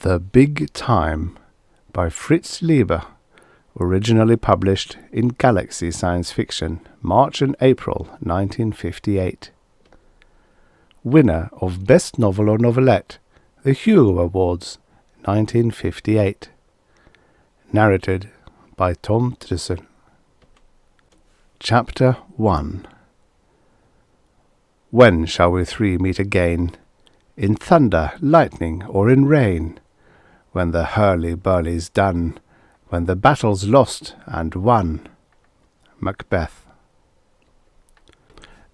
The Big Time by Fritz Leiber, originally published in Galaxy Science Fiction, March and April 1958. Winner of Best Novel or Novelette, the Hugo Awards, 1958. Narrated by Tom Trisson. Chapter 1. When shall we three meet again? In thunder, lightning, or in rain? When the hurly-burly's done, when the battle's lost and won. Macbeth.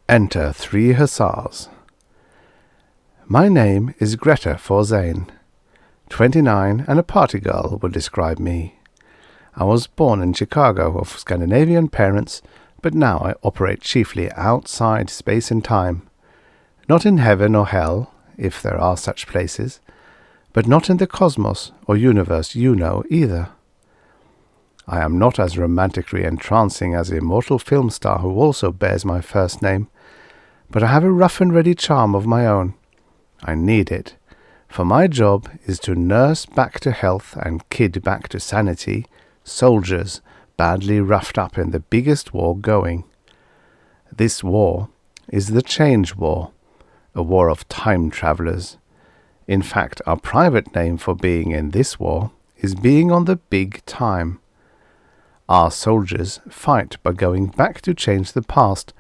Enter 3 hussars. My name is Greta Forzane. 29 and a party girl would describe me. I was born in Chicago of Scandinavian parents, but now I operate chiefly outside space and time. Not in heaven or hell, if there are such places, but not in the cosmos or universe you know either. I am not as romantically entrancing as the immortal film star who also bears my first name, but I have a rough and ready charm of my own. I need it, for my job is to nurse back to health and kid back to sanity soldiers badly roughed up in the biggest war going. This war is the Change War, a war of time travelers. In fact, our private name for being in this war is being on the big time. Our soldiers fight by going back to change the past,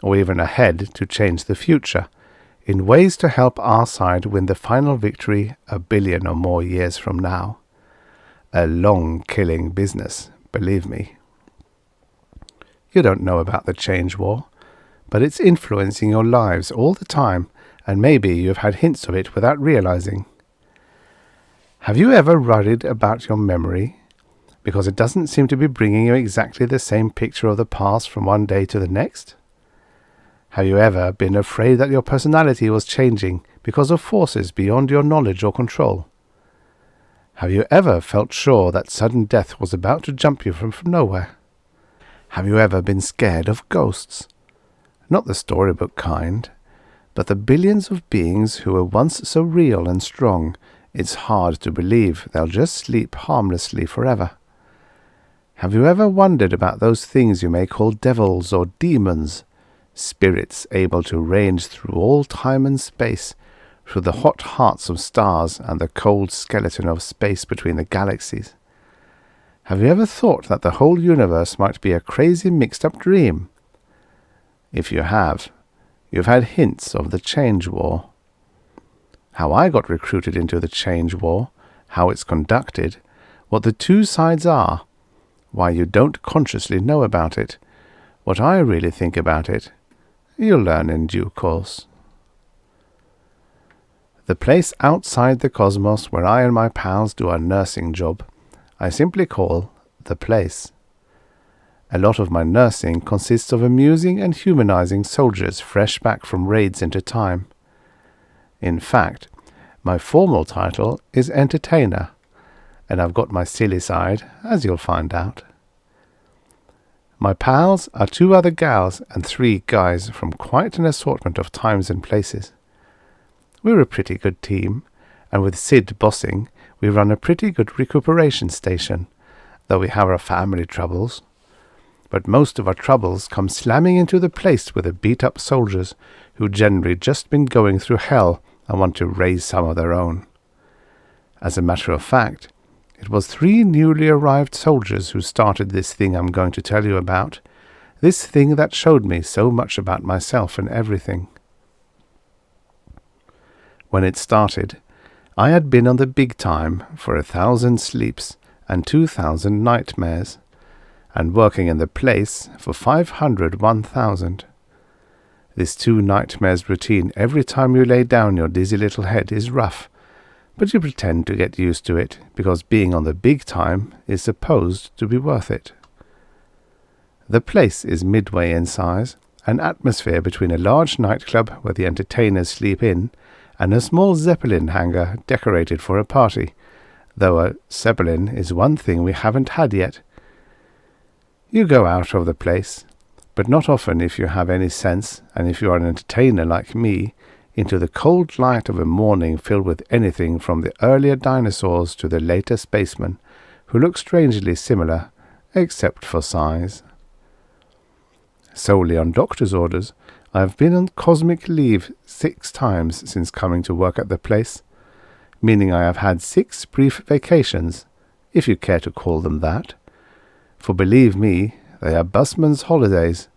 or even ahead to change the future, in ways to help our side win the final victory 1 billion or more years from now. A long killing business, believe me. You don't know about the Change War, but it's influencing your lives all the time, and maybe you've had hints of it without realizing. Have you ever worried about your memory? Because it doesn't seem to be bringing you exactly the same picture of the past from one day to the next? Have you ever been afraid that your personality was changing because of forces beyond your knowledge or control? Have you ever felt sure that sudden death was about to jump you from nowhere? Have you ever been scared of ghosts? Not the storybook kind, but the billions of beings who were once so real and strong, it's hard to believe they'll just sleep harmlessly forever. Have you ever wondered about those things you may call devils or demons, spirits able to range through all time and space, through the hot hearts of stars and the cold skeleton of space between the galaxies? Have you ever thought that the whole universe might be a crazy mixed-up dream? If you have, you've had hints of the Change War. How I got recruited into the Change War, how it's conducted, what the two sides are, why you don't consciously know about it, what I really think about it, you'll learn in due course. The place outside the cosmos where I and my pals do our nursing job, I simply call the place. A lot of my nursing consists of amusing and humanizing soldiers fresh back from raids into time. In fact, my formal title is entertainer, and I've got my silly side, as you'll find out. My pals are 2 other gals and 3 guys from quite an assortment of times and places. We're a pretty good team, and with Sid bossing, we run a pretty good recuperation station, though we have our family troubles. But most of our troubles come slamming into the place with the beat-up soldiers who generally just been going through hell and want to raise some of their own. As a matter of fact, it was 3 newly arrived soldiers who started this thing I'm going to tell you about, this thing that showed me so much about myself and everything. When it started, I had been on the big time for 1,000 sleeps and 2,000 nightmares, and working in the place for 501,000. This 2 nightmares routine every time you lay down your dizzy little head is rough, but you pretend to get used to it because being on the big time is supposed to be worth it. The place is midway in size, an atmosphere between a large nightclub where the entertainers sleep in and a small Zeppelin hangar decorated for a party, though a Zeppelin is one thing we haven't had yet. You go out of the place, but not often if you have any sense, and if you are an entertainer like me, into the cold light of a morning filled with anything from the earlier dinosaurs to the later spacemen, who look strangely similar, except for size. Solely on doctor's orders, I have been on cosmic leave 6 times since coming to work at the place, meaning I have had 6 brief vacations, if you care to call them that. For believe me, they are busman's holidays,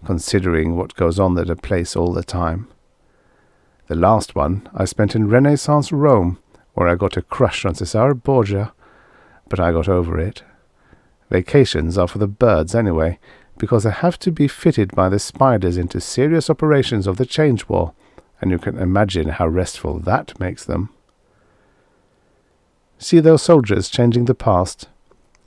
considering what goes on at the place all the time. The last one I spent in Renaissance Rome, where I got a crush on Cesare Borgia, but I got over it. Vacations are for the birds anyway, because they have to be fitted by the spiders into serious operations of the Change War, and you can imagine how restful that makes them. See those soldiers changing the past?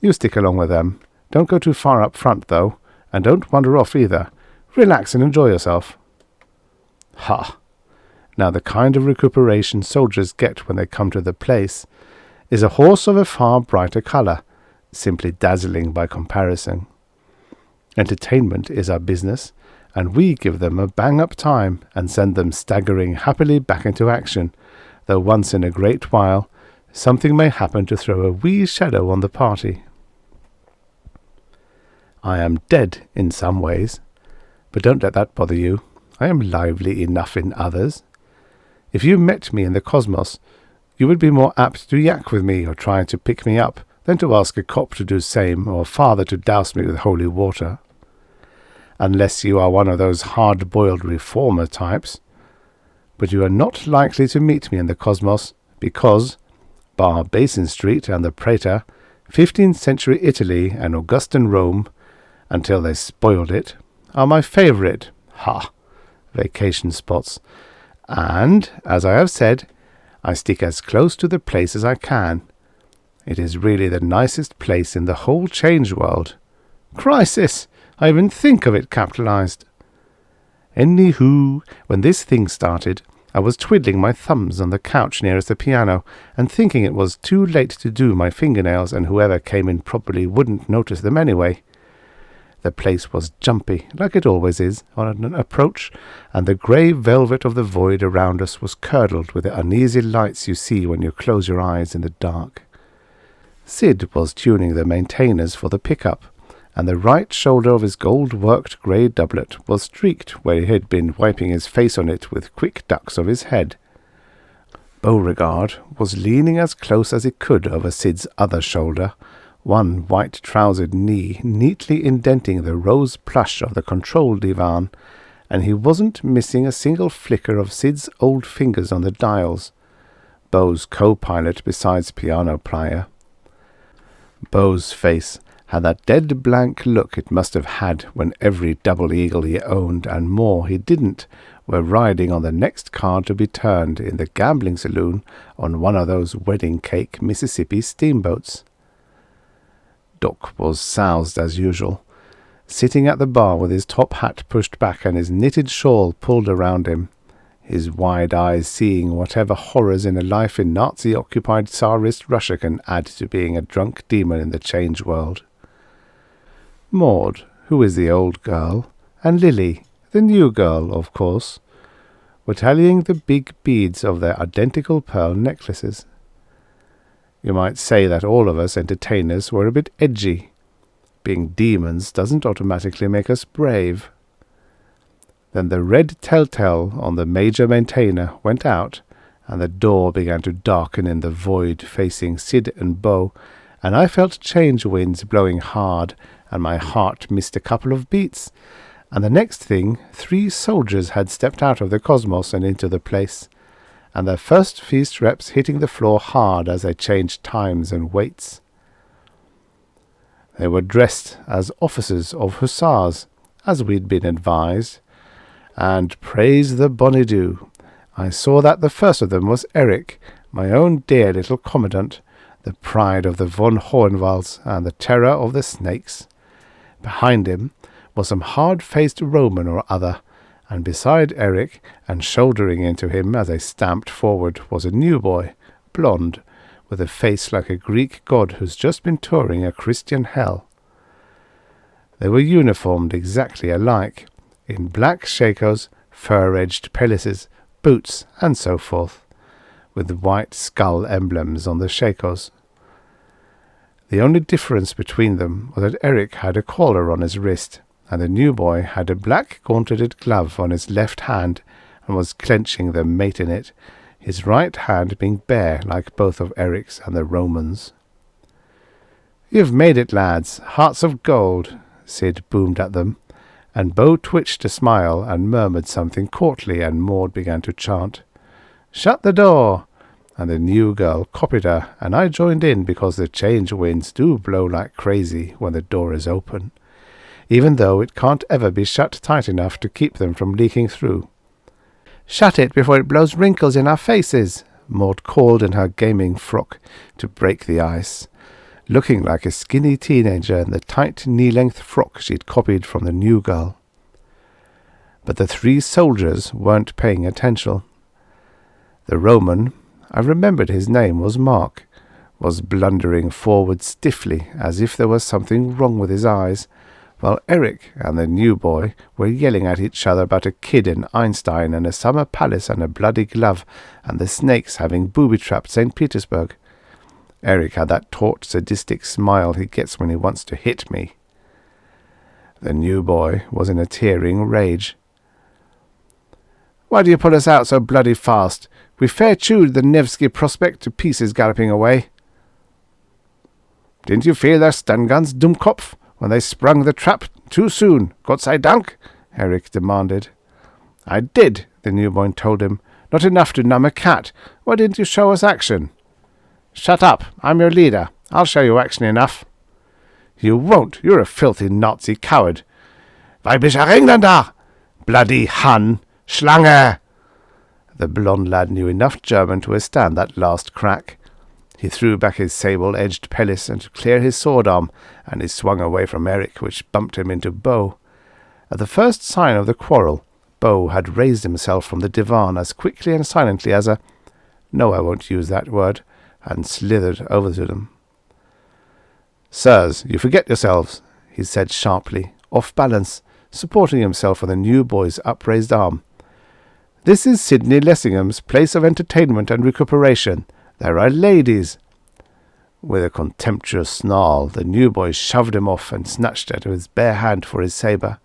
You stick along with them. Don't go too far up front, though, and don't wander off either. Relax and enjoy yourself. Ha! Now the kind of recuperation soldiers get when they come to the place is a horse of a far brighter colour, simply dazzling by comparison. Entertainment is our business, and we give them a bang-up time and send them staggering happily back into action, though once in a great while something may happen to throw a wee shadow on the party. I am dead in some ways, but don't let that bother you. I am lively enough in others. If you met me in the cosmos, you would be more apt to yak with me or try to pick me up than to ask a cop to do same or father to douse me with holy water. Unless you are one of those hard-boiled reformer types. But you are not likely to meet me in the cosmos because, bar Basin Street and the Prater, 15th century Italy and Augustan Rome, until they spoiled it, are my favourite, vacation spots. And, as I have said, I stick as close to the place as I can. It is really the nicest place in the whole change world. Crisis! I even think of it capitalized. Anywho, when this thing started, I was twiddling my thumbs on the couch nearest the piano and thinking it was too late to do my fingernails and whoever came in probably wouldn't notice them anyway. The place was jumpy, like it always is, on an approach, and the grey velvet of the void around us was curdled with the uneasy lights you see when you close your eyes in the dark. Sid was tuning the maintainers for the pickup, and the right shoulder of his gold-worked grey doublet was streaked where he had been wiping his face on it with quick ducks of his head. Beauregard was leaning as close as he could over Sid's other shoulder, one white-trousered knee neatly indenting the rose plush of the control divan, and he wasn't missing a single flicker of Sid's old fingers on the dials. Beau's co-pilot besides piano player. Beau's face had that dead blank look it must have had when every double eagle he owned and more he didn't were riding on the next card to be turned in the gambling saloon on one of those wedding cake Mississippi steamboats. Doc was soused as usual, sitting at the bar with his top hat pushed back and his knitted shawl pulled around him, his wide eyes seeing whatever horrors in a life in Nazi-occupied Tsarist Russia can add to being a drunk demon in the change world. Maud, who is the old girl, and Lily, the new girl, of course, were tallying the big beads of their identical pearl necklaces. You might say that all of us entertainers were a bit edgy. Being demons doesn't automatically make us brave. Then the red telltale on the major maintainer went out, and the door began to darken in the void facing Sid and Beau, and I felt change winds blowing hard, and my heart missed a couple of beats, and the next thing 3 soldiers had stepped out of the cosmos and into the place, and their first feast reps hitting the floor hard as they changed times and weights. They were dressed as officers of hussars, as we'd been advised, and praise the bonny dew, I saw that the first of them was Eric, my own dear little commandant, the pride of the von Hohenwalds and the terror of the snakes. Behind him was some hard-faced Roman or other, and beside Eric, and shouldering into him as they stamped forward, was a new boy, blond, with a face like a Greek god who's just been touring a Christian hell. They were uniformed exactly alike, in black shakos, fur-edged pelisses, boots, and so forth, with white skull emblems on the shakos. The only difference between them was that Eric had a collar on his wrist, and the new boy had a black gauntleted glove on his left hand and was clenching the mate in it, his right hand being bare like both of Eric's and the Romans. "You've made it, lads, hearts of gold," Sid boomed at them, and Bo twitched a smile and murmured something courtly, and Maud began to chant, "Shut the door," and the new girl copied her, and I joined in because the change winds do blow like crazy when the door is open, even though it can't ever be shut tight enough to keep them from leaking through. "Shut it before it blows wrinkles in our faces," Maud called in her gaming frock to break the ice, looking like a skinny teenager in the tight knee-length frock she'd copied from the new girl. But the 3 soldiers weren't paying attention. The Roman, I remembered his name was Mark, was blundering forward stiffly as if there was something wrong with his eyes, while Eric and the new boy were yelling at each other about a kid in Einstein and a summer palace and a bloody glove and the snakes having booby-trapped St. Petersburg. Eric had that taut, sadistic smile he gets when he wants to hit me. The new boy was in a tearing rage. "Why do you pull us out so bloody fast? We fair chewed the Nevsky Prospect to pieces galloping away." "Didn't you feel their stun guns, Dummkopf, when they sprung the trap too soon, Gott sei Dank?" Eric demanded. "I did," the new boy told him. "Not enough to numb a cat. Why didn't you show us action?" "Shut up. I'm your leader. I'll show you action enough." "You won't. You're a filthy Nazi coward." "Weibischer Engländer! Bloody Hun! Schlange!" The blond lad knew enough German to withstand that last crack. He threw back his sable-edged pellis and to clear his sword arm, and he swung away from Eric, which bumped him into Bo. At the first sign of the quarrel, Bo had raised himself from the divan as quickly and silently as no, I won't use that word, and slithered over to them. "Sirs, you forget yourselves," he said sharply, off balance, supporting himself on the new boy's upraised arm. "This is Sidney Lessingham's place of entertainment and recuperation. There are ladies." With a contemptuous snarl, the new boy shoved him off and snatched at his bare hand for his sabre.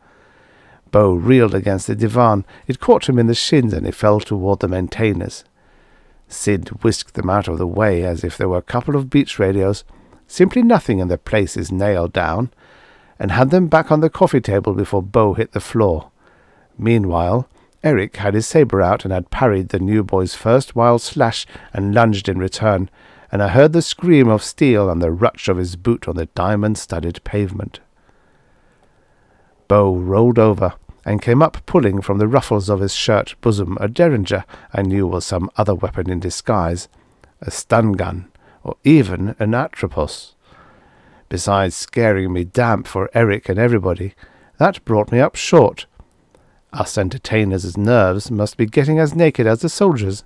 Bo reeled against the divan. It caught him in the shins, and he fell toward the maintainers. Sid whisked them out of the way as if they were a couple of beach radios, simply nothing in the place is nailed down, and had them back on the coffee table before Bo hit the floor. Meanwhile, Eric had his sabre out and had parried the new boy's first wild slash and lunged in return, and I heard the scream of steel and the rutch of his boot on the diamond-studded pavement. Bo rolled over and came up pulling from the ruffles of his shirt bosom a derringer I knew was some other weapon in disguise, a stun gun, or even an atropos. Besides scaring me damp for Eric and everybody, that brought me up short. Us entertainers' nerves must be getting as naked as the soldiers,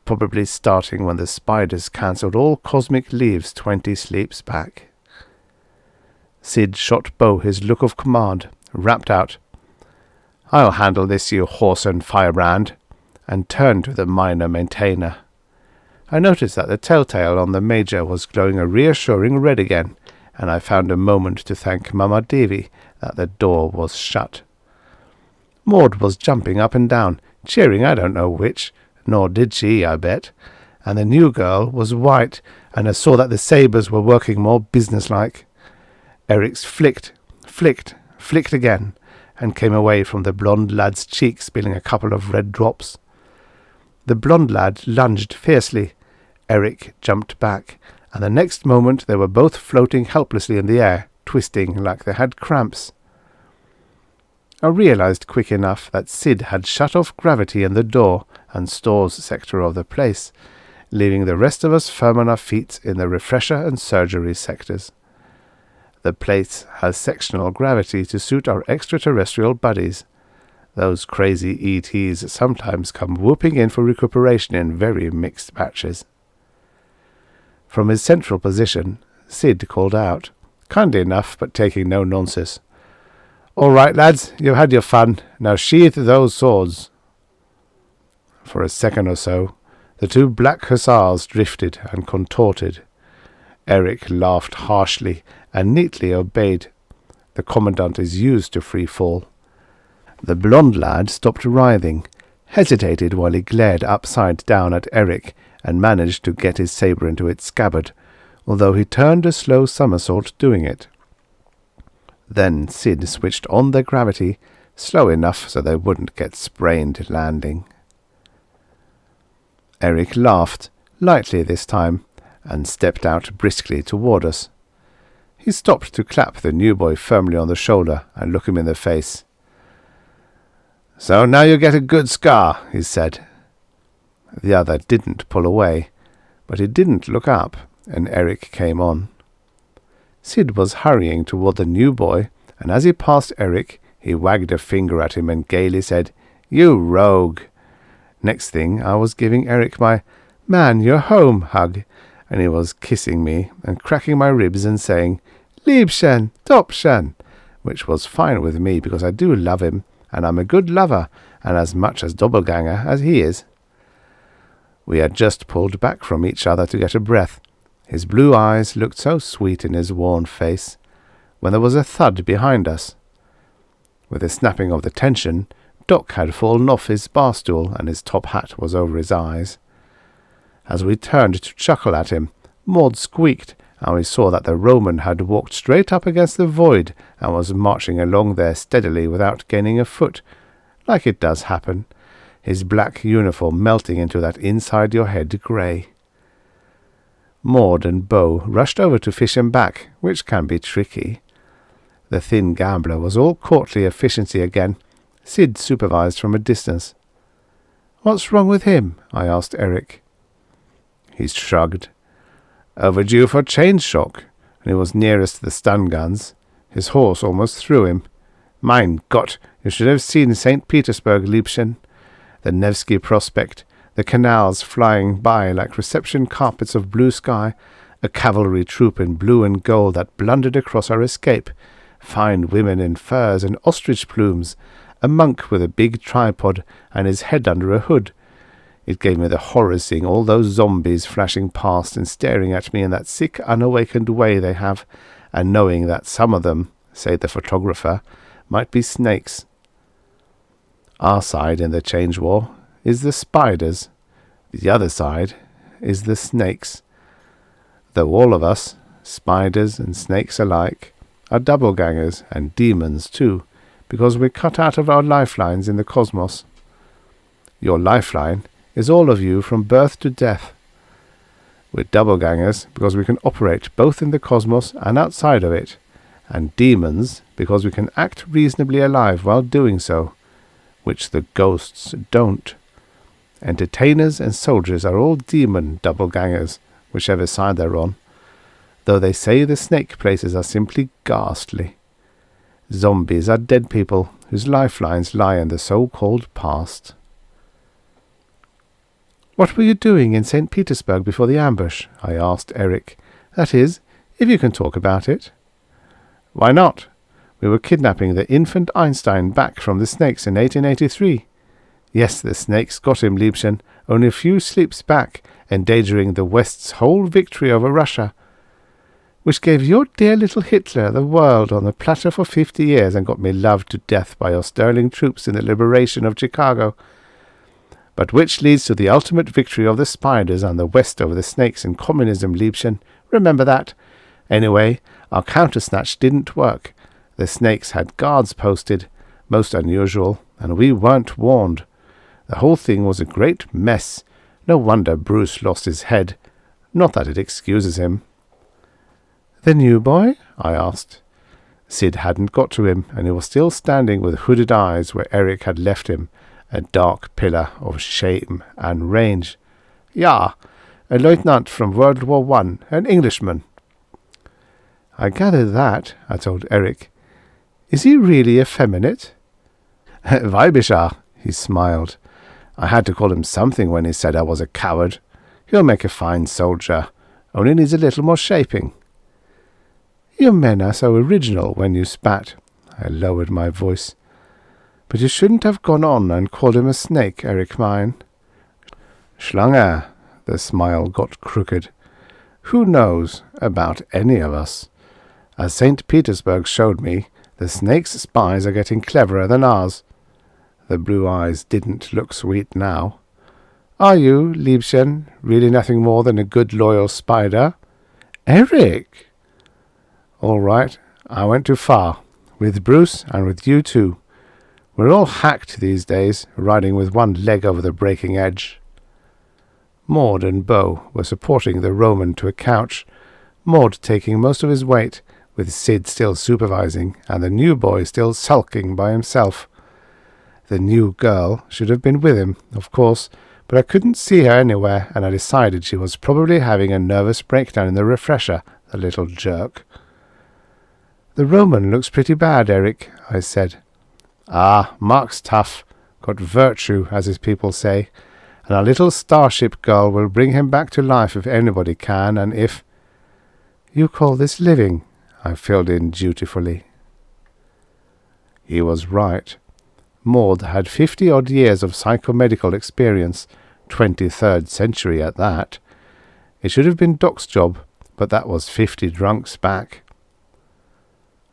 probably starting when the spiders cancelled all cosmic leaves 20 sleeps back. Sid shot Bo his look of command, rapped out, "I'll handle this, you whoreson firebrand," and turned to the minor maintainer. I noticed that the telltale on the major was glowing a reassuring red again, and I found a moment to thank Mama Devi that the door was shut. Maud was jumping up and down, cheering I don't know which, nor did she, I bet, and the new girl was white, and I saw that the sabres were working more businesslike. Eric's flicked again, and came away from the blond lad's cheek, spilling a couple of red drops. The blond lad lunged fiercely. Eric jumped back, and the next moment they were both floating helplessly in the air, twisting like they had cramps. I realized quick enough that Sid had shut off gravity in the door and stores sector of the place, leaving the rest of us firm on our feet in the refresher and surgery sectors. The place has sectional gravity to suit our extraterrestrial buddies. Those crazy ETs sometimes come whooping in for recuperation in very mixed batches. From his central position, Sid called out, kindly enough but taking no nonsense, "All right, lads, you've had your fun. Now sheath those swords." For a second or so, the two black hussars drifted and contorted. Eric laughed harshly and neatly obeyed. The commandant is used to free fall. The blond lad stopped writhing, hesitated while he glared upside down at Eric and managed to get his sabre into its scabbard, although he turned a slow somersault doing it. Then Sid switched on their gravity, slow enough so they wouldn't get sprained landing. Eric laughed, lightly this time, and stepped out briskly toward us. He stopped to clap the new boy firmly on the shoulder and look him in the face. "So now you get a good scar," he said. The other didn't pull away, but he didn't look up, and Eric came on. Sid was hurrying toward the new boy, and as he passed Eric, he wagged a finger at him and gaily said, "You rogue!" Next thing, I was giving Eric my "Man, you're home" hug, and he was kissing me and cracking my ribs and saying, "Liebchen, Topchen," which was fine with me because I do love him, and I'm a good lover, and as much as doppelganger as he is. We had just pulled back from each other to get a breath. His blue eyes looked so sweet in his worn face, when there was a thud behind us. With a snapping of the tension, Doc had fallen off his bar stool, and his top hat was over his eyes. As we turned to chuckle at him, Maud squeaked, and we saw that the Roman had walked straight up against the void and was marching along there steadily without gaining a foot, like it does happen, his black uniform melting into that inside-your-head grey. Maud and Beau rushed over to fish him back, which can be tricky. The thin gambler was all courtly efficiency again. Sid supervised from a distance. "What's wrong with him?" I asked Eric. He shrugged. "Overdue for change shock," and he was nearest the stun guns. His horse almost threw him. "Mein Gott, you should have seen St. Petersburg, Liebchen. The Nevsky Prospect, the canals flying by like reception carpets of blue sky, a cavalry troop in blue and gold that blundered across our escape, fine women in furs and ostrich plumes, a monk with a big tripod and his head under a hood. It gave me the horror seeing all those zombies flashing past and staring at me in that sick, unawakened way they have, and knowing that some of them, say the photographer, might be snakes. Our side in the change war is the spiders. The other side is the snakes. Though all of us, spiders and snakes alike, are doppelgangers and demons too, because we're cut out of our lifelines in the cosmos. Your lifeline is all of you from birth to death. We're doppelgangers because we can operate both in the cosmos and outside of it, and demons because we can act reasonably alive while doing so, which the ghosts don't. Entertainers and soldiers are all demon doppelgangers, whichever side they're on, though they say the snake places are simply ghastly. Zombies are dead people whose lifelines lie in the so-called past. "What were you doing in St. Petersburg before the ambush?" I asked Eric. "That is, if you can talk about it." "Why not? We were kidnapping the infant Einstein back from the snakes in 1883. Yes, the snakes got him, Liebchen, only a few sleeps back, endangering the West's whole victory over Russia, which gave your dear little Hitler the world on the platter for 50 years and got me loved to death by your sterling troops in the liberation of Chicago, but which leads to the ultimate victory of the spiders and the West over the snakes in communism, Liebchen. Remember that? Anyway, our counter-snatch didn't work. The snakes had guards posted, most unusual, and we weren't warned. The whole thing was a great mess. No wonder Bruce lost his head. Not that it excuses him." "The new boy?" I asked. Sid hadn't got to him, and he was still standing with hooded eyes where Eric had left him, a dark pillar of shame and rage. "Ja, a lieutenant from World War I, an Englishman." "I gather that," I told Eric. "Is he really effeminate?" "Weibischer," he smiled. "I had to call him something when he said I was a coward. He'll make a fine soldier, only needs a little more shaping." "You men are so original when you spat." I lowered my voice. "But you shouldn't have gone on and called him a snake, Eric mine. Schlange, the smile got crooked. Who knows about any of us? As St. Petersburg showed me, the snake's spies are getting cleverer than ours. The blue eyes didn't look sweet now. Are you, Liebchen, really nothing more than a good loyal spider? Eric! All right, I went too far. With Bruce and with you too. We're all hacked these days, riding with one leg over the breaking edge. Maud and Beau were supporting the Roman to a couch, Maud taking most of his weight, with Sid still supervising, and the new boy still sulking by himself. The new girl should have been with him, of course, but I couldn't see her anywhere, and I decided she was probably having a nervous breakdown in the refresher, the little jerk. The Roman looks pretty bad, Eric, I said. Ah, Mark's tough, got virtue, as his people say, and our little starship girl will bring him back to life if anybody can, and if— You call this living? I filled in dutifully. He was right. Maud had 50-odd years of psychomedical experience, 23rd century at that. It should have been Doc's job, but that was 50 drunks back.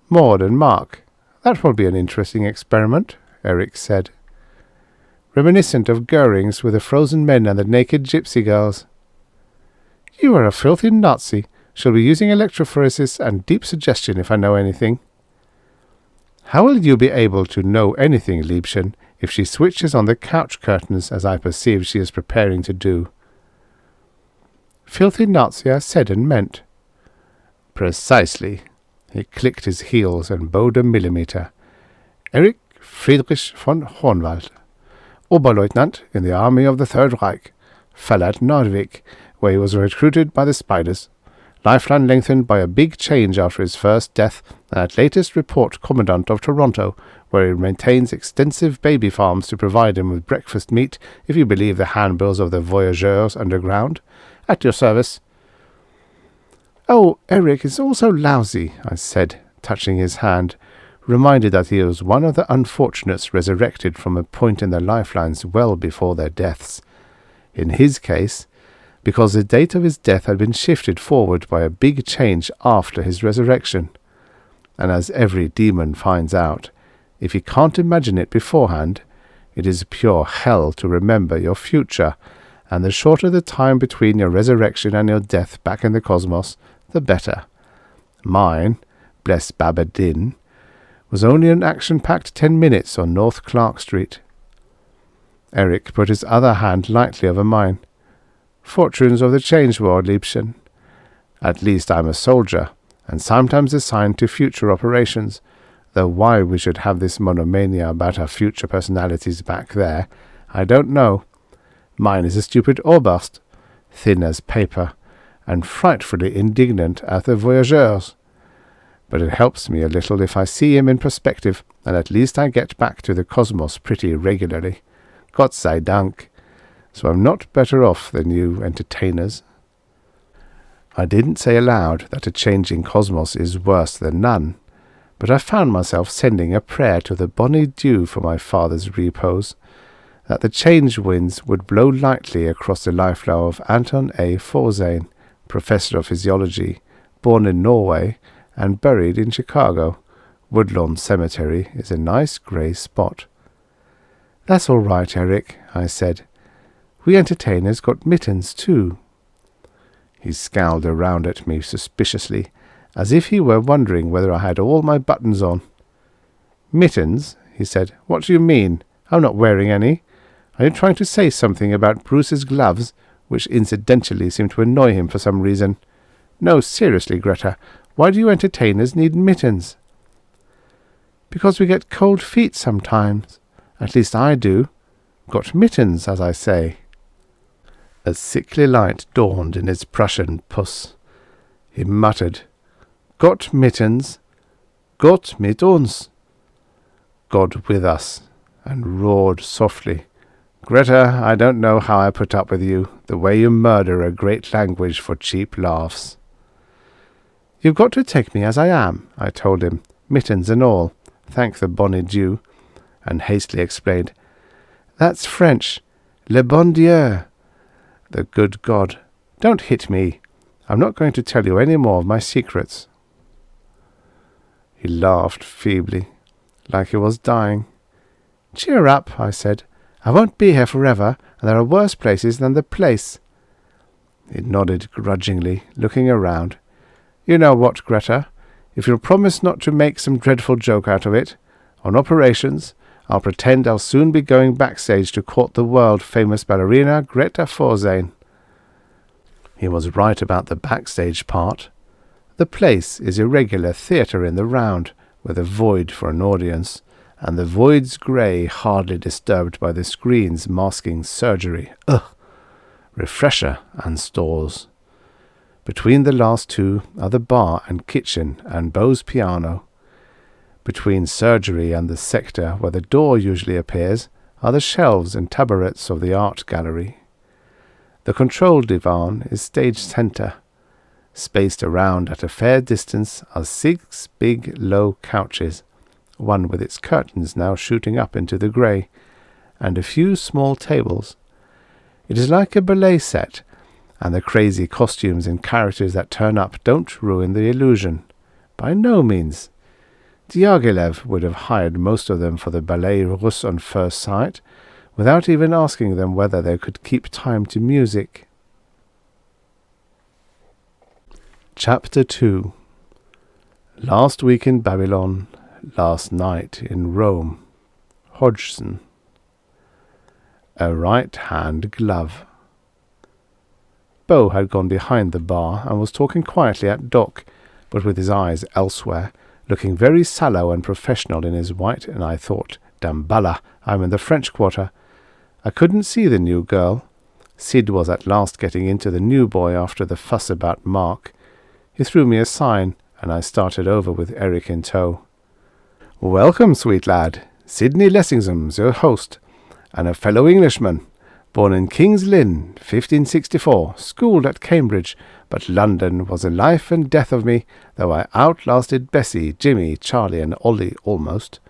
Maud and Mark, that will be an interesting experiment, Eric said. Reminiscent of Goering's with the frozen men and the naked gypsy girls. You are a filthy Nazi. Shall be using electrophoresis and deep suggestion if I know anything. How will you be able to know anything, Liebchen, if she switches on the couch curtains as I perceive she is preparing to do? Filthy Nazi I said and meant. Precisely. He clicked his heels and bowed a millimeter. Erich Friedrich von Hohenwald, Oberleutnant in the army of the Third Reich, fell at Narvik, where he was recruited by the Spiders. Lifeline lengthened by a big change after his first death, and at latest report Commandant of Toronto, where he maintains extensive baby farms to provide him with breakfast meat, if you believe the handbills of the voyageurs underground. At your service. Oh, Eric is also lousy, I said, touching his hand, reminded that he was one of the unfortunates resurrected from a point in their lifelines well before their deaths. In his case, because the date of his death had been shifted forward by a big change after his resurrection. And as every demon finds out, if you can't imagine it beforehand, it is pure hell to remember your future, and the shorter the time between your resurrection and your death back in the cosmos, the better. Mine, bless Baba Din, was only an action-packed 10 minutes on North Clark Street. Eric put his other hand lightly over mine. Fortunes of the change war, Liebchen. At least I'm a soldier, and sometimes assigned to future operations, though why we should have this monomania about our future personalities back there, I don't know. Mine is a stupid Oberst, thin as paper, and frightfully indignant at the voyageurs. But it helps me a little if I see him in perspective, and at least I get back to the cosmos pretty regularly. Gott sei Dank. So I'm not better off than you entertainers. I didn't say aloud that a changing cosmos is worse than none, but I found myself sending a prayer to the bonny dew for my father's repose, that the change winds would blow lightly across the life flow of Anton A. Forzane, professor of physiology, born in Norway and buried in Chicago. Woodlawn Cemetery is a nice grey spot. That's all right, Eric, I said. We entertainers got mittens too. He scowled around at me suspiciously, as if he were wondering whether I had all my buttons on. Mittens? He said. What do you mean? I'm not wearing any. Are you trying to say something about Bruce's gloves, which incidentally seem to annoy him for some reason? No, seriously, Greta, why do you entertainers need mittens? Because we get cold feet sometimes. At least I do. Got mittens, as I say. A sickly light dawned in his Prussian puss. He muttered, Gott mittens, Gott mit uns, God with us, and roared softly, Greta, I don't know how I put up with you, the way you murder a great language for cheap laughs. You've got to take me as I am, I told him, mittens and all, thank the bonny Jew, and hastily explained, That's French, le bon Dieu. The good God, don't hit me. I'm not going to tell you any more of my secrets. He laughed feebly, like he was dying. Cheer up, I said. I won't be here forever, and there are worse places than the place. He nodded grudgingly, looking around. You know what, Greta? If you'll promise not to make some dreadful joke out of it, on operations, I'll pretend I'll soon be going backstage to court the world-famous ballerina Greta Forzane. He was right about the backstage part. The place is a regular theatre in the round, with a void for an audience, and the void's grey, hardly disturbed by the screens masking surgery, refresher, and stalls. Between the last two are the bar and kitchen and Beau's piano. Between surgery and the sector where the door usually appears are the shelves and tabourets of the art gallery. The control divan is stage centre. Spaced around at a fair distance are 6 big low couches, one with its curtains now shooting up into the grey, and a few small tables. It is like a ballet set, and the crazy costumes and characters that turn up don't ruin the illusion. By no means. Diaghilev would have hired most of them for the Ballet Russe on first sight, without even asking them whether they could keep time to music. Chapter 2. Last week in Babylon, last night in Rome. Hodgson. A right-hand glove. Beau had gone behind the bar and was talking quietly at Doc, but with his eyes elsewhere, looking very sallow and professional in his white, and I thought, Damballa, I'm in the French Quarter. I couldn't see the new girl. Sid was at last getting into the new boy after the fuss about Mark. He threw me a sign, and I started over with Eric in tow. Welcome, sweet lad. Sidney Lessingham's your host, and a fellow Englishman. Born in King's Lynn, 1564, schooled at Cambridge, but London was a life and death of me, though I outlasted Bessie, Jimmy, Charlie, and Ollie almost.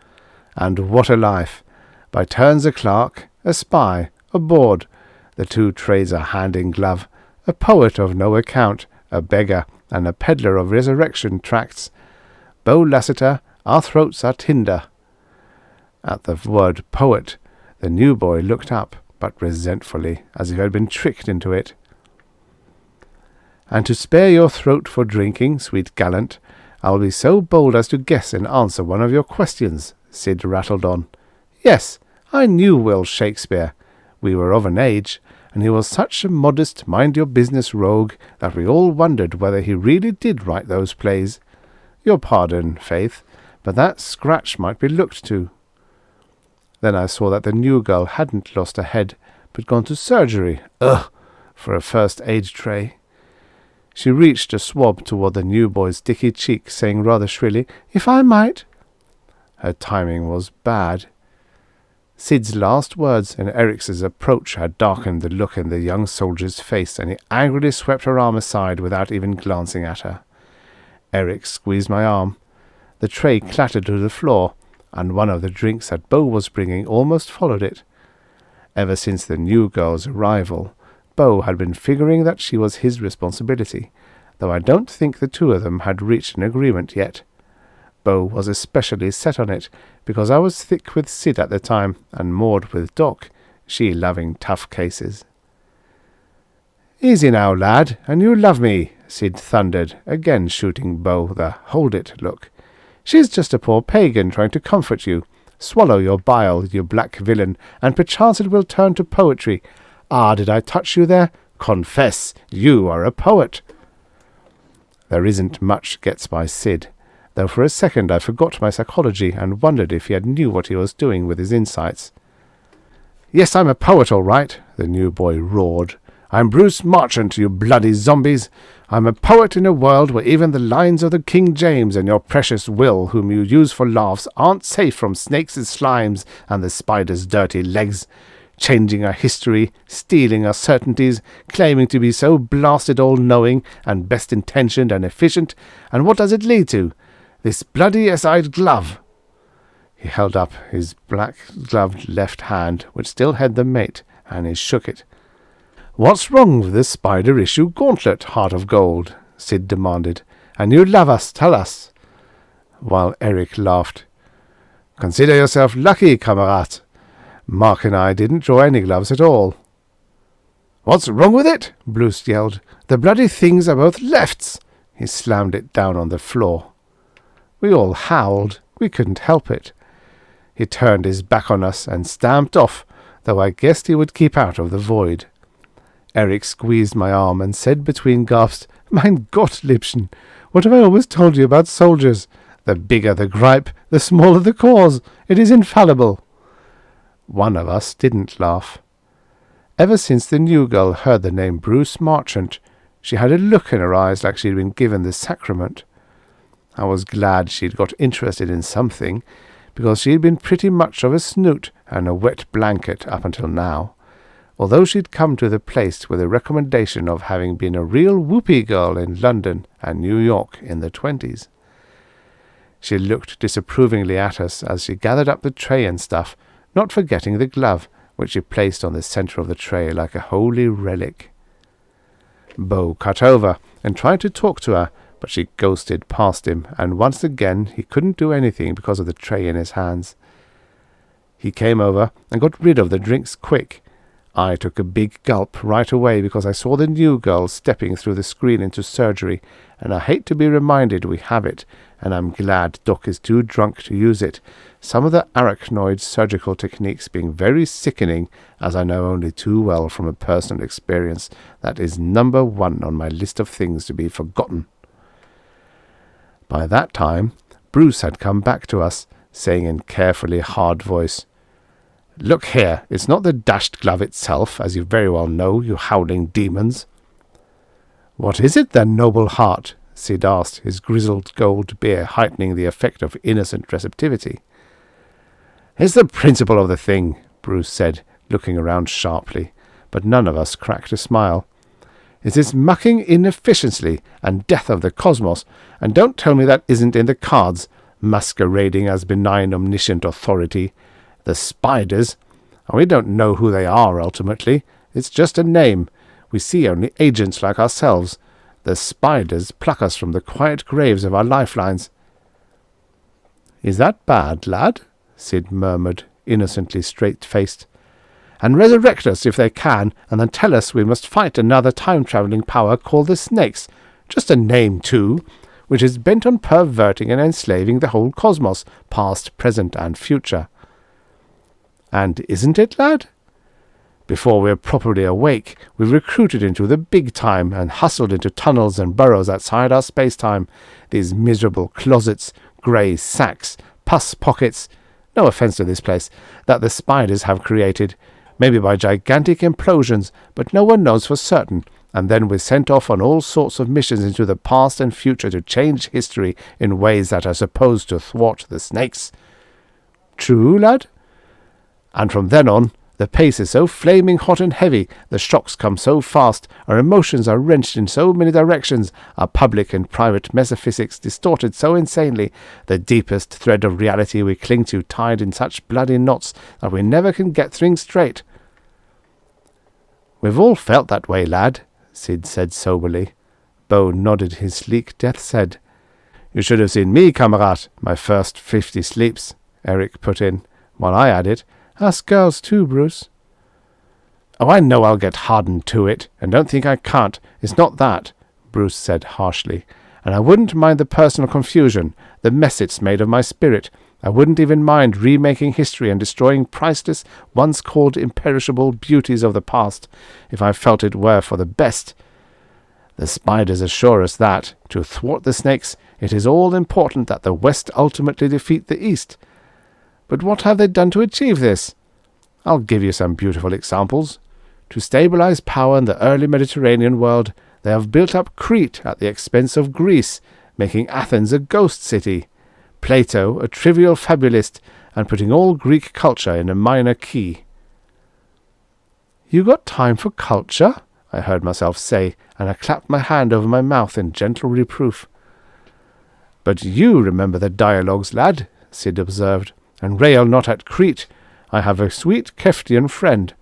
And what a life! By turns a clerk, a spy, a bawd, the 2 trades are hand in glove, a poet of no account, a beggar, and a peddler of resurrection tracts. Beau Lassiter, our throats are tinder. At the word poet, the new boy looked up, but resentfully, as if he had been tricked into it. And to spare your throat for drinking, sweet gallant, I'll be so bold as to guess and answer one of your questions, Sid rattled on. Yes, I knew Will Shakespeare. We were of an age, and he was such a modest, mind-your-business rogue that we all wondered whether he really did write those plays. Your pardon, Faith, but that scratch might be looked to. Then I saw that the new girl hadn't lost her head, but gone to surgery, for a first aid tray. She reached a swab toward the new boy's dicky cheek, saying rather shrilly, "If I might." Her timing was bad. Sid's last words and Eric's approach had darkened the look in the young soldier's face, and he angrily swept her arm aside without even glancing at her. Eric squeezed my arm. The tray clattered to the floor, and one of the drinks that Beau was bringing almost followed it. Ever since the new girl's arrival, Beau had been figuring that she was his responsibility, though I don't think the 2 of them had reached an agreement yet. Beau was especially set on it, because I was thick with Sid at the time, and Maud with Doc, she loving tough cases. "Easy now, lad, and you love me," Sid thundered, again shooting Beau the hold-it look. "She's just a poor pagan trying to comfort you. Swallow your bile, you black villain, and perchance it will turn to poetry. Ah, did I touch you there? Confess, you are a poet." There isn't much gets by Sid, though for a second I forgot my psychology and wondered if he knew what he was doing with his insights. "Yes, I'm a poet, all right," the new boy roared. "I'm Bruce Marchant, you bloody zombies. I'm a poet in a world where even the lines of the King James and your precious Will, whom you use for laughs, aren't safe from snakes' slimes and the spider's dirty legs. Changing our history, stealing our certainties, claiming to be so blasted all-knowing and best-intentioned and efficient, and what does it lead to? This bloody S-eyed glove." He held up his black-gloved left hand, which still held the mate, and he shook it. "What's wrong with the spider-issue gauntlet, Heart of Gold?" Sid demanded. "And you love us, tell us." While Eric laughed. "Consider yourself lucky, Kamerad. Mark and I didn't draw any gloves at all." "What's wrong with it?" Bruce yelled. "The bloody things are both lefts." He slammed it down on the floor. We all howled. We couldn't help it. He turned his back on us and stamped off, though I guessed he would keep out of the void. Eric squeezed my arm and said between gasps, "Mein Gott, Liebchen, what have I always told you about soldiers? The bigger the gripe, the smaller the cause. It is infallible." One of us didn't laugh. Ever since the new girl heard the name Bruce Marchant, she had a look in her eyes like she'd been given the sacrament. I was glad she'd got interested in something, because she'd been pretty much of a snoot and a wet blanket up until now, although she'd come to the place with a recommendation of having been a real whoopee girl in London and New York in the 20s. She looked disapprovingly at us as she gathered up the tray and stuff, not forgetting the glove, which she placed on the centre of the tray like a holy relic. Bo cut over and tried to talk to her, but she ghosted past him, and once again he couldn't do anything because of the tray in his hands. He came over and got rid of the drinks quick. I took a big gulp right away because I saw the new girl stepping through the screen into surgery, and I hate to be reminded we have it, and I'm glad Doc is too drunk to use it, some of the arachnoid surgical techniques being very sickening, as I know only too well from a personal experience that is number 1 on my list of things to be forgotten. By that time, Bruce had come back to us, saying in carefully hard voice, "Look here, it's not the dashed glove itself, as you very well know, you howling demons." "What is it then, noble heart?" Sid asked, his grizzled gold beard heightening the effect of innocent receptivity. "It's the principle of the thing," Bruce said, looking around sharply, but none of us cracked a smile. "It's this mucking inefficiency and death of the cosmos, and don't tell me that isn't in the cards, masquerading as benign omniscient authority. The spiders, and we don't know who they are ultimately. It's just a name. We see only agents like ourselves. The spiders pluck us from the quiet graves of our lifelines." "Is that bad, lad?" Sid murmured, innocently straight-faced. "And resurrect us if they can, and then tell us we must fight another time-travelling power called the Snakes, just a name too, which is bent on perverting and enslaving the whole cosmos, past, present, and future." "And isn't it, lad? Before we're properly awake, we're recruited into the big time and hustled into tunnels and burrows outside our space-time, these miserable closets, grey sacks, pus pockets, no offence to this place, that the spiders have created, maybe by gigantic implosions, but no one knows for certain, and then we're sent off on all sorts of missions into the past and future to change history in ways that are supposed to thwart the Snakes. True, lad? And from then on, the pace is so flaming hot and heavy, the shocks come so fast, our emotions are wrenched in so many directions, our public and private metaphysics distorted so insanely, the deepest thread of reality we cling to tied in such bloody knots that we never can get things straight." "We've all felt that way, lad," Sid said soberly. Bo nodded his sleek death's head. "You should have seen me, Kamerad, my first 50 sleeps," Eric put in, while I added, "Us girls too, Bruce." "Oh, I know I'll get hardened to it, and don't think I can't. It's not that," Bruce said harshly. "And I wouldn't mind the personal confusion, the mess it's made of my spirit. I wouldn't even mind remaking history and destroying priceless, once-called imperishable beauties of the past, if I felt it were for the best. The spiders assure us that, to thwart the Snakes, it is all important that the West ultimately defeat the East. But what have they done to achieve this? I'll give you some beautiful examples. To stabilize power in the early Mediterranean world, they have built up Crete at the expense of Greece, making Athens a ghost city, Plato a trivial fabulist, and putting all Greek culture in a minor key." "You got time for culture?" I heard myself say, and I clapped my hand over my mouth in gentle reproof. "But you remember the dialogues, lad," Sid observed, "and rail not at Crete. I have a sweet Keftian friend."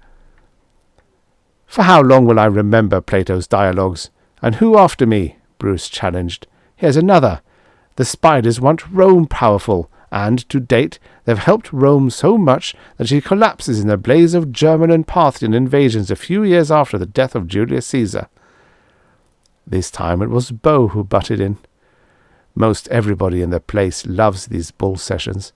For how long will I remember Plato's dialogues? And who after me? Bruce challenged. Here's another. The spiders want Rome powerful, and, to date, they've helped Rome so much that she collapses in a blaze of German and Parthian invasions a few years after the death of Julius Caesar. This time it was Beau who butted in. Most everybody in the place loves these bull sessions.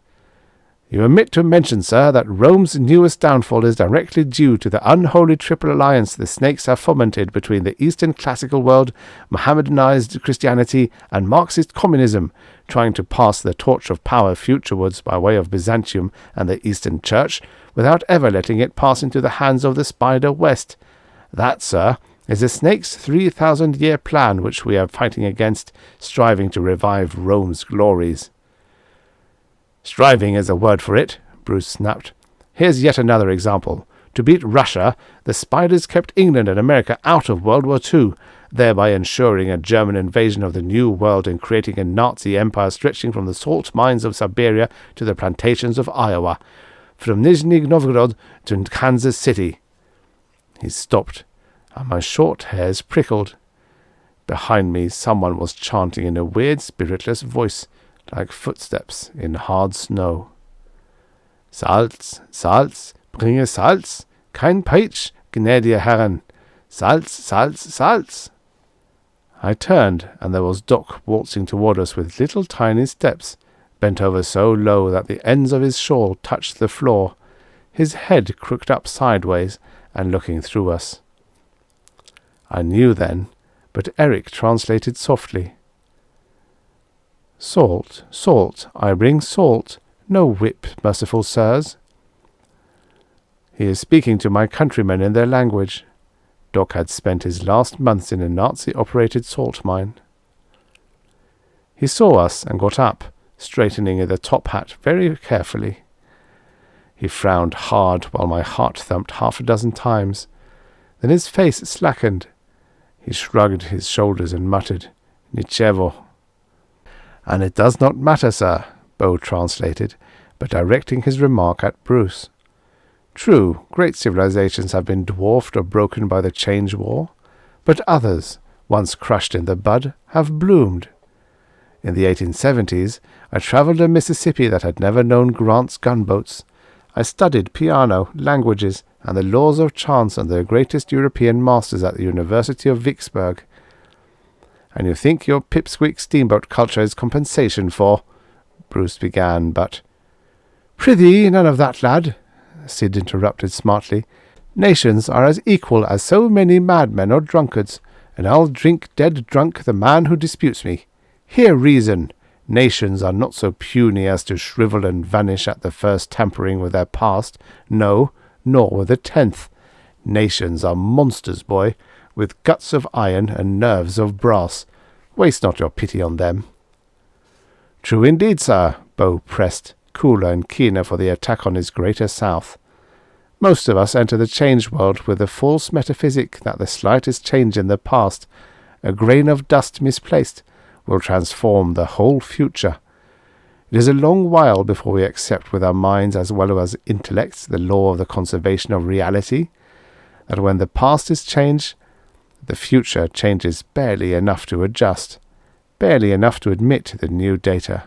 You omit to mention, sir, that Rome's newest downfall is directly due to the unholy triple alliance the snakes have fomented between the Eastern classical world, Mohammedanized Christianity, and Marxist communism, trying to pass the torch of power futurewards by way of Byzantium and the Eastern Church, without ever letting it pass into the hands of the Spider West. That, sir, is the snake's 3,000-year plan which we are fighting against, striving to revive Rome's glories. Striving is a word for it, Bruce snapped. Here's yet another example. To beat Russia, the spiders kept England and America out of World War II, thereby ensuring a German invasion of the New World and creating a Nazi empire stretching from the salt mines of Siberia to the plantations of Iowa, from Nizhny Novgorod to Kansas City. He stopped, and my short hairs prickled. Behind me someone was chanting in a weird, spiritless voice, like footsteps in hard snow. Salz, Salz, bringe Salz, kein Peitsch, gnädige Herren. Salz, Salz, Salz. I turned, and there was Doc waltzing toward us with little tiny steps, bent over so low that the ends of his shawl touched the floor, his head crooked up sideways and looking through us. I knew then, but Eric translated softly. Salt, salt, I bring salt, no whip, merciful sirs. He is speaking to my countrymen in their language. Doc had spent his last months in a Nazi-operated salt mine. He saw us and got up, straightening the top hat very carefully. He frowned hard while my heart thumped half a dozen times. Then his face slackened. He shrugged his shoulders and muttered, Nichevo. And it does not matter, sir, Beau translated, but directing his remark at Bruce. True, great civilizations have been dwarfed or broken by the Change War, but others, once crushed in the bud, have bloomed. In the 1870s, I travelled a Mississippi that had never known Grant's gunboats. I studied piano, languages, and the laws of chance under the greatest European masters at the University of Vicksburg. And you think your pipsqueak steamboat culture is compensation for—" Bruce began, but— "Prithee, none of that, lad," Sid interrupted smartly. "Nations are as equal as so many madmen or drunkards, and I'll drink dead drunk the man who disputes me. Hear reason. Nations are not so puny as to shrivel and vanish at the first tampering with their past, no, nor with the 10th. Nations are monsters, boy, with guts of iron and nerves of brass. Waste not your pity on them." "True indeed, sir," Beau pressed, cooler and keener for the attack on his greater south. "Most of us enter the change world with the false metaphysic that the slightest change in the past, a grain of dust misplaced, will transform the whole future. It is a long while before we accept with our minds as well as intellects the law of the conservation of reality, that when the past is changed, the future changes barely enough to adjust, barely enough to admit the new data.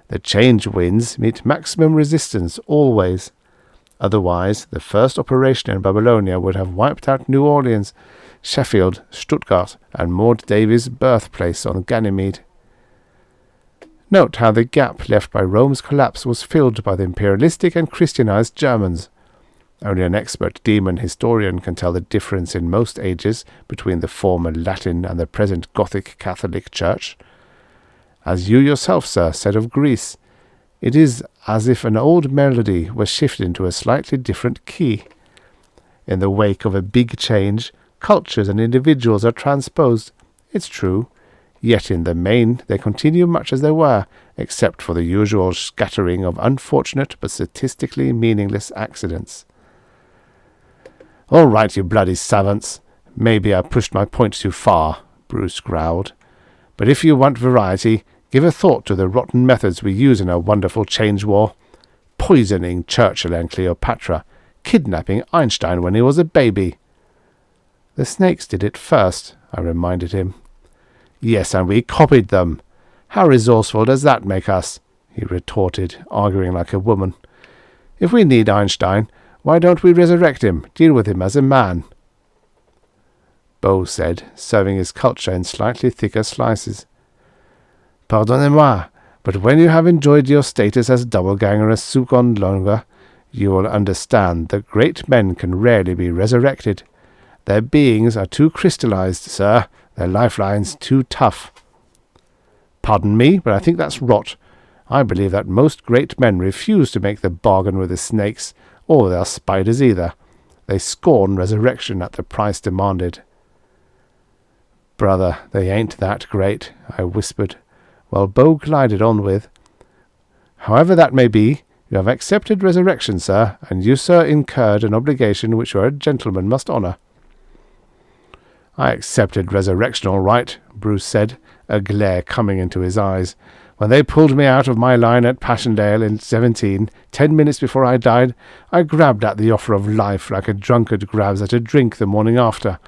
The change winds meet maximum resistance always. Otherwise, the first operation in Babylonia would have wiped out New Orleans, Sheffield, Stuttgart, and Maud Davies' birthplace on Ganymede. Note how the gap left by Rome's collapse was filled by the imperialistic and Christianized Germans. Only an expert demon historian can tell the difference in most ages between the former Latin and the present Gothic Catholic Church. As you yourself, sir, said of Greece, it is as if an old melody were shifted into a slightly different key. In the wake of a big change, cultures and individuals are transposed, it's true, yet in the main they continue much as they were, except for the usual scattering of unfortunate but statistically meaningless accidents. "All right, you bloody savants. Maybe I pushed my point too far," Bruce growled. "But if you want variety, give a thought to the rotten methods we use in our wonderful change war. Poisoning Churchill and Cleopatra, kidnapping Einstein when he was a baby." The snakes did it first, I reminded him. Yes, and we copied them. How resourceful does that make us? He retorted, arguing like a woman. If we need Einstein, why don't we resurrect him, deal with him as a man? Beau said, serving his culture in slightly thicker slices. Pardonnez-moi, but when you have enjoyed your status as doppelganger a seconde longer, you will understand that great men can rarely be resurrected. Their beings are too crystallized, sir, their lifelines too tough. Pardon me, but I think that's rot. I believe that most great men refuse to make the bargain with the snakes, or their spiders either. They scorn resurrection at the price demanded. Brother, they ain't that great, I whispered, while Beau glided on with, However that may be, you have accepted resurrection, sir, and you, sir, incurred an obligation which you, a gentleman, must honour. I accepted resurrection all right, Bruce said, a glare coming into his eyes. When they pulled me out of my line at Passchendaele in 17, 10 minutes before I died, I grabbed at the offer of life like a drunkard grabs at a drink the morning after.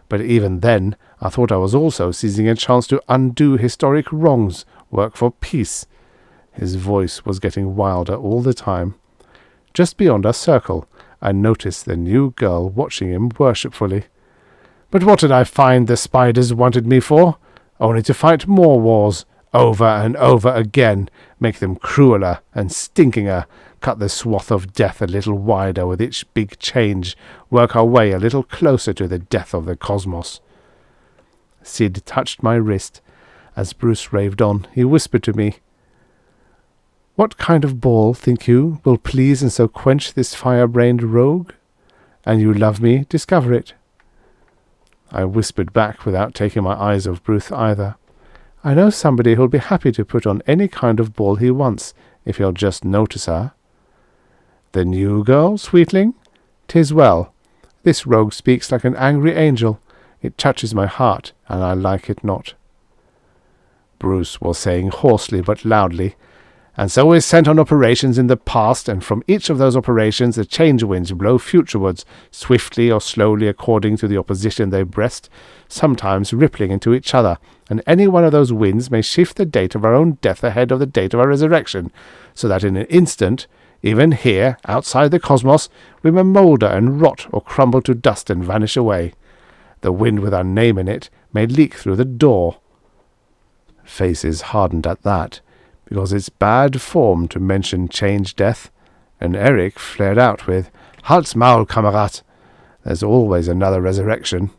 But even then, I thought I was also seizing a chance to undo historic wrongs, work for peace. His voice was getting wilder all the time. Just beyond our circle, I noticed the new girl watching him worshipfully. But what did I find the spiders wanted me for? Only to fight more wars, over and over again, make them crueler and stinkinger, cut the swath of death a little wider with each big change, work our way a little closer to the death of the cosmos. Sid touched my wrist. As Bruce raved on, he whispered to me, What kind of ball, think you, will please and so quench this fire-brained rogue? And you love me, discover it. I whispered back without taking my eyes off Bruce either. I know somebody who'll be happy to put on any kind of ball he wants, if he'll just notice her. The new girl, sweetling? 'Tis well. This rogue speaks like an angry angel. It touches my heart, and I like it not. Bruce was saying hoarsely but loudly, And so we're sent on operations in the past, and from each of those operations the change winds blow futurewards, swiftly or slowly according to the opposition they breast, sometimes rippling into each other, and any one of those winds may shift the date of our own death ahead of the date of our resurrection, so that in an instant, even here, outside the cosmos, we may moulder and rot or crumble to dust and vanish away. The wind with our name in it may leak through the door. Faces hardened at that, because it's bad form to mention change death, and Eric flared out with, "Halt's Maul, Kamerad! There's always another resurrection."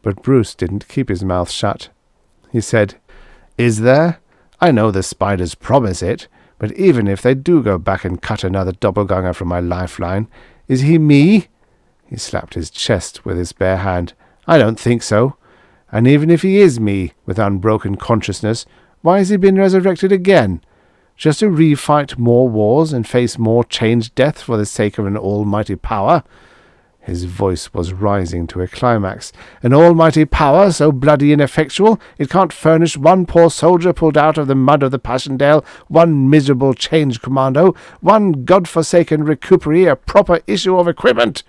But Bruce didn't keep his mouth shut. He said, "Is there? I know the spiders promise it, but even if they do go back and cut another doppelganger from my lifeline, is he me?" He slapped his chest with his bare hand. "I don't think so. And even if he is me, with unbroken consciousness, why has he been resurrected again? Just to refight more wars and face more changed death for the sake of an almighty power?" His voice was rising to a climax. "An almighty power so bloody ineffectual it can't furnish one poor soldier pulled out of the mud of the Passchendaele, one miserable change commando, one god-forsaken recuperee a proper issue of equipment."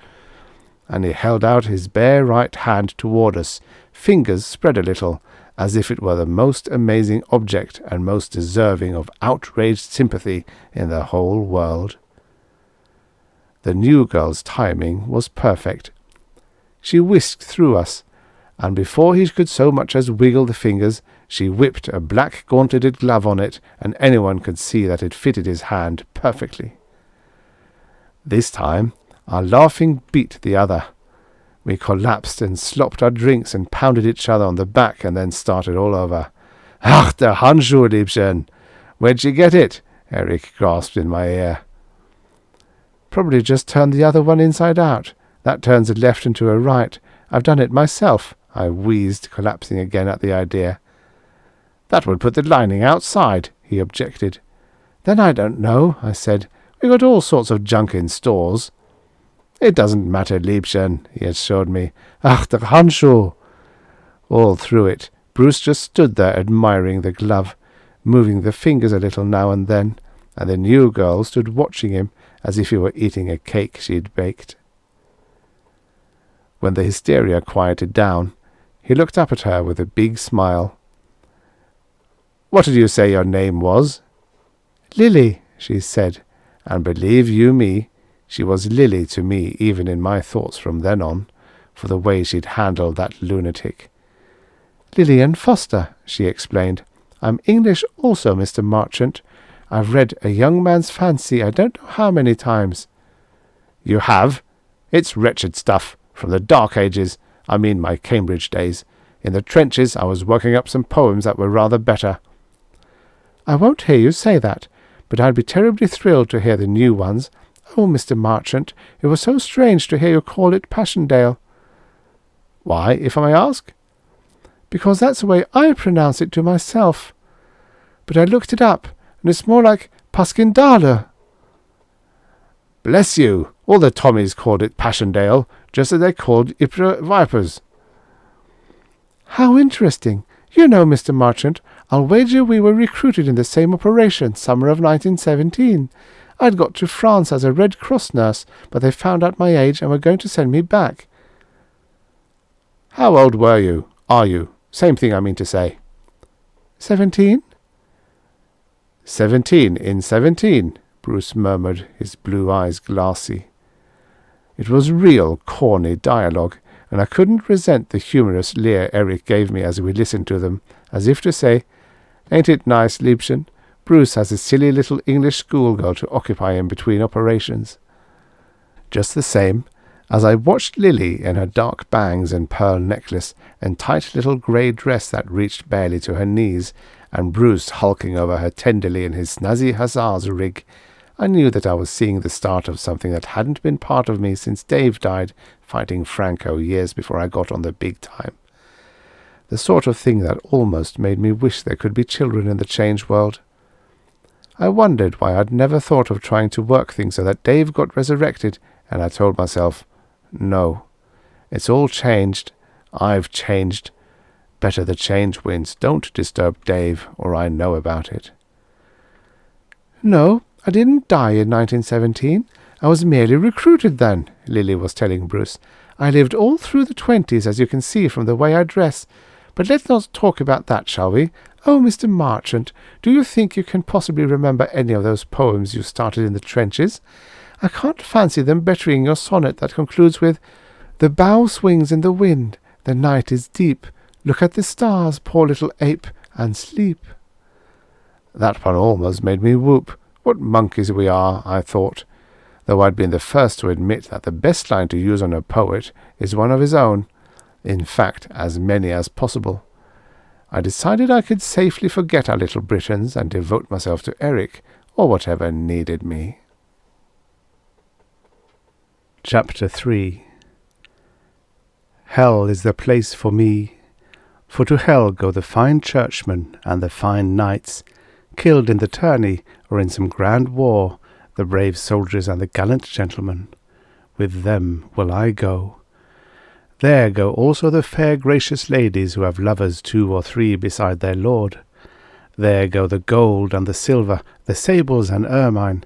And he held out his bare right hand toward us, fingers spread a little, as if it were the most amazing object and most deserving of outraged sympathy in the whole world. The new girl's timing was perfect. She whisked through us, and before he could so much as wiggle the fingers, she whipped a black gauntleted glove on it, and anyone could see that it fitted his hand perfectly. This time our laughing beat the other. We collapsed and slopped our drinks and pounded each other on the back and then started all over. "Ach, der Handschuh, Liebchen! Where'd you get it?" Eric gasped in my ear. "Probably just turned the other one inside out. That turns a left into a right. I've done it myself," I wheezed, collapsing again at the idea. "That would put the lining outside," he objected. "Then I don't know," I said. "We got all sorts of junk in stores." "It doesn't matter, Liebchen," he assured me. "Ach, der Handschuh!" All through it, Bruce just stood there admiring the glove, moving the fingers a little now and then, and the new girl stood watching him as if he were eating a cake she'd baked. When the hysteria quieted down, he looked up at her with a big smile. "What did you say your name was?" "Lily," she said, and believe you me, she was Lily to me even in my thoughts from then on, for the way she'd handled that lunatic. "Lillian Foster," she explained. "I'm English also, Mr. Marchant. I've read A Young Man's Fancy I don't know how many times." "You have? It's wretched stuff, from the Dark Ages, I mean my Cambridge days. In the trenches I was working up some poems that were rather better." "I won't hear you say that, but I'd be terribly thrilled to hear the new ones. Oh, Mr. Marchant, it was so strange to hear you call it Passchendaele." "Why, if I may ask?" "Because that's the way I pronounce it to myself. But I looked it up, and it's more like Passchendaele." "Bless you! All the Tommies called it Passchendaele, just as they called Ypres vipers." "How interesting! You know, Mr. Marchant, I'll wager we were recruited in the same operation, summer of 1917. I'd got to France as a Red Cross nurse, but they found out my age and were going to send me back." "How old were you? Are you? Same thing I mean to say." 17? 17 in 17, Bruce murmured, his blue eyes glassy. It was real corny dialogue, and I couldn't resent the humorous leer Eric gave me as we listened to them, as if to say, "Ain't it nice, Liebchen? Bruce has a silly little English schoolgirl to occupy him between operations." Just the same, as I watched Lily in her dark bangs and pearl necklace and tight little grey dress that reached barely to her knees, and Bruce hulking over her tenderly in his snazzy hussar's rig, I knew that I was seeing the start of something that hadn't been part of me since Dave died fighting Franco years before I got on the big time. The sort of thing that almost made me wish there could be children in the changed world. I wondered why I'd never thought of trying to work things so that Dave got resurrected, and I told myself, no, it's all changed. I've changed. Better the change winds don't disturb Dave, or I know about it. "No, I didn't die in 1917. I was merely recruited then," Lily was telling Bruce. "I lived all through the 20s, as you can see from the way I dress. But let's not talk about that, shall we? Oh, Mr. Marchant, do you think you can possibly remember any of those poems you started in the trenches? I can't fancy them bettering your sonnet that concludes with, 'The bough swings in the wind, the night is deep. Look at the stars, poor little ape, and sleep.' That one almost made me whoop. What monkeys we are, I thought, though I'd been the first to admit that the best line to use on a poet is one of his own. In fact, as many as possible. I decided I could safely forget our little Britons and devote myself to Eric, or whatever needed me. Chapter 3. Hell is the place for me, for to hell go the fine churchmen and the fine knights, killed in the tourney or in some grand war, the brave soldiers and the gallant gentlemen. With them will I go. There go also the fair gracious ladies who have lovers 2 or 3 beside their lord. There go the gold and the silver, the sables and ermine.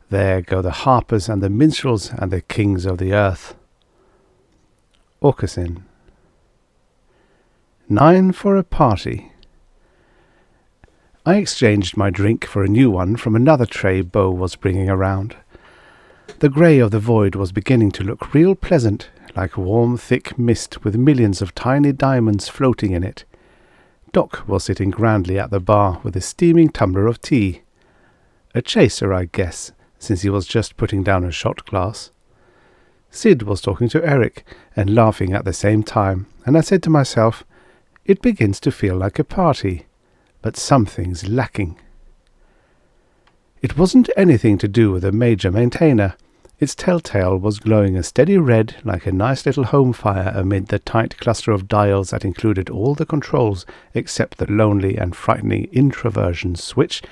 There go the harpers and the minstrels and the kings of the earth. Aucassin. 9 for a party. I exchanged my drink for a new one from another tray Beau was bringing around. The grey of the void was beginning to look real pleasant, like warm thick mist with millions of tiny diamonds floating in it. Doc was sitting grandly at the bar with a steaming tumbler of tea. A chaser, I guess, since he was just putting down a shot glass. Sid was talking to Eric and laughing at the same time, and I said to myself, it begins to feel like a party, but something's lacking. It wasn't anything to do with the major maintainer. Its telltale was glowing a steady red like a nice little home fire amid the tight cluster of dials that included all the controls except the lonely and frightening introversion switch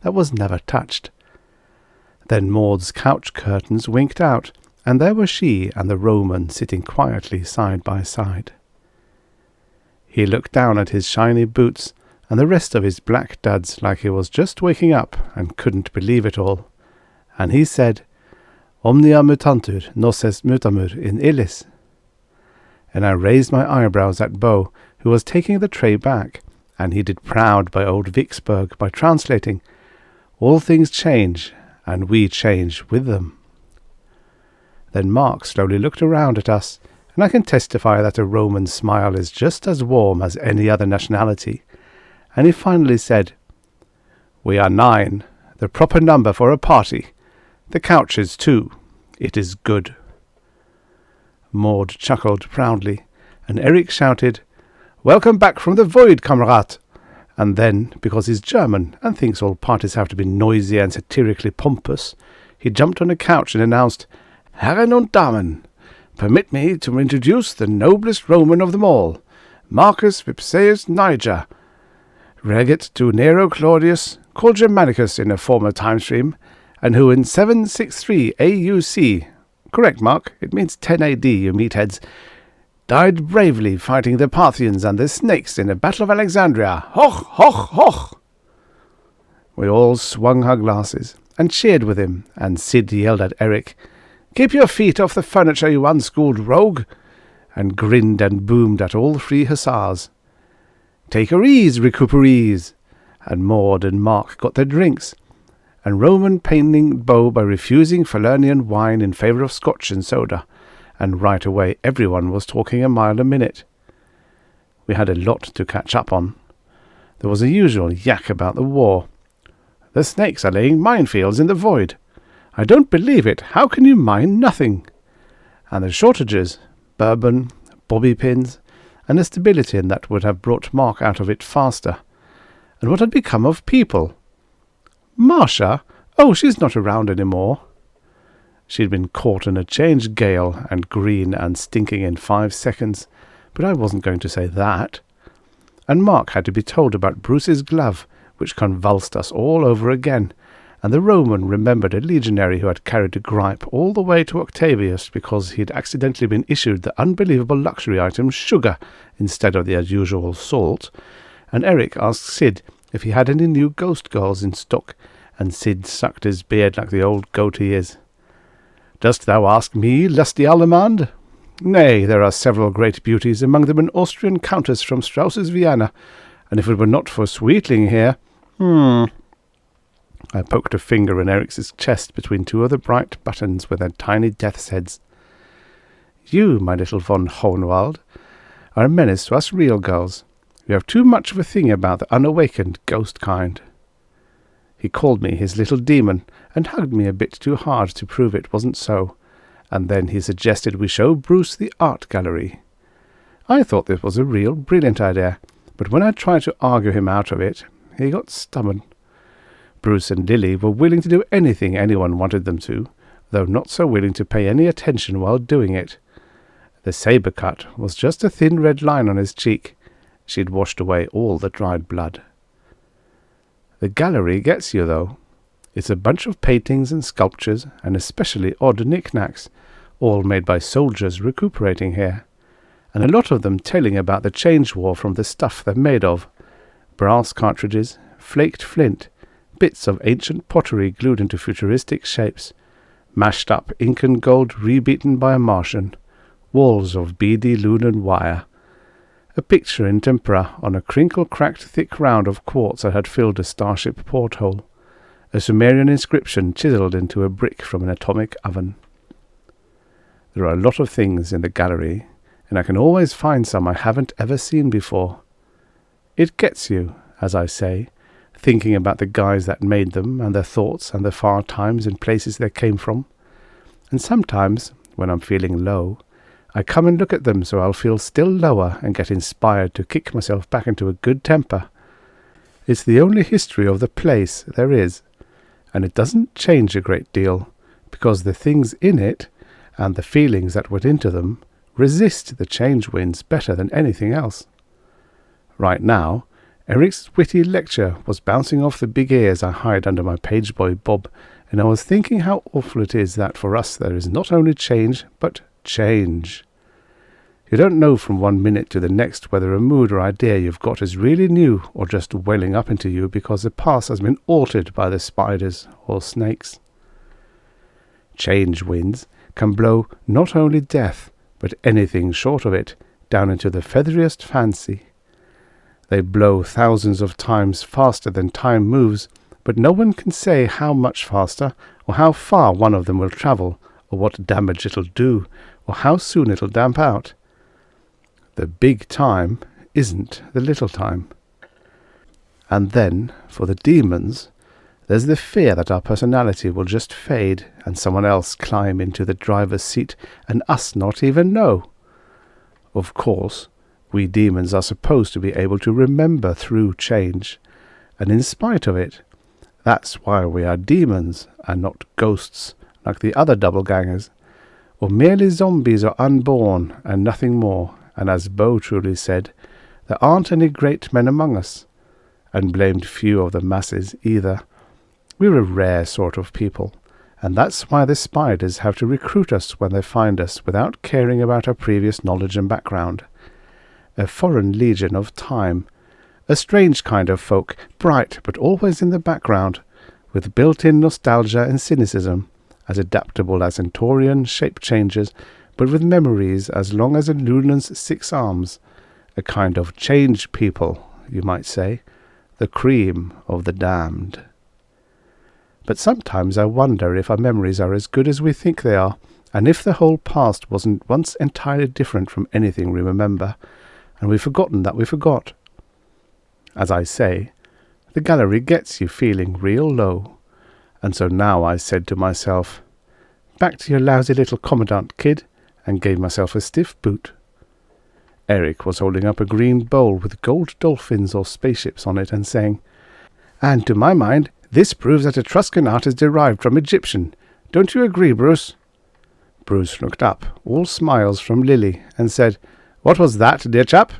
that was never touched. Then Maud's couch curtains winked out, and there were she and the Roman sitting quietly side by side. He looked down at his shiny boots and the rest of his black duds like he was just waking up and couldn't believe it all, and he said, Omnia mutantur, nos est mutamur in illis. and I raised my eyebrows at Bo, who was taking the tray back, and he did proud by old Vicksburg by translating, "All things change, and we change with them." Then Mark slowly looked around at us, and I can testify that a Roman smile is just as warm as any other nationality, and he finally said, "We are 9, the proper number for a party. The couch is 2. It is good." Maud chuckled proudly, and Eric shouted, "Welcome back from the void, Kamerad!" And then, because he's German and thinks all parties have to be noisy and satirically pompous, he jumped on a couch and announced, "Herren und Damen, permit me to introduce the noblest Roman of them all, Marcus Vipsaius Niger, regit to Nero Claudius, called Germanicus in a former time stream, and who in 763 AUC, correct Mark, it means 10 AD, you meatheads, died bravely fighting the Parthians and the snakes in the Battle of Alexandria. Hoch, hoch, hoch!" We all swung our glasses and cheered with him, and Sid yelled at Eric, "Keep your feet off the furniture, you unschooled rogue!" and grinned and boomed at all 3 hussars. "Take her ease, recuperees!" And Maud and Mark got their drinks, and Roman paining Bo by refusing Falernian wine in favour of Scotch and soda, and right away everyone was talking a mile a minute. We had a lot to catch up on. There was a usual yak about the war. "The snakes are laying minefields in the void. I don't believe it. How can you mine nothing?" And the shortages, bourbon, bobby pins, and the stability in that would have brought Mark out of it faster. And what had become of people? Marcia? Oh, she's not around any more. She'd been caught in a change gale and green and stinking in 5 seconds, but I wasn't going to say that. And Mark had to be told about Bruce's glove, which convulsed us all over again, and the Roman remembered a legionary who had carried a gripe all the way to Octavius because he'd accidentally been issued the unbelievable luxury item sugar instead of the usual salt, and Eric asked Sid if he had any new ghost girls in stock, and Sid sucked his beard like the old goat he is. "Dost thou ask me, lusty Allemande? Nay, there are several great beauties, among them an Austrian countess from Strauss's Vienna, and if it were not for Sweetling here—" I poked a finger in Eric's chest between 2 of the bright buttons with their tiny death's heads. "You, my little von Hohenwald, are a menace to us real girls. You have too much of a thing about the unawakened ghost kind." He called me his little demon, and hugged me a bit too hard to prove it wasn't so, and then he suggested we show Bruce the art gallery. I thought this was a real brilliant idea, but when I tried to argue him out of it, he got stubborn. Bruce and Lily were willing to do anything anyone wanted them to, though not so willing to pay any attention while doing it. The sabre cut was just a thin red line on his cheek. She'd washed away all the dried blood. The gallery gets you, though. It's a bunch of paintings and sculptures, and especially odd knickknacks, all made by soldiers recuperating here, and a lot of them telling about the change war from the stuff they're made of. Brass cartridges, flaked flint, bits of ancient pottery glued into futuristic shapes, mashed up ink and gold rebeaten by a Martian, walls of beady lunar wire, a picture in tempera on a crinkle-cracked thick round of quartz that had filled a starship porthole, a Sumerian inscription chiselled into a brick from an atomic oven. There are a lot of things in the gallery, and I can always find some I haven't ever seen before. It gets you, as I say, thinking about the guys that made them and their thoughts and the far times and places they came from. And sometimes, when I'm feeling low, I come and look at them so I'll feel still lower and get inspired to kick myself back into a good temper. It's the only history of the place there is, and it doesn't change a great deal, because the things in it, and the feelings that went into them, resist the change winds better than anything else. Right now, Eric's witty lecture was bouncing off the big ears I hide under my page boy bob, and I was thinking how awful it is that for us there is not only change, but change. You don't know from one minute to the next whether a mood or idea you've got is really new or just welling up into you because the past has been altered by the spiders or snakes. Change winds can blow not only death, but anything short of it, down into the featheriest fancy. They blow thousands of times faster than time moves, but no one can say how much faster, or how far one of them will travel, or what damage it'll do, or how soon it'll damp out. The big time isn't the little time. And then, for the demons, there's the fear that our personality will just fade and someone else climb into the driver's seat and us not even know. Of course, we demons are supposed to be able to remember through change, and in spite of it, that's why we are demons and not ghosts like the other doppelgangers, or merely zombies or unborn and nothing more. And as Bo truly said, there aren't any great men among us, and blamed few of the masses either. We're a rare sort of people, and that's why the spiders have to recruit us when they find us without caring about our previous knowledge and background. A foreign legion of time, a strange kind of folk, bright but always in the background, with built-in nostalgia and cynicism, as adaptable as Centaurian shape changers, but with memories as long as a Lunan's 6 arms, a kind of change people, you might say, the cream of the damned. But sometimes I wonder if our memories are as good as we think they are, and if the whole past wasn't once entirely different from anything we remember, and we've forgotten that we forgot. As I say, the gallery gets you feeling real low, and so now I said to myself, back to your lousy little commandant, kid, and gave myself a stiff boot. Eric was holding up a green bowl with gold dolphins or spaceships on it and saying, "And to my mind, this proves that Etruscan art is derived from Egyptian. Don't you agree, Bruce?" Bruce looked up, all smiles from Lily, and said, "What was that, dear chap?"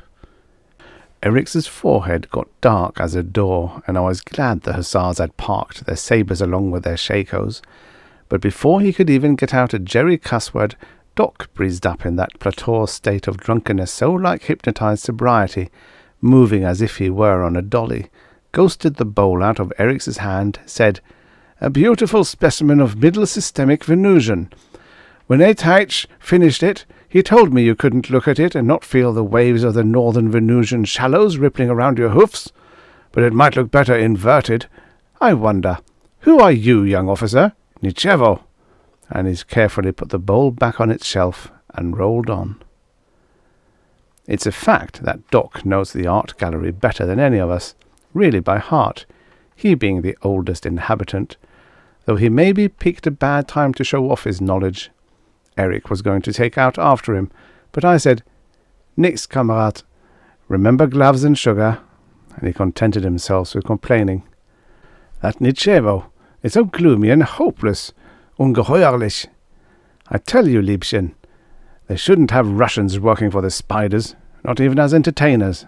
Eric's forehead got dark as a door, and I was glad the hussars had parked their sabres along with their shakos. But before he could even get out a jerry cuss word, Doc breezed up in that plateau state of drunkenness so like hypnotized sobriety, moving as if he were on a dolly, ghosted the bowl out of Eric's hand, said, "A beautiful specimen of middle systemic Venusian. When A-Teich finished it, he told me you couldn't look at it and not feel the waves of the northern Venusian shallows rippling around your hoofs, but it might look better inverted. I wonder, who are you, young officer? Nichevo." And he carefully put the bowl back on its shelf and rolled on. It's a fact that Doc knows the art gallery better than any of us, really by heart, he being the oldest inhabitant, though he maybe picked a bad time to show off his knowledge. Eric was going to take out after him, but I said, "Nix, Kamerad. Remember gloves and sugar," and he contented himself with complaining. "That Nichevo, it's so gloomy and hopeless, ungeheuerlich. I tell you, Liebchen, they shouldn't have Russians working for the spiders, not even as entertainers."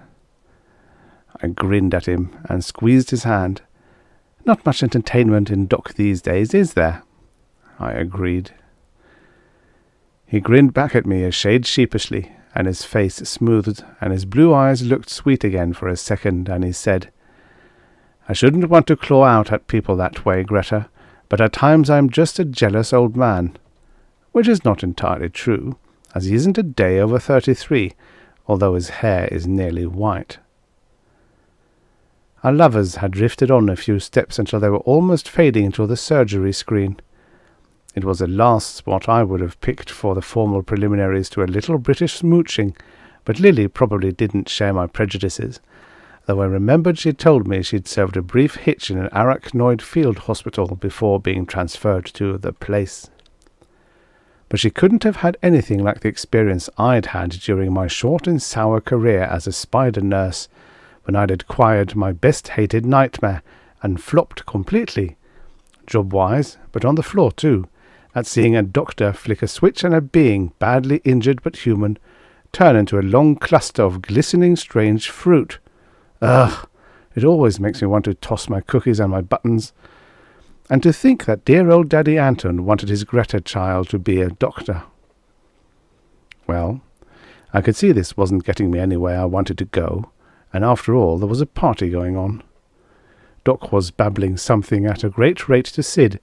I grinned at him and squeezed his hand. "Not much entertainment in Doc these days, is there?" I agreed. He grinned back at me a shade sheepishly, and his face smoothed, and his blue eyes looked sweet again for a second, and he said, "I shouldn't want to claw out at people that way, Greta, but at times I am just a jealous old man," which is not entirely true, as he isn't a day over 33, although his hair is nearly white. Our lovers had drifted on a few steps until they were almost fading into the surgery screen. It was the last spot I would have picked for the formal preliminaries to a little British smooching, but Lily probably didn't share my prejudices, though I remembered she'd told me she'd served a brief hitch in an arachnoid field hospital before being transferred to the place. But she couldn't have had anything like the experience I'd had during my short and sour career as a spider nurse, when I'd acquired my best-hated nightmare and flopped completely, job-wise, but on the floor too, at seeing a doctor flick a switch and a being, badly injured but human, turn into a long cluster of glistening strange fruit. Ugh! It always makes me want to toss my cookies and my buttons. And to think that dear old Daddy Anton wanted his Greta child to be a doctor. Well, I could see this wasn't getting me anywhere I wanted to go, and after all there was a party going on. Doc was babbling something at a great rate to Sid.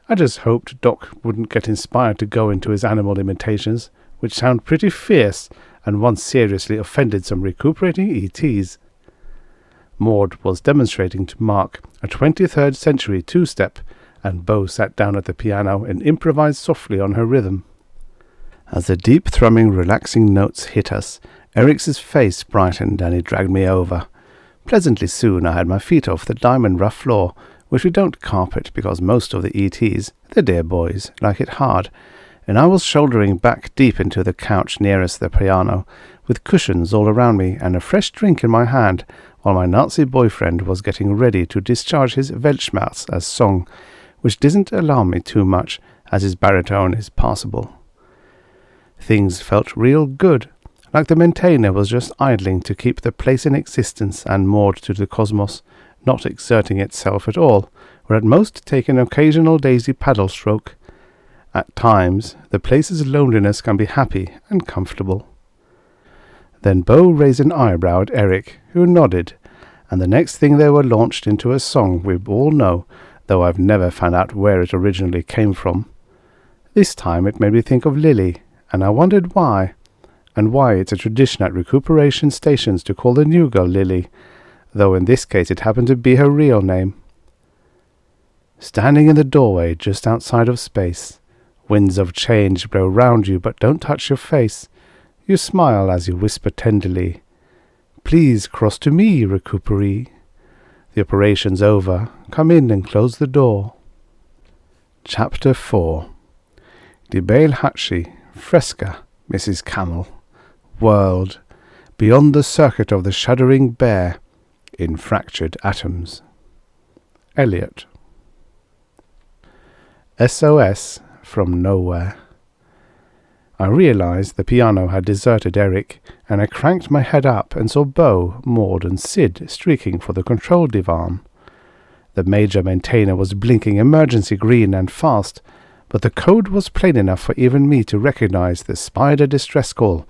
I just hoped Doc wouldn't get inspired to go into his animal imitations, which sound pretty fierce and once seriously offended some recuperating ETs. Maud was demonstrating to Mark a 23rd century two-step, and Beau sat down at the piano and improvised softly on her rhythm. As the deep thrumming, relaxing notes hit us, Eric's face brightened and he dragged me over. Pleasantly soon I had my feet off the diamond rough floor, which we don't carpet because most of the ETs, the dear boys, like it hard, and I was shouldering back deep into the couch nearest the piano, with cushions all around me and a fresh drink in my hand, while my Nazi boyfriend was getting ready to discharge his Weltschmerz as song, which didn't alarm me too much, as his baritone is passable. Things felt real good, like the maintainer was just idling to keep the place in existence and moored to the cosmos, not exerting itself at all, or at most taking an occasional daisy paddle stroke. At times, the place's loneliness can be happy and comfortable. Then Beau raised an eyebrow at Eric, who nodded, and the next thing they were launched into a song we all know, though I've never found out where it originally came from. This time it made me think of Lily, and I wondered why, and why it's a tradition at recuperation stations to call the new girl Lily, though in this case it happened to be her real name. Standing in the doorway just outside of space, winds of change blow round you but don't touch your face. You smile as you whisper tenderly, "Please cross to me, recuperee. The operation's over. Come in and close the door." Chapter 4. Die Beilhatschi, Fresca, Mrs. Camel. World, beyond the circuit of the shuddering bear, in fractured atoms. Eliot. SOS from nowhere. I realized the piano had deserted Eric, and I cranked my head up and saw Beau, Maud, and Sid streaking for the control divan. The major maintainer was blinking emergency green and fast, but the code was plain enough for even me to recognize the spider distress call,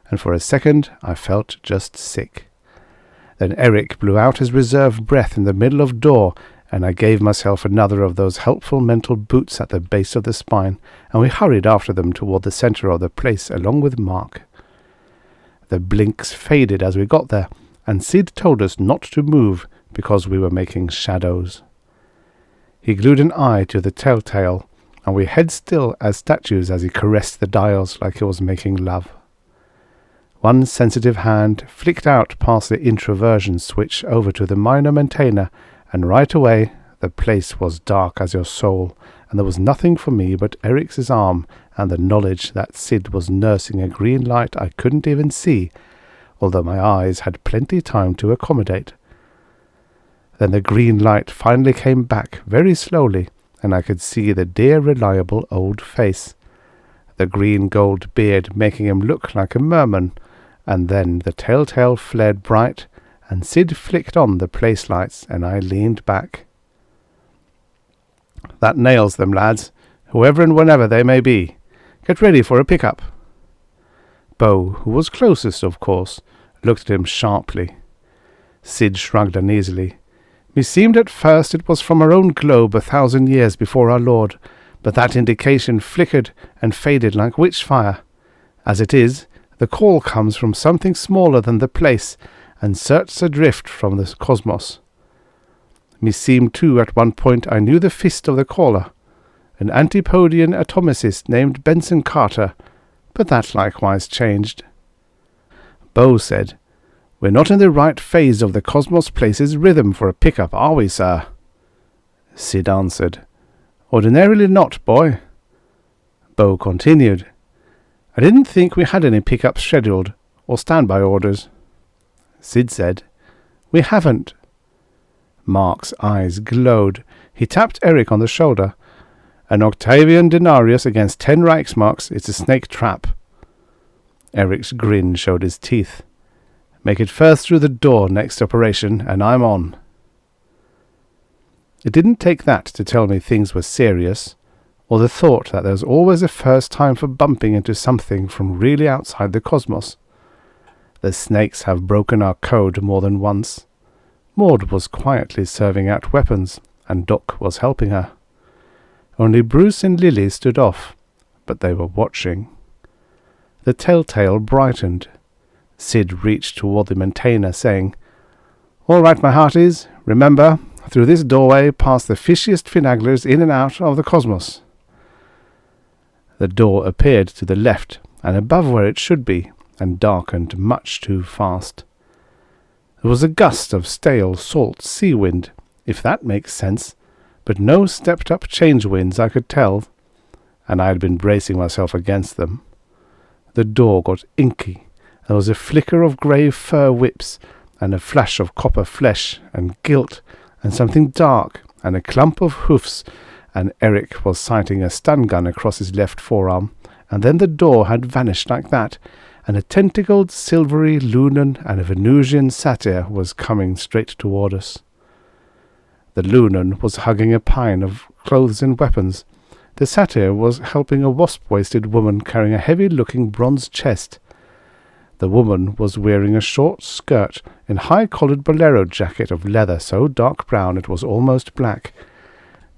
and for a second I felt just sick. Then Eric blew out his reserve breath in the middle of door, and I gave myself another of those helpful mental boots at the base of the spine, and we hurried after them toward the center of the place along with Mark. The blinks faded as we got there, and Sid told us not to move because we were making shadows. He glued an eye to the telltale, and we held still as statues as he caressed the dials like he was making love. One sensitive hand flicked out past the introversion switch over to the minor maintainer, and right away the place was dark as your soul, and there was nothing for me but Eric's arm and the knowledge that Sid was nursing a green light I couldn't even see, although my eyes had plenty time to accommodate. Then the green light finally came back very slowly, and I could see the dear reliable old face, the green-gold beard making him look like a merman, and then the telltale flared bright, and Sid flicked on the place lights, and I leaned back. "That nails them, lads, whoever and whenever they may be. Get ready for a pickup." Beau, who was closest, of course, looked at him sharply. Sid shrugged uneasily. "Meseemed at first it was from our own globe 1,000 years before our Lord, but that indication flickered and faded like witch-fire. As it is, the call comes from something smaller than the place, and certs adrift from the cosmos. Meseemed too at one point I knew the fist of the caller, an Antipodian atomicist named Benson Carter, but that likewise changed." Beau said, "We're not in the right phase of the cosmos place's rhythm for a pickup, are we, sir?" Sid answered, "Ordinarily not, boy." Beau continued, "I didn't think we had any pickups scheduled, or standby orders." Sid said, "We haven't." Mark's eyes glowed. He tapped Eric on the shoulder. "An Octavian denarius against 10 Reichsmarks. It's a snake trap." Eric's grin showed his teeth. "Make it first through the door next operation, and I'm on." It didn't take that to tell me things were serious, or the thought that there's always a first time for bumping into something from really outside the cosmos. The snakes have broken our code more than once. Maud was quietly serving out weapons, and Doc was helping her. Only Bruce and Lily stood off, but they were watching. The telltale brightened. Sid reached toward the maintainer, saying, "All right, my hearties, remember, through this doorway pass the fishiest finaglers in and out of the cosmos." The door appeared to the left, and above where it should be, and darkened much too fast. There was a gust of stale, salt sea wind, if that makes sense, but no stepped-up change winds I could tell, and I had been bracing myself against them. The door got inky. There was a flicker of grey fur whips, and a flash of copper flesh, and gilt, and something dark, and a clump of hoofs, and Eric was sighting a stun gun across his left forearm, and then the door had vanished like that, and a tentacled, silvery Lunan and a Venusian satyr was coming straight toward us. The Lunan was hugging a pile of clothes and weapons. The satyr was helping a wasp-waisted woman carrying a heavy-looking bronze chest. The woman was wearing a short skirt and high-collared bolero jacket of leather so dark brown it was almost black.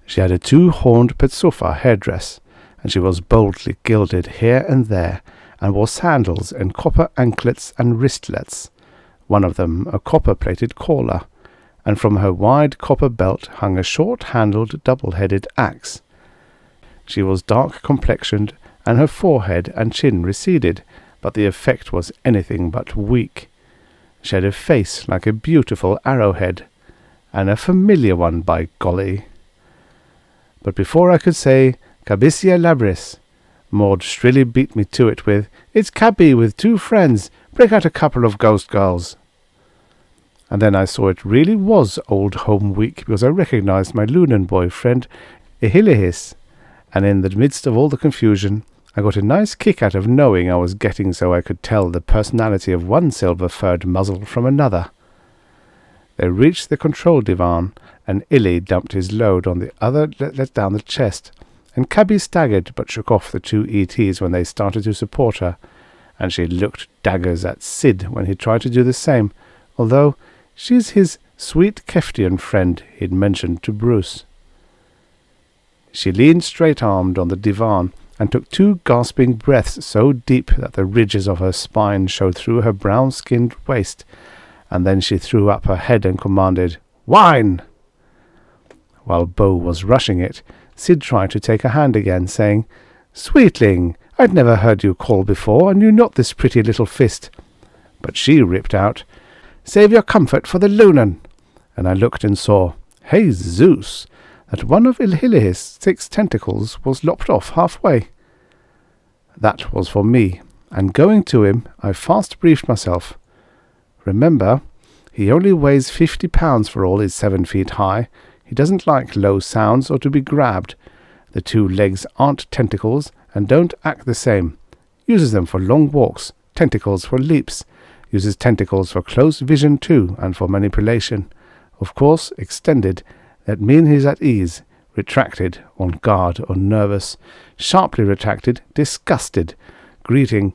She had a two-horned petsufa hairdress, and she was boldly gilded here and there, and wore sandals and copper anklets and wristlets, one of them a copper-plated collar, and from her wide copper belt hung a short-handled double-headed axe. She was dark-complexioned, and her forehead and chin receded, but the effect was anything but weak. She had a face like a beautiful arrowhead, and a familiar one, by golly. But before I could say, "Cabisia labris," Maud shrilly beat me to it with, "It's Cabby with two friends. Break out a couple of ghost girls." And then I saw it really was Old Home Week, because I recognized my Lunan boyfriend, Ihilihis, and in the midst of all the confusion, I got a nice kick out of knowing I was getting so I could tell the personality of one silver-furred muzzle from another. They reached the control divan, and Illy dumped his load on the other, let down the chest, and Cabby staggered but shook off the two ETs when they started to support her, and she looked daggers at Sid when he tried to do the same, although she's his sweet Keftian friend he'd mentioned to Bruce. She leaned straight-armed on the divan and took two gasping breaths so deep that the ridges of her spine showed through her brown-skinned waist, and then she threw up her head and commanded, "Wine!" While Bo was rushing it, Sid tried to take her hand again, saying, "Sweetling, I'd never heard you call before, and knew not this pretty little fist." But she ripped out, "Save your comfort for the Lunan," and I looked and saw, hey Zeus, that one of Ilhilihis' 6 tentacles was lopped off halfway. That was for me, and going to him, I fast briefed myself. Remember, he only weighs 50 pounds for all he's 7 feet high. He doesn't like low sounds or to be grabbed. The 2 legs aren't tentacles and don't act the same. Uses them for long walks, tentacles for leaps. Uses tentacles for close vision too, and for manipulation. Of course, extended. That means he's at ease, retracted, on guard or nervous, sharply retracted, disgusted, greeting.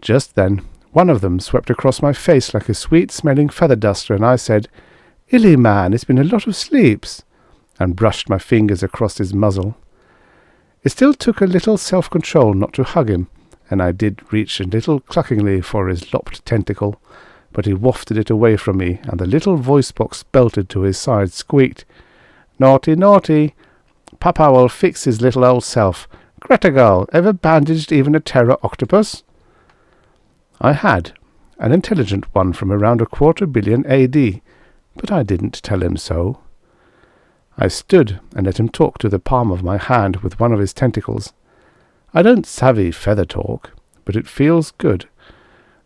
Just then, one of them swept across my face like a sweet-smelling feather duster, and I said, "Illy, man, it's been a lot of sleeps," and brushed my fingers across his muzzle. It still took a little self-control not to hug him, and I did reach a little cluckingly for his lopped tentacle, but he wafted it away from me, and the little voice-box belted to his side squeaked, "Naughty, naughty! Papa will fix his little old self. Greta girl, ever bandaged even a terror octopus?" I had, an intelligent one from around 250 million AD, but I didn't tell him so. I stood and let him talk to the palm of my hand with one of his tentacles. I don't savvy feather talk, but it feels good,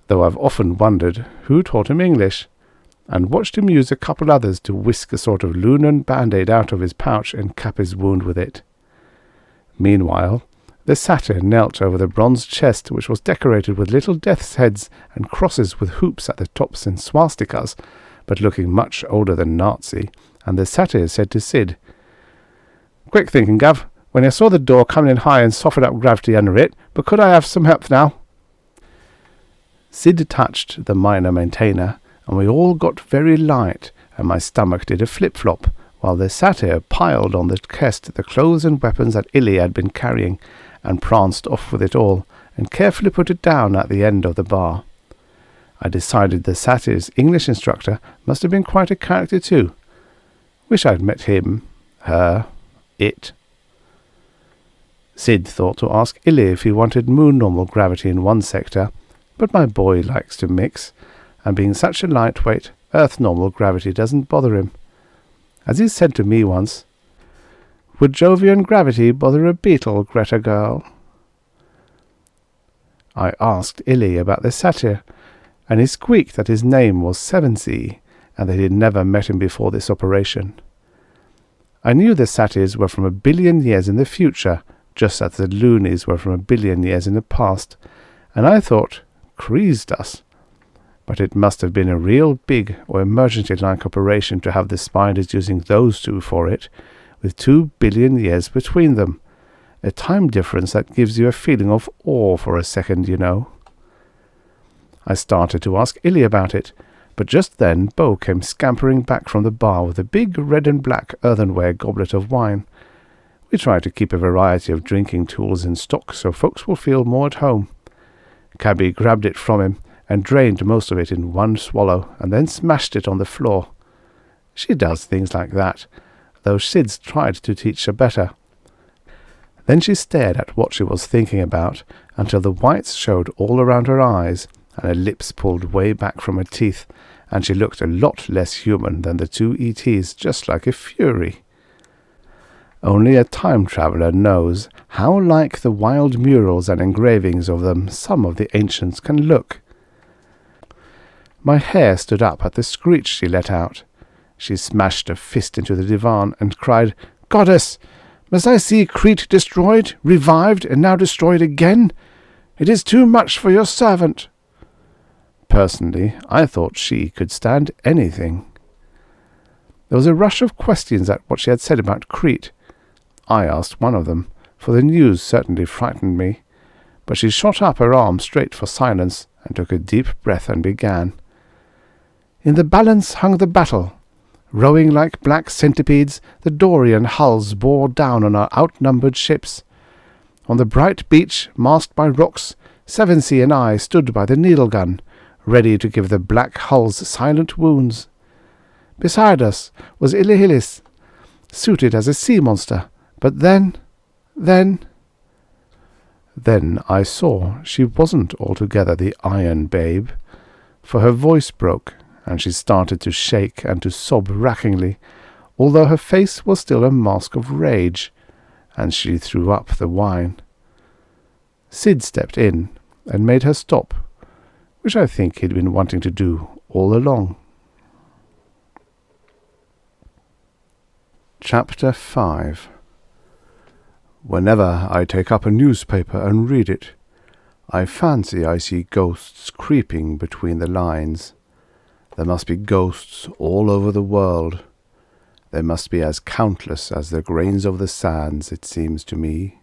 though I've often wondered who taught him English, and watched him use a couple others to whisk a sort of Lunan band-aid out of his pouch and cap his wound with it. Meanwhile, the satyr knelt over the bronze chest, which was decorated with little death's heads and crosses with hoops at the tops and swastikas, but looking much older than Nazi, and the satyr said to Sid, "Quick thinking, Gav, when I saw the door coming in high and softened up gravity under it, but could I have some help now?" Sid touched the minor maintainer, and we all got very light, and my stomach did a flip-flop, while the satyr piled on the chest the clothes and weapons that Illy had been carrying, and pranced off with it all, and carefully put it down at the end of the bar. I decided the satyr's English instructor must have been quite a character too. Wish I'd met him, her, it. Sid thought to ask Illy if he wanted moon normal gravity in one sector, but my boy likes to mix, and being such a lightweight, Earth normal gravity doesn't bother him. As he said to me once, "Would Jovian gravity bother a beetle, Greta girl?" I asked Illy about the satyr, and he squeaked that his name was Sevensee, and that he had never met him before this operation. I knew the satyrs were from 1 billion years in the future, just as the loonies were from 1 billion years in the past, and I thought, creased us. But it must have been a real big or emergency-like operation to have the spiders using those two for it, with 2 billion years between them. A time difference that gives you a feeling of awe for a second, you know. I started to ask Illy about it, but just then Bo came scampering back from the bar with a big red and black earthenware goblet of wine. We try to keep a variety of drinking tools in stock so folks will feel more at home. Cabby grabbed it from him and drained most of it in one swallow, and then smashed it on the floor. She does things like that, though Sid's tried to teach her better. Then she stared at what she was thinking about until the whites showed all around her eyes, and her lips pulled way back from her teeth, and she looked a lot less human than the two ETs, just like a fury. Only a time traveller knows how like the wild murals and engravings of them some of the ancients can look. My hair stood up at the screech she let out. She smashed a fist into the divan and cried, "Goddess! Must I see Crete destroyed, revived, and now destroyed again? It is too much for your servant." Personally, I thought she could stand anything. There was a rush of questions at what she had said about Crete. I asked one of them, for the news certainly frightened me, but she shot up her arm straight for silence and took a deep breath and began. "In the balance hung the battle. Rowing like black centipedes, the Dorian hulls bore down on our outnumbered ships. On the bright beach, masked by rocks, Sevensee and I stood by the needle gun, ready to give the black hulls silent wounds. Beside us was Illihilis, suited as a sea monster, but then I saw she wasn't altogether the Iron Babe, for her voice broke, and she started to shake and to sob rackingly, although her face was still a mask of rage, and she threw up the wine. Sid stepped in and made her stop, which I think he'd been wanting to do all along. Chapter 5. Whenever I take up a newspaper and read it, I fancy I see ghosts creeping between the lines. There must be ghosts all over the world. They must be as countless as the grains of the sands, it seems to me.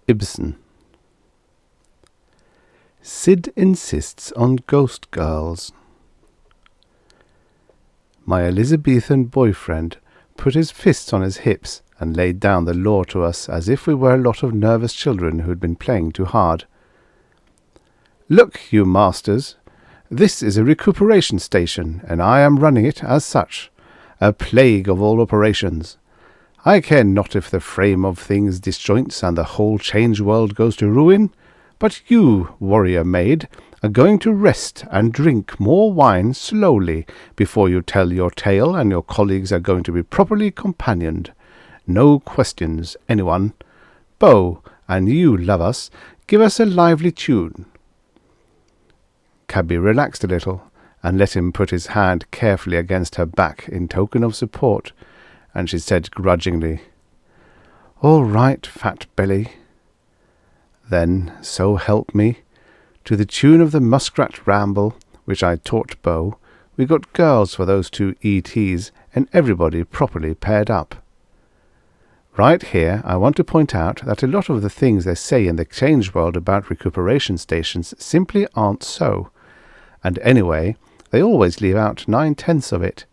Ibsen. Sid insists on ghost girls. My Elizabethan boyfriend put his fists on his hips and laid down the law to us as if we were a lot of nervous children who'd been playing too hard. "Look, you masters, this is a recuperation station, and I am running it as such, a plague of all operations. I care not if the frame of things disjoints and the whole change world goes to ruin, but you, warrior maid, are going to rest and drink more wine slowly before you tell your tale, and your colleagues are going to be properly companioned. No questions, anyone. Bo, and you, Lovers, give us a lively tune." Cabby relaxed a little, and let him put his hand carefully against her back in token of support, and she said grudgingly, "All right, fat belly." Then, so help me, to the tune of the Muskrat Ramble, which I taught Bo, we got girls for those two ETs, and everybody properly paired up. Right here, I want to point out that a lot of the things they say in the change world about recuperation stations simply aren't so. And anyway, they always leave out 9/10 of it.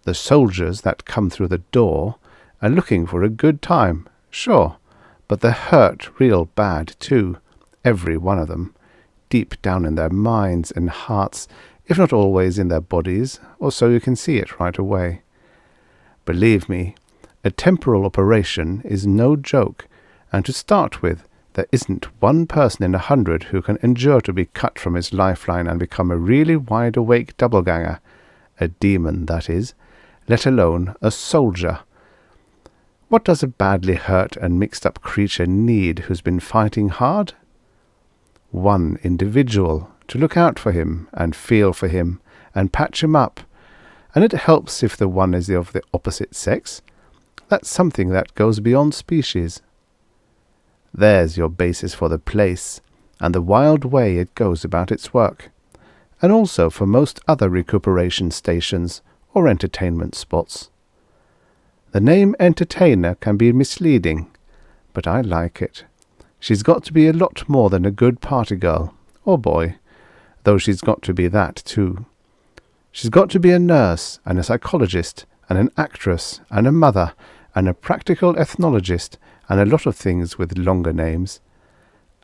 The soldiers that come through the door are looking for a good time, sure, but they're hurt real bad too. every one of them, deep down in their minds and hearts, if not always in their bodies, or so you can see it right away. Believe me, a temporal operation is no joke, and to start with, there isn't one person in 100 who can endure to be cut from his lifeline and become a really wide-awake doubleganger, a demon, that is, let alone a soldier. What does a badly hurt and mixed-up creature need who's been fighting hard? One individual to look out for him and feel for him and patch him up, and it helps if the one is of the opposite sex. That's something that goes beyond species. There's your basis for the place, and the wild way it goes about its work, and also for most other recuperation stations or entertainment spots. The name entertainer can be misleading, but I like it. She's got to be a lot more than a good party girl, or boy, though she's got to be that too. She's got to be a nurse and a psychologist and an actress and a mother and a practical ethnologist and a lot of things with longer names,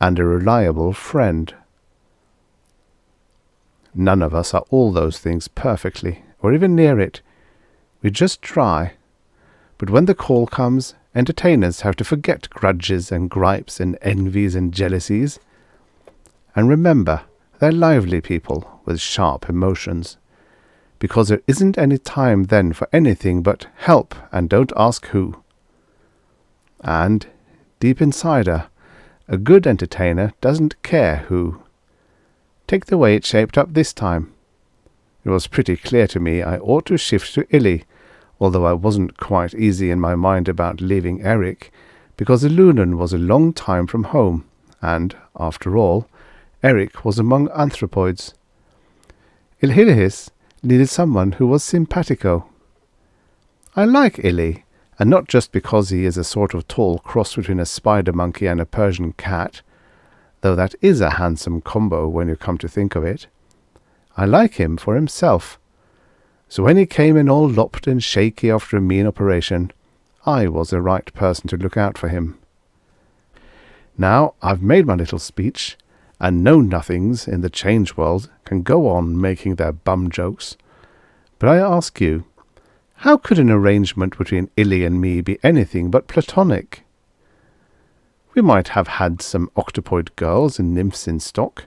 and a reliable friend. None of us are all those things perfectly, or even near it. We just try. But when the call comes, entertainers have to forget grudges and gripes and envies and jealousies. And remember, they're lively people with sharp emotions, because there isn't any time then for anything but help and don't ask who. And, deep inside her, a good entertainer doesn't care who. Take the way it shaped up this time. It was pretty clear to me I ought to shift to Illy, although I wasn't quite easy in my mind about leaving Eric, because the Lunan was a long time from home, and, after all, Eric was among anthropoids. Ilhilihis needed someone who was simpatico. I like Illy, and not just because he is a sort of tall cross between a spider monkey and a Persian cat, though that is a handsome combo when you come to think of it. I like him for himself. So when he came in all lopped and shaky after a mean operation, I was the right person to look out for him. Now I've made my little speech, and know-nothings in the change world can go on making their bum jokes. But I ask you, how could an arrangement between Illy and me be anything but platonic? We might have had some octopoid girls and nymphs in stock.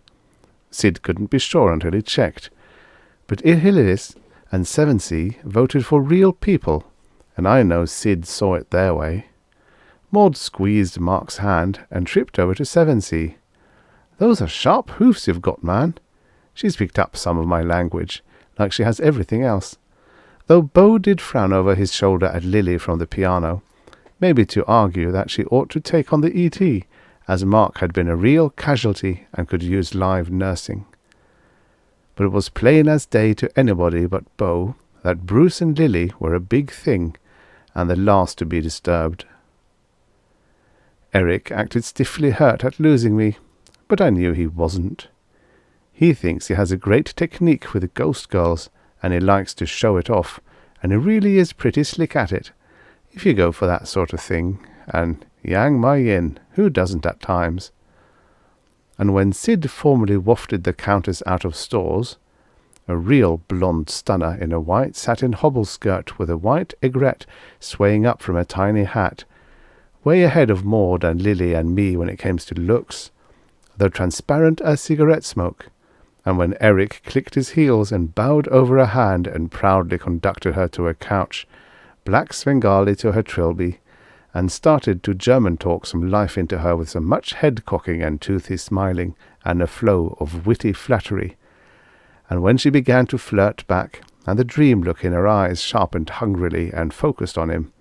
Sid couldn't be sure until he checked. But Ilhilis and Sevensea voted for real people, and I know Sid saw it their way. Maud squeezed Mark's hand and tripped over to Sevensea. "Those are sharp hoofs you've got, man." She's picked up some of my language, like she has everything else. Though Beau did frown over his shoulder at Lily from the piano, maybe to argue that she ought to take on the ET, as Mark had been a real casualty and could use live nursing. But it was plain as day to anybody but Beau that Bruce and Lily were a big thing, and the last to be disturbed. Eric acted stiffly hurt at losing me, but I knew he wasn't. He thinks he has a great technique with ghost girls, and he likes to show it off, and he really is pretty slick at it, if you go for that sort of thing, and yang my yin, who doesn't at times? And when Sid formally wafted the Countess out of stores, a real blonde stunner in a white satin hobble skirt with a white aigrette swaying up from a tiny hat, way ahead of Maud and Lily and me when it came to looks, though transparent as cigarette smoke, and when Eric clicked his heels and bowed over her hand and proudly conducted her to a couch, black Svengali to her trilby, and started to German talk some life into her with so much head-cocking and toothy smiling and a flow of witty flattery. And when she began to flirt back, and the dream look in her eyes sharpened hungrily and focused on him,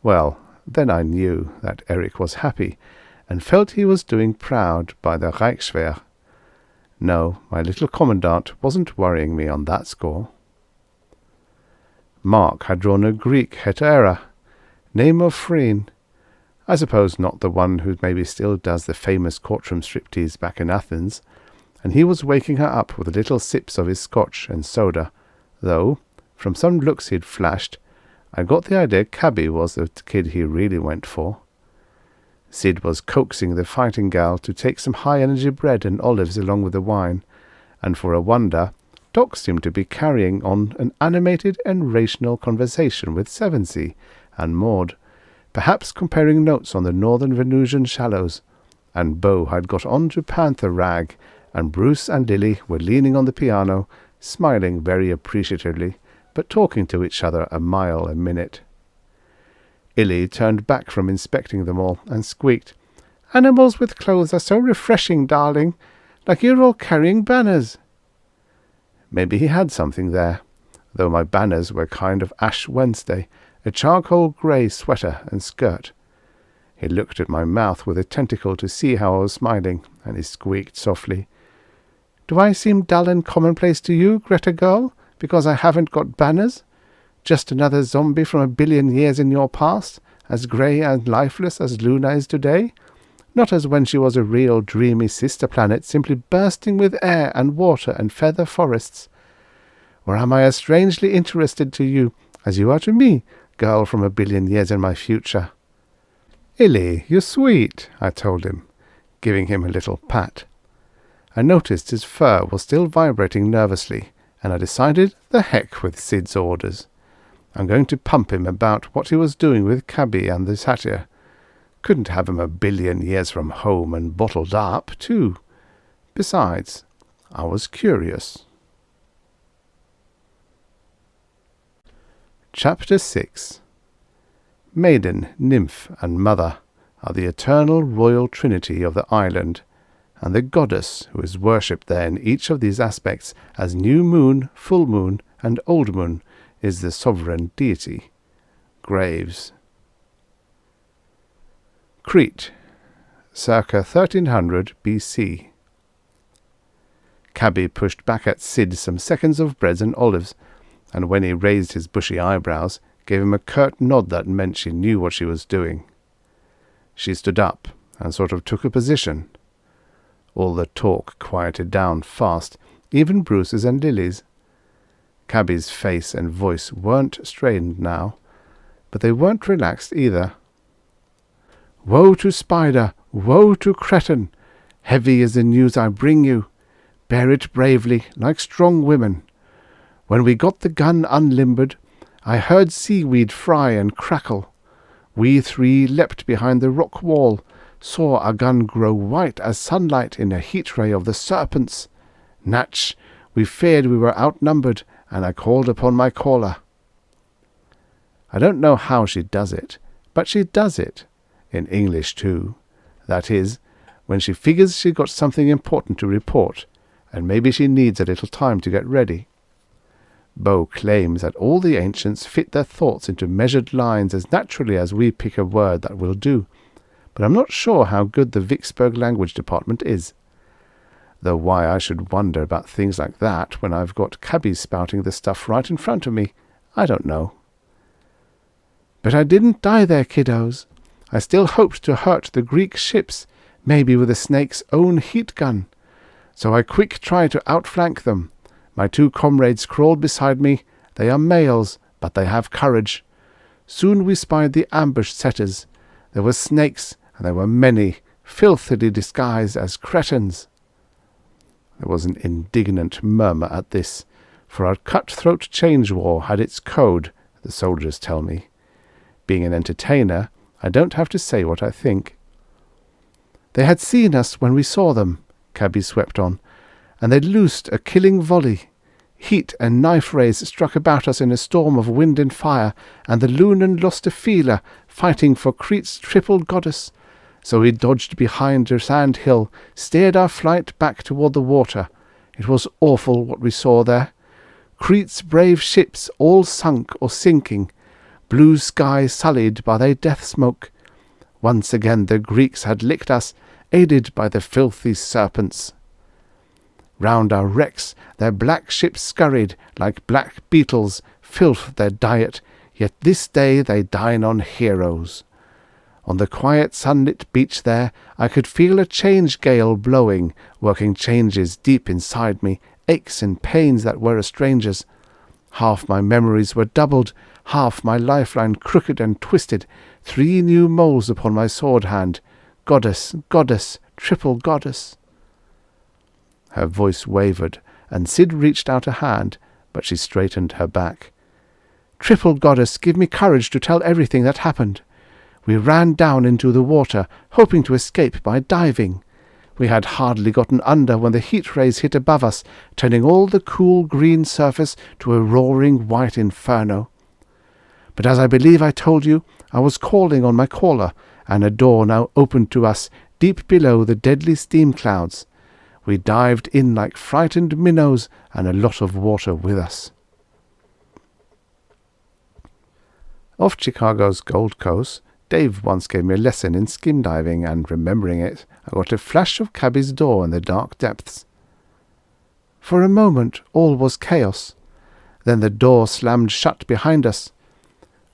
well, then I knew that Eric was happy, and felt he was doing proud by the Reichswehr. No, my little commandant wasn't worrying me on that score. Mark had drawn a Greek hetera, name of Phryne. I suppose not the one who maybe still does the famous courtroom striptease back in Athens, and he was waking her up with little sips of his scotch and soda, though, from some looks he'd flashed, I got the idea Cabby was the kid he really went for. Sid was coaxing the fighting gal to take some high-energy bread and olives along with the wine, and for a wonder, Doc seemed to be carrying on an animated and rational conversation with Sevensee and Maud, perhaps comparing notes on the northern Venusian shallows, and Beau had got on to Panther Rag, and Bruce and Lily were leaning on the piano, smiling very appreciatively, but talking to each other a mile a minute. Illy turned back from inspecting them all and squeaked, "Animals with clothes are so refreshing, darling, like you're all carrying banners." Maybe he had something there, though my banners were kind of Ash Wednesday, a charcoal grey sweater and skirt. He looked at my mouth with a tentacle to see how I was smiling, and he squeaked softly, "Do I seem dull and commonplace to you, Greta girl, because I haven't got banners? Just another zombie from 1,000,000,000 years in your past, as grey and lifeless as Luna is today? Not as when she was a real dreamy sister planet simply bursting with air and water and feather forests. Or am I as strangely interested to you as you are to me, girl from 1,000,000,000 years in my future?" "Illy, you're sweet," I told him, giving him a little pat. I noticed his fur was still vibrating nervously, and I decided the heck with Sid's orders. I'm going to pump him about what he was doing with Cabby and the satyr. Couldn't have him 1,000,000,000 years from home and bottled up, too. Besides, I was curious. Chapter 6. Maiden, nymph, and mother are the eternal royal trinity of the island, and the goddess who is worshipped there in each of these aspects as new moon, full moon, and old moon is the sovereign deity. Graves. Crete, circa 1300 BC. Cabby pushed back at Sid some seconds of bread and olives, and when he raised his bushy eyebrows, gave him a curt nod that meant she knew what she was doing. She stood up and sort of took a position. All the talk quieted down fast, even Bruce's and Lily's. Cabby's face and voice weren't strained now, but they weren't relaxed either. "Woe to Spider, woe to Cretan! Heavy is the news I bring you. Bear it bravely, like strong women. When we got the gun unlimbered, I heard seaweed fry and crackle. We three leapt behind the rock wall, saw our gun grow white as sunlight in a heat ray of the serpents. Natch, we feared we were outnumbered, and I called upon my caller." I don't know how she does it, but she does it. In English too. That is, when she figures she's got something important to report, and maybe she needs a little time to get ready. Beau claims that all the ancients fit their thoughts into measured lines as naturally as we pick a word that will do, but I'm not sure how good the Vicksburg language department is. Though why I should wonder about things like that when I've got Cabby spouting the stuff right in front of me, I don't know. "But I didn't die there, kiddos. I still hoped to hurt the Greek ships, maybe with the snake's own heat gun. So I quick tried to outflank them. My 2 comrades crawled beside me. They are males, but they have courage. Soon we spied the ambush setters. There were snakes, and there were many, filthily disguised as cretins." There was an indignant murmur at this, for our cutthroat change war had its code, the soldiers tell me. Being an entertainer, I don't have to say what I think. "They had seen us when we saw them," Cabby swept on, "and they'd loosed a killing volley. Heat and knife rays struck about us in a storm of wind and fire, and the Lunan lost a feeler, fighting for Crete's triple goddess. So we dodged behind a sand hill, steered our flight back toward the water. It was awful what we saw there. Crete's brave ships all sunk or sinking, blue sky sullied by their death smoke. Once again the Greeks had licked us, aided by the filthy serpents. Round our wrecks their black ships scurried like black beetles, filth their diet, yet this day they dine on heroes. On the quiet sunlit beach there I could feel a change gale blowing, working changes deep inside me, aches and pains that were a stranger's. Half my memories were doubled, half my lifeline crooked and twisted, 3 new moles upon my sword hand, Goddess, goddess, triple goddess." Her voice wavered, and Sid reached out a hand, but she straightened her back. "Triple goddess, give me courage to tell everything that happened. We ran down into the water, hoping to escape by diving. We had hardly gotten under when the heat rays hit above us, turning all the cool green surface to a roaring white inferno. But as I believe I told you, I was calling on my caller, and a door now opened to us deep below the deadly steam clouds. We dived in like frightened minnows, and a lot of water with us." Off Chicago's Gold Coast, Dave once gave me a lesson in skim diving, and remembering it, I got a flash of Cabby's door in the dark depths. For a moment all was chaos. Then the door slammed shut behind us.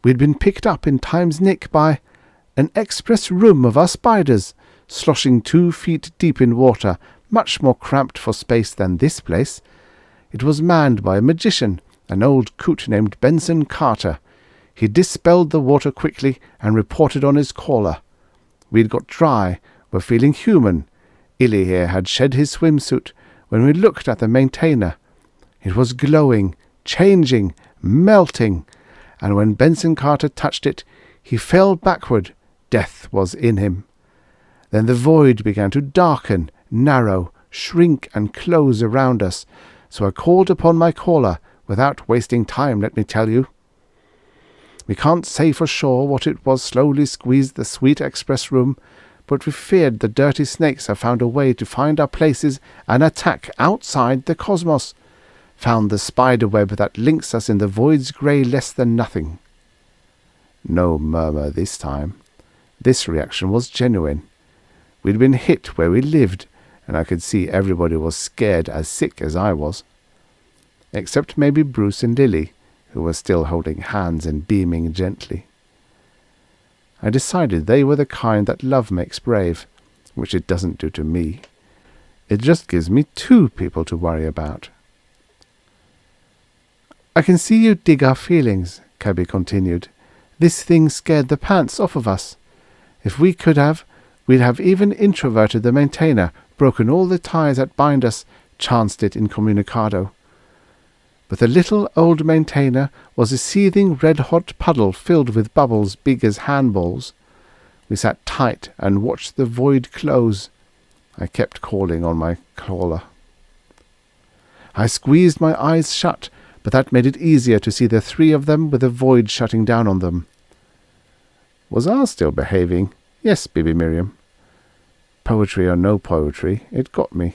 We'd been picked up in time's nick by an express room of our spiders, sloshing 2 feet deep in water, much more cramped for space than this place. It was manned by a magician, an old coot named Benson Carter. He dispelled the water quickly and reported on his caller. We'd got dry, were feeling human. Illy here had shed his swimsuit when we looked at the maintainer. It was glowing, changing, melting, and when Benson Carter touched it, he fell backward. Death was in him. Then the void began to darken, narrow, shrink and close around us, so I called upon my caller, without wasting time, let me tell you. We can't say for sure what it was slowly squeezed the sweet express room, but we feared the dirty snakes have found a way to find our places and attack outside the cosmos, found the spider web that links us in the void's grey less than nothing. No murmur this time. This reaction was genuine. We'd been hit where we lived, and I could see everybody was scared as sick as I was. Except maybe Bruce and Lily, who were still holding hands and beaming gently. I decided they were the kind that love makes brave, which it doesn't do to me. It just gives me 2 people to worry about. "I can see you dig our feelings," Cabby continued. "This thing scared the pants off of us. If we could have, we'd have even introverted the maintainer, broken all the ties that bind us, chanced it incommunicado. But the little old maintainer was a seething red-hot puddle filled with bubbles big as handballs. We sat tight and watched the void close. I kept calling on my caller. I squeezed my eyes shut, but that made it easier to see the 3 of them with the void shutting down on them. Was I still behaving? Yes, Bibi Miriam. Poetry or no poetry, it got me.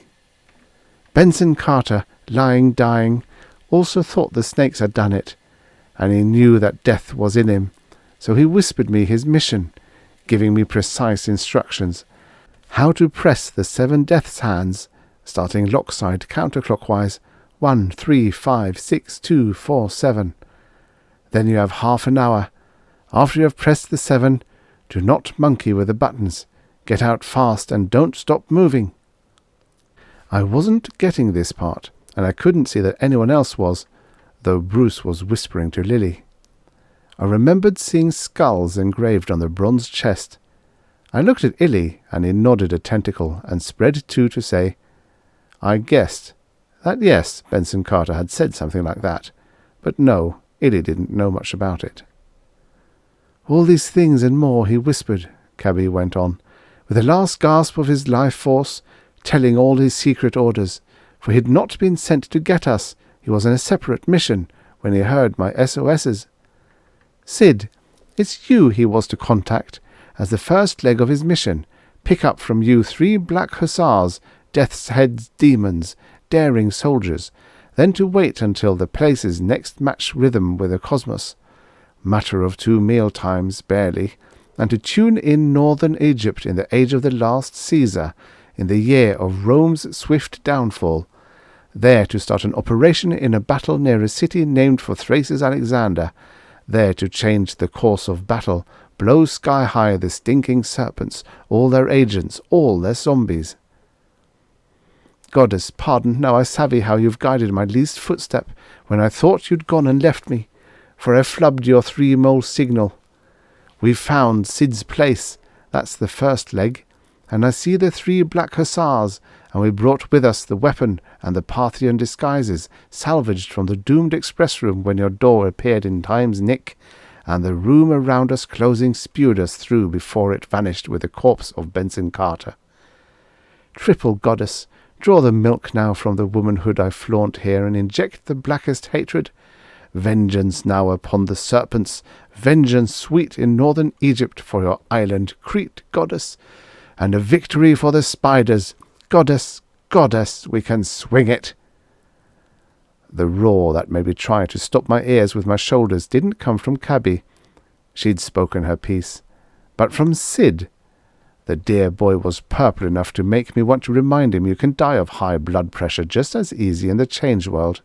Benson Carter, lying dying, also thought the snakes had done it, and he knew that death was in him, so he whispered me his mission, giving me precise instructions, how to press the 7 death's hands, starting lockside counterclockwise, 1, 3, 5, 6, 2, 4, 7. Then you have half an hour. After you have pressed the 7, do not monkey with the buttons. Get out fast and don't stop moving. I wasn't getting this part, and I couldn't see that anyone else was, though Bruce was whispering to Lily. I remembered seeing skulls engraved on the bronze chest. I looked at Illy, and he nodded a tentacle and spread 2 to say, I guessed that yes, Benson Carter had said something like that, but no, Illy didn't know much about it. All these things and more he whispered, Cabby went on, with the last gasp of his life force, telling all his secret orders, for he had not been sent to get us. He was on a separate mission when he heard my SOSs. Sid, it's you he was to contact, as the first leg of his mission, pick up from you 3 black hussars, death's heads demons, daring soldiers, then to wait until the places next match rhythm with the cosmos. Matter of 2 meal times, barely, and to tune in northern Egypt in the age of the last Caesar, in the year of Rome's swift downfall, there to start an operation in a battle near a city named for Thrace's Alexander, there to change the course of battle, blow sky-high the stinking serpents, all their agents, all their zombies. Goddess, pardon, now I savvy how you've guided my least footstep, when I thought you'd gone and left me, for I flubbed your 3-mole signal. We've found Sid's place, that's the first leg. and I see the 3 black hussars, and we brought with us the weapon and the Parthian disguises, salvaged from the doomed express room when your door appeared in time's nick, and the room around us closing spewed us through before it vanished with the corpse of Benson Carter. Triple goddess, draw the milk now from the womanhood I flaunt here, and inject the blackest hatred. Vengeance now upon the serpents, vengeance sweet in northern Egypt for your island Crete, goddess, and a victory for the spiders. Goddess, goddess, we can swing it. The roar that made me try to stop my ears with my shoulders didn't come from Cabby. She'd spoken her piece. But from Sid. The dear boy was purple enough to make me want to remind him you can die of high blood pressure just as easy in the change world.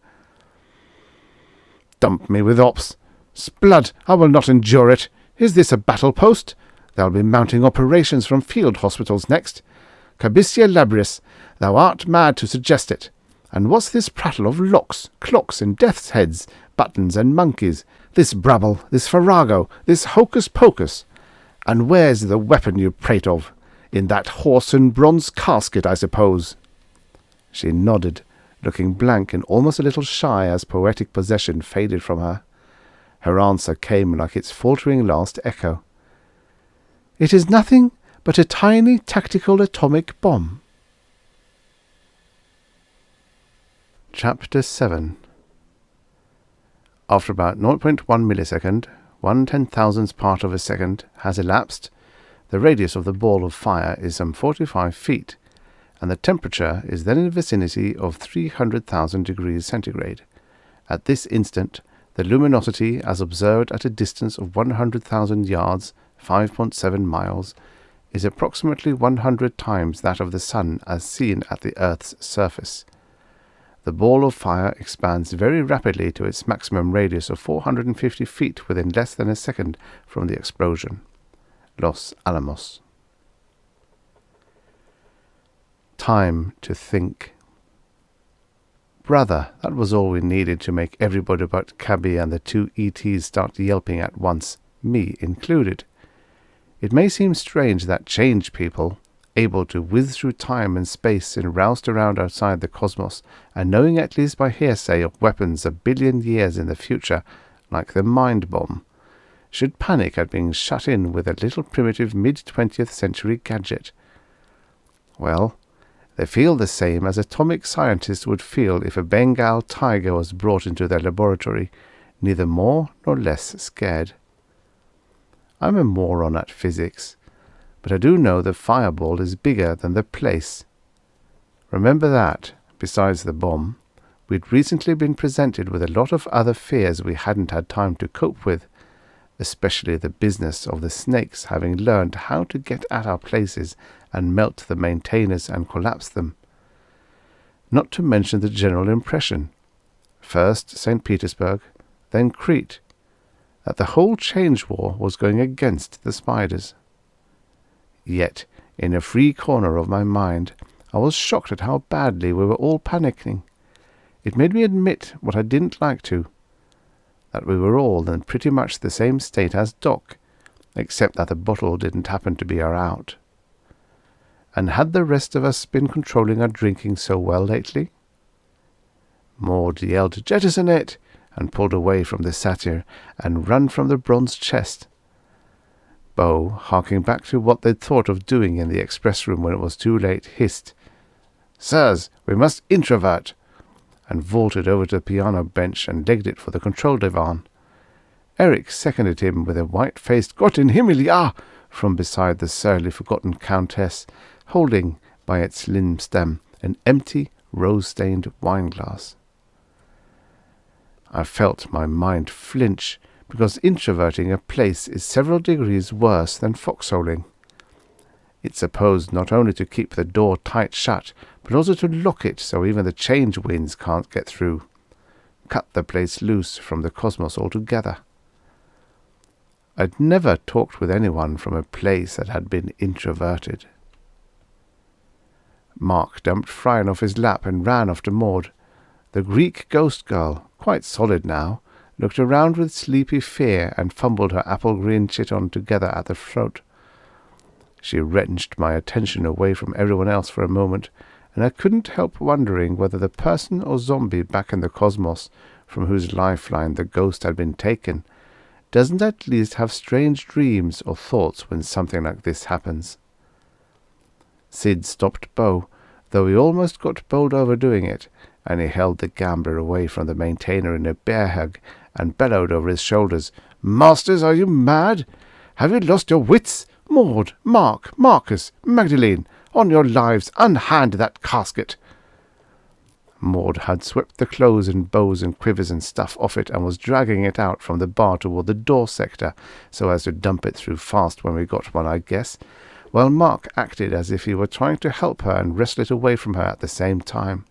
Dump me with ops. Splud, I will not endure it. Is this a battle post? They'll be mounting operations from field hospitals next. Cabissia labris, thou art mad to suggest it. And what's this prattle of locks, clocks, and death's heads, buttons and monkeys, this brabble, this farrago, this hocus-pocus? And where's the weapon you prate of? In that horse and bronze casket, I suppose. She nodded, looking blank and almost a little shy as poetic possession faded from her. Her answer came like its faltering last echo. It is nothing but a tiny tactical atomic bomb. Chapter 7. After about 0.1 millisecond, 1/10,000th part of a second, has elapsed, the radius of the ball of fire is some 45 feet, and the temperature is then in the vicinity of 300,000 degrees centigrade. At this instant, the luminosity, as observed at a distance of 100,000 yards, 5.7 miles, is approximately 100 times that of the sun as seen at the Earth's surface. The ball of fire expands very rapidly to its maximum radius of 450 feet within less than a second from the explosion. Los Alamos. Time to think. Brother, that was all we needed to make everybody but Cabby and the 2 ETs start yelping at once, me included. It may seem strange that change people, able to whiz through time and space and roused around outside the cosmos, and knowing at least by hearsay of weapons a billion years in the future, like the mind bomb, should panic at being shut in with a little primitive mid-20th century gadget. Well, they feel the same as atomic scientists would feel if a Bengal tiger was brought into their laboratory, neither more nor less scared. I'm a moron at physics, but I do know the fireball is bigger than the place. Remember that, besides the bomb, we'd recently been presented with a lot of other fears we hadn't had time to cope with, especially the business of the snakes having learned how to get at our places and melt the maintainers and collapse them. Not to mention the general impression, first St. Petersburg, then Crete, that the whole change war was going against the spiders. Yet, in a free corner of my mind, I was shocked at how badly we were all panicking. It made me admit what I didn't like to, that we were all in pretty much the same state as Doc, except that the bottle didn't happen to be our out. And had the rest of us been controlling our drinking so well lately? Maud yelled, "Jettison it!" and pulled away from the satyr and run from the bronze chest. Bo, harking back to what they'd thought of doing in the express room when it was too late, hissed, "Sirs, we must introvert," and vaulted over to the piano bench and legged it for the control divan. Eric seconded him with a white-faced "Gott in Himmel, ja!" from beside the surly forgotten countess, holding, by its slim stem, an empty, rose-stained wine-glass. I felt my mind flinch, because introverting a place is several degrees worse than foxholing. It's supposed not only to keep the door tight shut, but also to lock it so even the change winds can't get through. Cut the place loose from the cosmos altogether. I'd never talked with anyone from a place that had been introverted. Mark dumped Frian off his lap and ran after Maud. The Greek ghost girl, quite solid now, looked around with sleepy fear and fumbled her apple-green chiton together at the throat. She wrenched my attention away from everyone else for a moment, and I couldn't help wondering whether the person or zombie back in the cosmos, from whose lifeline the ghost had been taken, doesn't at least have strange dreams or thoughts when something like this happens. Sid stopped Bo, though he almost got bowled over doing it, and he held the gambler away from the maintainer in a bear hug and bellowed over his shoulders, "Masters, are you mad? Have you lost your wits? Maud, Mark, Marcus, Magdalene, on your lives, unhand that casket." Maud had swept the clothes and bows and quivers and stuff off it and was dragging it out from the bar toward the door sector so as to dump it through fast when we got one, I guess, while Mark acted as if he were trying to help her and wrestle it away from her at the same time.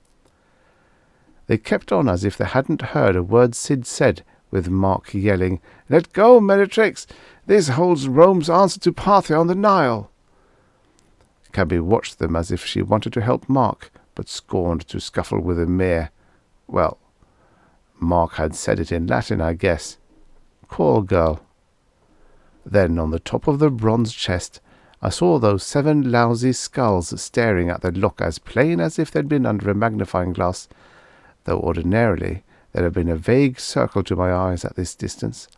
They kept on as if they hadn't heard a word Sid said, with Mark yelling, "Let go, Meretrix! This holds Rome's answer to Parthia on the Nile." Cabby watched them as if she wanted to help Mark, but scorned to scuffle with a mere, well, Mark had said it in Latin, I guess, "Call girl." Then on the top of the bronze chest I saw those 7 lousy skulls staring at the lock as plain as if they'd been under a magnifying glass, though ordinarily there'd have been a vague circle to my eyes at this distance,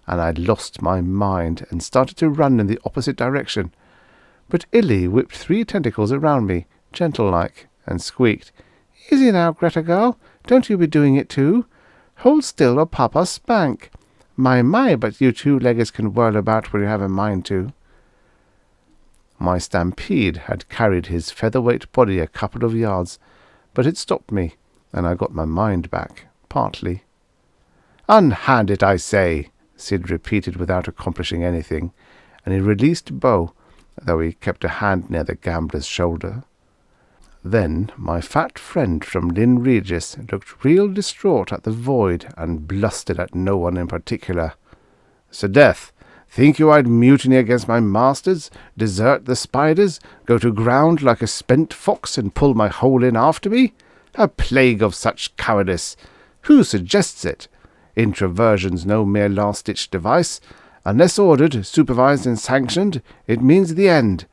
and I'd lost my mind and started to run in the opposite direction. But Illy whipped 3 tentacles around me, gentle-like, and squeaked, "Easy now, Greta girl, don't you be doing it too. Hold still or Papa spank. My, but you 2-leggers can whirl about when you have a mind to." My stampede had carried his featherweight body a couple of yards, but it stopped me, and I got my mind back, partly. "Unhand it, I say," Sid repeated without accomplishing anything, and he released Bo, though he kept a hand near the gambler's shoulder. Then my fat friend from Lynn Regis looked real distraught at the void and blustered at no one in particular. "'Sdeath, think you I'd mutiny against my masters, desert the spiders, go to ground like a spent fox and pull my hole in after me? A plague of such cowardice! Who suggests it? Introversion's no mere last-ditch device. Unless ordered, supervised and sanctioned, it means the end.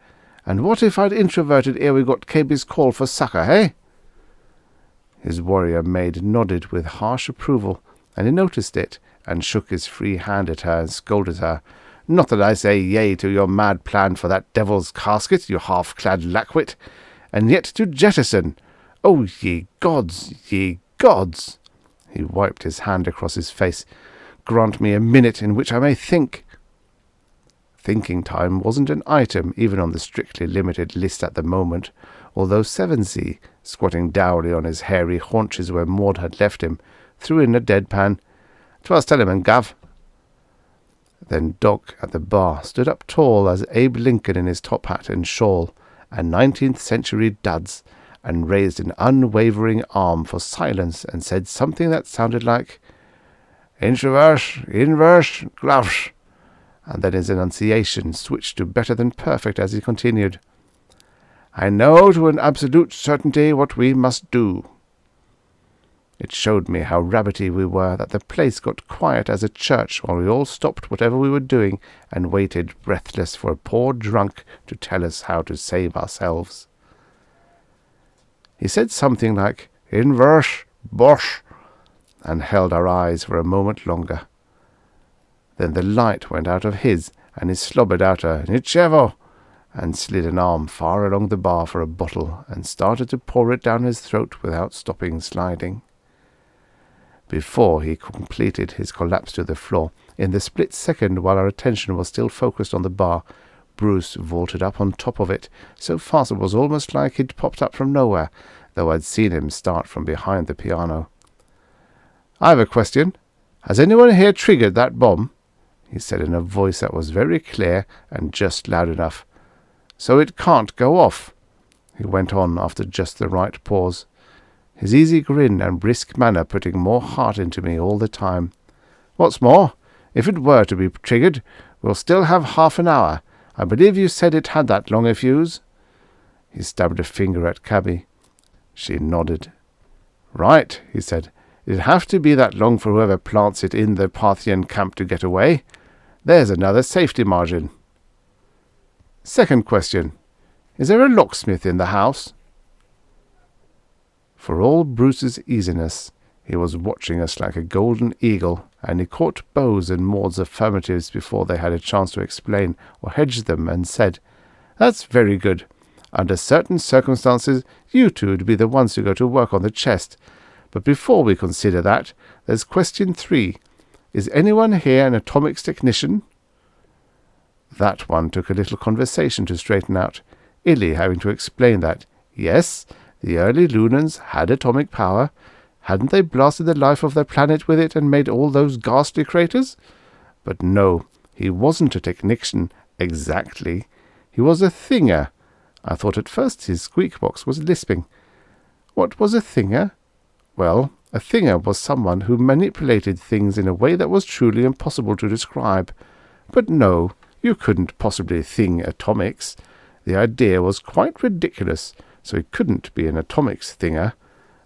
And what if I'd introverted ere we got Cabby's call for succour, eh?" His warrior maid nodded with harsh approval, and he noticed it, and shook his free hand at her and scolded her. "Not that I say yea to your mad plan for that devil's casket, you half-clad lackwit, and yet to jettison. Oh, ye gods, ye gods!" He wiped his hand across his face. "Grant me a minute in which I may think." Thinking time wasn't an item even on the strictly limited list at the moment, although Sevensea, squatting dourly on his hairy haunches where Maud had left him, threw in a deadpan, "'Twas Tellerman, Gav." Then Doc at the bar stood up tall as Abe Lincoln in his top hat and shawl, and 19th century duds, and raised an unwavering arm for silence and said something that sounded like "Introverse, inverse, gloush," and then his enunciation switched to better than perfect as he continued, "I know to an absolute certainty what we must do." It showed me how rabbity we were that the place got quiet as a church while we all stopped whatever we were doing and waited breathless for a poor drunk to tell us how to save ourselves. He said something like "Inverse, bosh," and held our eyes for a moment longer. Then the light went out of his, and he slobbered out a "Nichevo," and slid an arm far along the bar for a bottle, and started to pour it down his throat without stopping sliding. Before he completed his collapse to the floor, in the split second while our attention was still focused on the bar, Bruce vaulted up on top of it, so fast it was almost like he'd popped up from nowhere, though I'd seen him start from behind the piano. "I've a question. Has anyone here triggered that bomb?" he said in a voice that was very clear and just loud enough. "So it can't go off," he went on after just the right pause, his easy grin and brisk manner putting more heart into me all the time. "What's more, if it were to be triggered, we'll still have half an hour. I believe you said it had that long a fuse?" He stabbed a finger at Cabby. She nodded. "Right," he said. "It'd have to be that long for whoever plants it in the Parthian camp to get away. There's another safety margin." Second question. Is there a locksmith in the house? For all Bruce's easiness, he was watching us like a golden eagle, and he caught Beau's and Maud's affirmatives before they had a chance to explain or hedge them, and said, "That's very good. Under certain circumstances, you two would be the ones to go to work on the chest. But before we consider that, there's question 3. Is anyone here an atomics technician?" That one took a little conversation to straighten out, Illy having to explain that, yes, the early Lunans had atomic power. Hadn't they blasted the life of their planet with it and made all those ghastly craters? But no, he wasn't a technician exactly. He was a thinger. I thought at first his squeak box was lisping. What was a thinger? Well, a thinger was someone who manipulated things in a way that was truly impossible to describe. But no, you couldn't possibly thing atomics. The idea was quite ridiculous, so he couldn't be an atomics thinger.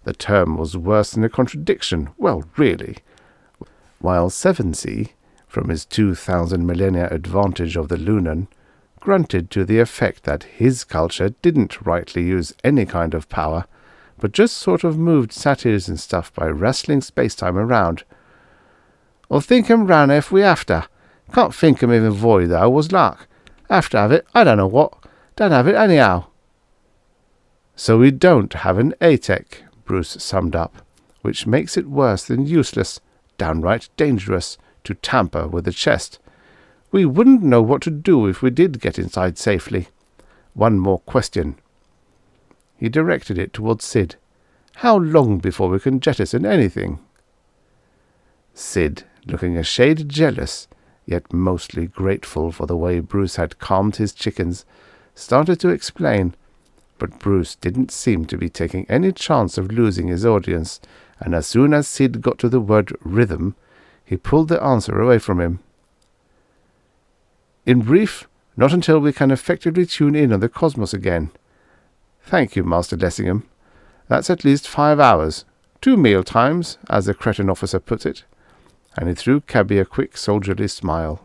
The term was worse than a contradiction. Well, really. While Sevensea, from his 2,000 millennia advantage of the Lunan, grunted to the effect that his culture didn't rightly use any kind of power, but just sort of moved satyrs and stuff by wrestling space-time around. "Or think 'em round if we after. Can't think 'em even void, though, was luck. After have it, I don't know what. Don't have it anyhow." "So we don't have an ATEC," Bruce summed up, "which makes it worse than useless, downright dangerous, to tamper with the chest. We wouldn't know what to do if we did get inside safely. One more question." He directed it towards Sid. "How long before we can jettison anything?" Sid, looking a shade jealous, yet mostly grateful for the way Bruce had calmed his chickens, started to explain, but Bruce didn't seem to be taking any chance of losing his audience, and as soon as Sid got to the word rhythm, he pulled the answer away from him. "In brief, not until we can effectively tune in on the cosmos again." "Thank you, Master Lessingham. That's at least 5 hours. 2 meal times, as the Cretan officer puts it." And he threw Cabby a quick soldierly smile.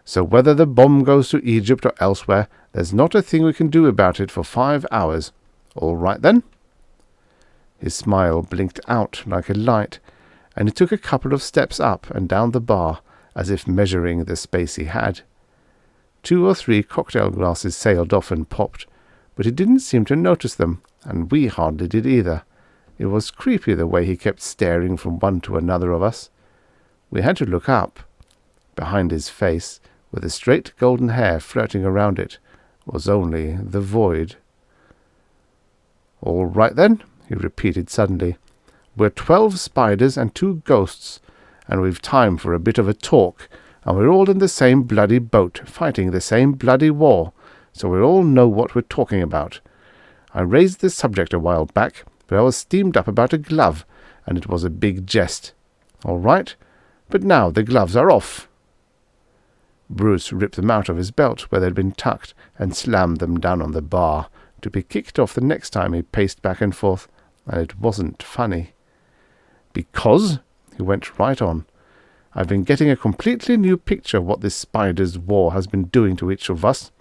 "So whether the bomb goes to Egypt or elsewhere, there's not a thing we can do about it for 5 hours. All right, then?" His smile blinked out like a light, and he took a couple of steps up and down the bar, as if measuring the space he had. 2 or 3 cocktail glasses sailed off and popped, but he didn't seem to notice them, and we hardly did either. It was creepy the way he kept staring from one to another of us. We had to look up. Behind his face, with the straight golden hair flirting around it, was only the void. "All right, then," he repeated suddenly. "We're 12 spiders and 2 ghosts, and we've time for a bit of a talk, and we're all in the same bloody boat, fighting the same bloody war, so we all know what we're talking about. I raised this subject a while back, but I was steamed up about a glove, and it was a big jest. All right, but now the gloves are off." Bruce ripped them out of his belt where they'd been tucked and slammed them down on the bar, to be kicked off the next time he paced back and forth, and it wasn't funny. "Because," he went right on, "I've been getting a completely new picture of what this spider's war has been doing to each of us.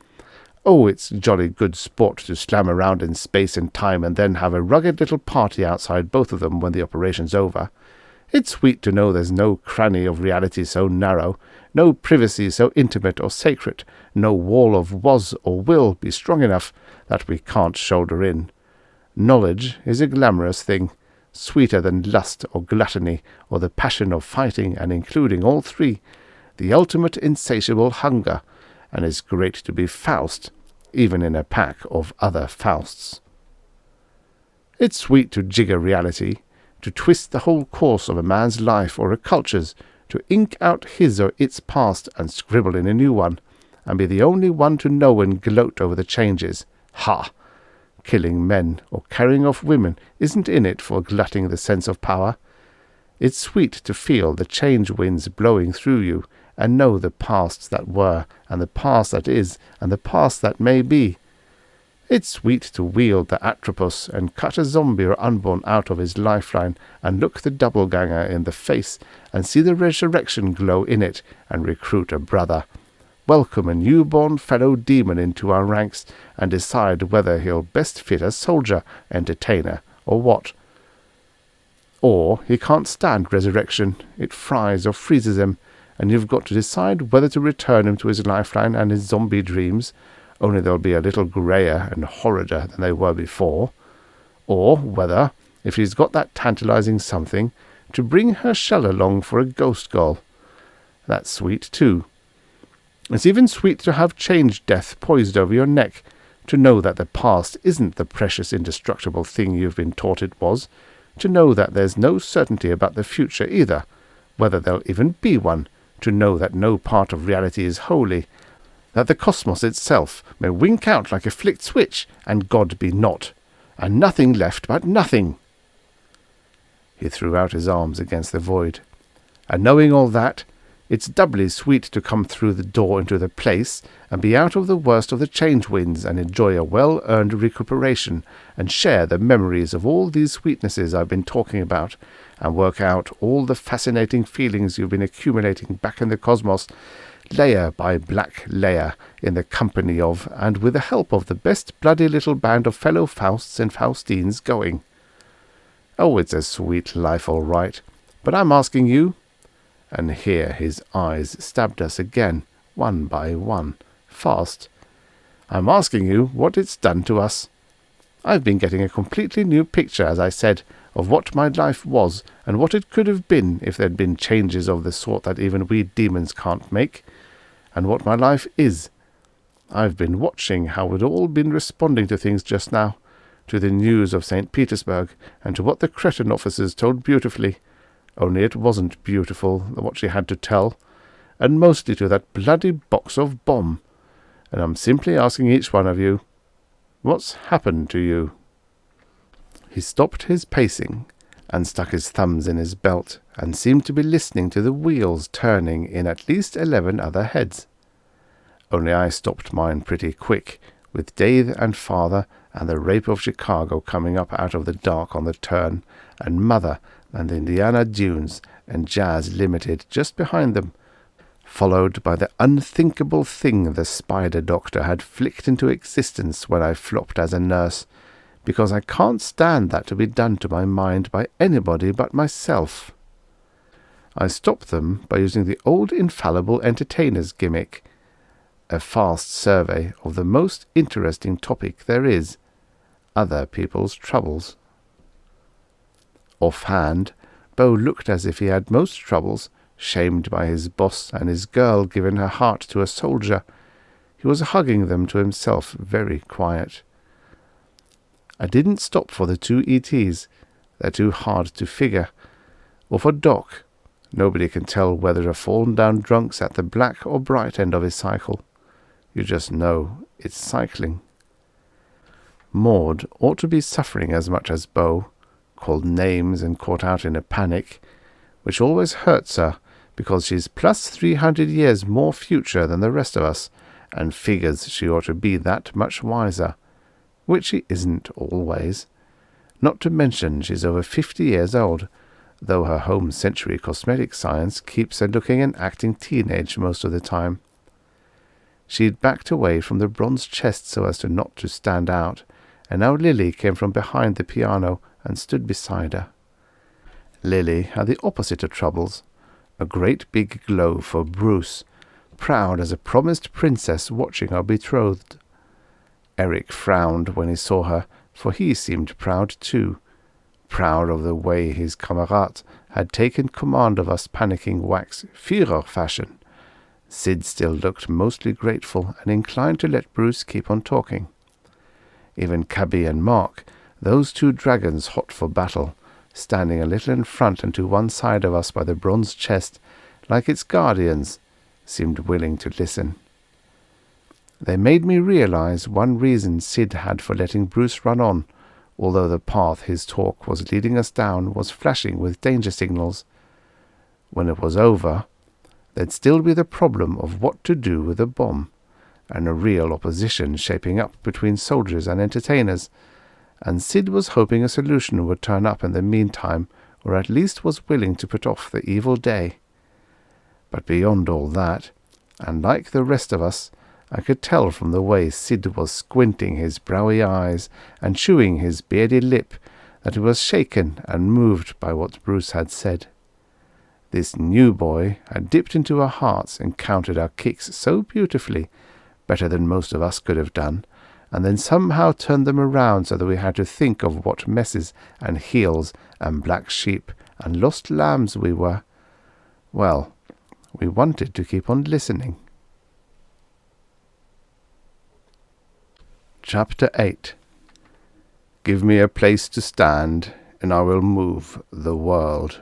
Oh, it's jolly good sport to slam around in space and time and then have a rugged little party outside both of them when the operation's over. It's sweet to know there's no cranny of reality so narrow, no privacy so intimate or sacred, no wall of was or will be strong enough that we can't shoulder in. Knowledge is a glamorous thing, sweeter than lust or gluttony or the passion of fighting, and including all 3, the ultimate insatiable hunger, and is great to be Faust, even in a pack of other Fausts. It's sweet to jigger reality, to twist the whole course of a man's life or a culture's, to ink out his or its past and scribble in a new one, and be the only one to know and gloat over the changes. Ha! Killing men or carrying off women isn't in it for glutting the sense of power. It's sweet to feel the change winds blowing through you, and know the pasts that were, and the past that is, and the past that may be. It's sweet to wield the Atropos and cut a zombie or unborn out of his lifeline, and look the doppelganger in the face, and see the resurrection glow in it, and recruit a brother. welcome a newborn fellow demon into our ranks and decide whether he'll best fit as soldier, entertainer, or what. Or he can't stand resurrection. It fries or freezes him, and you've got to decide whether to return him to his lifeline and his zombie dreams, only they'll be a little greyer and horrider than they were before, or whether, if he's got that tantalizing something, to bring her shell along for a ghost girl. That's sweet, too. It's even sweet to have change death poised over your neck, to know that the past isn't the precious indestructible thing you've been taught it was, to know that there's no certainty about the future either, whether there'll even be one, to know that no part of reality is holy, that the cosmos itself may wink out like a flicked switch, and God be not, and nothing left but nothing. He threw out his arms against the void. And knowing all that, it's doubly sweet to come through the door into the place and be out of the worst of the change winds and enjoy a well-earned recuperation and share the memories of all these sweetnesses I've been talking about and work out all the fascinating feelings you've been accumulating back in the cosmos, layer by black layer, in the company of and with the help of the best bloody little band of fellow Fausts and Faustines going. Oh, it's a sweet life all right, but I'm asking you, and here his eyes stabbed us again, one by one, fast. I'm asking you what it's done to us. I've been getting a completely new picture, as I said, of what my life was and what it could have been if there'd been changes of the sort that even we demons can't make, and what my life is. I've been watching how we'd all been responding to things just now, to the news of St. Petersburg, and to what the Cretan officers told beautifully, only it wasn't beautiful, what she had to tell, and mostly to that bloody box of bomb. And I'm simply asking each one of you, what's happened to you? He stopped his pacing, and stuck his thumbs in his belt, and seemed to be listening to the wheels turning in at least 11 other heads. Only I stopped mine pretty quick, with Dave and Father and the Rape of Chicago coming up out of the dark on the turn, and Mother and the Indiana Dunes and Jazz Limited just behind them, followed by the unthinkable thing the Spider Doctor had flicked into existence when I flopped as a nurse, because I can't stand that to be done to my mind by anybody but myself. I stopped them by using the old infallible entertainer's gimmick, a fast survey of the most interesting topic there is, other people's troubles. Offhand, Beau looked as if he had most troubles, shamed by his boss and his girl giving her heart to a soldier. He was hugging them to himself, very quiet. I didn't stop for the 2 ETs. They're too hard to figure. Or for Doc. Nobody can tell whether a fallen-down drunk's at the black or bright end of his cycle. You just know it's cycling. Maud ought to be suffering as much as Beau, called names and caught out in a panic, which always hurts her, because she's plus 300 years more future than the rest of us, and figures she ought to be that much wiser, which she isn't always. Not to mention she's over 50 years old, though her home century cosmetic science keeps her looking and acting teenage most of the time. She'd backed away from the bronze chest so as to not to stand out, and now Lily came from behind the piano and stood beside her. Lily had the opposite of troubles, a great big glow for Bruce, proud as a promised princess watching her betrothed. Eric frowned when he saw her, for he seemed proud too, proud of the way his Kamerad had taken command of us panicking whacks, Führer fashion. Sid still looked mostly grateful and inclined to let Bruce keep on talking. Even Cabby and Mark, those 2 dragons hot for battle, standing a little in front and to one side of us by the bronze chest, like its guardians, seemed willing to listen. They made me realize one reason Sid had for letting Bruce run on, although the path his talk was leading us down was flashing with danger signals. When it was over, there'd still be the problem of what to do with the bomb, and a real opposition shaping up between soldiers and entertainers, and Sid was hoping a solution would turn up in the meantime, or at least was willing to put off the evil day. But beyond all that, and like the rest of us, I could tell from the way Sid was squinting his browy eyes and chewing his beardy lip that he was shaken and moved by what Bruce had said. This new boy had dipped into our hearts and countered our kicks so beautifully, better than most of us could have done, and then somehow turned them around so that we had to think of what messes and heels and black sheep and lost lambs we were. Well, we wanted to keep on listening. Chapter 8. Give me a place to stand, and I will move the world.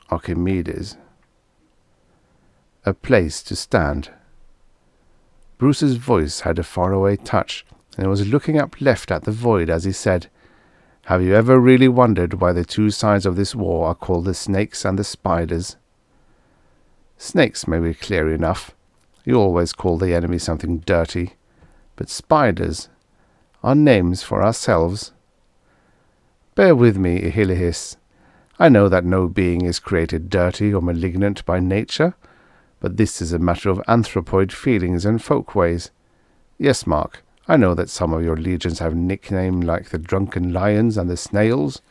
Archimedes. A place to stand. Bruce's voice had a faraway touch, and he was looking up left at the void as he said, "Have you ever really wondered why the two sides of this war are called the snakes and the spiders?" Snakes may be clear enough. You always call the enemy something dirty. But spiders are names for ourselves. Bear with me, Ihilihis. I know that no being is created dirty or malignant by nature, but this is a matter of anthropoid feelings and folkways. Yes, Mark, I know that some of your legions have nicknames like the Drunken Lions and the Snails,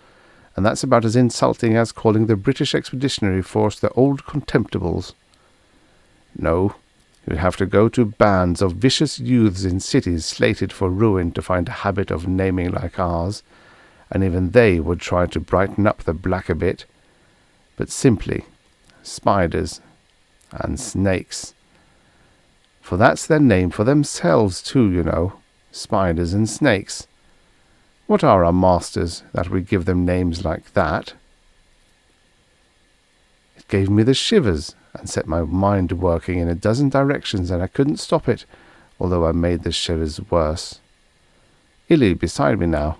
and that's about as insulting as calling the British Expeditionary Force the Old Contemptibles. No, you'd have to go to bands of vicious youths in cities slated for ruin to find a habit of naming like ours, and even they would try to brighten up the black a bit, but simply spiders and snakes. For that's their name for themselves too, you know, spiders and snakes. What are our masters that we give them names like that? It gave me the shivers and set my mind working in a dozen directions, and I couldn't stop it, although I made the shivers worse. Illy beside me now.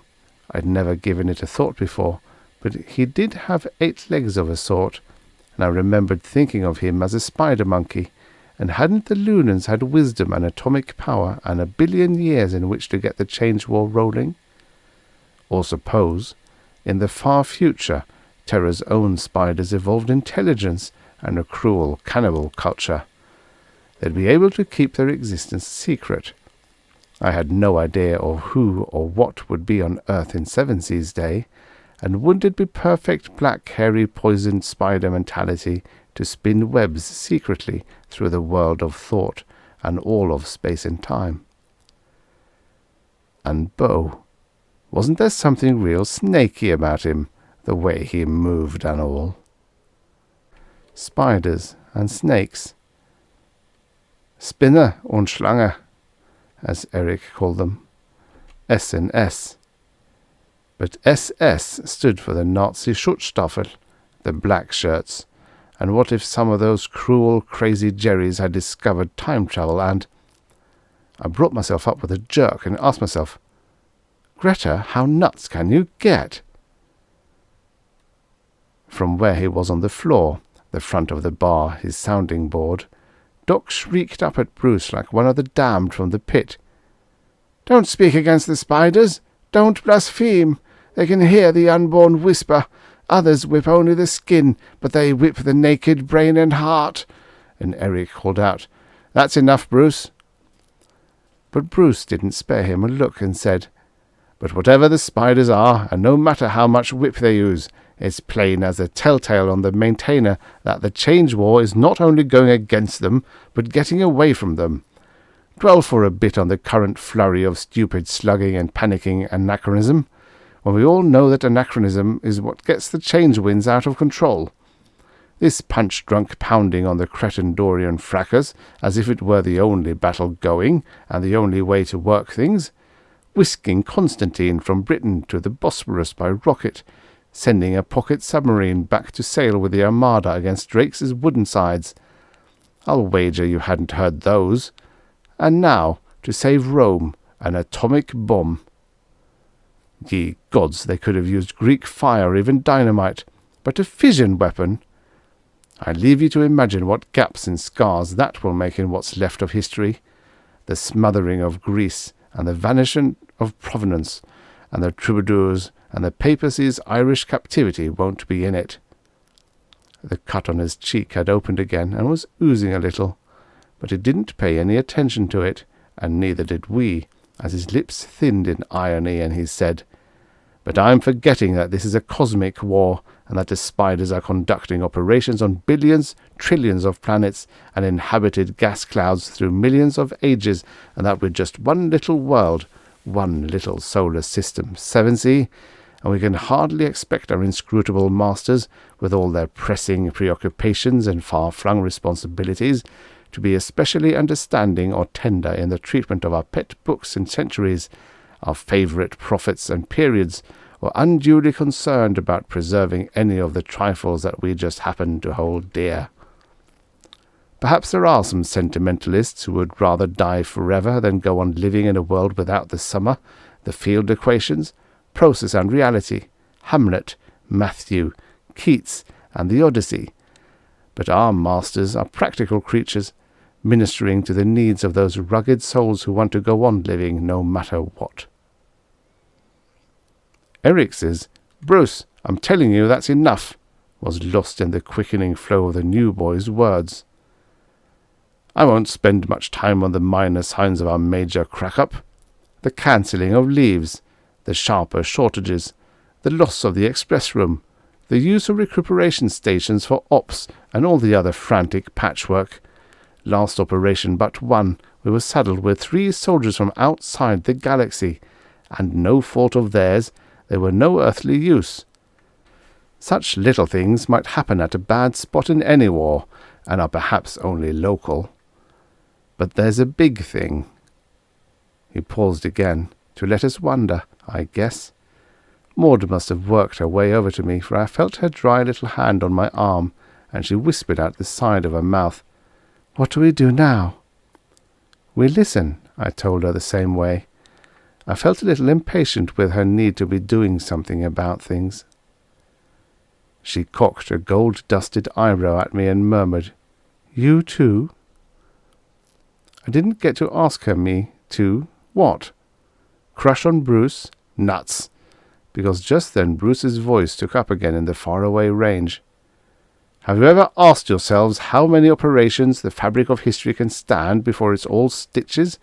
I'd never given it a thought before, but he did have 8 legs of a sort, and I remembered thinking of him as a spider monkey, and hadn't the Lunans had wisdom and atomic power and 1 billion years in which to get the change war rolling? Or suppose, in the far future, Terra's own spiders evolved intelligence and a cruel cannibal culture. They'd be able to keep their existence secret. I had no idea of who or what would be on Earth in Seven Seas Day, and wouldn't it be perfect black, hairy, poisoned spider mentality to spin webs secretly through the world of thought and all of space and time? And Bo, wasn't there something real snaky about him, the way he moved and all? Spiders and snakes. Spinne und Schlange, as Eric called them. S and S. But SS stood for the Nazi Schutzstaffel, the black shirts. And what if some of those cruel, crazy Jerrys had discovered time travel and... I brought myself up with a jerk and asked myself, Greta, how nuts can you get? From where he was on the floor, the front of the bar, his sounding board, Doc shrieked up at Bruce like one of the damned from the pit. "Don't speak against the spiders! Don't blaspheme! They can hear the unborn whisper. Others whip only the skin, but they whip the naked brain and heart." And Eric called out, "That's enough, Bruce." But Bruce didn't spare him a look and said, "But whatever the spiders are, and no matter how much whip they use, it's plain as a telltale on the maintainer that the change war is not only going against them, but getting away from them. Dwell for a bit on the current flurry of stupid slugging and panicking anachronism, when we all know that anachronism is what gets the change winds out of control. This punch-drunk pounding on the Cretan Dorian fracas as if it were the only battle going and the only way to work things, whisking Constantine from Britain to the Bosporus by rocket, sending a pocket submarine back to sail with the Armada against Drake's wooden sides. I'll wager you hadn't heard those. And now, to save Rome, an atomic bomb. Ye gods, they could have used Greek fire or even dynamite, but a fission weapon? I leave you to imagine what gaps and scars that will make in what's left of history. The smothering of Greece, and the vanishing of Provenance, and the troubadours, and the papacy's Irish captivity won't be in it. The cut on his cheek had opened again and was oozing a little, but he didn't pay any attention to it, and neither did we, as his lips thinned in irony, and he said, "But I'm forgetting that this is a cosmic war, and that the spiders are conducting operations on billions, trillions of planets and inhabited gas clouds through millions of ages, and that we're just one little world, one little solar system, 7C, and we can hardly expect our inscrutable masters, with all their pressing preoccupations and far-flung responsibilities, to be especially understanding or tender in the treatment of our pet books and centuries, our favourite prophets and periods, or unduly concerned about preserving any of the trifles that we just happen to hold dear. Perhaps there are some sentimentalists who would rather die forever than go on living in a world without the summer, the field equations, process and reality, Hamlet, Matthew, Keats, and the Odyssey. But our masters are practical creatures, ministering to the needs of those rugged souls who want to go on living no matter what. Eric's "Bruce, I'm telling you that's enough," was lost in the quickening flow of the new boy's words. I won't spend much time on the minor signs of our major crack-up. The cancelling of leaves, the sharper shortages, the loss of the express room, the use of recuperation stations for ops, and all the other frantic patchwork. Last operation but one, we were saddled with 3 soldiers from outside the galaxy, and no fault of theirs, they were no earthly use. Such little things might happen at a bad spot in any war, and are perhaps only local. But there's a big thing. He paused again, to let us wonder, I guess. Maud must have worked her way over to me, for I felt her dry little hand on my arm, and she whispered out the side of her mouth, "What do we do now?" "We listen," I told her the same way. I felt a little impatient with her need to be doing something about things. She cocked a gold-dusted eyebrow at me and murmured, "You too?" I didn't get to ask her me too. What? Crush on Bruce? Nuts! Because just then Bruce's voice took up again in the faraway range. "Have you ever asked yourselves how many operations the fabric of history can stand before it's all stitches?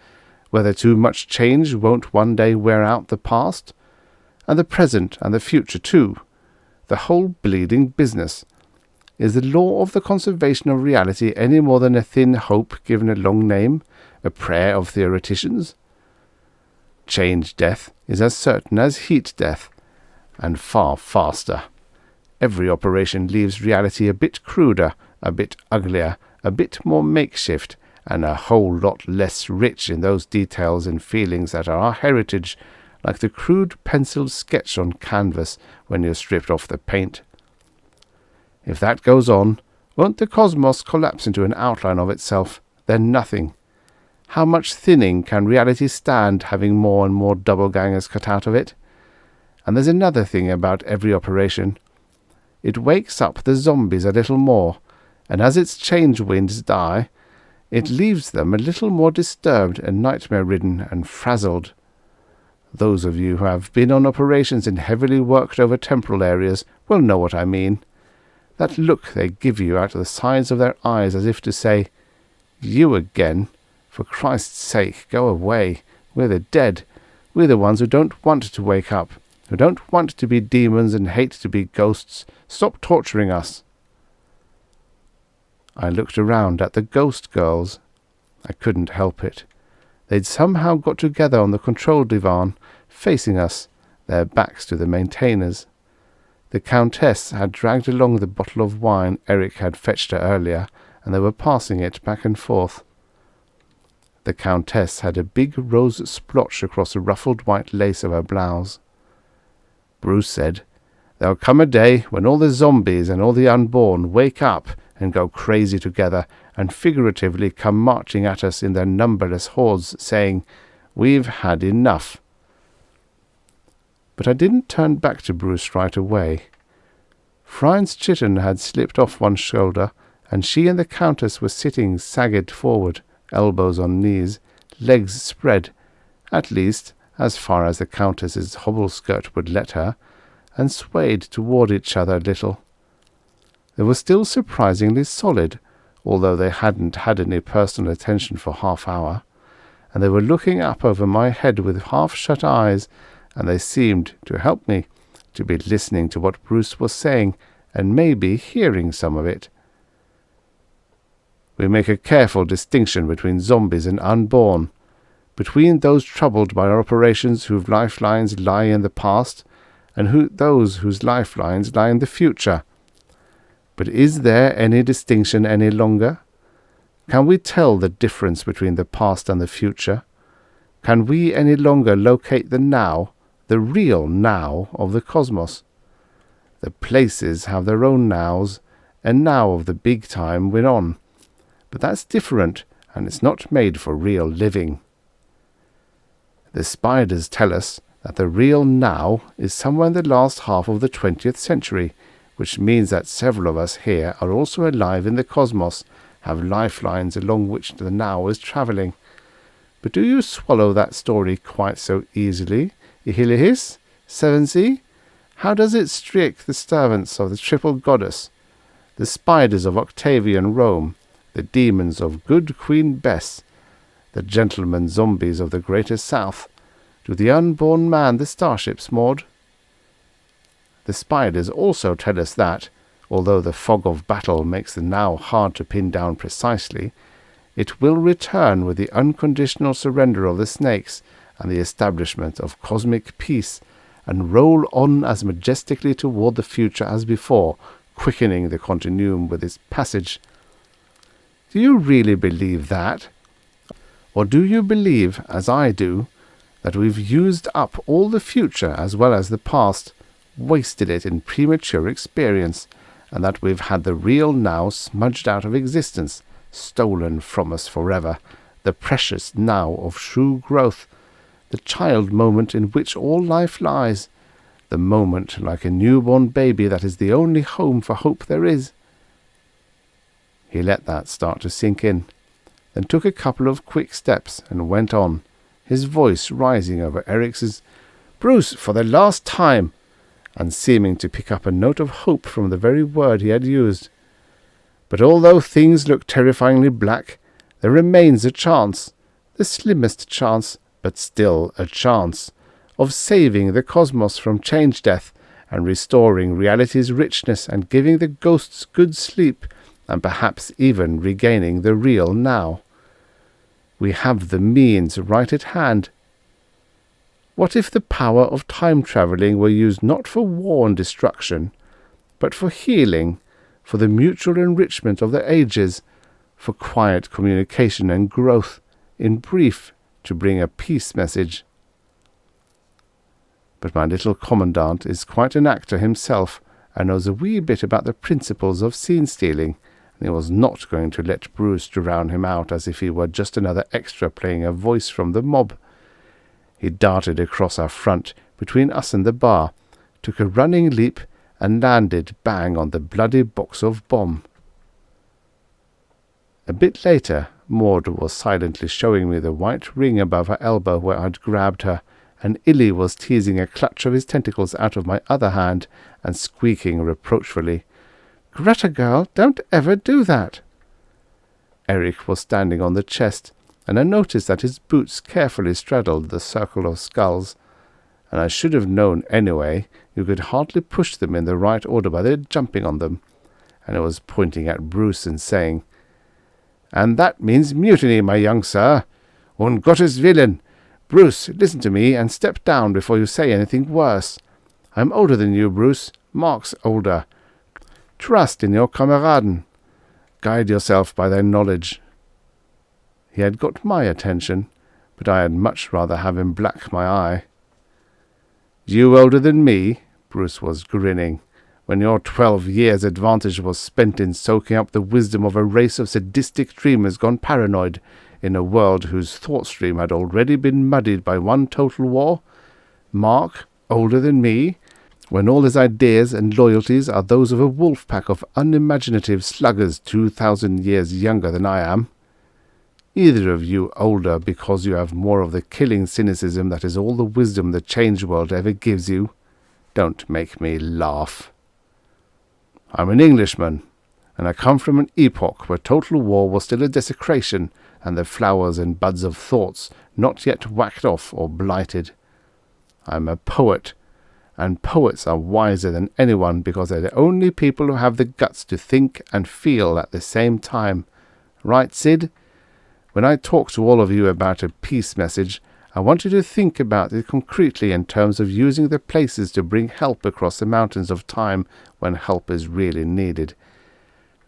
Whether too much change won't one day wear out the past? And the present and the future too. The whole bleeding business. Is the law of the conservation of reality any more than a thin hope given a long name, a prayer of theoreticians? Change death is as certain as heat death, and far faster. Every operation leaves reality a bit cruder, a bit uglier, a bit more makeshift, and a whole lot less rich in those details and feelings that are our heritage, like the crude penciled sketch on canvas when you're stripped off the paint. If that goes on, won't the cosmos collapse into an outline of itself, then nothing? How much thinning can reality stand, having more and more double-gangers cut out of it? And there's another thing about every operation. It wakes up the zombies a little more, and as its change winds die, it leaves them a little more disturbed and nightmare-ridden and frazzled. Those of you who have been on operations in heavily worked-over temporal areas will know what I mean. That look they give you out of the sides of their eyes, as if to say, "You again? For Christ's sake, go away. We're the dead. We're the ones who don't want to wake up, who don't want to be demons and hate to be ghosts. Stop torturing us." I looked around at the ghost girls. I couldn't help it. They'd somehow got together on the control divan, facing us, their backs to the maintainers. The Countess had dragged along the bottle of wine Eric had fetched her earlier, and they were passing it back and forth. The Countess had a big rose splotch across the ruffled white lace of her blouse. Bruce said, "There'll come a day when all the zombies and all the unborn wake up and go crazy together, and figuratively come marching at us in their numberless hordes, saying, 'We've had enough.'" But I didn't turn back to Bruce right away. Franz Chitten had slipped off one shoulder, and she and the Countess were sitting sagged forward, elbows on knees, legs spread, at least as far as the Countess's hobble-skirt would let her, and swayed toward each other a little. They were still surprisingly solid, although they hadn't had any personal attention for half-hour, and they were looking up over my head with half-shut eyes, and they seemed to help me, to be listening to what Bruce was saying, and maybe hearing some of it. We make a careful distinction between zombies and unborn, between those troubled by our operations whose lifelines lie in the past, and those whose lifelines lie in the future. But is there any distinction any longer? Can we tell the difference between the past and the future? Can we any longer locate the now, the real now of the cosmos? The places have their own nows, and now of the big time went on. But that's different, and it's not made for real living. The spiders tell us that the real now is somewhere in the last half of the 20th century, which means that several of us here are also alive in the cosmos, have lifelines along which the now is travelling. But do you swallow that story quite so easily, Ihilihis, 7C? How does it streak the servants of the triple goddess, the spiders of Octavian Rome, the demons of good Queen Bess, the gentlemen zombies of the Greater South, to the unborn man the starships, Maud? The spiders also tell us that, although the fog of battle makes the now hard to pin down precisely, it will return with the unconditional surrender of the snakes and the establishment of cosmic peace, and roll on as majestically toward the future as before, quickening the continuum with its passage. Do you really believe that? Or do you believe, as I do, that we've used up all the future as well as the past, wasted it in premature experience, and that we've had the real now smudged out of existence, stolen from us forever, the precious now of true growth, the child moment in which all life lies, the moment like a newborn baby that is the only home for hope there is? He let that start to sink in, then took a couple of quick steps and went on, his voice rising over Eric's "Bruce, for the last time," and seeming to pick up a note of hope from the very word he had used. "But although things look terrifyingly black, there remains a chance, the slimmest chance, but still a chance, of saving the cosmos from change-death, and restoring reality's richness, and giving the ghosts good sleep, and perhaps even regaining the real now. We have the means right at hand. What if the power of time-travelling were used not for war and destruction, but for healing, for the mutual enrichment of the ages, for quiet communication and growth, in brief, to bring a peace message?" But my little commandant is quite an actor himself, and knows a wee bit about the principles of scene-stealing, and he was not going to let Bruce drown him out as if he were just another extra playing a voice from the mob. He darted across our front, between us and the bar, took a running leap, and landed bang on the bloody box of bomb. A bit later, Maud was silently showing me the white ring above her elbow where I'd grabbed her, and Illy was teasing a clutch of his tentacles out of my other hand and squeaking reproachfully, "Greta girl, don't ever do that." Eric was standing on the chest, and I noticed that his boots carefully straddled the circle of skulls, and I should have known anyway you could hardly push them in the right order by their jumping on them, and I was pointing at Bruce and saying, "And that means mutiny, my young sir. Un Gottes Willen. Bruce, listen to me and step down before you say anything worse. I'm older than you, Bruce. Mark's older. Trust in your Kameraden. Guide yourself by their knowledge." He had got my attention, but I had much rather have him black my eye. "You older than me?" Bruce was grinning, "when your 12 years' advantage was spent in soaking up the wisdom of a race of sadistic dreamers gone paranoid, in a world whose thought stream had already been muddied by one total war? Mark, older than me, when all his ideas and loyalties are those of a wolf-pack of unimaginative sluggers 2,000 years younger than I am. Either of you older because you have more of the killing cynicism that is all the wisdom the change world ever gives you. Don't make me laugh. I'm an Englishman. and I come from an epoch where total war was still a desecration, and the flowers and buds of thoughts not yet whacked off or blighted. I'm a poet, and poets are wiser than anyone because they're the only people who have the guts to think and feel at the same time. Right, Sid? When I talk to all of you about a peace message, I want you to think about it concretely in terms of using the places to bring help across the mountains of time when help is really needed.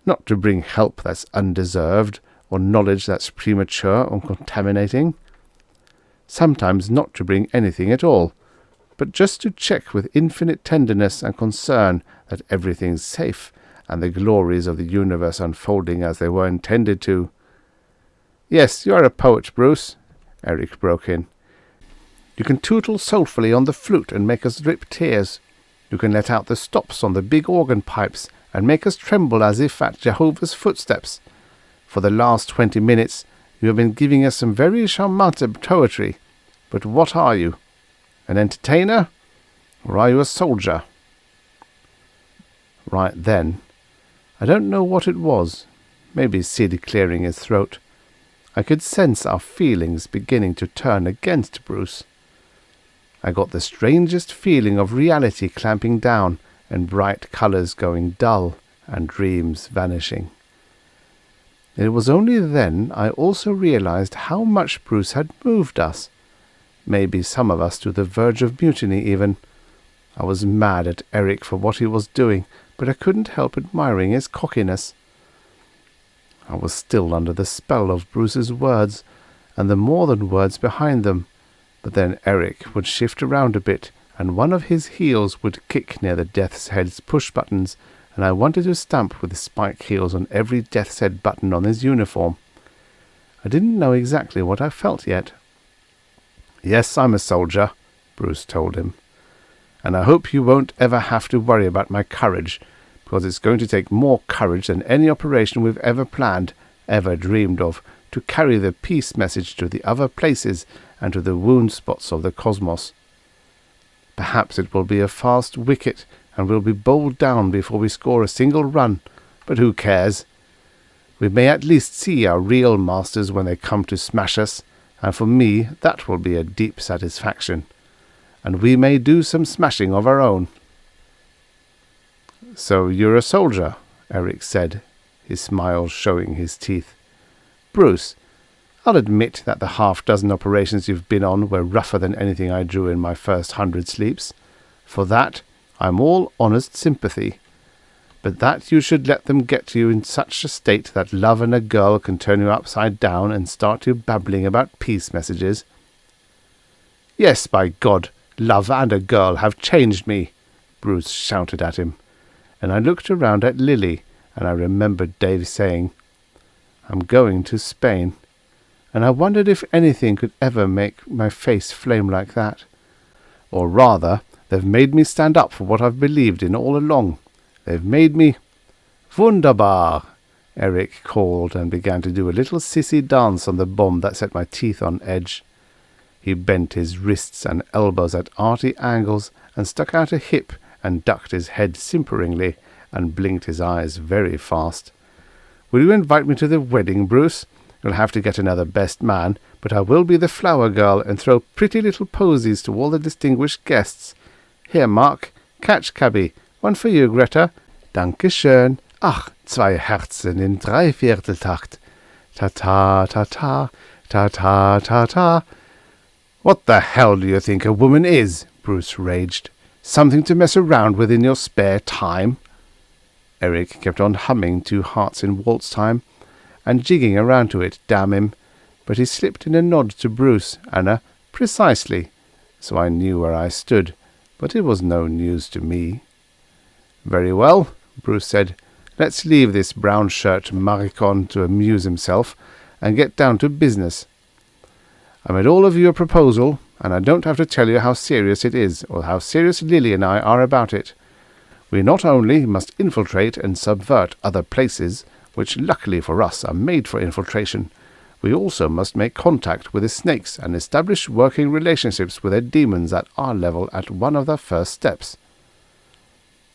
Not to bring help that's undeserved, or knowledge that's premature or contaminating. Sometimes not to bring anything at all, but just to check with infinite tenderness and concern that everything's safe and the glories of the universe unfolding as they were intended to. Yes, you're a poet, Bruce, Eric broke in. You can tootle soulfully on the flute and make us drip tears. You can let out the stops on the big organ pipes and make us tremble as if at Jehovah's footsteps. For the last 20 minutes you have been giving us some very charmante poetry. But what are you? An entertainer? Or are you a soldier? Right then, I don't know what it was. Maybe Sid clearing his throat. I could sense our feelings beginning to turn against Bruce. I got the strangest feeling of reality clamping down and bright colours going dull and dreams vanishing. It was only then I also realized how much Bruce had moved us. Maybe some of us to the verge of mutiny even. I was mad at Eric for what he was doing, but I couldn't help admiring his cockiness. I was still under the spell of Bruce's words, and the more than words behind them. But then Eric would shift around a bit, and one of his heels would kick near the Death's Head's push buttons, and I wanted to stamp with spike heels on every Death's Head button on his uniform. I didn't know exactly what I felt yet. Yes, I'm a soldier, Bruce told him. And I hope you won't ever have to worry about my courage, because it's going to take more courage than any operation we've ever planned, ever dreamed of, to carry the peace message to the other places and to the wound spots of the cosmos. Perhaps it will be a fast wicket, and we'll be bowled down before we score a single run, but who cares? We may at least see our real masters when they come to smash us, and for me that will be a deep satisfaction. And we may do some smashing of our own. So you're a soldier, Eric said, his smile showing his teeth. Bruce, I'll admit that the half-dozen operations you've been on were rougher than anything I drew in my first 100 sleeps. For that, I'm all honest sympathy. But that you should let them get you in such a state that love and a girl can turn you upside down and start you babbling about peace messages. Yes, by God, love and a girl have changed me, Bruce shouted at him. And I looked around at Lily, and I remembered Dave saying, I'm going to Spain. And I wondered if anything could ever make my face flame like that. Or rather, they've made me stand up for what I've believed in all along. They've made me... Wunderbar, Eric called and began to do a little sissy dance on the bomb that set my teeth on edge. He bent his wrists and elbows at arty angles and stuck out a hip and ducked his head simperingly and blinked his eyes very fast. Will you invite me to the wedding, Bruce? You'll have to get another best man, but I will be the flower girl and throw pretty little posies to all the distinguished guests. Here, Mark, catch, cabby. One for you, Greta. Danke schön. Ach, 2 Herzen in 3/4-Takt. Ta-ta, ta-ta, ta-ta, ta-ta. What the hell do you think a woman is? Bruce raged. Something to mess around with in your spare time? Eric kept on humming 2 Hearts in Waltz Time and jigging around to it, damn him, but he slipped in a nod to Bruce and a precisely, so I knew where I stood, but it was no news to me. Very well, Bruce said. Let's leave this brown-shirt maricon to amuse himself and get down to business. I made all of you a proposal, and I don't have to tell you how serious it is, or how serious Lily and I are about it. We not only must infiltrate and subvert other places, which luckily for us are made for infiltration, we also must make contact with the snakes and establish working relationships with their demons at our level at one of the first steps.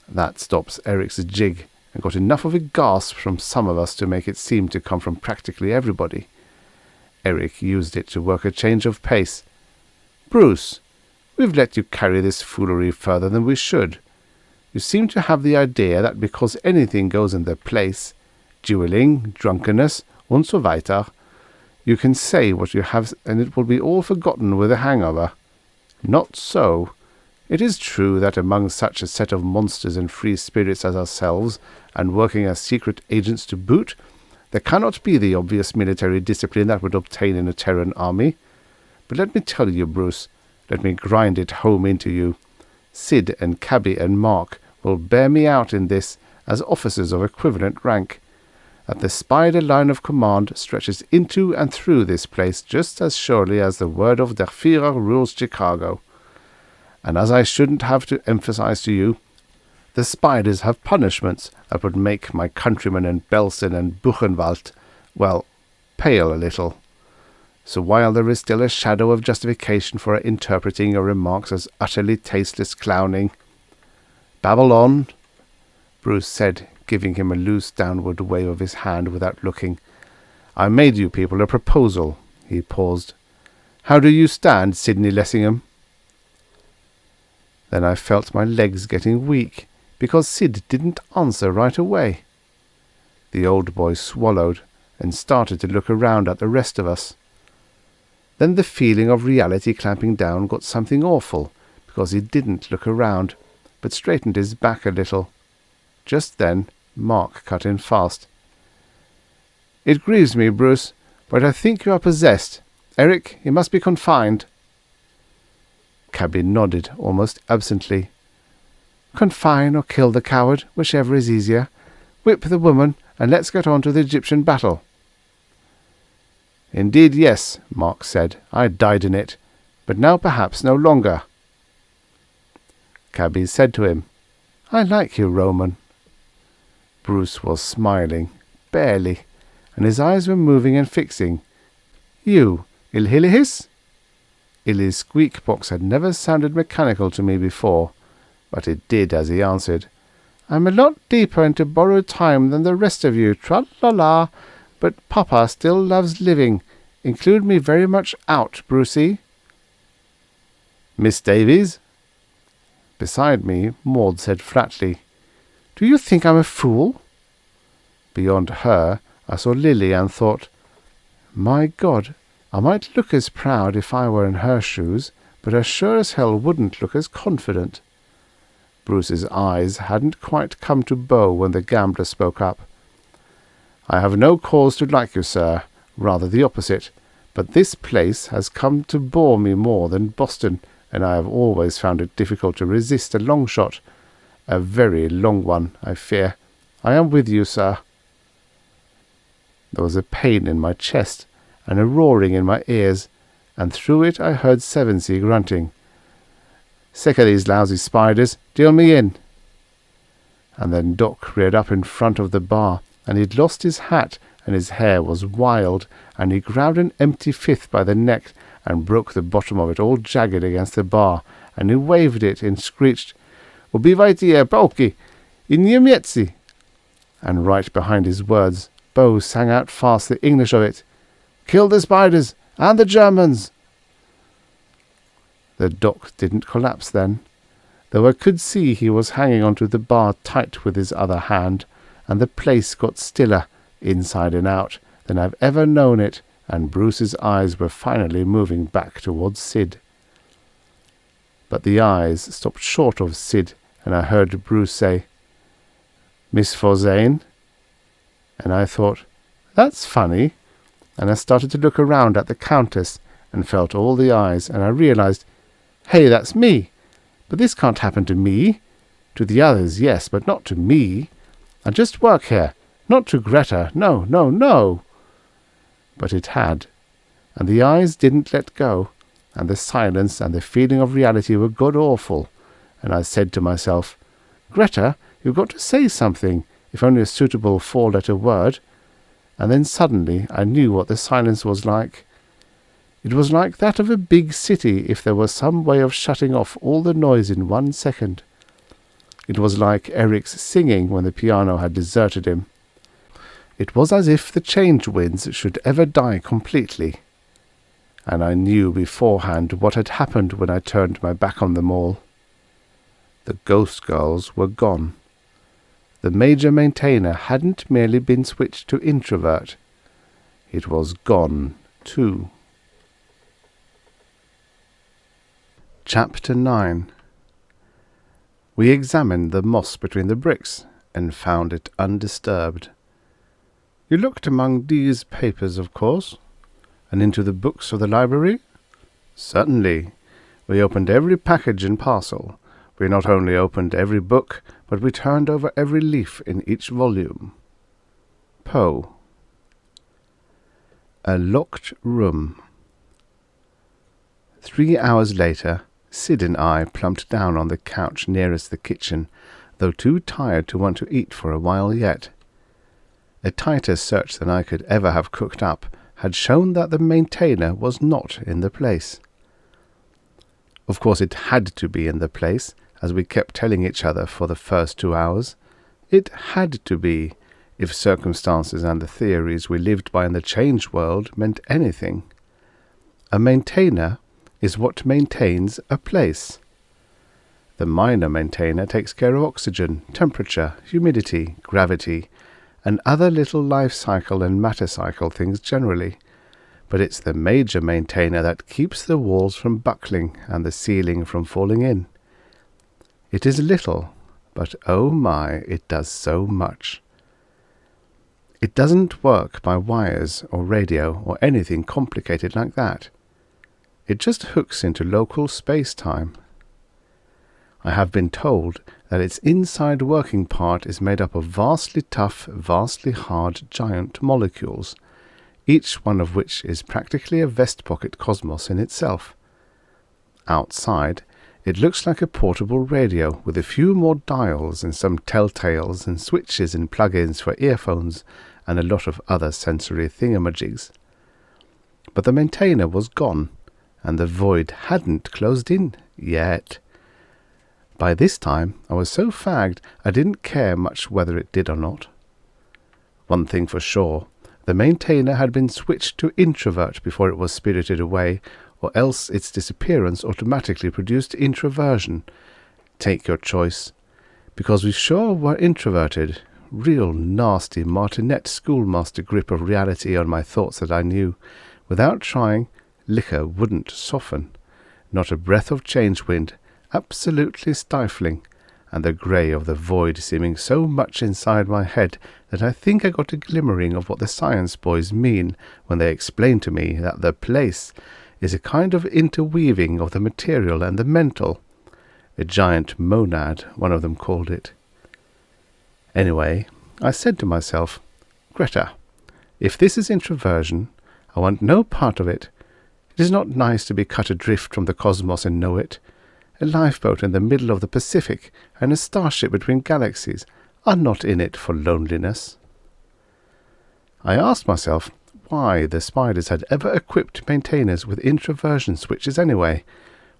That stops Eric's jig, and got enough of a gasp from some of us to make it seem to come from practically everybody. Eric used it to work a change of pace. "Bruce, we've let you carry this foolery further than we should. You seem to have the idea that because anything goes in their place, duelling, drunkenness, und so weiter, you can say what you have and it will be all forgotten with a hangover. Not so. It is true that among such a set of monsters and free spirits as ourselves, and working as secret agents to boot, there cannot be the obvious military discipline that would obtain in a Terran army. But let me tell you, Bruce, let me grind it home into you. Sid and Cabby and Mark will bear me out in this as officers of equivalent rank, that the spider line of command stretches into and through this place just as surely as the word of Der Führer rules Chicago. And as I shouldn't have to emphasize to you, the spiders have punishments that would make my countrymen in Belsen and Buchenwald, well, pale a little. So while there is still a shadow of justification for interpreting your remarks as utterly tasteless clowning—" "Babble on," Bruce said, giving him a loose downward wave of his hand without looking. "I made you people a proposal." He paused. "How do you stand, Sidney Lessingham?" Then I felt my legs getting weak, because Sid didn't answer right away. The old boy swallowed and started to look around at the rest of us. Then the feeling of reality clamping down got something awful, because he didn't look around, but straightened his back a little. Just then Mark cut in fast. "It grieves me, Bruce, but I think you are possessed. Eric, you must be confined." Cabby nodded almost absently. "Confine or kill the coward, whichever is easier. Whip the woman, and let's get on to the Egyptian battle." "Indeed, yes," Mark said. "I died in it, but now perhaps no longer." Cabby said to him, "I like you, Roman." Bruce was smiling, barely, and his eyes were moving and fixing. "You, Ilhilihis?" Illy's squeak box had never sounded mechanical to me before, but it did as he answered, "I'm a lot deeper into borrowed time than the rest of you, tra-la-la, but Papa still loves living. Include me very much out, Brucey." "Miss Davies?" Beside me, Maud said flatly, "Do you think I'm a fool?" Beyond her, I saw Lily and thought, my God, I might look as proud if I were in her shoes, but I sure as hell wouldn't look as confident. Bruce's eyes hadn't quite come to bow when the gambler spoke up. "I have no cause to like you, sir, rather the opposite, but this place has come to bore me more than Boston, and I have always found it difficult to resist a long shot. A very long one, I fear. I am with you, sir." There was a pain in my chest and a roaring in my ears, and through it I heard Sevensey grunting, "Sick of these lousy spiders. Deal me in." And then Doc reared up in front of the bar, and he'd lost his hat, and his hair was wild, and he grabbed an empty fifth by the neck and broke the bottom of it all jagged against the bar, and he waved it and screeched, "Ubivajte je, Pauki, in Niemiecki." And right behind his words, Bo sang out fast the English of it, "Kill the spiders and the Germans." The Doc didn't collapse then, though I could see he was hanging onto the bar tight with his other hand, and the place got stiller, inside and out, than I've ever known it, and Bruce's eyes were finally moving back towards Sid. But the eyes stopped short of Sid, and I heard Bruce say, "Miss Forzane?" And I thought, that's funny, and I started to look around at the Countess, and felt all the eyes, and I realized, hey, that's me, but this can't happen to me. To the others, yes, but not to me. I just work here, not to Greta, no, no, no. But it had, and the eyes didn't let go, and the silence and the feeling of reality were god-awful, and I said to myself, Greta, you've got to say something, if only a suitable four-letter word. And then suddenly I knew what the silence was like. It was like that of a big city if there was some way of shutting off all the noise in 1 second. It was like Eric's singing when the piano had deserted him. It was as if the change winds should ever die completely. And I knew beforehand what had happened when I turned my back on them all. The ghost girls were gone. The major maintainer hadn't merely been switched to introvert. It was gone, too. Chapter 9. We examined the moss between the bricks, and found it undisturbed. You looked among these papers, of course, and into the books of the library? Certainly. We opened every package and parcel. We not only opened every book, but we turned over every leaf in each volume. Poe. A locked room. 3 hours later, Sid and I plumped down on the couch nearest the kitchen, though too tired to want to eat for a while yet. A tighter search than I could ever have cooked up had shown that the maintainer was not in the place. Of course it had to be in the place, as we kept telling each other for the first 2 hours. It had to be, if circumstances and the theories we lived by in the change world meant anything. A maintainer is what maintains a place. The minor maintainer takes care of oxygen, temperature, humidity, gravity, and other little life cycle and matter cycle things generally. But it's the major maintainer that keeps the walls from buckling and the ceiling from falling in. It is little, but oh my, it does so much. It doesn't work by wires or radio or anything complicated like that. It just hooks into local space-time. I have been told that its inside working part is made up of vastly tough, vastly hard giant molecules, each one of which is practically a vest-pocket cosmos in itself. Outside, it looks like a portable radio with a few more dials and some telltales and switches and plug-ins for earphones and a lot of other sensory thingamajigs. But the maintainer was gone, and the void hadn't closed in yet. By this time, I was so fagged I didn't care much whether it did or not. One thing for sure, the maintainer had been switched to introvert before it was spirited away, or else its disappearance automatically produced introversion. Take your choice. Because we sure were introverted. Real nasty martinet schoolmaster grip of reality on my thoughts that I knew. Without trying, liquor wouldn't soften. Not a breath of change wind. Absolutely stifling, and the grey of the void seeming so much inside my head that I think I got a glimmering of what the science boys mean when they explain to me that the place is a kind of interweaving of the material and the mental. A giant monad, one of them called it. Anyway, I said to myself, Greta, if this is introversion, I want no part of it. It is not nice to be cut adrift from the cosmos and know it. A lifeboat in the middle of the Pacific and a starship between galaxies are not in it for loneliness. I asked myself why the spiders had ever equipped maintainers with introversion switches anyway,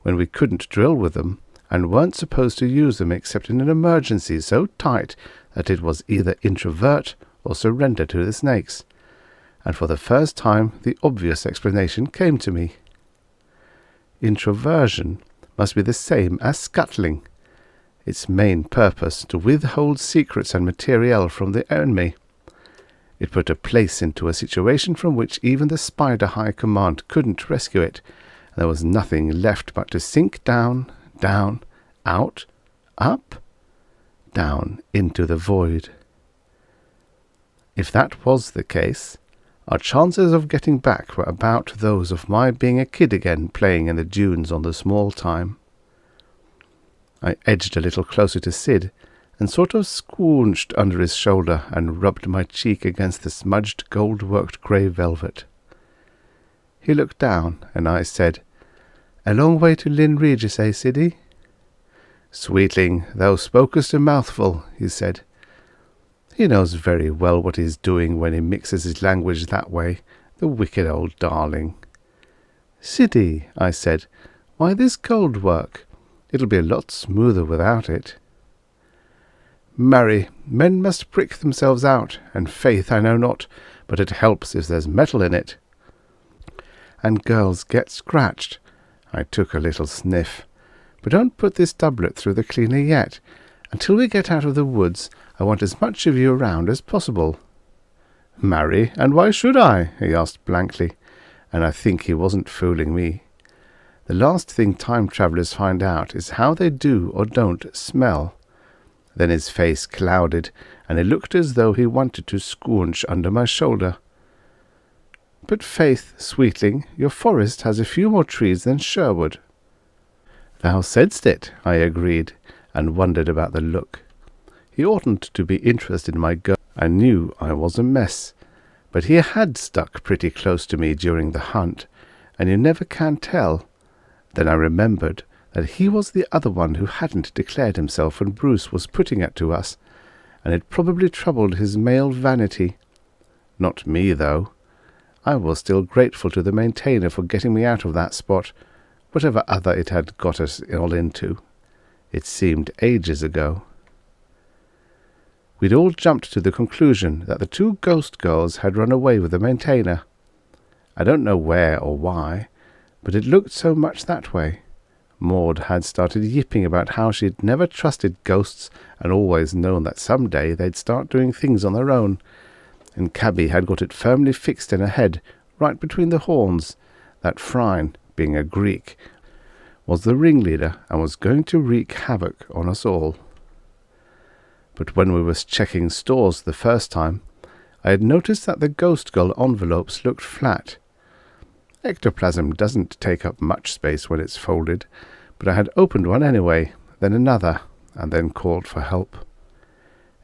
when we couldn't drill with them and weren't supposed to use them except in an emergency so tight that it was either introvert or surrender to the snakes. And for the first time the obvious explanation came to me. Introversion must be the same as scuttling, its main purpose to withhold secrets and materiel from the enemy. It put a place into a situation from which even the Spider High Command couldn't rescue it, and there was nothing left but to sink down, down, out, up, down into the void. If that was the case, our chances of getting back were about those of my being a kid again playing in the dunes on the small time. I edged a little closer to Sid and sort of squoonched under his shoulder and rubbed my cheek against the smudged gold-worked grey velvet. He looked down, and I said, "A long way to Lynn Regis, eh, Siddy?" "Sweetling, thou spokest a mouthful," he said. He knows very well what he's doing when he mixes his language that way, the wicked old darling. "Siddy," I said, "why this gold work? It'll be a lot smoother without it." Marry, men must prick themselves out, and faith I know not, but it helps if there's metal in it. And girls get scratched. I took a little sniff. But don't put this doublet through the cleaner yet. Until we get out of the woods, I want as much of you around as possible. Marry, and why should I? He asked blankly, and I think he wasn't fooling me. The last thing time-travellers find out is how they do or don't smell. Then his face clouded, and it looked as though he wanted to scounge under my shoulder. But faith, sweetling, your forest has a few more trees than Sherwood. Thou saidst it, I agreed, and wondered about the look. He oughtn't to be interested in my girl. I knew I was a mess, but he had stuck pretty close to me during the hunt, and you never can tell. Then I remembered that he was the other one who hadn't declared himself when Bruce was putting it to us, and it probably troubled his male vanity. Not me, though. I was still grateful to the maintainer for getting me out of that spot, whatever other it had got us all into. It seemed ages ago. We'd all jumped to the conclusion that the two ghost girls had run away with the maintainer. I don't know where or why, but it looked so much that way. Maud had started yipping about how she'd never trusted ghosts and always known that some day they'd start doing things on their own, and Cabby had got it firmly fixed in her head, right between the horns, that Phryne, being a Greek, was the ringleader and was going to wreak havoc on us all. But when we were checking stores the first time, I had noticed that the ghost girl envelopes looked flat. Ectoplasm doesn't take up much space when it's folded, but I had opened one anyway, then another, and then called for help.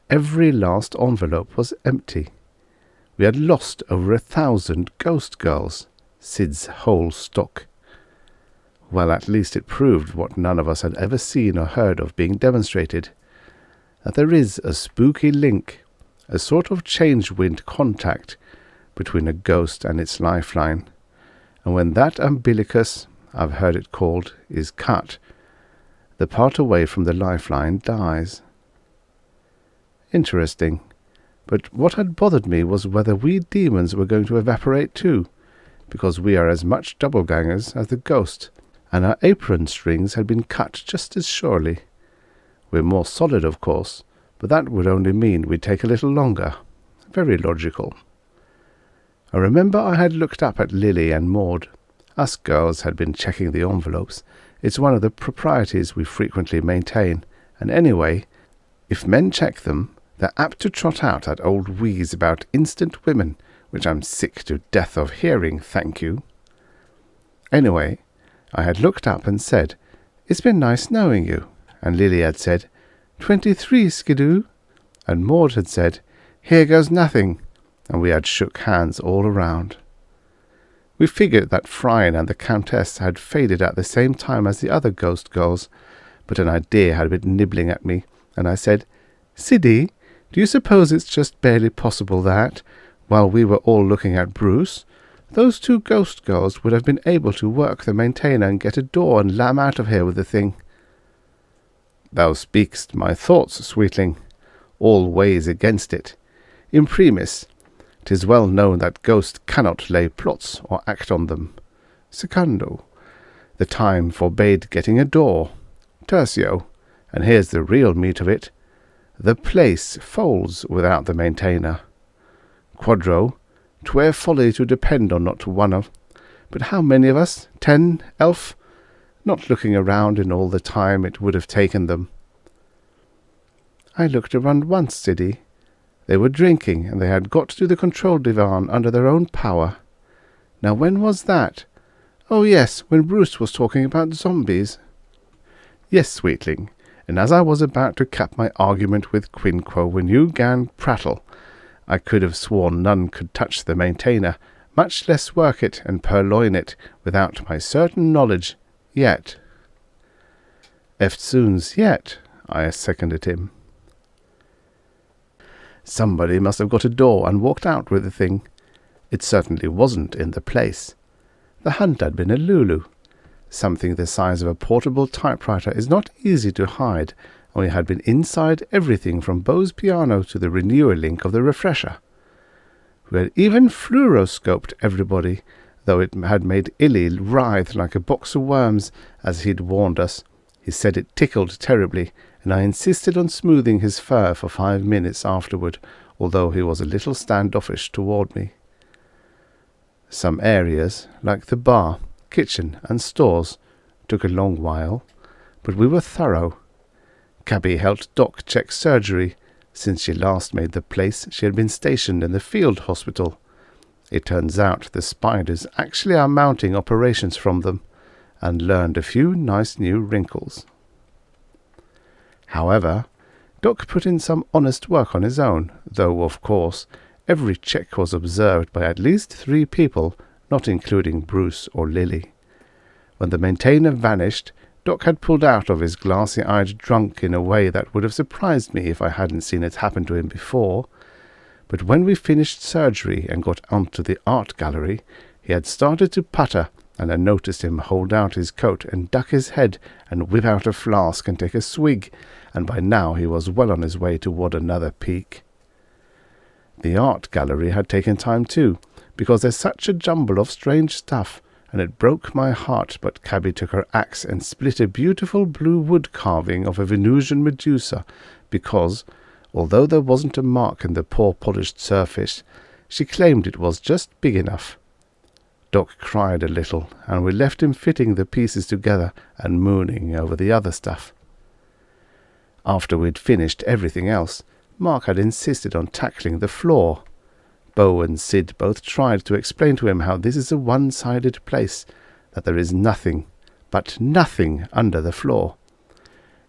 Every last envelope was empty. We had lost over 1,000 ghost girls, Sid's whole stock. Well, at least it proved what none of us had ever seen or heard of being demonstrated, that there is a spooky link, a sort of change-wind contact between a ghost and its lifeline, and when that umbilicus, I've heard it called, is cut, the part away from the lifeline dies. Interesting, but what had bothered me was whether we demons were going to evaporate too, because we are as much double-gangers as the ghost, and our apron strings had been cut just as surely. We're more solid, of course, but that would only mean we'd take a little longer. Very logical. I remember I had looked up at Lily and Maud. Us girls had been checking the envelopes. It's one of the proprieties we frequently maintain, and anyway, if men check them, they're apt to trot out that old wheeze about instant women, which I'm sick to death of hearing, thank you. Anyway, I had looked up and said, "It's been nice knowing you," and Lily had said, 23, Skidoo, and Maud had said, "Here goes nothing," and we had shook hands all around. We figured that Phryne and the Countess had faded at the same time as the other ghost girls, but an idea had been nibbling at me, and I said, "Siddy, do you suppose it's just barely possible that, while we were all looking at Bruce, those two ghost girls would have been able to work the maintainer and get a door and lamb out of here with the thing?" "Thou speakst my thoughts, sweetling. All weighs against it. Imprimis, 'tis well known that ghosts cannot lay plots or act on them. Secundo, the time forbade getting a door. Tertio, and here's the real meat of it, the place folds without the maintainer. Quadro, 'twere folly to depend on not one of, but how many of us? 10, elf? Not looking around in all the time it would have taken them." "I looked around once, Siddy. They were drinking, and they had got to the control divan under their own power. Now when was that? Oh yes, when Bruce was talking about zombies." "Yes, sweetling, and as I was about to cap my argument with Quinquo when you gan prattle, I could have sworn none could touch the maintainer, much less work it and purloin it, without my certain knowledge, yet." "Eftsoons yet," I seconded him. Somebody must have got a door and walked out with the thing. It certainly wasn't in the place. The hunt had been a Lulu. Something the size of a portable typewriter is not easy to hide, and we had been inside everything from Bo's piano to the renewer link of the refresher. We had even fluoroscoped everybody, though it had made Illy writhe like a box of worms, as he'd warned us. He said it tickled terribly, and I insisted on smoothing his fur for 5 minutes afterward, although he was a little standoffish toward me. Some areas, like the bar, kitchen, and stores, took a long while, but we were thorough. Cabby helped Doc check surgery. Since she last made the place, she had been stationed in the field hospital. It turns out the spiders actually are mounting operations from them, and learned a few nice new wrinkles. However, Doc put in some honest work on his own, though, of course, every check was observed by at least 3 people, not including Bruce or Lily. When the maintainer vanished, Doc had pulled out of his glassy-eyed drunk in a way that would have surprised me if I hadn't seen it happen to him before. But when we finished surgery and got onto the art gallery, he had started to putter, and I noticed him hold out his coat and duck his head and whip out a flask and take a swig, and by now he was well on his way toward another peak. The art gallery had taken time too, because there's such a jumble of strange stuff, and it broke my heart, but Cabby took her axe and split a beautiful blue wood carving of a Venusian Medusa, because, although there wasn't a mark in the poor polished surface, she claimed it was just big enough. Doc cried a little, and we left him fitting the pieces together and mooning over the other stuff. After we'd finished everything else, Mark had insisted on tackling the floor. Bo and Sid both tried to explain to him how this is a one-sided place, that there is nothing, but nothing under the floor.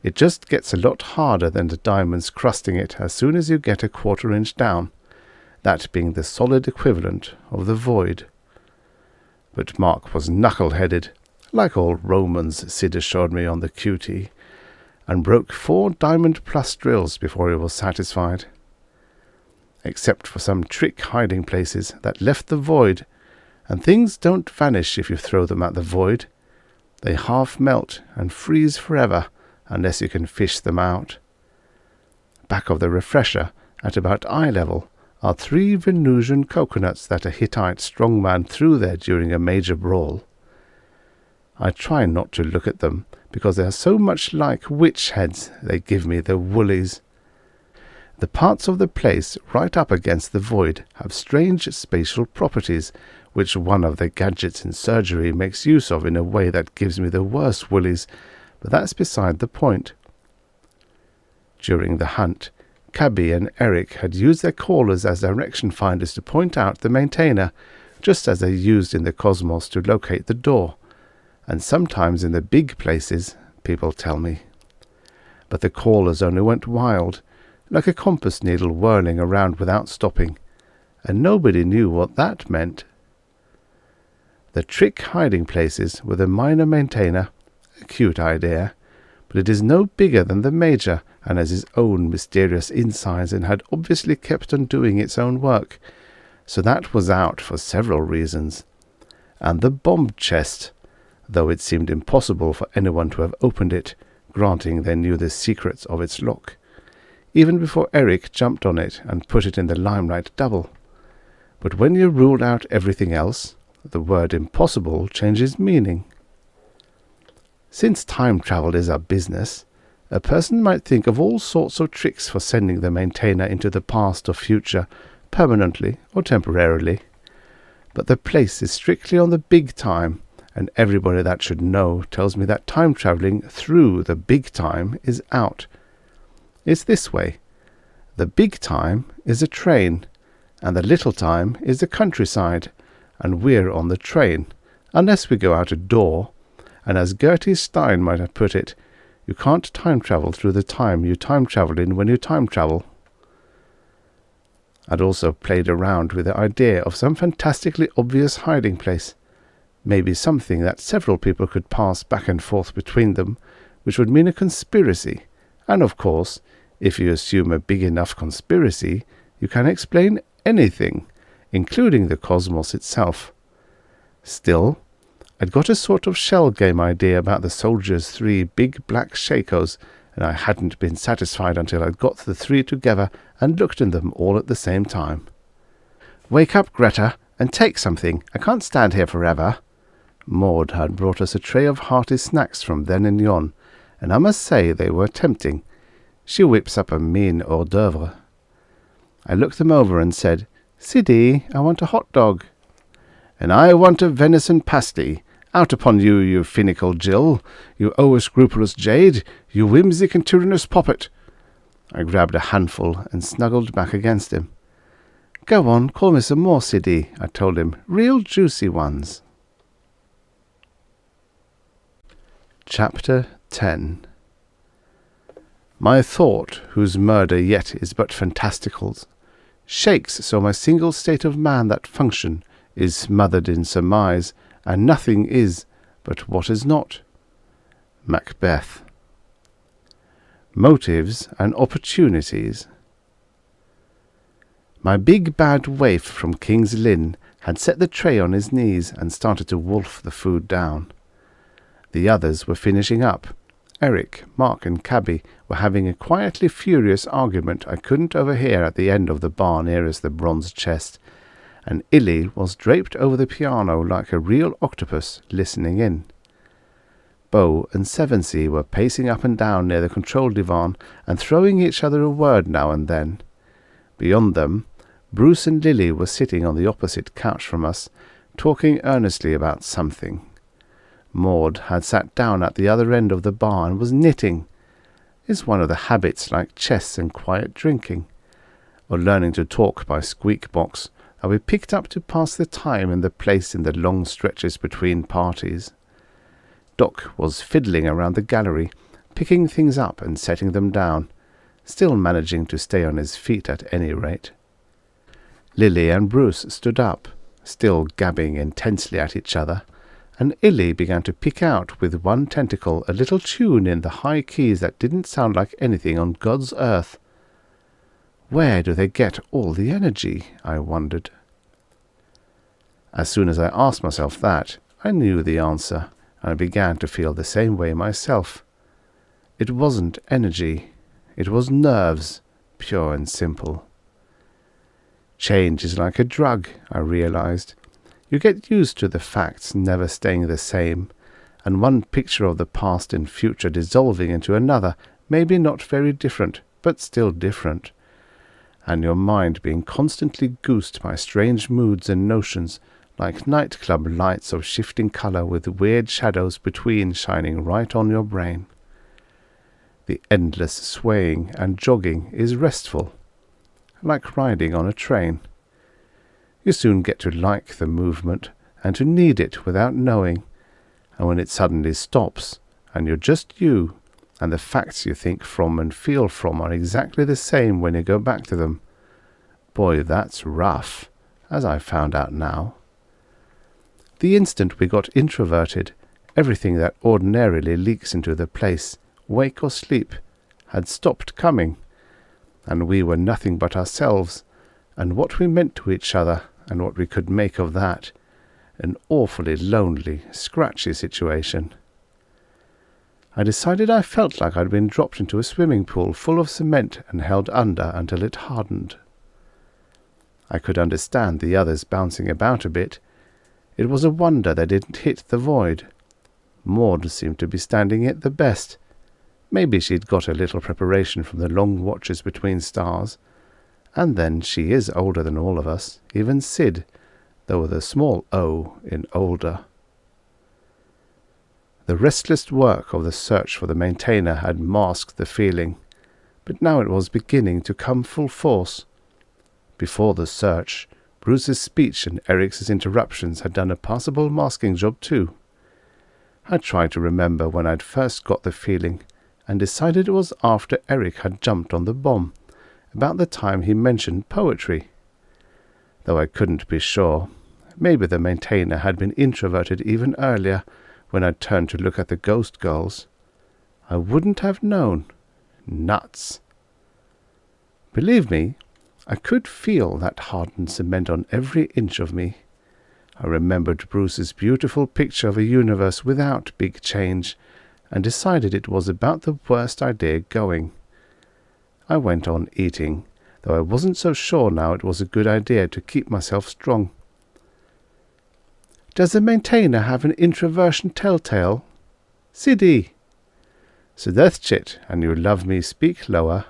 It just gets a lot harder than the diamonds crusting it as soon as you get a 1/4 inch down, that being the solid equivalent of the void. But Mark was knuckle-headed, like all Romans, Sid assured me on the QT, and broke 4 diamond-plus drills before he was satisfied. Except for some trick hiding places that left the void, and things don't vanish if you throw them at the void. They half melt and freeze forever unless you can fish them out. Back of the refresher, at about eye level, are 3 Venusian coconuts that a Hittite strongman threw there during a major brawl. I try not to look at them, because they are so much like witch heads they give me the woolies. The parts of the place right up against the void have strange spatial properties, which one of the gadgets in surgery makes use of in a way that gives me the worst woolies, but that's beside the point. During the hunt, Cabby and Eric had used their callers as direction finders to point out the maintainer, just as they used in the Cosmos to locate the door, and sometimes in the big places, people tell me. But the callers only went wild, like a compass needle whirling around without stopping, and nobody knew what that meant. The trick hiding places with a minor maintainer, a cute idea, but it is no bigger than the major, and has its own mysterious insides and had obviously kept on doing its own work, so that was out for several reasons. And the bomb chest, though it seemed impossible for anyone to have opened it, granting they knew the secrets of its lock, even before Eric jumped on it and put it in the limelight double. But when you ruled out everything else, the word impossible changes meaning. Since time travel is our business, a person might think of all sorts of tricks for sending the maintainer into the past or future, permanently or temporarily. But the place is strictly on the big time, and everybody that should know tells me that time travelling through the big time is out. It's this way. The big time is a train, and the little time is the countryside, and we're on the train, unless we go out a door, and as Gertie Stein might have put it, you can't time travel through the time you time travel in when you time travel. I'd also played around with the idea of some fantastically obvious hiding place, maybe something that several people could pass back and forth between them, which would mean a conspiracy, and of course, if you assume a big enough conspiracy, you can explain anything, including the cosmos itself. Still, I'd got a sort of shell game idea about the soldiers' 3 big black shakos, and I hadn't been satisfied until I'd got the three together and looked at them all at the same time. "Wake up, Greta, and take something. I can't stand here forever." Maud had brought us a tray of hearty snacks from then and yon, and I must say they were tempting. She whips up a mean hors d'oeuvre. I looked them over and said, "Siddy, I want a hot dog." "And I want a venison pasty. Out upon you, you finical Jill, you o'erscrupulous jade, you whimsic and tyrannous poppet." I grabbed a handful and snuggled back against him. "Go on, call me some more, Siddy," I told him. "Real juicy ones." Chapter 10. My thought, whose murder yet is but fantasticals, shakes so my single state of man that function is smothered in surmise, and nothing is but what is not. Macbeth. Motives and opportunities. My big bad waif from King's Lynn had set the tray on his knees and started to wolf the food down. The others were finishing up. Eric, Mark and Cabby were having a quietly furious argument I couldn't overhear at the end of the bar nearest the bronze chest, and Illy was draped over the piano like a real octopus, listening in. Bo and Sevensey were pacing up and down near the control divan and throwing each other a word now and then. Beyond them, Bruce and Lily were sitting on the opposite couch from us, talking earnestly about something. Maud had sat down at the other end of the bar and was knitting. It's one of the habits like chess and quiet drinking, or learning to talk by squeak box, that we picked up to pass the time and the place in the long stretches between parties. Doc was fiddling around the gallery, picking things up and setting them down, still managing to stay on his feet at any rate. Lily and Bruce stood up, still gabbing intensely at each other, and Illy began to pick out with one tentacle a little tune in the high keys that didn't sound like anything on God's earth. Where do they get all the energy, I wondered. As soon as I asked myself that, I knew the answer, and I began to feel the same way myself. It wasn't energy, it was nerves, pure and simple. Change is like a drug, I realized. You get used to the facts never staying the same, and one picture of the past and future dissolving into another, maybe not very different, but still different, and your mind being constantly goosed by strange moods and notions, like nightclub lights of shifting colour with weird shadows between shining right on your brain. The endless swaying and jogging is restful, like riding on a train. You soon get to like the movement and to need it without knowing, and when it suddenly stops, and you're just you, and the facts you think from and feel from are exactly the same when you go back to them, boy, that's rough, as I found out now. The instant we got introverted, everything that ordinarily leaks into the place, wake or sleep, had stopped coming, and we were nothing but ourselves, and what we meant to each other, and what we could make of that, an awfully lonely, scratchy situation. I decided I felt like I'd been dropped into a swimming pool full of cement and held under until it hardened. I could understand the others bouncing about a bit. It was a wonder they didn't hit the void. Maud seemed to be standing it the best. Maybe she'd got a little preparation from the long watches between stars. And then she is older than all of us, even Sid, though with a small O in older. The restless work of the search for the maintainer had masked the feeling, but now it was beginning to come full force. Before the search, Bruce's speech and Eric's interruptions had done a passable masking job too. I tried to remember when I'd first got the feeling, and decided it was after Eric had jumped on the bomb, about the time he mentioned poetry. Though I couldn't be sure. Maybe the maintainer had been introverted even earlier, when I turned to look at the ghost girls. I wouldn't have known. Nuts. Believe me, I could feel that hardened cement on every inch of me. I remembered Bruce's beautiful picture of a universe without big change, and decided it was about the worst idea going. I went on eating, though I wasn't so sure now it was a good idea to keep myself strong. "Does the maintainer have an introversion telltale?" "Siddy." "So that's it, and you love me speak lower."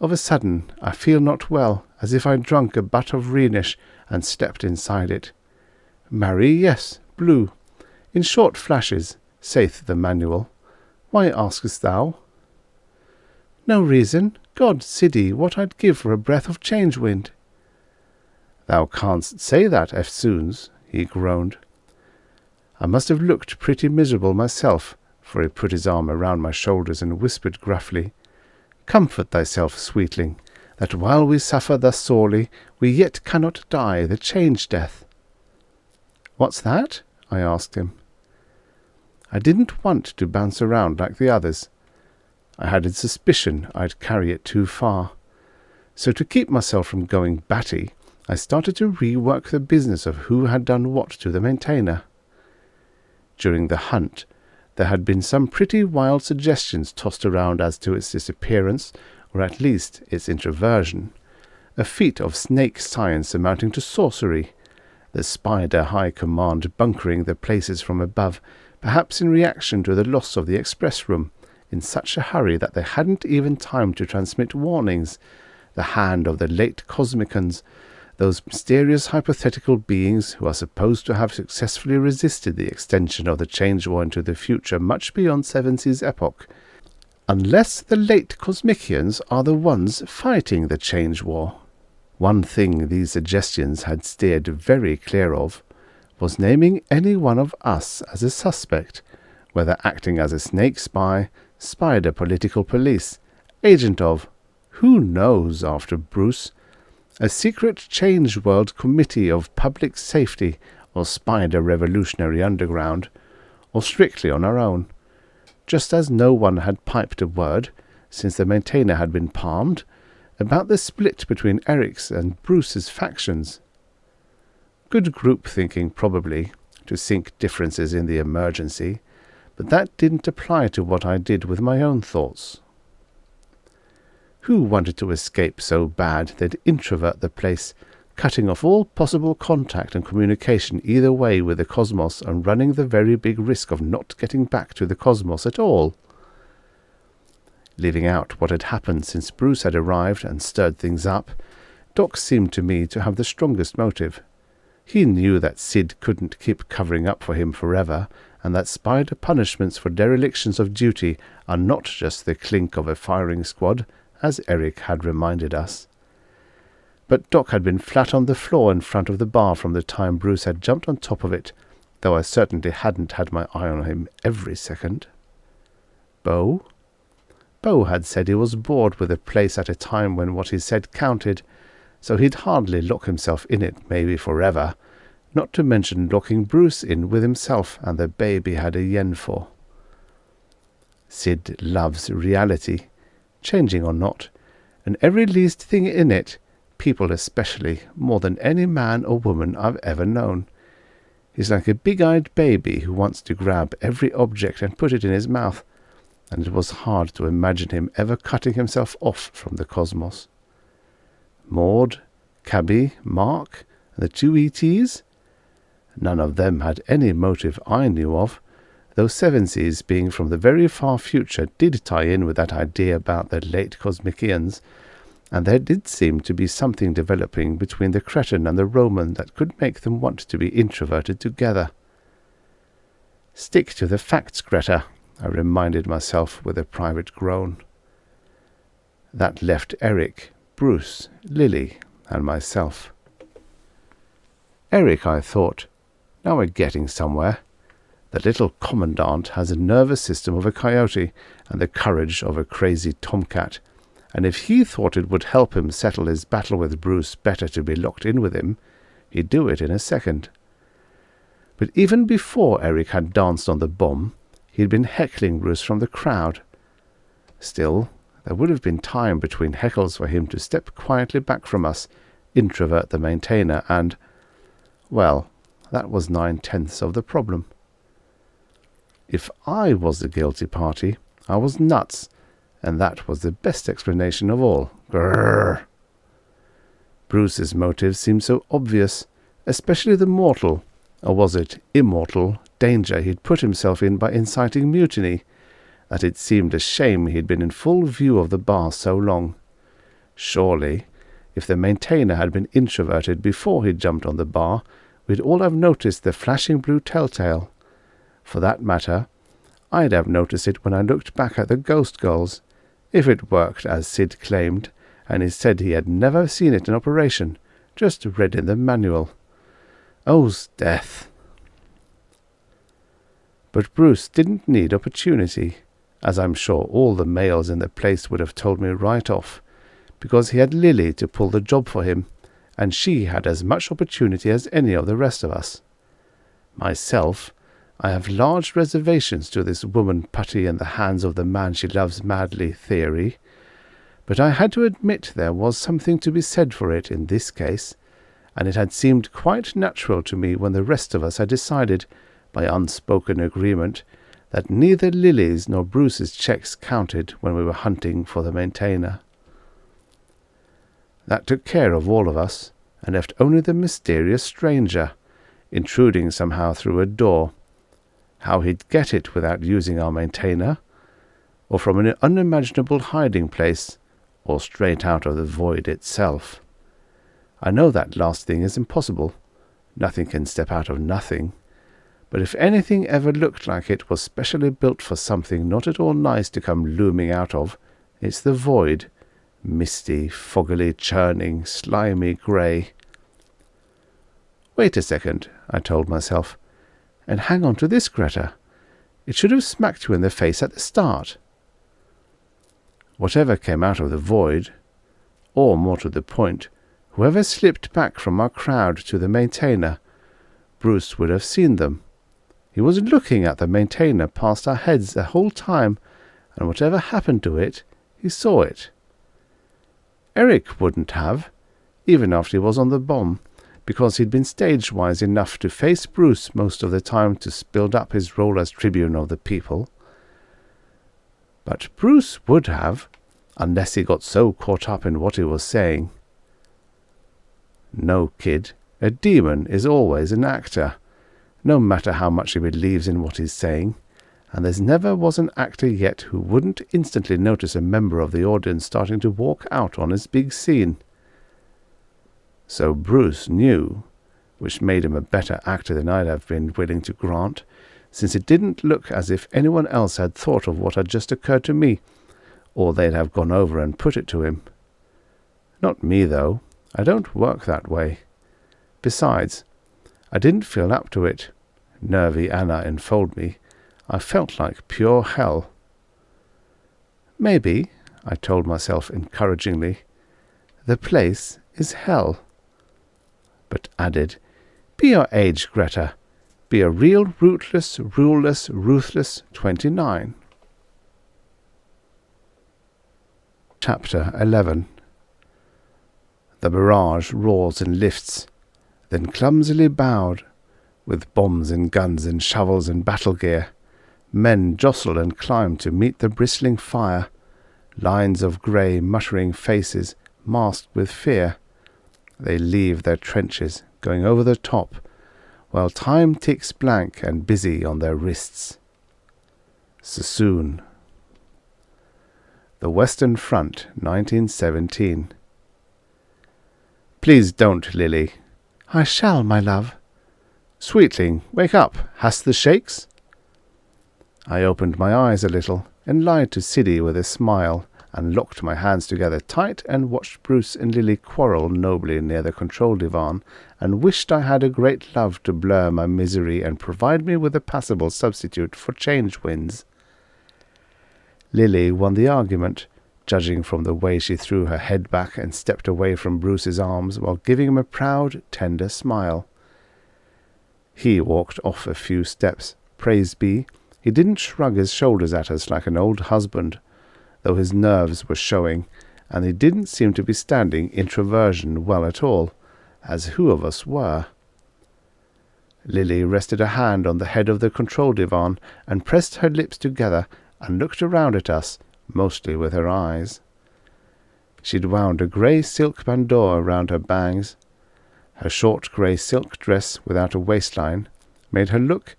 Of a sudden I feel not well, as if I'd drunk a butt of Rhenish and stepped inside it. "Marry, yes, blue, in short flashes, saith the manual. Why askest thou?" "No reason. God, Siddy, what I'd give for a breath of change wind." "Thou canst say that eftsoons," he groaned. I must have looked pretty miserable myself, for he put his arm around my shoulders and whispered gruffly, "Comfort thyself, sweetling, that while we suffer thus sorely, we yet cannot die the change-death." "What's that?" I asked him. I didn't want to bounce around like the others. I had a suspicion I'd carry it too far. So to keep myself from going batty, I started to rework the business of who had done what to the maintainer. During the hunt, there had been some pretty wild suggestions tossed around as to its disappearance, or at least its introversion, a feat of snake science amounting to sorcery, the spider high command bunkering the places from above, perhaps in reaction to the loss of the express room, in such a hurry that they hadn't even time to transmit warnings, the hand of the late Cosmicans, those mysterious hypothetical beings who are supposed to have successfully resisted the extension of the change war into the future much beyond Seven Seas epoch, unless the late Cosmicians are the ones fighting the change war. One thing these suggestions had steered very clear of was naming any one of us as a suspect, whether acting as a snake spy, spider political police, agent of, who knows after Bruce, a secret change world committee of public safety or spider revolutionary underground, or strictly on our own, just as no one had piped a word, since the maintainer had been palmed, about the split between Eric's and Bruce's factions. Good group thinking, probably, to sink differences in the emergency, but that didn't apply to what I did with my own thoughts. Who wanted to escape so bad they'd introvert the place, cutting off all possible contact and communication either way with the cosmos and running the very big risk of not getting back to the cosmos at all? Leaving out what had happened since Bruce had arrived and stirred things up, Doc seemed to me to have the strongest motive. He knew that Sid couldn't keep covering up for him forever, and that spider punishments for derelictions of duty are not just the clink of a firing squad, as Eric had reminded us. But Doc had been flat on the floor in front of the bar from the time Bruce had jumped on top of it, though I certainly hadn't had my eye on him every second. Bo? Bo had said he was bored with the place at a time when what he said counted, so he'd hardly lock himself in it maybe forever, not to mention locking Bruce in with himself and the babe he had a yen for. Sid loves reality, changing or not, and every least thing in it, people especially, more than any man or woman I've ever known. He's like a big-eyed baby who wants to grab every object and put it in his mouth, and it was hard to imagine him ever cutting himself off from the cosmos. Maud, Cabby, Mark, and the two ETs? None of them had any motive I knew of, though Seven Seas, being from the very far future, did tie in with that idea about the late Cosmicians, and there did seem to be something developing between the Cretan and the Roman that could make them want to be introverted together. "Stick to the facts, Greta," I reminded myself with a private groan. That left Eric, Bruce, Lily, and myself. Eric, I thought. Now we're getting somewhere. The little commandant has a nervous system of a coyote and the courage of a crazy tomcat, and if he thought it would help him settle his battle with Bruce better to be locked in with him, he'd do it in a second. But even before Eric had danced on the bomb, he'd been heckling Bruce from the crowd. Still, there would have been time between heckles for him to step quietly back from us, introvert the maintainer, and, well, that was 9/10 of the problem. If I was the guilty party, I was nuts, and that was the best explanation of all. Grrr. Bruce's motives seemed so obvious, especially the mortal, or was it immortal, danger he'd put himself in by inciting mutiny, that it seemed a shame he'd been in full view of the bar so long. Surely, if the maintainer had been introverted before he jumped on the bar, we'd all have noticed the flashing blue telltale. For that matter, I'd have noticed it when I looked back at the ghost goals, if it worked as Sid claimed, and he said he had never seen it in operation, just read in the manual. Oh, death! But Bruce didn't need opportunity, as I'm sure all the males in the place would have told me right off, because he had Lily to pull the job for him, and she had as much opportunity as any of the rest of us. Myself, I have large reservations to this woman putty in the hands of the man she loves madly theory, but I had to admit there was something to be said for it in this case, and it had seemed quite natural to me when the rest of us had decided, by unspoken agreement, that neither Lily's nor Bruce's checks counted when we were hunting for the maintainer. That took care of all of us, and left only the mysterious stranger, intruding somehow through a door. How he'd get it without using our maintainer, or from an unimaginable hiding place, or straight out of the void itself. I know that last thing is impossible. Nothing can step out of nothing. But if anything ever looked like it was specially built for something not at all nice to come looming out of, it's the void, misty, foggily churning, slimy grey. Wait a second, I told myself, and hang on to this, Greta. It should have smacked you in the face at the start. Whatever came out of the void, or more to the point, whoever slipped back from our crowd to the maintainer, Bruce would have seen them. He was looking at the maintainer past our heads the whole time, and whatever happened to it, he saw it. Eric wouldn't have, even after he was on the bomb, because he'd been stage-wise enough to face Bruce most of the time to build up his role as tribune of the people. But Bruce would have, unless he got so caught up in what he was saying. No, kid, a demon is always an actor, no matter how much he believes in what he's saying, and there's never was an actor yet who wouldn't instantly notice a member of the audience starting to walk out on his big scene. So Bruce knew, which made him a better actor than I'd have been willing to grant, since it didn't look as if anyone else had thought of what had just occurred to me, or they'd have gone over and put it to him. Not me, though. I don't work that way. Besides, I didn't feel up to it. Nervy Anna enfold me. I felt like pure hell. Maybe, I told myself encouragingly, the place is hell. But added, be your age, Greta. Be a real rootless, ruleless, ruthless 29. Chapter 11. The barrage roars and lifts, then clumsily bowed, with bombs and guns and shovels and battle gear. Men jostle and climb to meet the bristling fire, lines of grey muttering faces masked with fear. They leave their trenches, going over the top, while time ticks blank and busy on their wrists. Sassoon. The Western Front, 1917. Please don't, Lily. I shall, my love. Sweetling, wake up. Hast the shakes? I opened my eyes a little, and lied to Siddy with a smile, and locked my hands together tight and watched Bruce and Lily quarrel nobly near the control divan, and wished I had a great love to blur my misery and provide me with a passable substitute for change winds. Lily won the argument, judging from the way she threw her head back and stepped away from Bruce's arms while giving him a proud, tender smile. He walked off a few steps. Praise be, he didn't shrug his shoulders at us like an old husband, though his nerves were showing, and he didn't seem to be standing introversion well at all, as who of us were? Lily rested a hand on the head of the control divan and pressed her lips together and looked around at us, mostly with her eyes. She'd wound a grey silk bandeau around her bangs. Her short grey silk dress without a waistline made her look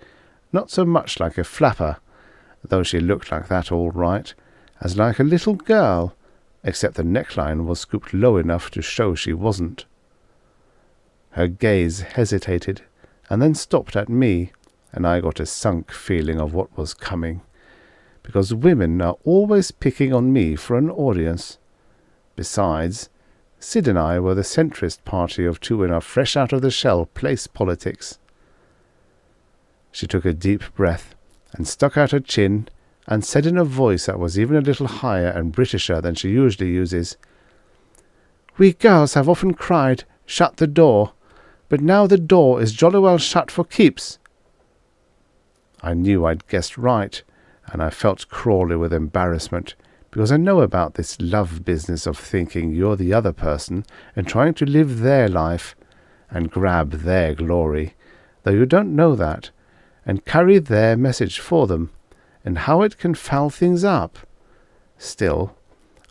not so much like a flapper, though she looked like that all right, as like a little girl, except the neckline was scooped low enough to show she wasn't. Her gaze hesitated, and then stopped at me, and I got a sunk feeling of what was coming, because women are always picking on me for an audience. Besides, Sid and I were the centrist party of two in our fresh-out-of-the-shell place politics. She took a deep breath, and stuck out her chin, and said in a voice that was even a little higher and Britisher than she usually uses, "We girls have often cried, 'Shut the door,' but now the door is jolly well shut for keeps." I knew I'd guessed right, and I felt crawly with embarrassment, because I know about this love business of thinking you're the other person and trying to live their life and grab their glory, though you don't know that, and carry their message for them, and how it can foul things up. Still,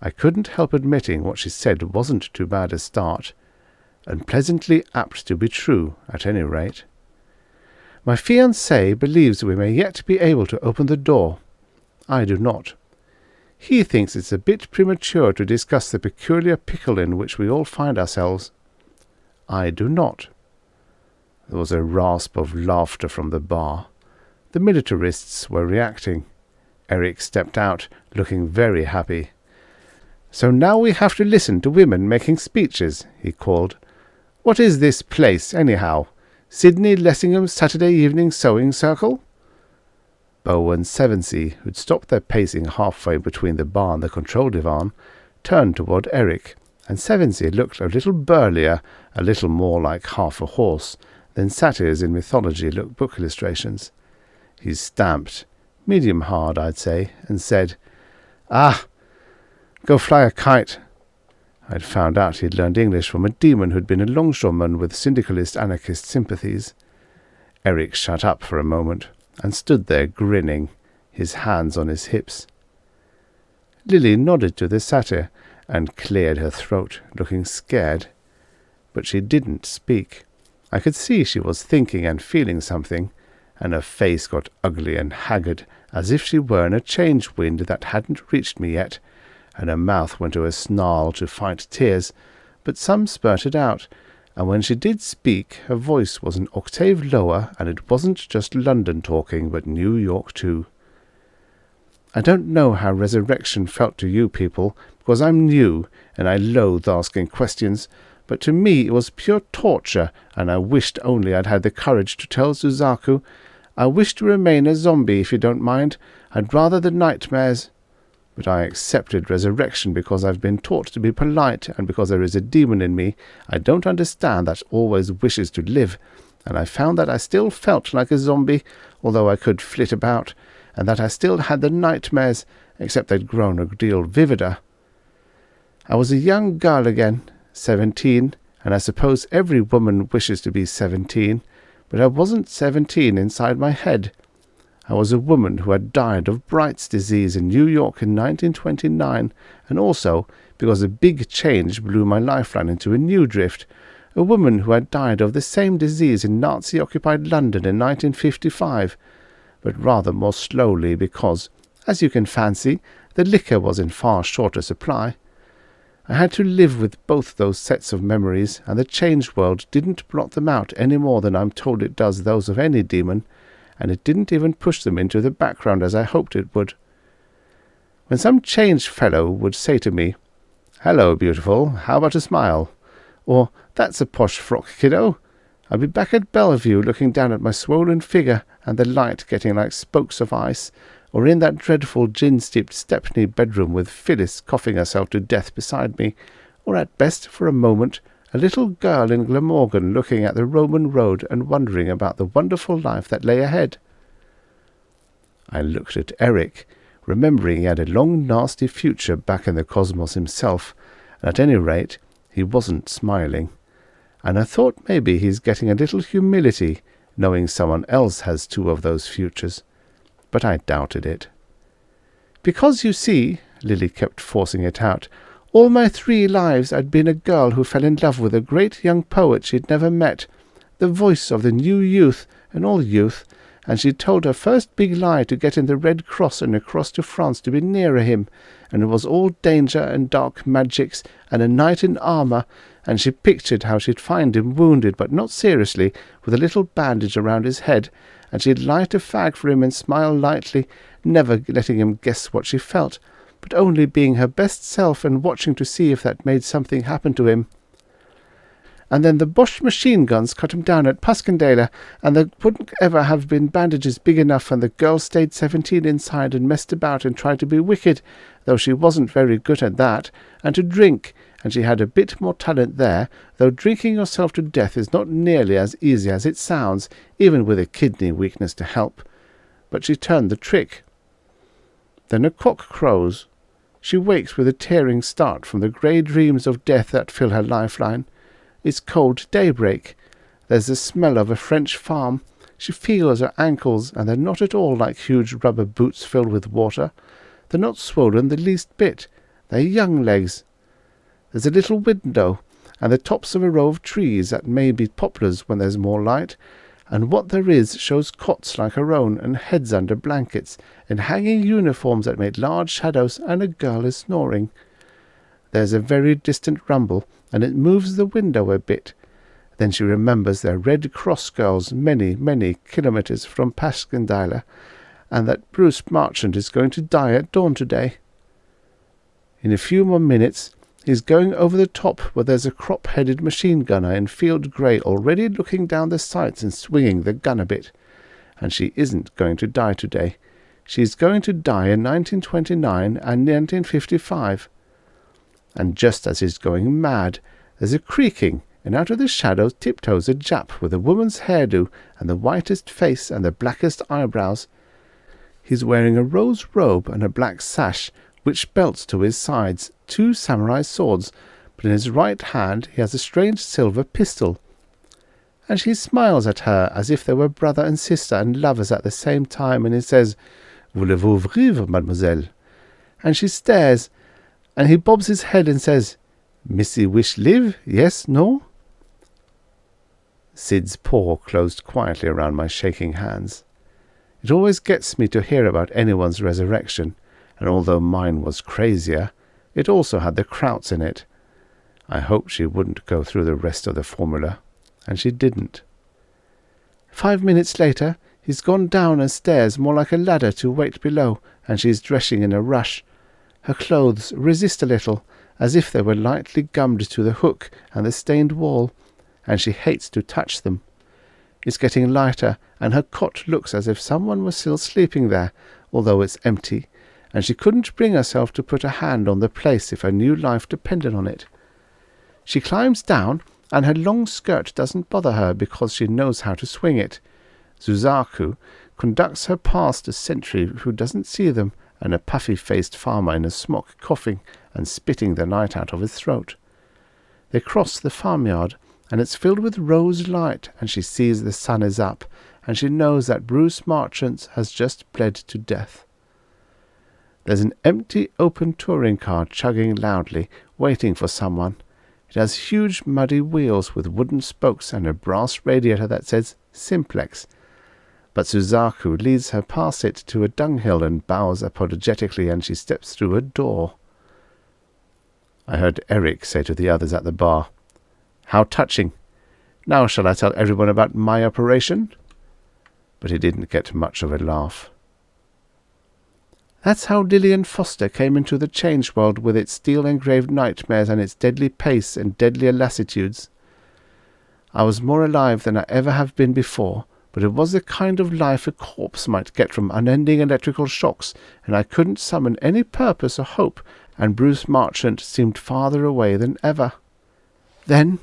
I couldn't help admitting what she said wasn't too bad a start, and pleasantly apt to be true, at any rate. My fiancé believes we may yet be able to open the door. I do not. He thinks it's a bit premature to discuss the peculiar pickle in which we all find ourselves. I do not. There was a rasp of laughter from the bar. The militarists were reacting. Eric stepped out, looking very happy. "So now we have to listen to women making speeches," he called. "What is this place, anyhow? Sidney Lessingham's Saturday evening sewing circle?" Beau and Sevensey, who'd stopped their pacing halfway between the bar and the control divan, turned toward Eric, and Sevensey looked a little burlier, a little more like half a horse, than satyrs in mythology look book illustrations. He stamped, medium hard, I'd say, and said, "Ah, go fly a kite." I'd found out he'd learned English from a demon who'd been a longshoreman with syndicalist-anarchist sympathies. Eric shut up for a moment, and stood there grinning, his hands on his hips. Lily nodded to the satyr, and cleared her throat, looking scared. But she didn't speak. I could see she was thinking and feeling something, and her face got ugly and haggard, as if she were in a change wind that hadn't reached me yet, and her mouth went to a snarl to fight tears, but some spurted out, and when she did speak, her voice was an octave lower, and it wasn't just London talking, but New York too. I don't know how resurrection felt to you people, because I'm new, and I loathe asking questions, but to me it was pure torture, and I wished only I'd had the courage to tell Suzaku, "I wish to remain a zombie, if you don't mind. I'd rather the nightmares." But I accepted resurrection because I've been taught to be polite, and because there is a demon in me I don't understand that always wishes to live, and I found that I still felt like a zombie, although I could flit about, and that I still had the nightmares, except they'd grown a deal vivider. I was a young girl again, 17, and I suppose every woman wishes to be 17, but I wasn't 17 inside my head. I was a woman who had died of Bright's disease in New York in 1929, and also, because a big change blew my lifeline into a new drift, a woman who had died of the same disease in Nazi-occupied London in 1955, but rather more slowly because, as you can fancy, the liquor was in far shorter supply. I had to live with both those sets of memories, and the changed world didn't blot them out any more than I'm told it does those of any demon, and it didn't even push them into the background as I hoped it would. When some changed fellow would say to me, "Hello, beautiful, how about a smile?" or "That's a posh frock, kiddo," I'd be back at Bellevue looking down at my swollen figure and the light getting like spokes of ice, or in that dreadful gin-steeped Stepney bedroom with Phyllis coughing herself to death beside me, or at best, for a moment, a little girl in Glamorgan looking at the Roman road and wondering about the wonderful life that lay ahead. I looked at Eric, remembering he had a long nasty future back in the cosmos himself, and at any rate he wasn't smiling, and I thought maybe he's getting a little humility, knowing someone else has 2 of those futures, but I doubted it. "Because, you see," Lily kept forcing it out, "all my 3 lives I'd been a girl who fell in love with a great young poet she'd never met, the voice of the new youth and all youth, and she'd told her first big lie to get in the Red Cross and across to France to be nearer him, and it was all danger and dark magics and a knight in armour, and she pictured how she'd find him wounded, but not seriously, with a little bandage around his head, and she'd light a fag for him and smile lightly, never letting him guess what she felt, but only being her best self and watching to see if that made something happen to him. And then the Boche machine guns cut him down at Passchendaele, and there wouldn't ever have been bandages big enough, and the girl stayed 17 inside and messed about and tried to be wicked, though she wasn't very good at that, and to drink, and she had a bit more talent there, though drinking yourself to death is not nearly as easy as it sounds, even with a kidney weakness to help. But she turned the trick. Then a cock crows. She wakes with a tearing start from the grey dreams of death that fill her lifeline. It's cold daybreak. There's the smell of a French farm. She feels her ankles, and they're not at all like huge rubber boots filled with water. They're not swollen the least bit. They're young legs. There's a little window, and the tops of a row of trees that may be poplars when there's more light, and what there is shows cots like her own, and heads under blankets, and hanging uniforms that make large shadows, and a girl is snoring. There's a very distant rumble, and it moves the window a bit. Then she remembers they're Red Cross girls many, many kilometres from Passchendaele, and that Bruce Marchant is going to die at dawn today. In a few more minutes, he's going over the top where there's a crop-headed machine gunner in field grey already looking down the sights and swinging the gun a bit. And she isn't going to die today. She's going to die in 1929 and 1955. And just as he's going mad, there's a creaking, and out of the shadows tiptoes a Jap with a woman's hairdo and the whitest face and the blackest eyebrows. He's wearing a rose robe and a black sash, which belts to his sides 2 samurai swords, but in his right hand he has a strange silver pistol. And she smiles at her as if they were brother and sister and lovers at the same time, and he says, "Voulez-vous vivre, mademoiselle?" And she stares, and he bobs his head and says, "Missy wish live, yes, no?" Sid's paw closed quietly around my shaking hands. It always gets me to hear about anyone's resurrection, and although mine was crazier, it also had the Krauts in it. I hoped she wouldn't go through the rest of the formula, and she didn't. 5 minutes later, he's gone down and stairs more like a ladder to wait below, and she's dressing in a rush. Her clothes resist a little, as if they were lightly gummed to the hook and the stained wall, and she hates to touch them. It's getting lighter, and her cot looks as if someone was still sleeping there, although it's empty, and she couldn't bring herself to put a hand on the place if her new life depended on it. She climbs down, and her long skirt doesn't bother her because she knows how to swing it. Suzaku conducts her past a sentry who doesn't see them, and a puffy-faced farmer in a smock coughing and spitting the night out of his throat. They cross the farmyard, and it's filled with rose light, and she sees the sun is up, and she knows that Bruce Marchant has just bled to death. There's an empty open touring car chugging loudly, waiting for someone. It has huge muddy wheels with wooden spokes and a brass radiator that says Simplex. But Suzaku leads her past it to a dunghill and bows apologetically, and she steps through a door. I heard Eric say to the others at the bar, "How touching! Now shall I tell everyone about my operation?" But he didn't get much of a laugh. That's how Lillian Foster came into the change world with its steel-engraved nightmares and its deadly pace and deadlier lassitudes. I was more alive than I ever have been before, but it was the kind of life a corpse might get from unending electrical shocks, and I couldn't summon any purpose or hope, and Bruce Marchant seemed farther away than ever. Then,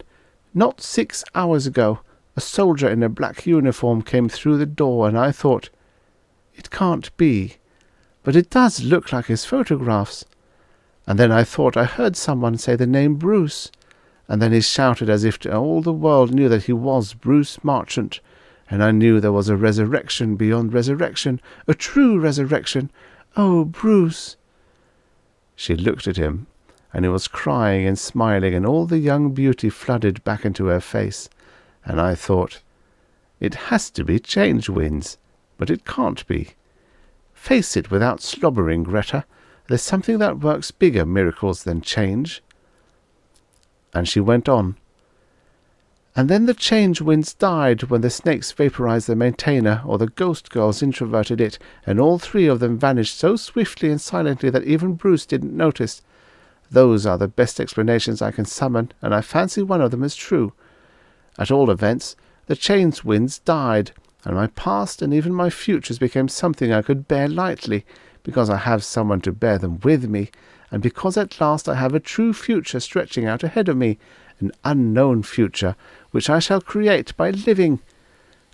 not 6 hours ago, a soldier in a black uniform came through the door, and I thought, it can't be. But it does look like his photographs. And then I thought I heard someone say the name Bruce, and then he shouted as if all the world knew that he was Bruce Marchant, and I knew there was a resurrection beyond resurrection, a true resurrection. Oh, Bruce!" She looked at him, and he was crying and smiling, and all the young beauty flooded back into her face, and I thought, it has to be change winds, but it can't be. Face it without slobbering, Greta. There's something that works bigger miracles than change. And she went on. And then the change winds died when the snakes vaporized the maintainer, or the ghost girls introverted it, and all three of them vanished so swiftly and silently that even Bruce didn't notice. Those are the best explanations I can summon, and I fancy one of them is true. At all events, the change winds died, and my past and even my futures became something I could bear lightly, because I have someone to bear them with me, and because at last I have a true future stretching out ahead of me, an unknown future, which I shall create by living.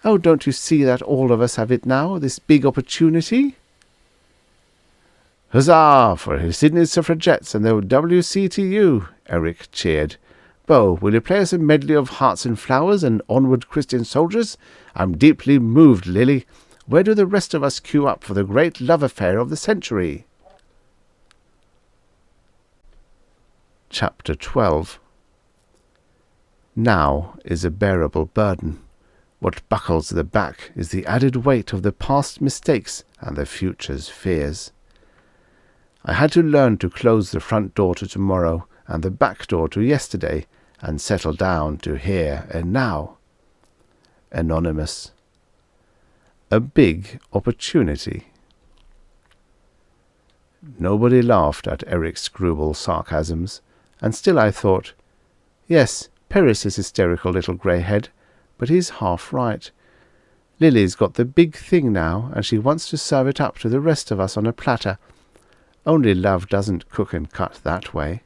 Oh, don't you see that all of us have it now, this big opportunity? "Huzzah for Sydney Suffragettes and the WCTU!" Eric cheered. "Bo, will you play us a medley of Hearts and Flowers and Onward Christian Soldiers? I'm deeply moved, Lily. Where do the rest of us queue up for the great love affair of the century?" Chapter 12. Now is a bearable burden. What buckles the back is the added weight of the past mistakes and the future's fears. I had to learn to close the front door to tomorrow and the back door to yesterday, and settle down to here and now. Anonymous. A big opportunity. Nobody laughed at Eric's screwball sarcasms, and still I thought, yes, Paris is hysterical little grey-head, but he's half right. Lily's got the big thing now, and she wants to serve it up to the rest of us on a platter. Only love doesn't cook and cut that way.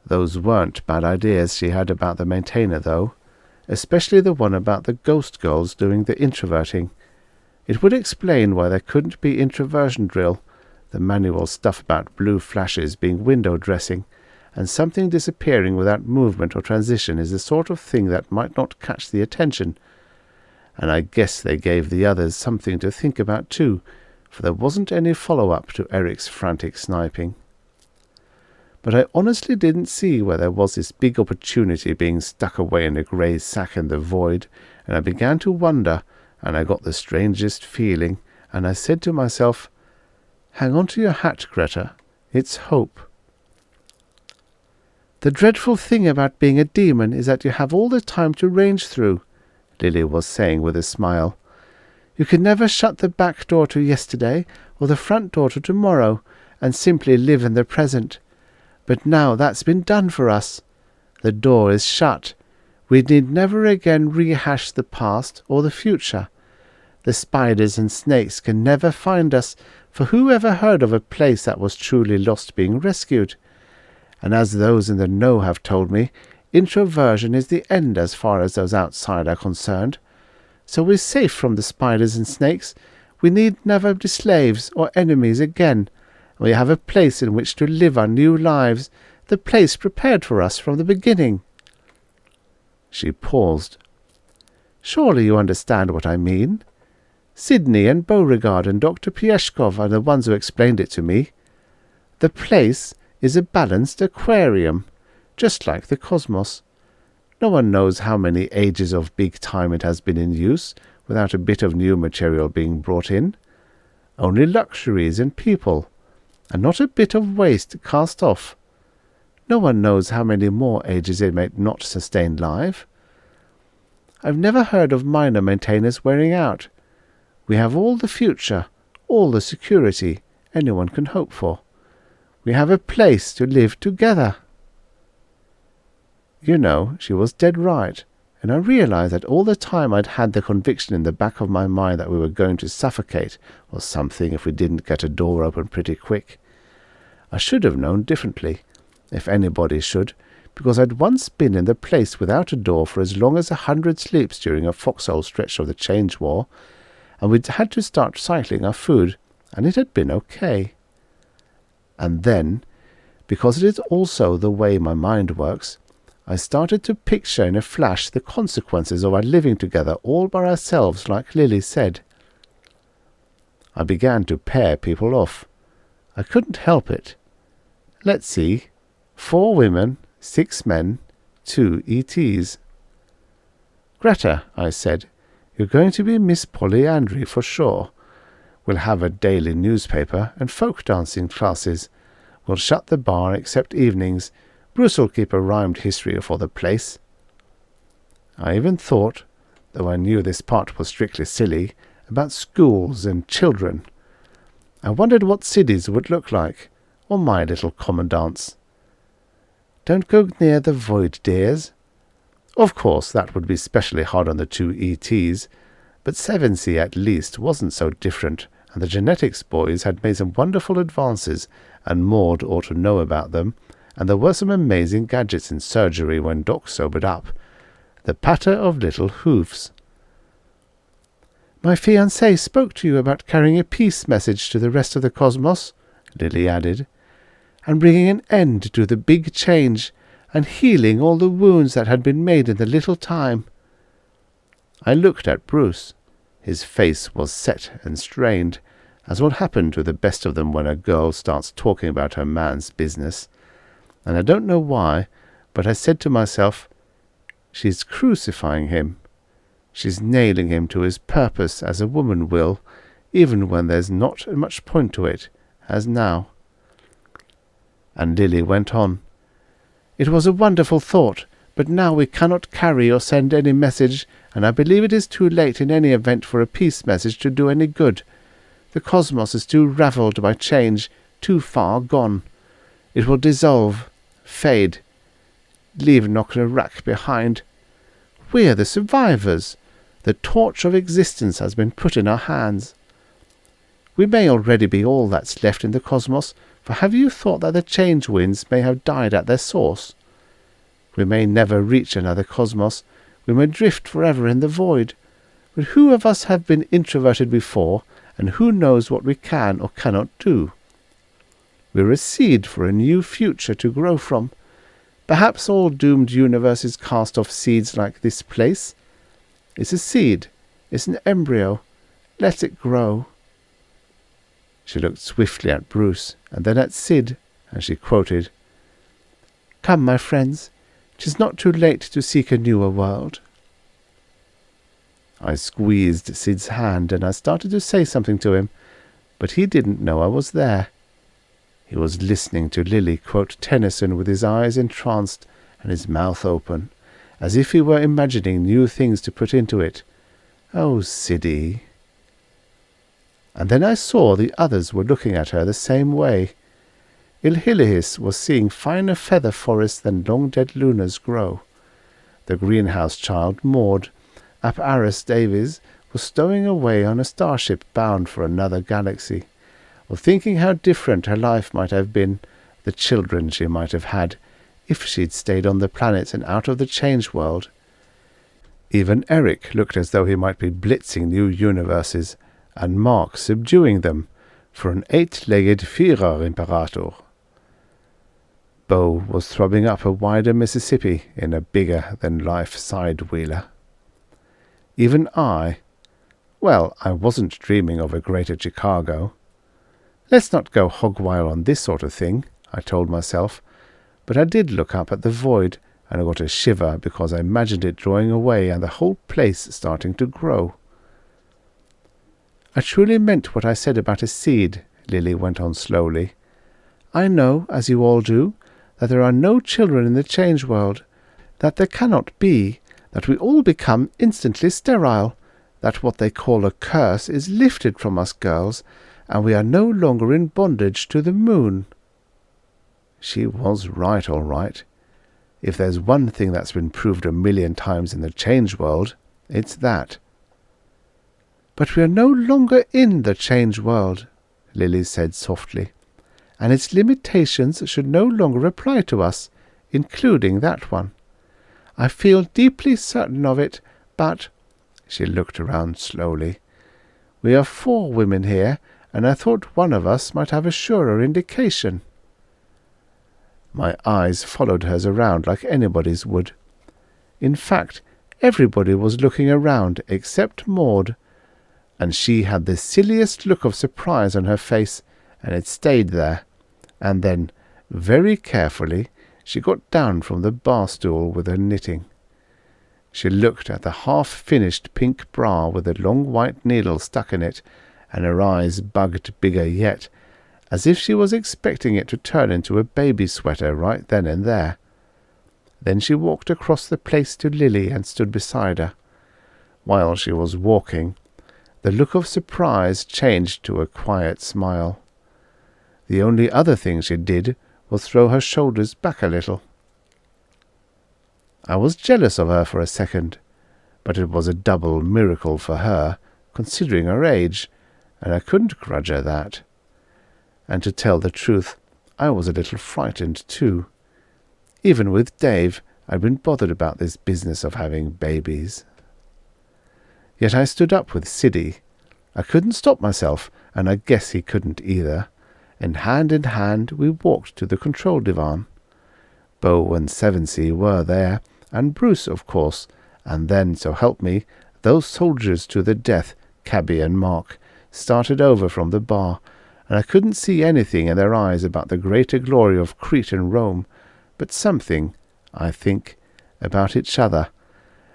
Those weren't bad ideas she had about the maintainer, though, especially the one about the ghost girls doing the introverting. It would explain why there couldn't be introversion drill, the manual stuff about blue flashes being window dressing, and something disappearing without movement or transition is the sort of thing that might not catch the attention. And I guess they gave the others something to think about too, for there wasn't any follow-up to Eric's frantic sniping. But I honestly didn't see where there was this big opportunity being stuck away in a grey sack in the void, and I began to wonder, and I got the strangest feeling, and I said to myself, "Hang on to your hat, Greta. It's hope." "The dreadful thing about being a demon is that you have all the time to range through," Lily was saying with a smile. "You can never shut the back door to yesterday or the front door to tomorrow and simply live in the present. But now that's been done for us. The door is shut. We need never again rehash the past or the future. The spiders and snakes can never find us, for who ever heard of a place that was truly lost being rescued? And as those in the know have told me, introversion is the end as far as those outside are concerned. So we're safe from the spiders and snakes. We need never be slaves or enemies again. We have a place in which to live our new lives, the place prepared for us from the beginning." She paused. "Surely you understand what I mean? Sydney and Beauregard and Dr. Pieshkov are the ones who explained it to me. The place is a balanced aquarium, just like the cosmos. No one knows how many ages of big time it has been in use without a bit of new material being brought in. Only luxuries and people, and not a bit of waste cast off. No one knows how many more ages it may not sustain live. I've never heard of minor maintainers wearing out. We have all the future, all the security anyone can hope for. We have a place to live together." You know, she was dead right, and I realized that all the time I'd had the conviction in the back of my mind that we were going to suffocate or something if we didn't get a door open pretty quick. I should have known differently, if anybody should, because I'd once been in the place without a door for as long as 100 sleeps during a foxhole stretch of the Change War, and we'd had to start cycling our food, and it had been okay. And then, because it is also the way my mind works, I started to picture in a flash the consequences of our living together all by ourselves, like Lily said. I began to pair people off. I couldn't help it. Let's see. 4 women, 6 men, 2 ETs. Greta, I said, you're going to be Miss Polyandry for sure. We'll have a daily newspaper and folk dancing classes. We'll shut the bar except evenings. Bruce will keep a rhymed history for the place. I even thought, though I knew this part was strictly silly, about schools and children. I wondered what Siddy's would look like, or my little commandant's. Don't go near the void, dears. Of course, that would be specially hard on the 2 ETs, but 7C at least wasn't so different, and the genetics boys had made some wonderful advances, and Maud ought to know about them, and there were some amazing gadgets in surgery when Doc sobered up. The patter of little hoofs. My fiancé spoke to you about carrying a peace message to the rest of the cosmos, Lily added, and bringing an end to the big change, and healing all the wounds that had been made in the little time. I looked at Bruce. His face was set and strained, as will happen to the best of them when a girl starts talking about her man's business. And I don't know why, but I said to myself, she's crucifying him. She's nailing him to his purpose as a woman will, even when there's not much point to it, as now. And Lily went on. It was a wonderful thought, but now we cannot carry or send any message, and I believe it is too late in any event for a peace message to do any good. The cosmos is too ravelled by change, too far gone. It will dissolve, fade, leave not a wreck behind. We're the survivors. The torch of existence has been put in our hands. We may already be all that's left in the cosmos, for have you thought that the change winds may have died at their source? We may never reach another cosmos. We may drift forever in the void. But who of us have been introverted before, and who knows what we can or cannot do? We're a seed for a new future to grow from. Perhaps all doomed universes cast off seeds like this place. It's a seed. It's an embryo. Let it grow. She looked swiftly at Bruce, and then at Sid, and she quoted, "Come, my friends, 'tis not too late to seek a newer world." I squeezed Sid's hand, and I started to say something to him, but he didn't know I was there. He was listening to Lily quote Tennyson with his eyes entranced and his mouth open, as if he were imagining new things to put into it. Oh, Siddy! And then I saw the others were looking at her the same way. Ilhilihis was seeing finer feather forests than long-dead lunas grow. The greenhouse child, Maud, Ap Aris Davies, was stowing away on a starship bound for another galaxy, or thinking how different her life might have been, the children she might have had, if she'd stayed on the planet and out of the change world. Even Eric looked as though he might be blitzing new universes, and Mark subduing them, for an 8-legged Führer Imperator. Bo was throbbing up a wider Mississippi in a bigger-than-life side-wheeler. Even I wasn't dreaming of a greater Chicago. Let's not go hog-wild on this sort of thing, I told myself, but I did look up at the void, and I got a shiver because I imagined it drawing away and the whole place starting to grow. I truly meant what I said about a seed, Lily went on slowly. I know, as you all do, that there are no children in the change world, that there cannot be, that we all become instantly sterile, that what they call a curse is lifted from us girls, and we are no longer in bondage to the moon. She was right, all right. If there's one thing that's been proved 1,000,000 times in the change world, it's that. But we are no longer in the change world, Lily said softly, and its limitations should no longer apply to us, including that one. I feel deeply certain of it, but—" she looked around slowly. "We are 4 women here, and I thought one of us might have a surer indication." My eyes followed hers around like anybody's would. In fact, everybody was looking around except Maud, and she had the silliest look of surprise on her face, and it stayed there. And then, very carefully, she got down from the bar stool with her knitting. She looked at the half-finished pink bra with a long white needle stuck in it, and her eyes bugged bigger yet, as if she was expecting it to turn into a baby sweater right then and there. Then she walked across the place to Lily and stood beside her. While she was walking, the look of surprise changed to a quiet smile. The only other thing she did was throw her shoulders back a little. I was jealous of her for a second, but it was a double miracle for her, considering her age, and I couldn't grudge her that. And to tell the truth, I was a little frightened too. Even with Dave, I'd been bothered about this business of having babies. Yet I stood up with Siddy. I couldn't stop myself, and I guess he couldn't either, and hand in hand we walked to the control divan. Beau and Sevensey were there, and Bruce, of course, and then, so help me, those soldiers to the death, Cabby and Mark, started over from the bar, and I couldn't see anything in their eyes about the greater glory of Crete and Rome, but something, I think, about each other.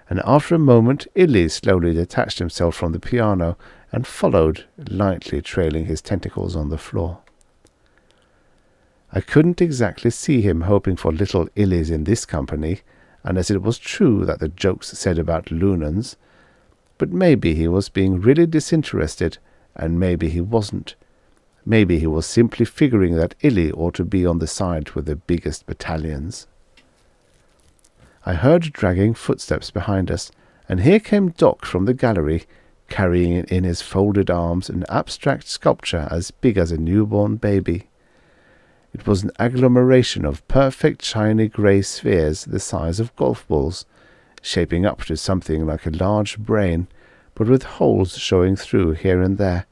And after a moment Illy slowly detached himself from the piano and followed, lightly trailing his tentacles on the floor. I couldn't exactly see him hoping for little Illys in this company, unless it was true that the jokes said about Lunans, but maybe he was being really disinterested, and maybe he wasn't. Maybe he was simply figuring that Illy ought to be on the side with the biggest battalions. I heard dragging footsteps behind us, and here came Doc from the gallery, carrying in his folded arms an abstract sculpture as big as a newborn baby. It was an agglomeration of perfect shiny grey spheres the size of golf balls, shaping up to something like a large brain, but with holes showing through here and there.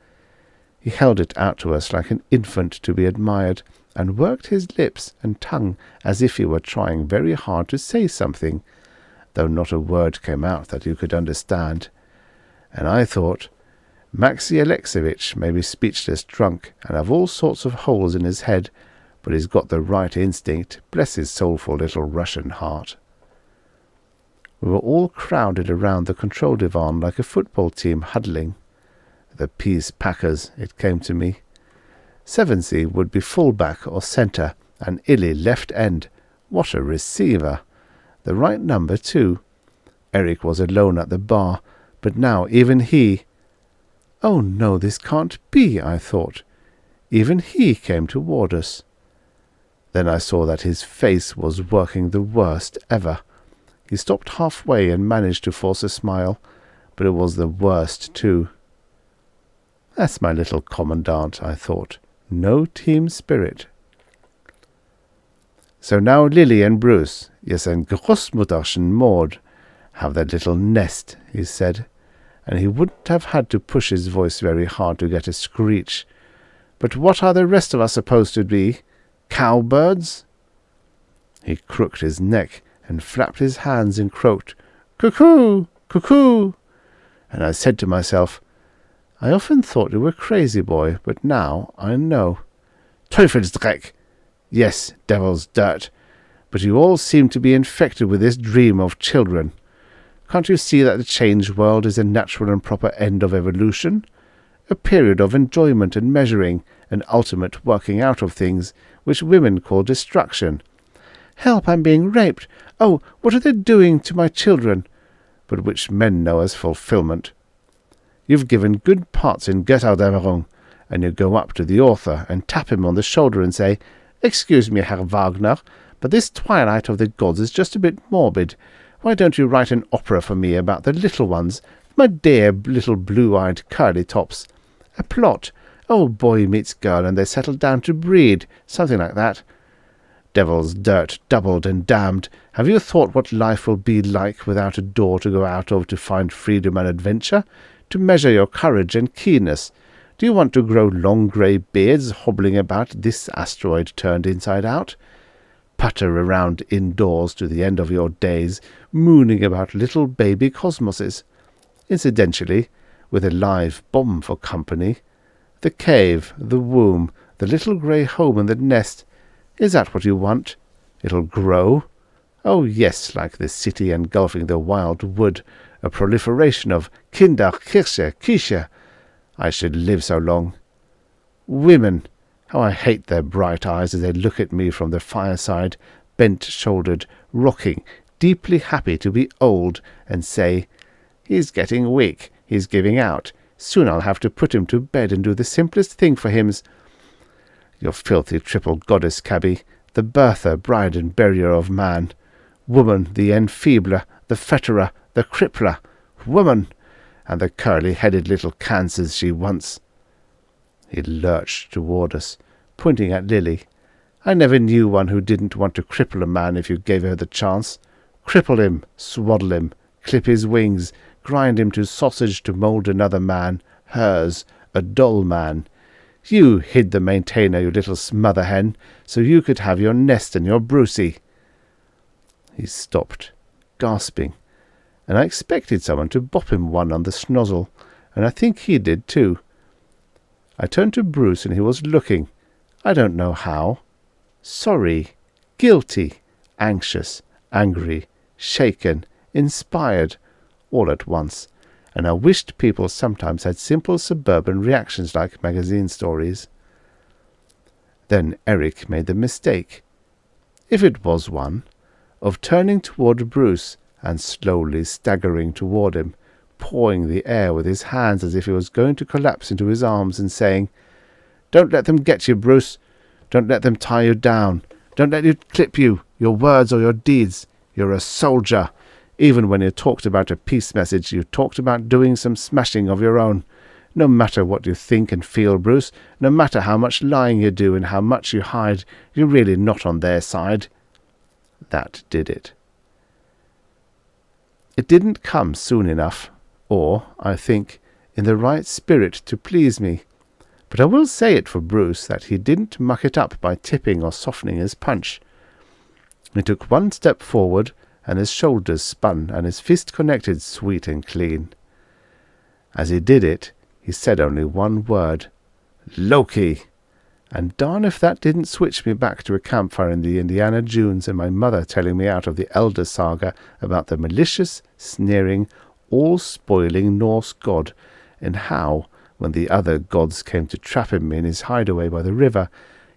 He held it out to us like an infant to be admired, and worked his lips and tongue as if he were trying very hard to say something, though not a word came out that you could understand. And I thought, Maxi Alexeyevich may be speechless drunk and have all sorts of holes in his head, but he's got the right instinct, bless his soulful little Russian heart. We were all crowded around the control divan like a football team huddling. The Peace Packers, it came to me. Sevensey would be full-back or centre, and Illy left end. What a receiver! The right number, too. Eric was alone at the bar, but now even he— "Oh no, this can't be," I thought. Even he came toward us. Then I saw that his face was working the worst ever. He stopped halfway and managed to force a smile, but it was the worst too. That's my little commandant, I thought. No team spirit. So now Lily and Bruce, yes, and Großmutterchen Maud, have their little nest, he said, and he wouldn't have had to push his voice very hard to get a screech. But what are the rest of us supposed to be? Cowbirds? He crooked his neck and flapped his hands and croaked, "Cuckoo! Cuckoo!" And I said to myself, I often thought you were crazy, boy, but now I know. Teufelsdreck! Yes, devil's dirt. But you all seem to be infected with this dream of children. Can't you see that the changed world is a natural and proper end of evolution? A period of enjoyment and measuring, an ultimate working out of things, which women call destruction. Help, I'm being raped. Oh, what are they doing to my children? But which men know as fulfillment. You've given good parts in Götterdämmerung, and you go up to the author and tap him on the shoulder and say, "Excuse me, Herr Wagner, but this Twilight of the Gods is just a bit morbid. Why don't you write an opera for me about the little ones, my dear little blue-eyed curly tops? A plot. Oh, boy meets girl and they settle down to breed, something like that. Devil's dirt, doubled and damned. Have you thought what life will be like without a door to go out of to find freedom and adventure? To measure your courage and keenness? Do you want to grow long grey beards hobbling about this asteroid turned inside out? putter around indoors to the end of your days, mooning about little baby cosmoses. Incidentally, with a live bomb for company. The cave, the womb, the little grey home and the nest. Is that what you want? It'll grow? Oh yes, like the city engulfing the wild wood, a proliferation of Kinder, Kirche, Kische. I should live so long. Women, how I hate their bright eyes as they look at me from the fireside, bent-shouldered, rocking, deeply happy to be old, and say, "He's getting weak, he's giving out. Soon I'll have to put him to bed and do the simplest thing for him. Your filthy triple goddess, cabby, the birther, bride and burier of man. Woman, the enfeebler, the fetterer, the crippler. Woman, and the curly-headed little cancers she wants." He lurched toward us, pointing at Lily. "I never knew one who didn't want to cripple a man if you gave her the chance. Cripple him, swaddle him, clip his wings, grind him to sausage to mould another man, hers, a dull man. You hid the maintainer, you little smother hen, so you could have your nest and your Brucey." He stopped, gasping, and I expected someone to bop him one on the snozzle, and I think he did too. I turned to Bruce, and he was looking, I don't know how, sorry, guilty, anxious, angry, shaken, inspired, all at once, and I wished people sometimes had simple suburban reactions like magazine stories. Then Eric made the mistake, if it was one, of turning toward Bruce and slowly staggering toward him, pawing the air with his hands as if he was going to collapse into his arms, and saying, "Don't let them get you, Bruce. Don't let them tie you down. Don't let you clip you, your words or your deeds. You're a soldier. Even when you talked about a peace message, you talked about doing some smashing of your own. No matter what you think and feel, Bruce, no matter how much lying you do and how much you hide, you're really not on their side." That did it. It didn't come soon enough, or, I think, in the right spirit to please me, but I will say it for Bruce that he didn't muck it up by tipping or softening his punch. He took one step forward, and his shoulders spun, and his fist connected sweet and clean. As he did it, he said only one word, "Loki!" And darn if that didn't switch me back to a campfire in the Indiana Dunes and my mother telling me out of the Elder Saga about the malicious, sneering, all-spoiling Norse god, and how, when the other gods came to trap him in his hideaway by the river,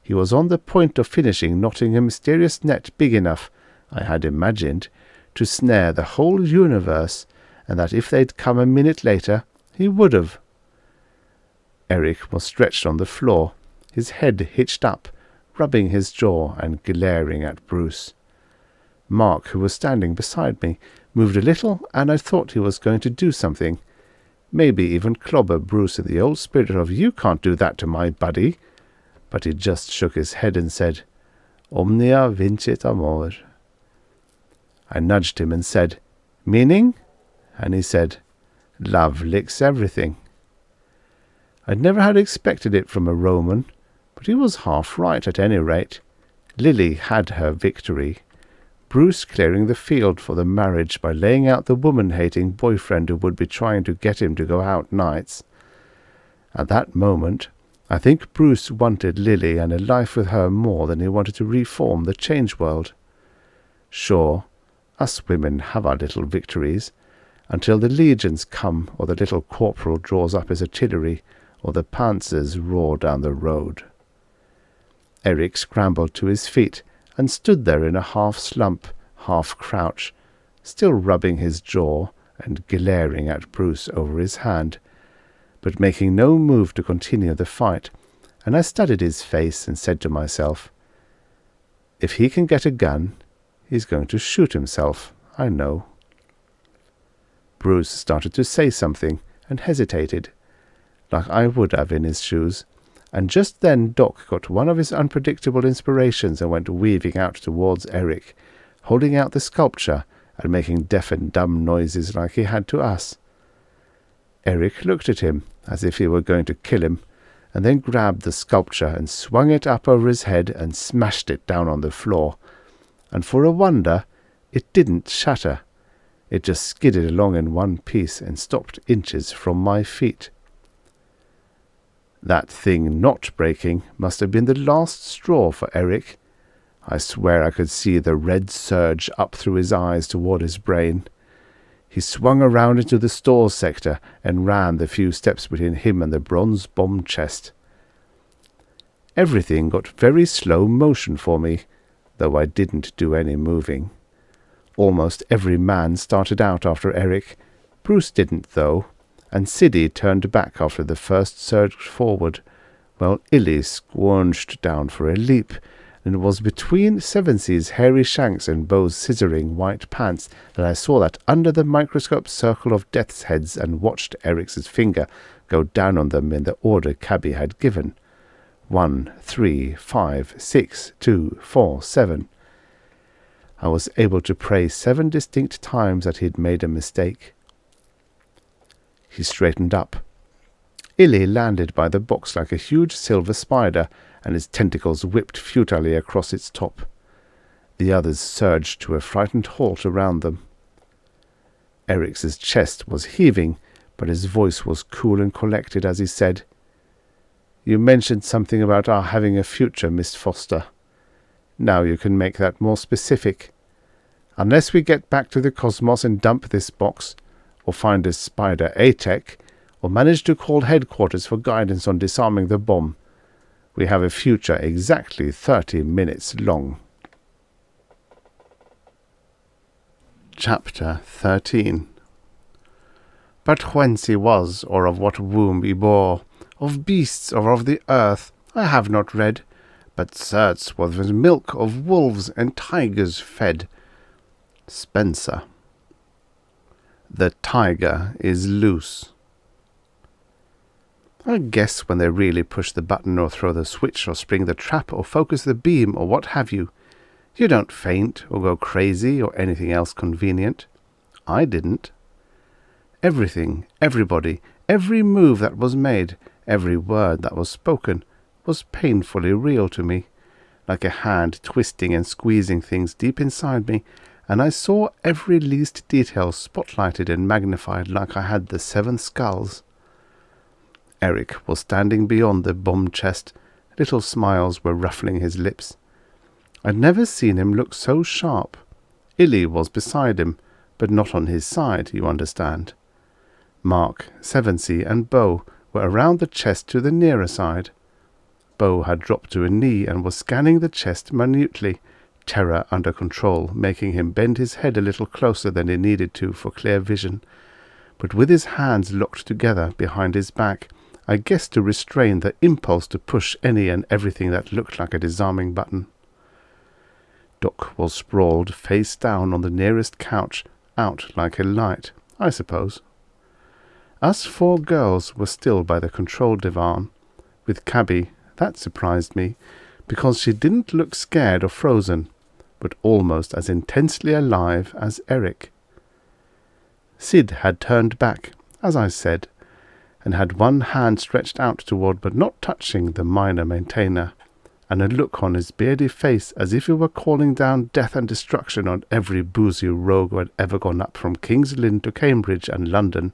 he was on the point of finishing knotting a mysterious net big enough, I had imagined, to snare the whole universe, and that if they'd come a minute later, he would have. Eric was stretched on the floor, his head hitched up, rubbing his jaw and glaring at Bruce. Mark, who was standing beside me, moved a little, and I thought he was going to do something. Maybe even clobber Bruce in the old spirit of "You can't do that to my buddy." But he just shook his head and said, "Omnia vincit amor." I nudged him and said, "Meaning?" And he said, "Love licks everything." I'd never had expected it from a Roman, but he was half right at any rate. Lily had her victory. Bruce clearing the field for the marriage by laying out the woman-hating boyfriend who would be trying to get him to go out nights. At that moment, I think Bruce wanted Lily and a life with her more than he wanted to reform the change world. Sure, us women have our little victories, until the legions come, or the little corporal draws up his artillery, or the panzers roar down the road. Eric scrambled to his feet and stood there in a half-slump, half-crouch, still rubbing his jaw and glaring at Bruce over his hand, but making no move to continue the fight, and I studied his face and said to myself, "If he can get a gun, he's going to shoot himself, I know." Bruce started to say something, and hesitated, like I would have in his shoes, and just then Doc got one of his unpredictable inspirations and went weaving out towards Eric, holding out the sculpture and making deaf and dumb noises like he had to us. Eric looked at him as if he were going to kill him, and then grabbed the sculpture and swung it up over his head and smashed it down on the floor, and for a wonder, it didn't shatter. It just skidded along in one piece and stopped inches from my feet. That thing not breaking must have been the last straw for Eric. I swear I could see the red surge up through his eyes toward his brain. He swung around into the stores sector and ran the few steps between him and the bronze bomb chest. Everything got very slow motion for me, though I didn't do any moving. Almost every man started out after Eric. Bruce didn't, though, and Siddy turned back after the first surge forward, while Illy squirmed down for a leap, and it was between Sevensee's hairy shanks and Beau's scissoring white pants that I saw that under-the-microscope circle of death's heads and watched Eric's finger go down on them in the order Cabby had given. 1, 3, 5, 6, 2, 4, 7. I was able to pray 7 distinct times that he'd made a mistake. He straightened up. Illy landed by the box like a huge silver spider, and his tentacles whipped futilely across its top. The others surged to a frightened halt around them. Eric's chest was heaving, but his voice was cool and collected as he said, "You mentioned something about our having a future, Miss Foster. Now you can make that more specific. Unless we get back to the cosmos and dump this box, or find a spider A-Tech, or manage to call headquarters for guidance on disarming the bomb, we have a future exactly 30 minutes long." Chapter 13. But whence he was, or of what womb he bore, of beasts or of the earth, I have not read, but certes was with milk of wolves and tigers fed. Spenser. The tiger is loose. I guess when they really push the button or throw the switch or spring the trap or focus the beam or what have you, you don't faint or go crazy or anything else convenient. I didn't. Everything, everybody, every move that was made, every word that was spoken, was painfully real to me, like a hand twisting and squeezing things deep inside me, and I saw every least detail spotlighted and magnified like I had the 7 skulls. Eric was standing beyond the bomb chest. Little smiles were ruffling his lips. I'd never seen him look so sharp. Illy was beside him, but not on his side, you understand. Mark, Sevensee, and Beau were around the chest to the nearer side. Beau had dropped to a knee and was scanning the chest minutely, terror under control, making him bend his head a little closer than he needed to for clear vision. But with his hands locked together behind his back, I guessed to restrain the impulse to push any and everything that looked like a disarming button. Doc was sprawled face down on the nearest couch, out like a light, I suppose. Us 4 girls were still by the control divan. With Cabby, that surprised me, because she didn't look scared or frozen, but almost as intensely alive as Eric. Sid had turned back, as I said, and had one hand stretched out toward but not touching the minor maintainer, and a look on his beardy face as if he were calling down death and destruction on every boozy rogue who had ever gone up from King's Lynn to Cambridge and London,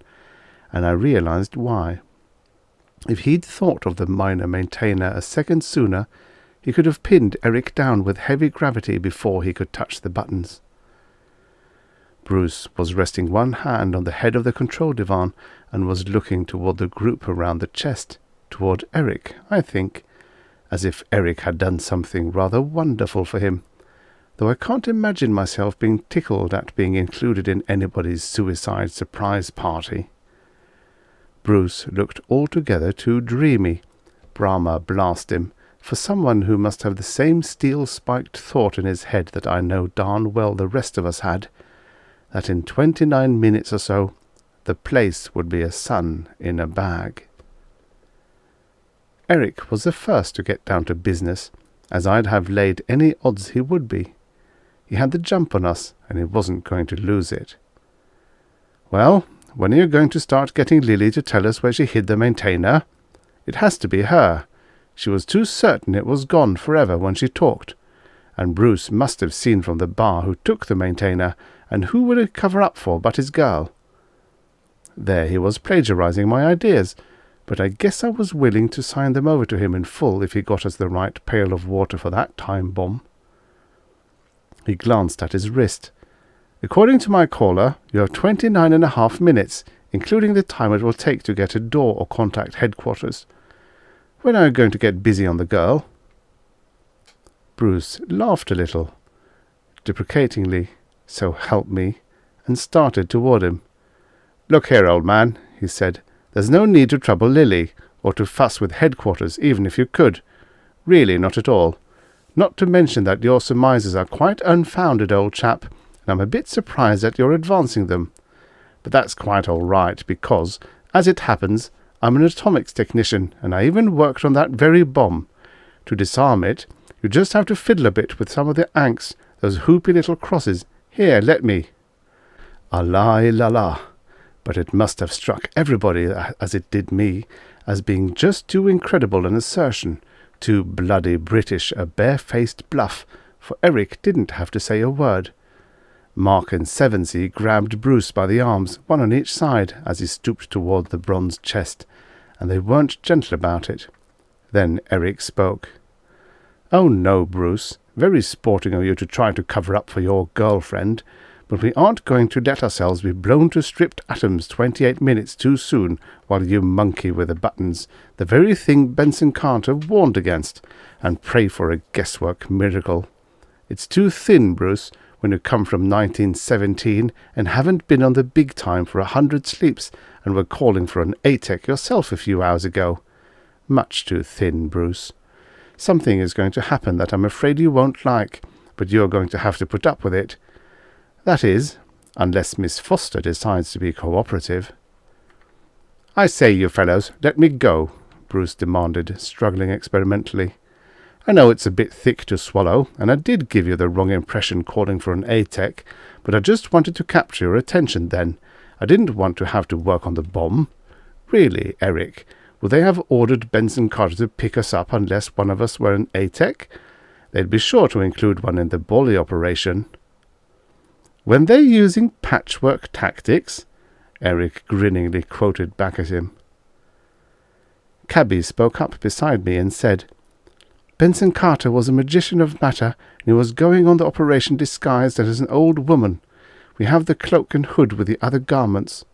and I realized why. If he'd thought of the minor maintainer a second sooner, he could have pinned Eric down with heavy gravity before he could touch the buttons. Bruce was resting one hand on the head of the control divan and was looking toward the group around the chest, toward Eric, I think, as if Eric had done something rather wonderful for him, though I can't imagine myself being tickled at being included in anybody's suicide surprise party. Bruce looked altogether too dreamy, Brahma blast him, for someone who must have the same steel-spiked thought in his head that I know darn well the rest of us had, that in 29 minutes or so the place would be a sun in a bag. Eric was the first to get down to business, as I'd have laid any odds he would be. He had the jump on us, and he wasn't going to lose it. "Well, when are you going to start getting Lily to tell us where she hid the maintainer? It has to be her. She was too certain it was gone forever when she talked. and Bruce must have seen from the bar who took the maintainer, and who would it cover up for but his girl? There he was plagiarizing my ideas, but I guess I was willing to sign them over to him in full if he got us the right pail of water for that time bomb. He glanced at his wrist. According to my caller, you have 29.5 minutes, including the time it will take to get a door or contact headquarters. When are you going to get busy on the girl? Bruce laughed a little, deprecatingly, so help me, and started toward him. Look here, old man, he said. There's no need to trouble Lily, or to fuss with headquarters, even if you could. Really, not at all. Not to mention that your surmises are quite unfounded, old chap, and I'm a bit surprised at your advancing them. But that's quite all right, because, as it happens, I'm an atomics technician, and I even worked on that very bomb. To disarm it, you just have to fiddle a bit with some of the anks, those hoopy little crosses. Here, let me. Allah la la. But it must have struck everybody, as it did me, as being just too incredible an assertion, too bloody British a bare-faced bluff, for Eric didn't have to say a word. Mark and Sevensey grabbed Bruce by the arms, one on each side, as he stooped toward the bronze chest, and they weren't gentle about it. Then Eric spoke. "Oh no, Bruce, very sporting of you to try to cover up for your girlfriend, but we aren't going to let ourselves be blown to stripped atoms 28 minutes too soon while you monkey with the buttons, the very thing Benson Carter warned against, and pray for a guesswork miracle. It's too thin, Bruce, when you come from 1917 and haven't been on the big time for 100 sleeps and were calling for an ATEC yourself a few hours ago. Much too thin, Bruce. Something is going to happen that I'm afraid you won't like, but you're going to have to put up with it. That is, unless Miss Foster decides to be cooperative." "I say, you fellows, let me go," Bruce demanded, struggling experimentally. "I know it's a bit thick to swallow, and I did give you the wrong impression calling for an ATEC, but I just wanted to capture your attention then. I didn't want to have to work on the bomb. Really, Eric, would they have ordered Benson Carter to pick us up unless one of us were an ATEC? They'd be sure to include one in the Bolly operation." "When they're using patchwork tactics?" Eric grinningly quoted back at him. Cabby spoke up beside me and said, "Benson Carter was a magician of matter, and he was going on the operation disguised as an old woman. We have the cloak and hood with the other garments."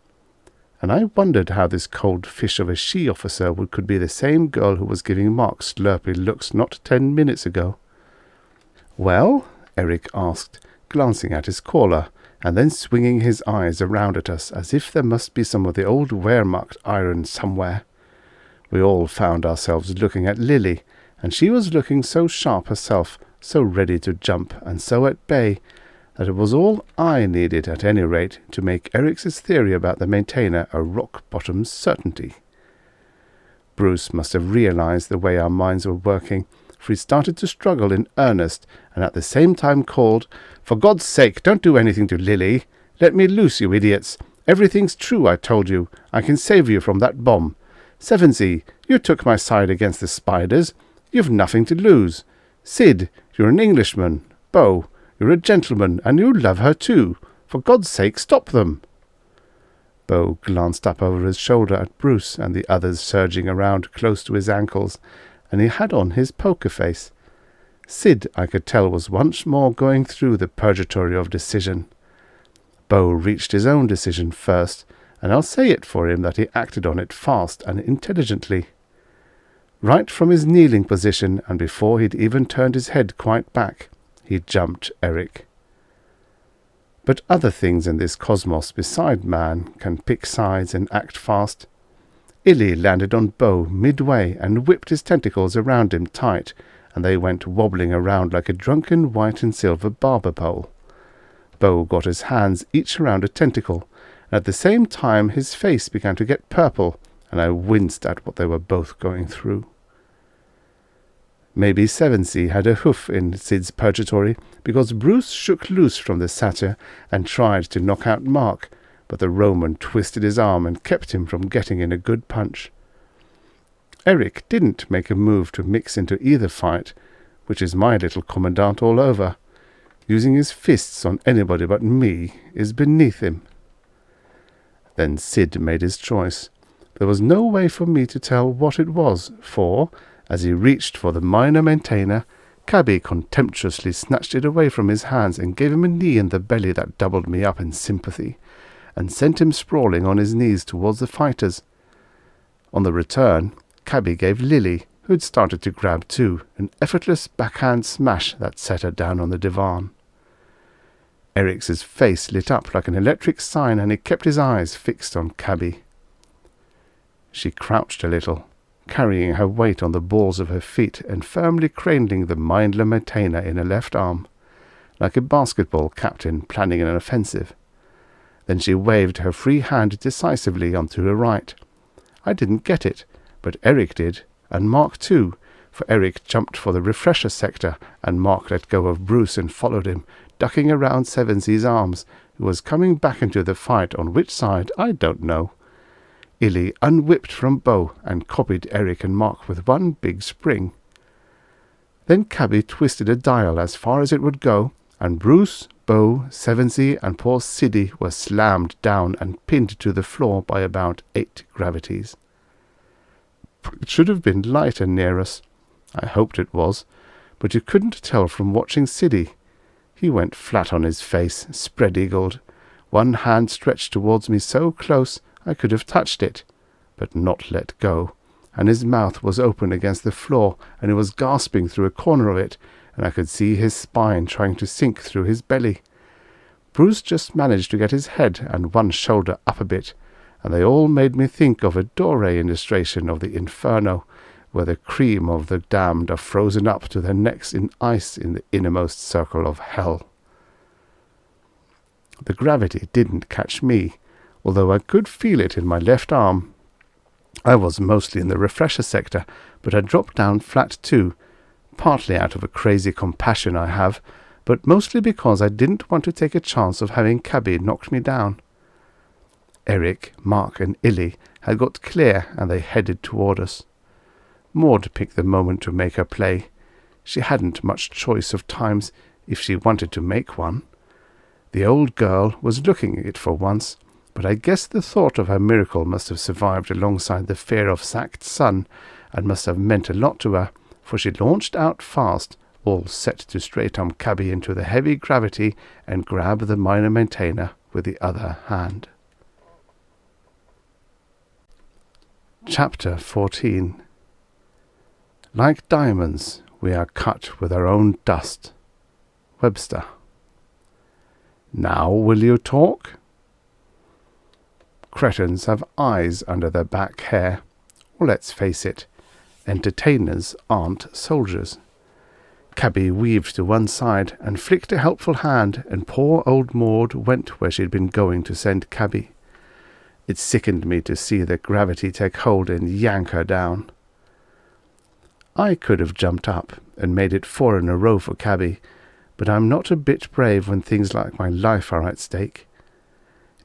And I wondered how this cold fish of a she-officer could be the same girl who was giving Mark slurpy looks not 10 minutes ago. "Well?" Eric asked, glancing at his caller, and then swinging his eyes around at us as if there must be some of the old Wehrmacht iron somewhere. We all found ourselves looking at Lily, and she was looking so sharp herself, so ready to jump, and so at bay, that it was all I needed, at any rate, to make Eric's theory about the maintainer a rock-bottom certainty. Bruce must have realized the way our minds were working, for he started to struggle in earnest, and at the same time called, "For God's sake, don't do anything to Lily. Let me loose, you idiots. Everything's true, I told you. I can save you from that bomb. Sevensey, you took my side against the spiders. You've nothing to lose. Sid, you're an Englishman. Bo, you're a gentleman, and you love her too. For God's sake, stop them." Bo glanced up over his shoulder at Bruce and the others surging around close to his ankles, and he had on his poker face. Sid, I could tell, was once more going through the purgatory of decision. Bo reached his own decision first, and I'll say it for him that he acted on it fast and intelligently. Right from his kneeling position, and before he'd even turned his head quite back, he jumped Eric. But other things in this cosmos beside man can pick sides and act fast. Illy landed on Bo midway and whipped his tentacles around him tight, and they went wobbling around like a drunken white and silver barber pole. Bo got his hands each around a tentacle, and at the same time his face began to get purple, and I winced at what they were both going through. Maybe Sevensey had a hoof in Sid's purgatory, because Bruce shook loose from the satyr and tried to knock out Mark, but the Roman twisted his arm and kept him from getting in a good punch. Eric didn't make a move to mix into either fight, which is my little commandant all over. Using his fists on anybody but me is beneath him. Then Sid made his choice. There was no way for me to tell what it was, for, as he reached for the minor maintainer, Cabby contemptuously snatched it away from his hands and gave him a knee in the belly that doubled me up in sympathy, and sent him sprawling on his knees towards the fighters. On the return, Cabby gave Lily, who had started to grab too, an effortless backhand smash that set her down on the divan. Eric's face lit up like an electric sign, and he kept his eyes fixed on Cabby. She crouched a little, carrying her weight on the balls of her feet and firmly cradling the mindless maintainer in her left arm, like a basketball captain planning an offensive. Then she waved her free hand decisively onto her right. I didn't get it, but Eric did, and Mark too, for Eric jumped for the refresher sector, and Mark let go of Bruce and followed him, ducking around Sevensee's arms, who was coming back into the fight, on which side I don't know. Illy unwhipped from bow and copied Eric and Mark with one big spring. Then Cabby twisted a dial as far as it would go, and Bruce, Bo, Sevensee, and poor Siddy were slammed down and pinned to the floor by about 8 gravities. It should have been lighter near us. I hoped it was, but you couldn't tell from watching Siddy. He went flat on his face, spread-eagled, one hand stretched towards me so close I could have touched it, but not let go, and his mouth was open against the floor, and he was gasping through a corner of it, and I could see his spine trying to sink through his belly. Bruce just managed to get his head and one shoulder up a bit, and they all made me think of a Dore illustration of the Inferno, where the cream of the damned are frozen up to their necks in ice in the innermost circle of hell. The gravity didn't catch me, although I could feel it in my left arm. I was mostly in the refresher sector, but I dropped down flat too, partly out of a crazy compassion I have, but mostly because I didn't want to take a chance of having Cabby knock me down. Eric, Mark, and Illy had got clear, and they headed toward us. Maud picked the moment to make her play. She hadn't much choice of times if she wanted to make one. The old girl was looking at it for once, but I guess the thought of her miracle must have survived alongside the fear of sacked sun, and must have meant a lot to her, for she launched out fast, all set to straight-arm Cabby into the heavy gravity and grab the minor maintainer with the other hand. Chapter 14. Like diamonds, we are cut with our own dust. Webster. Now will you talk? Cretins have eyes under their back hair. Or let's face it, entertainers aren't soldiers. Cabby weaved to one side and flicked a helpful hand, and poor old Maud went where she'd been going to send Cabby. It sickened me to see the gravity take hold and yank her down. I could have jumped up and made it 4 in a row for Cabby, but I'm not a bit brave when things like my life are at stake.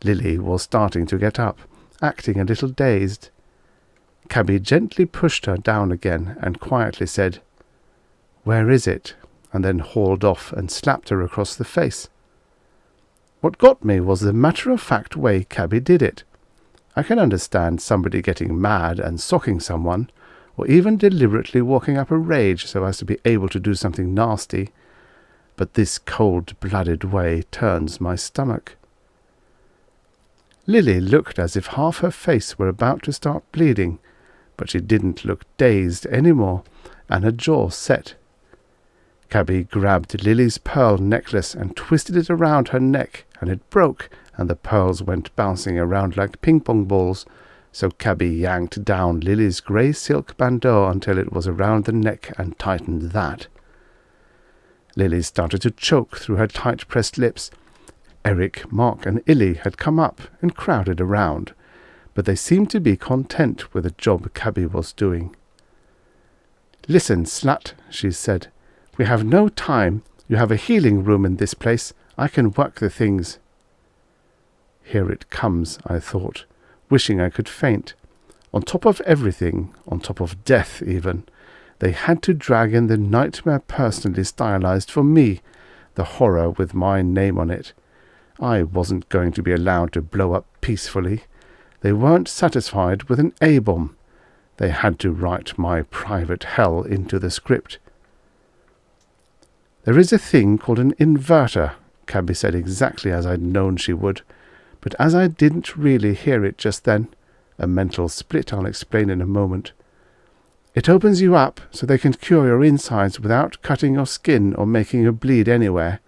Lily was starting to get up, acting a little dazed. Cabby gently pushed her down again and quietly said, "Where is it?" and then hauled off and slapped her across the face. What got me was the matter-of-fact way Cabby did it. I can understand somebody getting mad and socking someone, or even deliberately walking up a rage so as to be able to do something nasty, but this cold-blooded way turns my stomach. Lily looked as if half her face were about to start bleeding, but she didn't look dazed any more, and her jaw set. Cabby grabbed Lily's pearl necklace and twisted it around her neck, and it broke, and the pearls went bouncing around like ping-pong balls, so Cabby yanked down Lily's grey silk bandeau until it was around the neck and tightened that. Lily started to choke through her tight-pressed lips. Eric, Mark, and Illy had come up and crowded around, but they seemed to be content with the job Cabby was doing. "Listen, slut," she said. "We have no time. You have a healing room in this place. I can work the things." Here it comes, I thought, wishing I could faint. On top of everything, on top of death even, They had to drag in the nightmare personally stylized for me, the horror with my name on it. I wasn't going to be allowed to blow up peacefully. They weren't satisfied with an A-bomb. They had to write my private hell into the script. There is a thing called an inverter, Cabby said exactly as I'd known she would, but as I didn't really hear it just then, a mental split I'll explain in a moment. It opens you up so they can cure your insides without cutting your skin or making you bleed anywhere.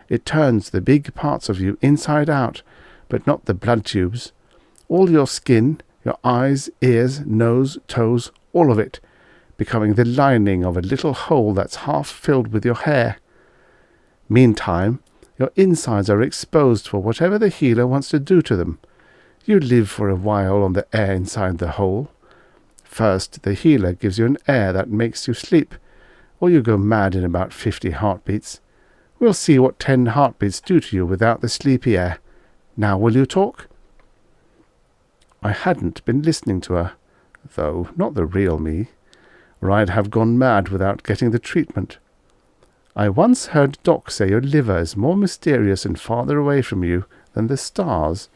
It turns the big parts of you inside out, but not the blood tubes. All your skin, your eyes, ears, nose, toes, all of it, becoming the lining of a little hole that's half filled with your hair. Meantime, your insides are exposed for whatever the healer wants to do to them. You live for a while on the air inside the hole. First, the healer gives you an air that makes you sleep, or you go mad in about 50 heartbeats. We'll see what 10 heartbeats do to you without the sleepy air. Now will you talk? I hadn't been listening to her, though not the real me, or I'd have gone mad without getting the treatment. I once heard Doc say your liver is more mysterious and farther away from you than the stars,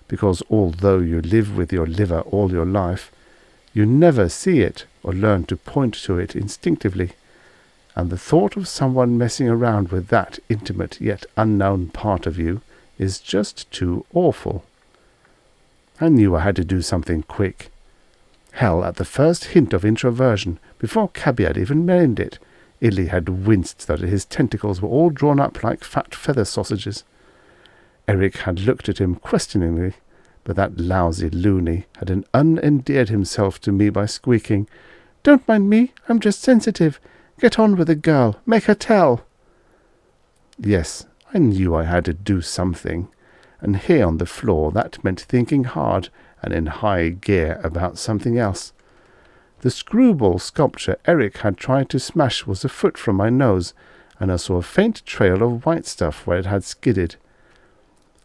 because although you live with your liver all your life, you never see it or learn to point to it instinctively, and the thought of someone messing around with that intimate yet unknown part of you is just too awful. I knew I had to do something quick. Hell, at the first hint of introversion, before Cabby had even named it, Illy had winced that his tentacles were all drawn up like fat feather sausages. Eric had looked at him questioningly, but that lousy loony had unendeared himself to me by squeaking, "Don't mind me, I'm just sensitive. Get on with the girl, make her tell." Yes, I knew I had to do something, and here on the floor that meant thinking hard and in high gear about something else. The screwball sculpture Eric had tried to smash was a foot from my nose, and I saw a faint trail of white stuff where it had skidded.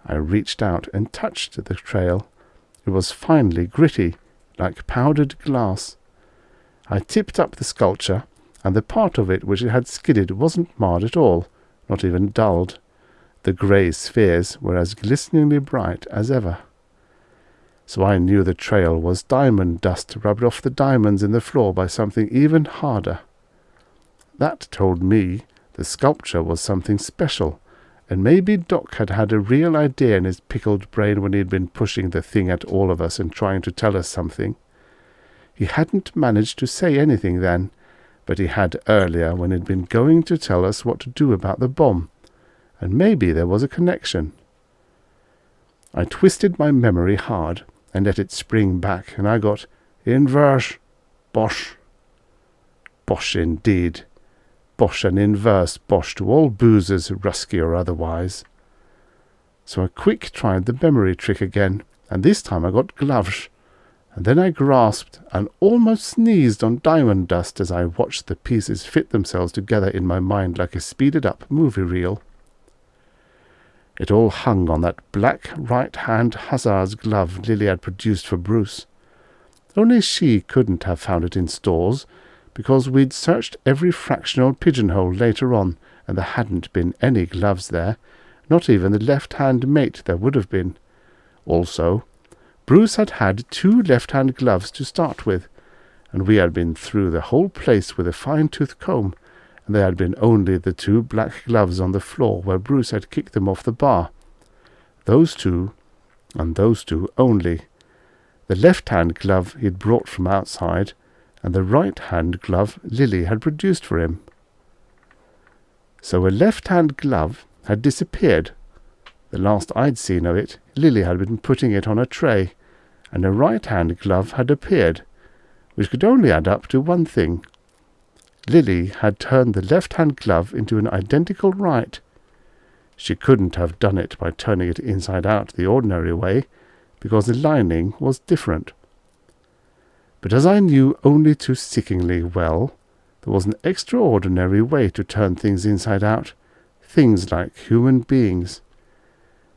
I reached out and touched the trail. It was finely gritty, like powdered glass. I tipped up the sculpture, and the part of it which it had skidded wasn't marred at all, not even dulled. The grey spheres were as glisteningly bright as ever. So I knew the trail was diamond dust rubbed off the diamonds in the floor by something even harder. That told me the sculpture was something special, and maybe Doc had had a real idea in his pickled brain when he'd been pushing the thing at all of us and trying to tell us something. He hadn't managed to say anything then, but he had earlier when he'd been going to tell us what to do about the bomb, and maybe there was a connection. I twisted my memory hard and let it spring back, and I got inverse, bosh. Bosh indeed. Bosh and inverse bosh to all boozers, rusky or otherwise. So I quick tried the memory trick again, and this time I got gloves, and then I grasped and almost sneezed on diamond dust as I watched the pieces fit themselves together in my mind like a speeded-up movie reel. It all hung on that black right-hand hussar's glove Lily had produced for Bruce. Only she couldn't have found it in stores, because we'd searched every fractional pigeonhole later on, and there hadn't been any gloves there, not even the left-hand mate there would have been. Also, Bruce had had 2 left-hand gloves to start with, and we had been through the whole place with a fine-tooth comb, and there had been only the 2 black gloves on the floor where Bruce had kicked them off the bar. Those 2, and those 2 only. The left-hand glove he'd brought from outside, and the right-hand glove Lily had produced for him. So a left-hand glove had disappeared. The last I'd seen of it, Lily had been putting it on a tray, and a right-hand glove had appeared, which could only add up to one thing. Lily had turned the left-hand glove into an identical right. She couldn't have done it by turning it inside out the ordinary way, because the lining was different. But as I knew only too sickeningly well, there was an extraordinary way to turn things inside out, things like human beings.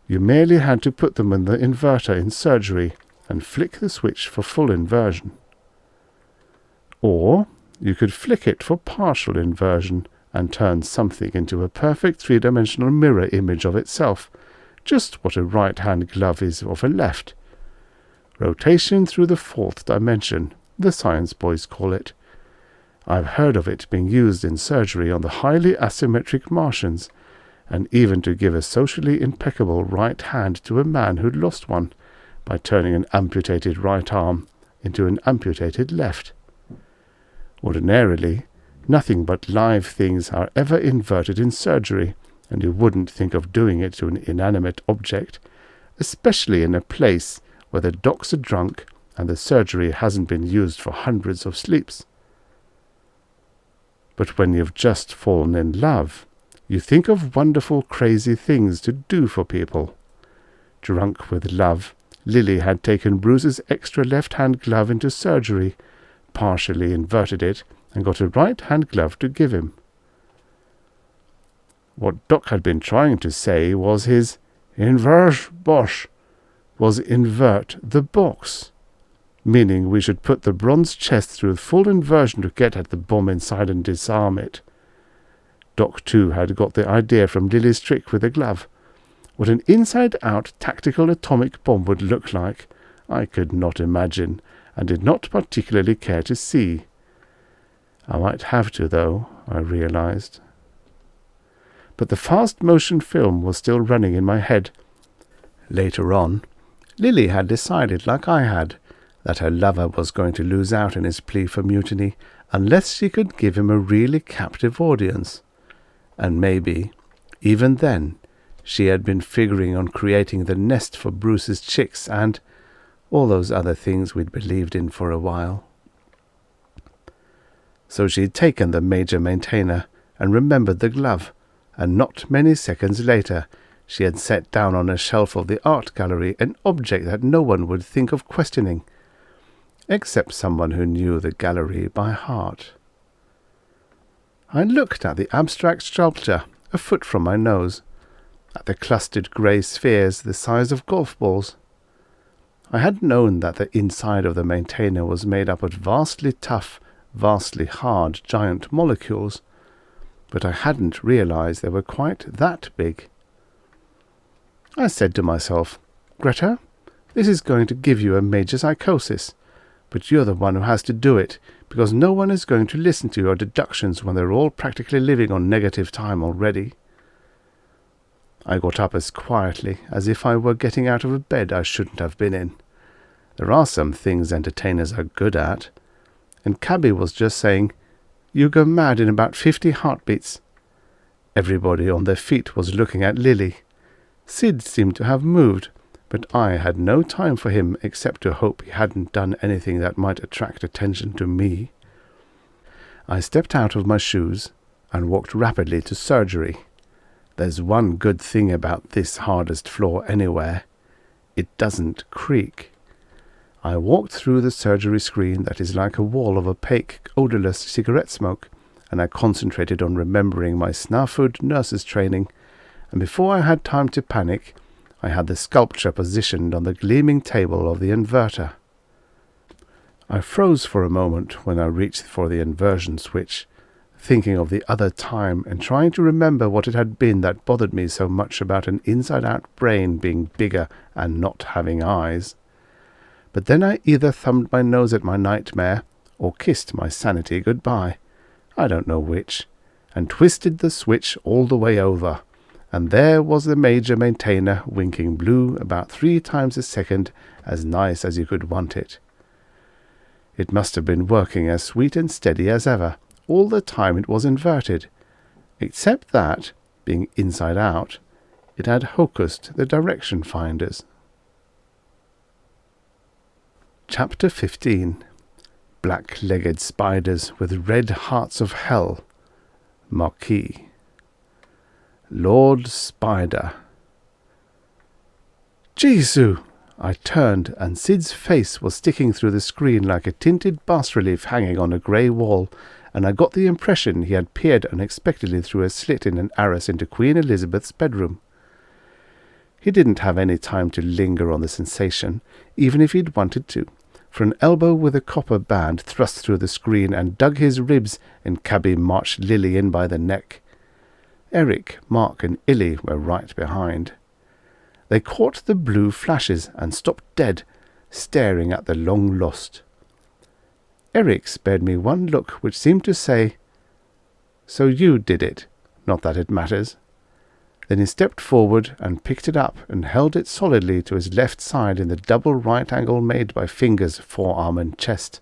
You merely had to put them in the inverter in surgery and flick the switch for full inversion. Or you could flick it for partial inversion and turn something into a perfect three-dimensional mirror image of itself, just what a right-hand glove is of a left. Rotation through the fourth dimension, the science boys call it. I've heard of it being used in surgery on the highly asymmetric Martians, and even to give a socially impeccable right hand to a man who'd lost one, by turning an amputated right arm into an amputated left. Ordinarily, nothing but live things are ever inverted in surgery, and you wouldn't think of doing it to an inanimate object, especially in a place where the docs are drunk and the surgery hasn't been used for hundreds of sleeps. But when you've just fallen in love, you think of wonderful, crazy things to do for people. Drunk with love, Lily had taken Bruce's extra left-hand glove into surgery, partially inverted it, and got a right-hand glove to give him. What Doc had been trying to say was his inverse bosh was invert the box, meaning we should put the bronze chest through full inversion to get at the bomb inside and disarm it. Doc, too, had got the idea from Lily's trick with the glove. What an inside-out tactical atomic bomb would look like, I could not imagine, and did not particularly care to see. I might have to, though, I realized. But the fast-motion film was still running in my head. Later on, Lily had decided, like I had, that her lover was going to lose out in his plea for mutiny unless she could give him a really captive audience. And maybe, even then, she had been figuring on creating the nest for Bruce's chicks and all those other things we'd believed in for a while. So she'd taken the major maintainer and remembered the glove, and not many seconds later she had set down on a shelf of the art gallery an object that no one would think of questioning, except someone who knew the gallery by heart. I looked at the abstract sculpture a foot from my nose, at the clustered grey spheres the size of golf balls. I had known that the inside of the maintainer was made up of vastly tough, vastly hard giant molecules, but I hadn't realized they were quite that big. I said to myself, Greta, this is going to give you a major psychosis, but you're the one who has to do it, because no one is going to listen to your deductions when they're all practically living on negative time already. I got up as quietly as if I were getting out of a bed I shouldn't have been in. There are some things entertainers are good at. And Cabby was just saying, "You go mad in about 50 heartbeats." Everybody on their feet was looking at Lily. Sid seemed to have moved, but I had no time for him except to hope he hadn't done anything that might attract attention to me. I stepped out of my shoes and walked rapidly to surgery. There's one good thing about this hardest floor anywhere. It doesn't creak. I walked through the surgery screen that is like a wall of opaque, odorless cigarette smoke, and I concentrated on remembering my snafu'd nurse's training, and before I had time to panic, I had the sculpture positioned on the gleaming table of the inverter. I froze for a moment when I reached for the inversion switch, thinking of the other time and trying to remember what it had been that bothered me so much about an inside-out brain being bigger and not having eyes. But then I either thumbed my nose at my nightmare or kissed my sanity goodbye, I don't know which, and twisted the switch all the way over, and there was the major maintainer winking blue about 3 times a second, as nice as you could want it. It must have been working as sweet and steady as ever, all the time it was inverted, except that, being inside out, it had hocused the direction finders. Chapter 15. Black-legged spiders with red hearts of hell. Marquis. Lord Spider. Jesu! I turned, and Sid's face was sticking through the screen like a tinted bas-relief hanging on a grey wall, and I got the impression he had peered unexpectedly through a slit in an arras into Queen Elizabeth's bedroom. He didn't have any time to linger on the sensation, even if he'd wanted to, for an elbow with a copper band thrust through the screen and dug his ribs, and cabby marched Lily in by the neck. Eric, Mark and Illy were right behind. They caught the blue flashes and stopped dead, staring at the long lost. Eric spared me one look which seemed to say, "So you did it, not that it matters." Then he stepped forward and picked it up and held it solidly to his left side in the double right angle made by fingers, forearm and chest,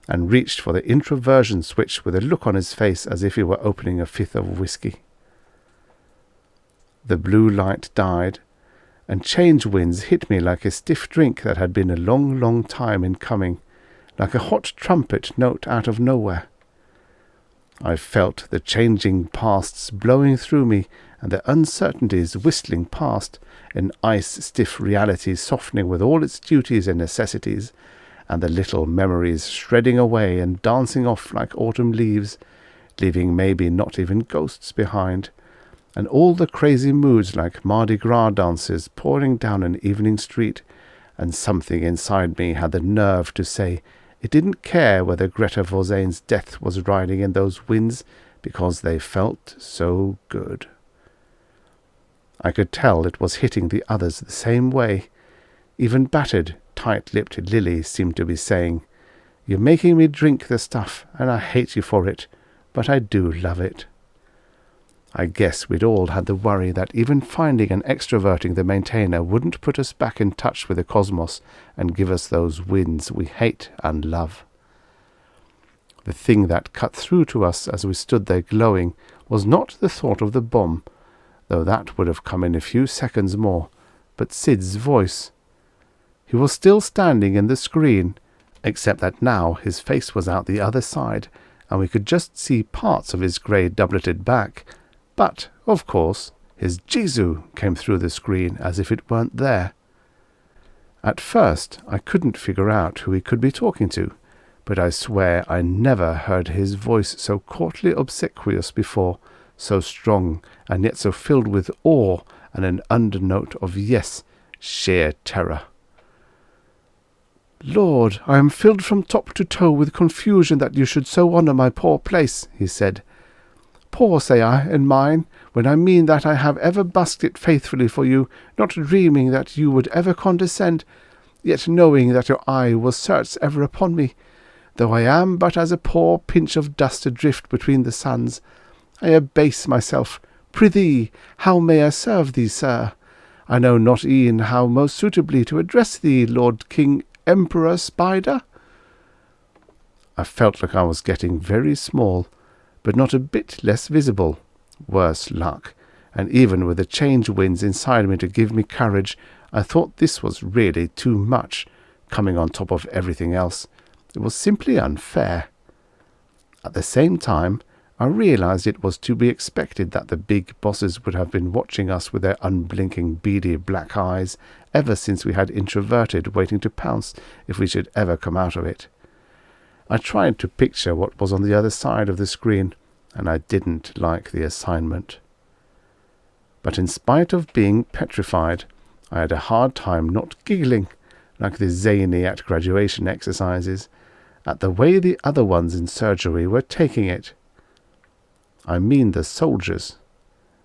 and reached for the introversion switch with a look on his face as if he were opening a fifth of whiskey. The blue light died, and change winds hit me like a stiff drink that had been a long, long time in coming, like a hot trumpet note out of nowhere. I felt the changing pasts blowing through me, and the uncertainties whistling past, an ice-stiff reality softening with all its duties and necessities, and the little memories shredding away and dancing off like autumn leaves, leaving maybe not even ghosts behind, and all the crazy moods like Mardi Gras dances pouring down an evening street, and something inside me had the nerve to say it didn't care whether Greta Forzane's death was riding in those winds, because they felt so good. I could tell it was hitting the others the same way. Even battered, tight-lipped Lily seemed to be saying, "You're making me drink the stuff, and I hate you for it, but I do love it." I guess we'd all had the worry that even finding and extroverting the maintainer wouldn't put us back in touch with the cosmos and give us those winds we hate and love. The thing that cut through to us as we stood there glowing was not the thought of the bomb, though that would have come in a few seconds more, but Sid's voice. He was still standing in the screen, except that now his face was out the other side, and we could just see parts of his grey doubleted back. But, of course, his Jesu came through the screen as if it weren't there. At first I couldn't figure out who he could be talking to, but I swear I never heard his voice so courtly obsequious before, so strong and yet so filled with awe and an undernote of, yes, sheer terror. "Lord, I am filled from top to toe with confusion that you should so honour my poor place," he said. "Poor, say I, and mine, when I mean that I have ever busked it faithfully for you, not dreaming that you would ever condescend, yet knowing that your eye was certes ever upon me, though I am but as a poor pinch of dust adrift between the suns. I abase myself. Prithee, how may I serve thee, sir? I know not e'en how most suitably to address thee, Lord King Emperor Spider." I felt like I was getting very small, but not a bit less visible. Worse luck, and even with the change winds inside me to give me courage, I thought this was really too much, coming on top of everything else. It was simply unfair. At the same time, I realized it was to be expected that the big bosses would have been watching us with their unblinking, beady black eyes ever since we had introverted, waiting to pounce if we should ever come out of it. I tried to picture what was on the other side of the screen, and I didn't like the assignment. But in spite of being petrified, I had a hard time not giggling, like the zany at graduation exercises, at the way the other ones in surgery were taking it. I mean the soldiers.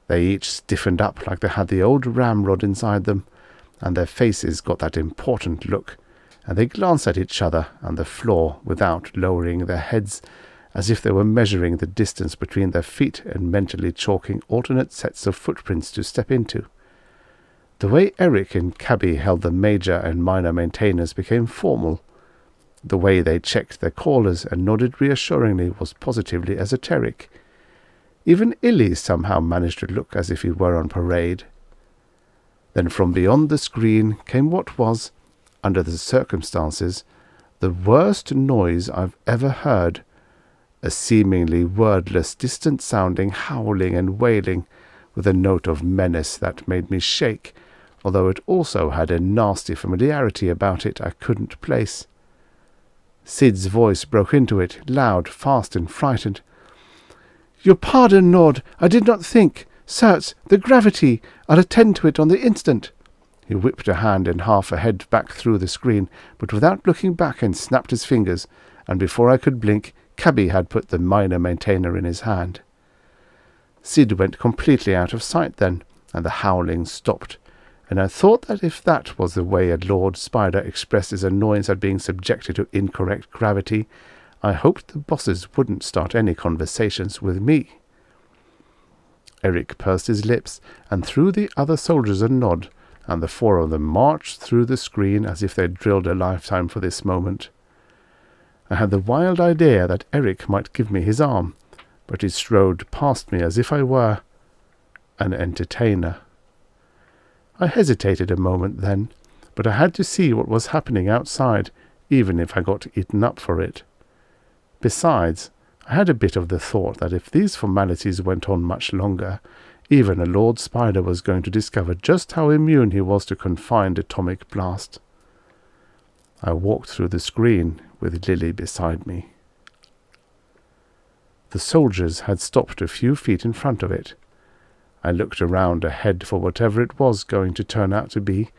They each stiffened up like they had the old ramrod inside them, and their faces got that important look, and they glanced at each other and the floor without lowering their heads, as if they were measuring the distance between their feet and mentally chalking alternate sets of footprints to step into. The way Eric and Cabby held the major and minor maintainers became formal. The way they checked their callers and nodded reassuringly was positively esoteric. Even Illy somehow managed to look as if he were on parade. Then from beyond the screen came what was, under the circumstances, the worst noise I've ever heard, a seemingly wordless, distant-sounding howling and wailing, with a note of menace that made me shake, although it also had a nasty familiarity about it I couldn't place. Sid's voice broke into it, loud, fast, and frightened. "Your pardon, Lord, I did not think. Certes, the gravity, I'll attend to it on the instant." He whipped a hand in half a head back through the screen, but without looking back, and snapped his fingers, and before I could blink, Cabby had put the minor maintainer in his hand. Sid went completely out of sight then, and the howling stopped, and I thought that if that was the way a Lord Spider expressed his annoyance at being subjected to incorrect gravity, I hoped the bosses wouldn't start any conversations with me. Eric pursed his lips and threw the other soldiers a nod, and the four of them marched through the screen as if they'd drilled a lifetime for this moment. I had the wild idea that Eric might give me his arm, but he strode past me as if I were an entertainer. I hesitated a moment then, but I had to see what was happening outside, even if I got eaten up for it. Besides, I had a bit of the thought that if these formalities went on much longer, even a Lord Spider was going to discover just how immune he was to confined atomic blast. I walked through the screen with Lily beside me. The soldiers had stopped a few feet in front of it. I looked around ahead for whatever it was going to turn out to be,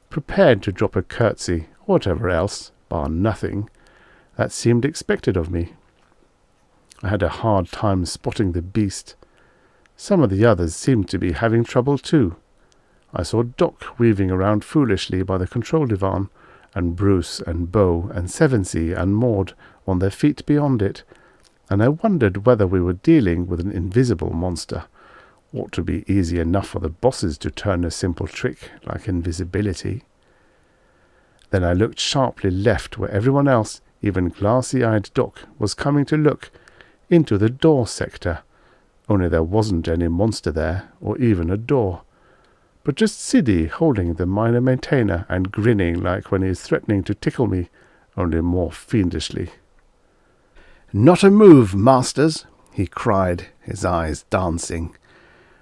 prepared to drop a curtsy or whatever else, bar nothing, that seemed expected of me. I had a hard time spotting the beast. Some of the others seemed to be having trouble too. I saw Doc weaving around foolishly by the control divan, and Bruce and Bo and Sevensey and Maud on their feet beyond it, and I wondered whether we were dealing with an invisible monster. Ought to be easy enough for the bosses to turn a simple trick like invisibility. Then I looked sharply left where everyone else, even glassy-eyed Doc, was coming to look, into the door sector, only there wasn't any monster there, or even a door, but just Siddy holding the minor maintainer and grinning like when he is threatening to tickle me, only more fiendishly. "Not a move, masters," he cried, his eyes dancing,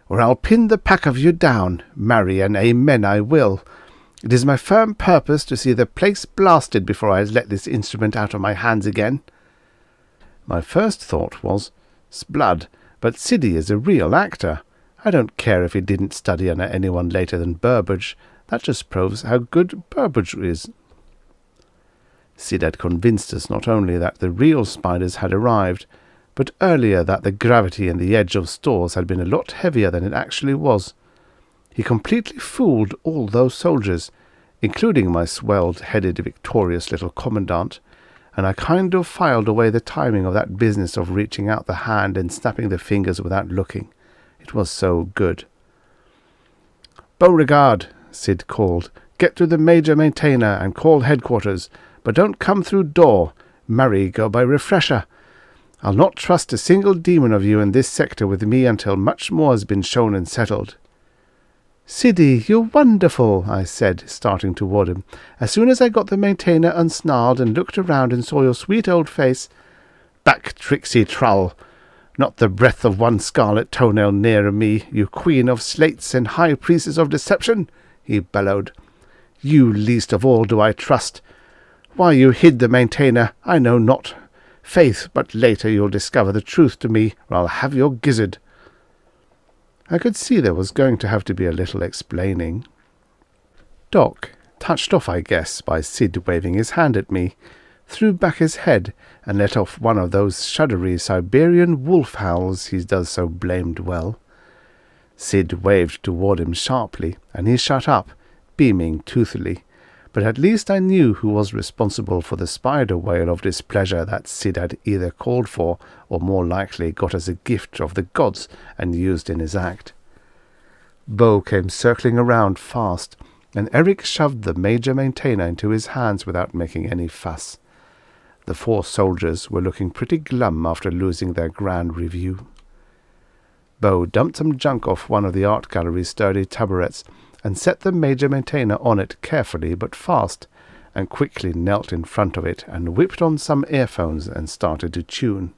"or I'll pin the pack of you down, marry and amen I will. It is my firm purpose to see the place blasted before I let this instrument out of my hands again." My first thought was, "Sblood, but Siddy is a real actor. I don't care if he didn't study under anyone later than Burbage. That just proves how good Burbage is." Sid had convinced us not only that the real spiders had arrived, but earlier that the gravity and the edge of stores had been a lot heavier than it actually was. He completely fooled all those soldiers, including my swelled-headed victorious little commandant, and I kind of filed away the timing of that business of reaching out the hand and snapping the fingers without looking. It was so good. "Beauregard," Sid called, "get to the major maintainer and call headquarters, but don't come through door. Marry, go by refresher. I'll not trust a single demon of you in this sector with me until much more has been shown and settled." "Siddy, you're wonderful," I said, starting toward him. "As soon as I got the maintainer unsnarled and looked around and saw your sweet old face—" "Back, tricksy trull! Not the breath of one scarlet toenail nearer me, you queen of slates and high priestess of deception!" he bellowed. "You least of all do I trust. Why you hid the maintainer, I know not. Faith, but later you'll discover the truth to me, or I'll have your gizzard." I could see there was going to have to be a little explaining. Doc, touched off I guess by Sid waving his hand at me, threw back his head and let off one of those shuddery Siberian wolf howls he does so blamed well. Sid waved toward him sharply, and he shut up, beaming toothily, but at least I knew who was responsible for the spider wail of displeasure that Sid had either called for or more likely got as a gift of the gods and used in his act. Bo came circling around fast, and Eric shoved the major maintainer into his hands without making any fuss. The four soldiers were looking pretty glum after losing their grand review. Bo dumped some junk off one of the art gallery's sturdy taburets and set the major maintainer on it carefully but fast, and quickly knelt in front of it and whipped on some earphones and started to tune.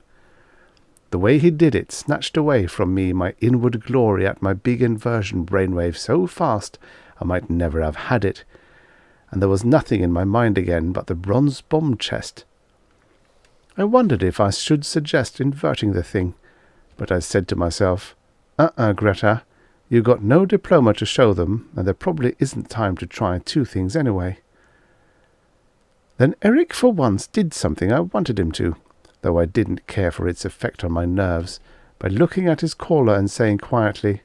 The way he did it snatched away from me my inward glory at my big inversion brainwave so fast I might never have had it, and there was nothing in my mind again but the bronze bomb chest. I wondered if I should suggest inverting the thing, but I said to myself, Greta, You got no diploma to show them, and there probably isn't time to try 2 things anyway. Then Eric for once did something I wanted him to, though I didn't care for its effect on my nerves, by looking at his caller and saying quietly,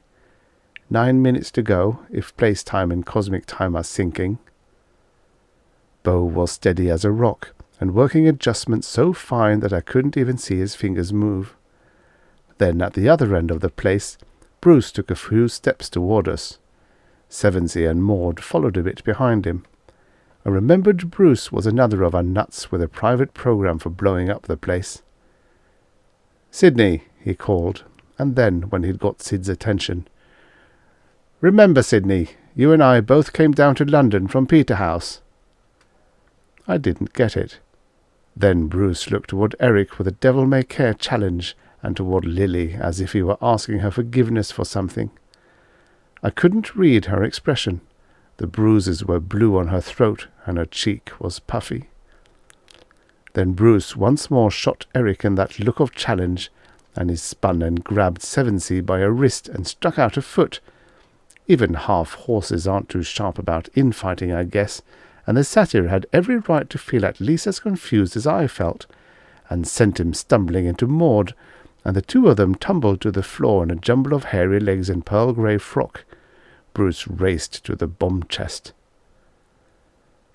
9 minutes to go, if place-time and cosmic time are syncing. Bo was steady as a rock, and working adjustments so fine that I couldn't even see his fingers move. Then, at the other end of the place, Bruce took a few steps toward us. Sevensey and Maud followed a bit behind him. I remembered Bruce was another of our nuts with a private program for blowing up the place. "Sidney," he called, and then, when he'd got Sid's attention, "Remember, Sidney, you and I both came down to London from Peterhouse." I didn't get it. Then Bruce looked toward Eric with a devil-may-care challenge, and toward Lily as if he were asking her forgiveness for something. I couldn't read her expression. The bruises were blue on her throat, and her cheek was puffy. Then Bruce once more shot Eric in that look of challenge, and he spun and grabbed Sevensey by a wrist and struck out a foot. Even half horses aren't too sharp about infighting, I guess, and the satyr had every right to feel at least as confused as I felt, and sent him stumbling into Maud, and the 2 of them tumbled to the floor in a jumble of hairy legs and pearl-grey frock. Bruce raced to the bomb chest.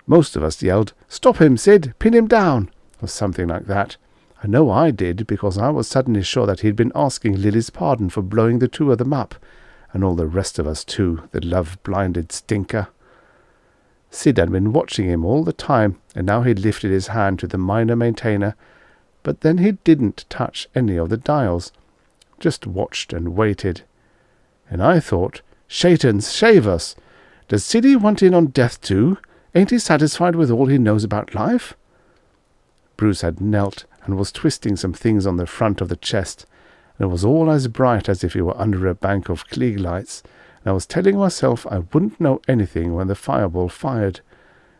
Most of us yelled, "Stop him, Sid! Pin him down!" or something like that. I know I did, because I was suddenly sure that he'd been asking Lily's pardon for blowing the 2 of them up, and all the rest of us too, the love-blinded stinker. Sid had been watching him all the time, and now he'd lifted his hand to the minor maintainer, but then he didn't touch any of the dials, just watched and waited. And I thought, "Shaitans, shave us! Does Siddy want in on death too? Ain't he satisfied with all he knows about life?" Bruce had knelt and was twisting some things on the front of the chest, and it was all as bright as if he were under a bank of Klieg lights, and I was telling myself I wouldn't know anything when the fireball fired,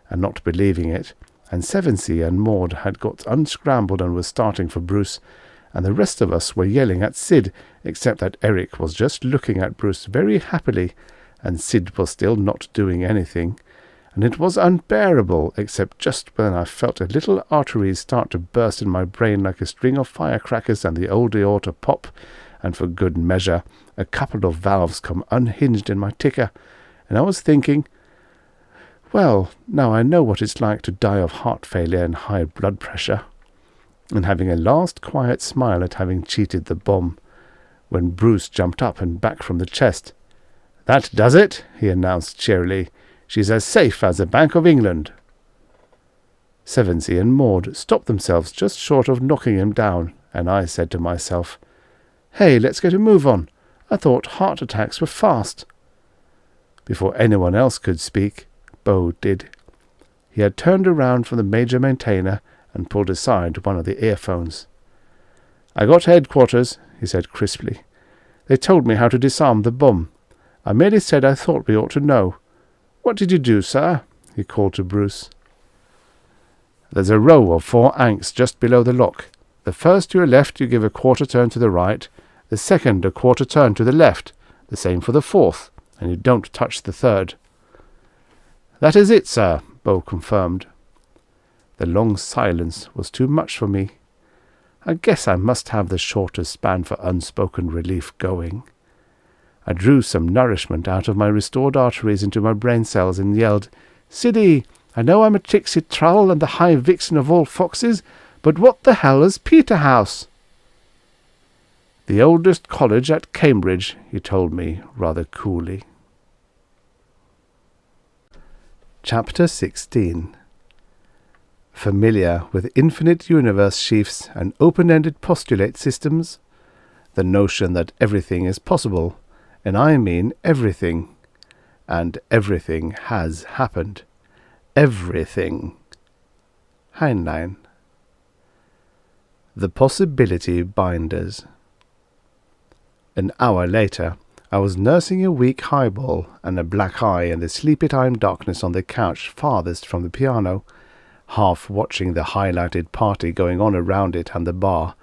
and not believing it, and Sevensey and Maud had got unscrambled and were starting for Bruce, and the rest of us were yelling at Sid, except that Eric was just looking at Bruce very happily, and Sid was still not doing anything, and it was unbearable, except just when I felt a little arteries start to burst in my brain like a string of firecrackers, and the old aorta pop, and for good measure a couple of valves come unhinged in my ticker, and I was thinking, well, now I know what it's like to die of heart failure and high blood pressure, and having a last quiet smile at having cheated the bomb, when Bruce jumped up and back from the chest. "That does it," he announced cheerily. "She's as safe as the Bank of England." Sevensey and Maud stopped themselves just short of knocking him down, and I said to myself, "Hey, let's get a move on. I thought heart attacks were fast." Before anyone else could speak, Bo did. He had turned around from the major maintainer and pulled aside one of the earphones. "I got headquarters," he said crisply. "They told me how to disarm the bomb. I merely said I thought we ought to know. What did you do, sir?" he called to Bruce. "There's a row of 4 anks just below the lock. The first to your left you give a quarter turn to the right, the second a quarter turn to the left, the same for the 4th, and you don't touch the 3rd. "That is it, sir," Bo confirmed. The long silence was too much for me. I guess I must have the shortest span for unspoken relief going. I drew some nourishment out of my restored arteries into my brain cells and yelled, "Siddy, I know I'm a tricksy trull and the high vixen of all foxes, but what the hell is Peterhouse?" "The oldest college at Cambridge," he told me rather coolly. Chapter 16. Familiar with infinite universe sheafs and open-ended postulate systems? The notion that everything is possible, and I mean everything. And everything has happened. Everything. Heinlein. The Possibility Binders. An hour later, I was nursing a weak highball and a black eye in the sleepy-time darkness on the couch farthest from the piano, half watching the highlighted party going on around it and the bar,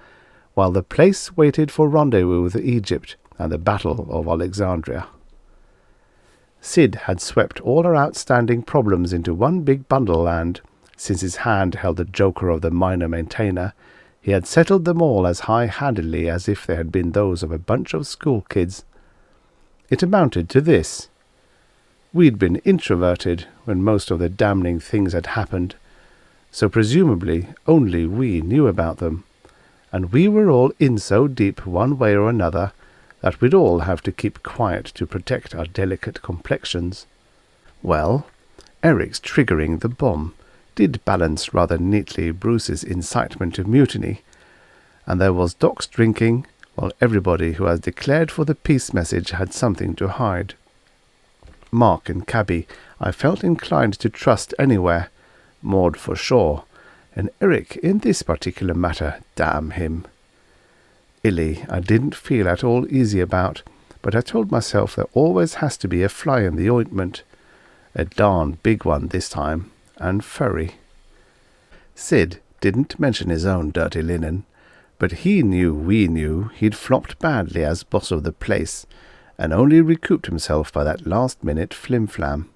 while the place waited for rendezvous with Egypt and the Battle of Alexandria. Sid had swept all our outstanding problems into one big bundle and, since his hand held the joker of the minor maintainer, he had settled them all as high-handedly as if they had been those of a bunch of school kids. It amounted to this. We'd been introverted when most of the damning things had happened, so presumably only we knew about them, and we were all in so deep one way or another that we'd all have to keep quiet to protect our delicate complexions. Well, Eric's triggering the bomb did balance rather neatly Bruce's incitement to mutiny, and there was Doc's drinking, while everybody who has declared for the peace message had something to hide. Mark and Cabby I felt inclined to trust anywhere, Maud for sure, and Eric in this particular matter, damn him. Illy I didn't feel at all easy about, but I told myself there always has to be a fly in the ointment. A darn big one this time, and furry. Sid didn't mention his own dirty linen, but he knew we knew he'd flopped badly as boss of the place, and only recouped himself by that last-minute flim-flam.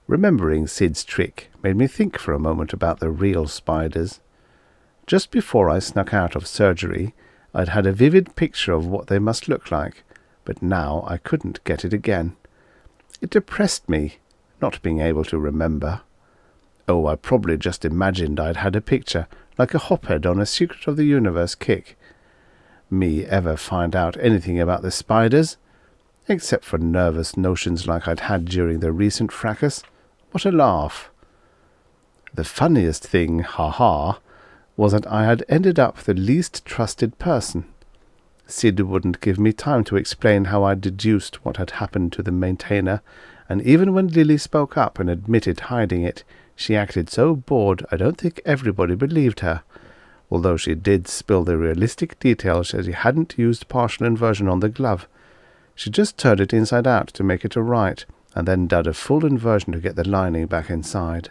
Remembering Sid's trick made me think for a moment about the real spiders. Just before I snuck out of surgery, I'd had a vivid picture of what they must look like, but now I couldn't get it again. It depressed me, not being able to remember. Oh, I probably just imagined I'd had a picture, like a hophead on a Secret of the Universe kick. Me ever find out anything about the spiders? Except for nervous notions like I'd had during the recent fracas. What a laugh! The funniest thing, ha-ha, was that I had ended up the least trusted person. Sid wouldn't give me time to explain how I deduced what had happened to the maintainer, and even when Lily spoke up and admitted hiding it, she acted so bored I don't think everybody believed her, although she did spill the realistic details that she hadn't used partial inversion on the glove. She just turned it inside out to make it a right, and then did a full inversion to get the lining back inside.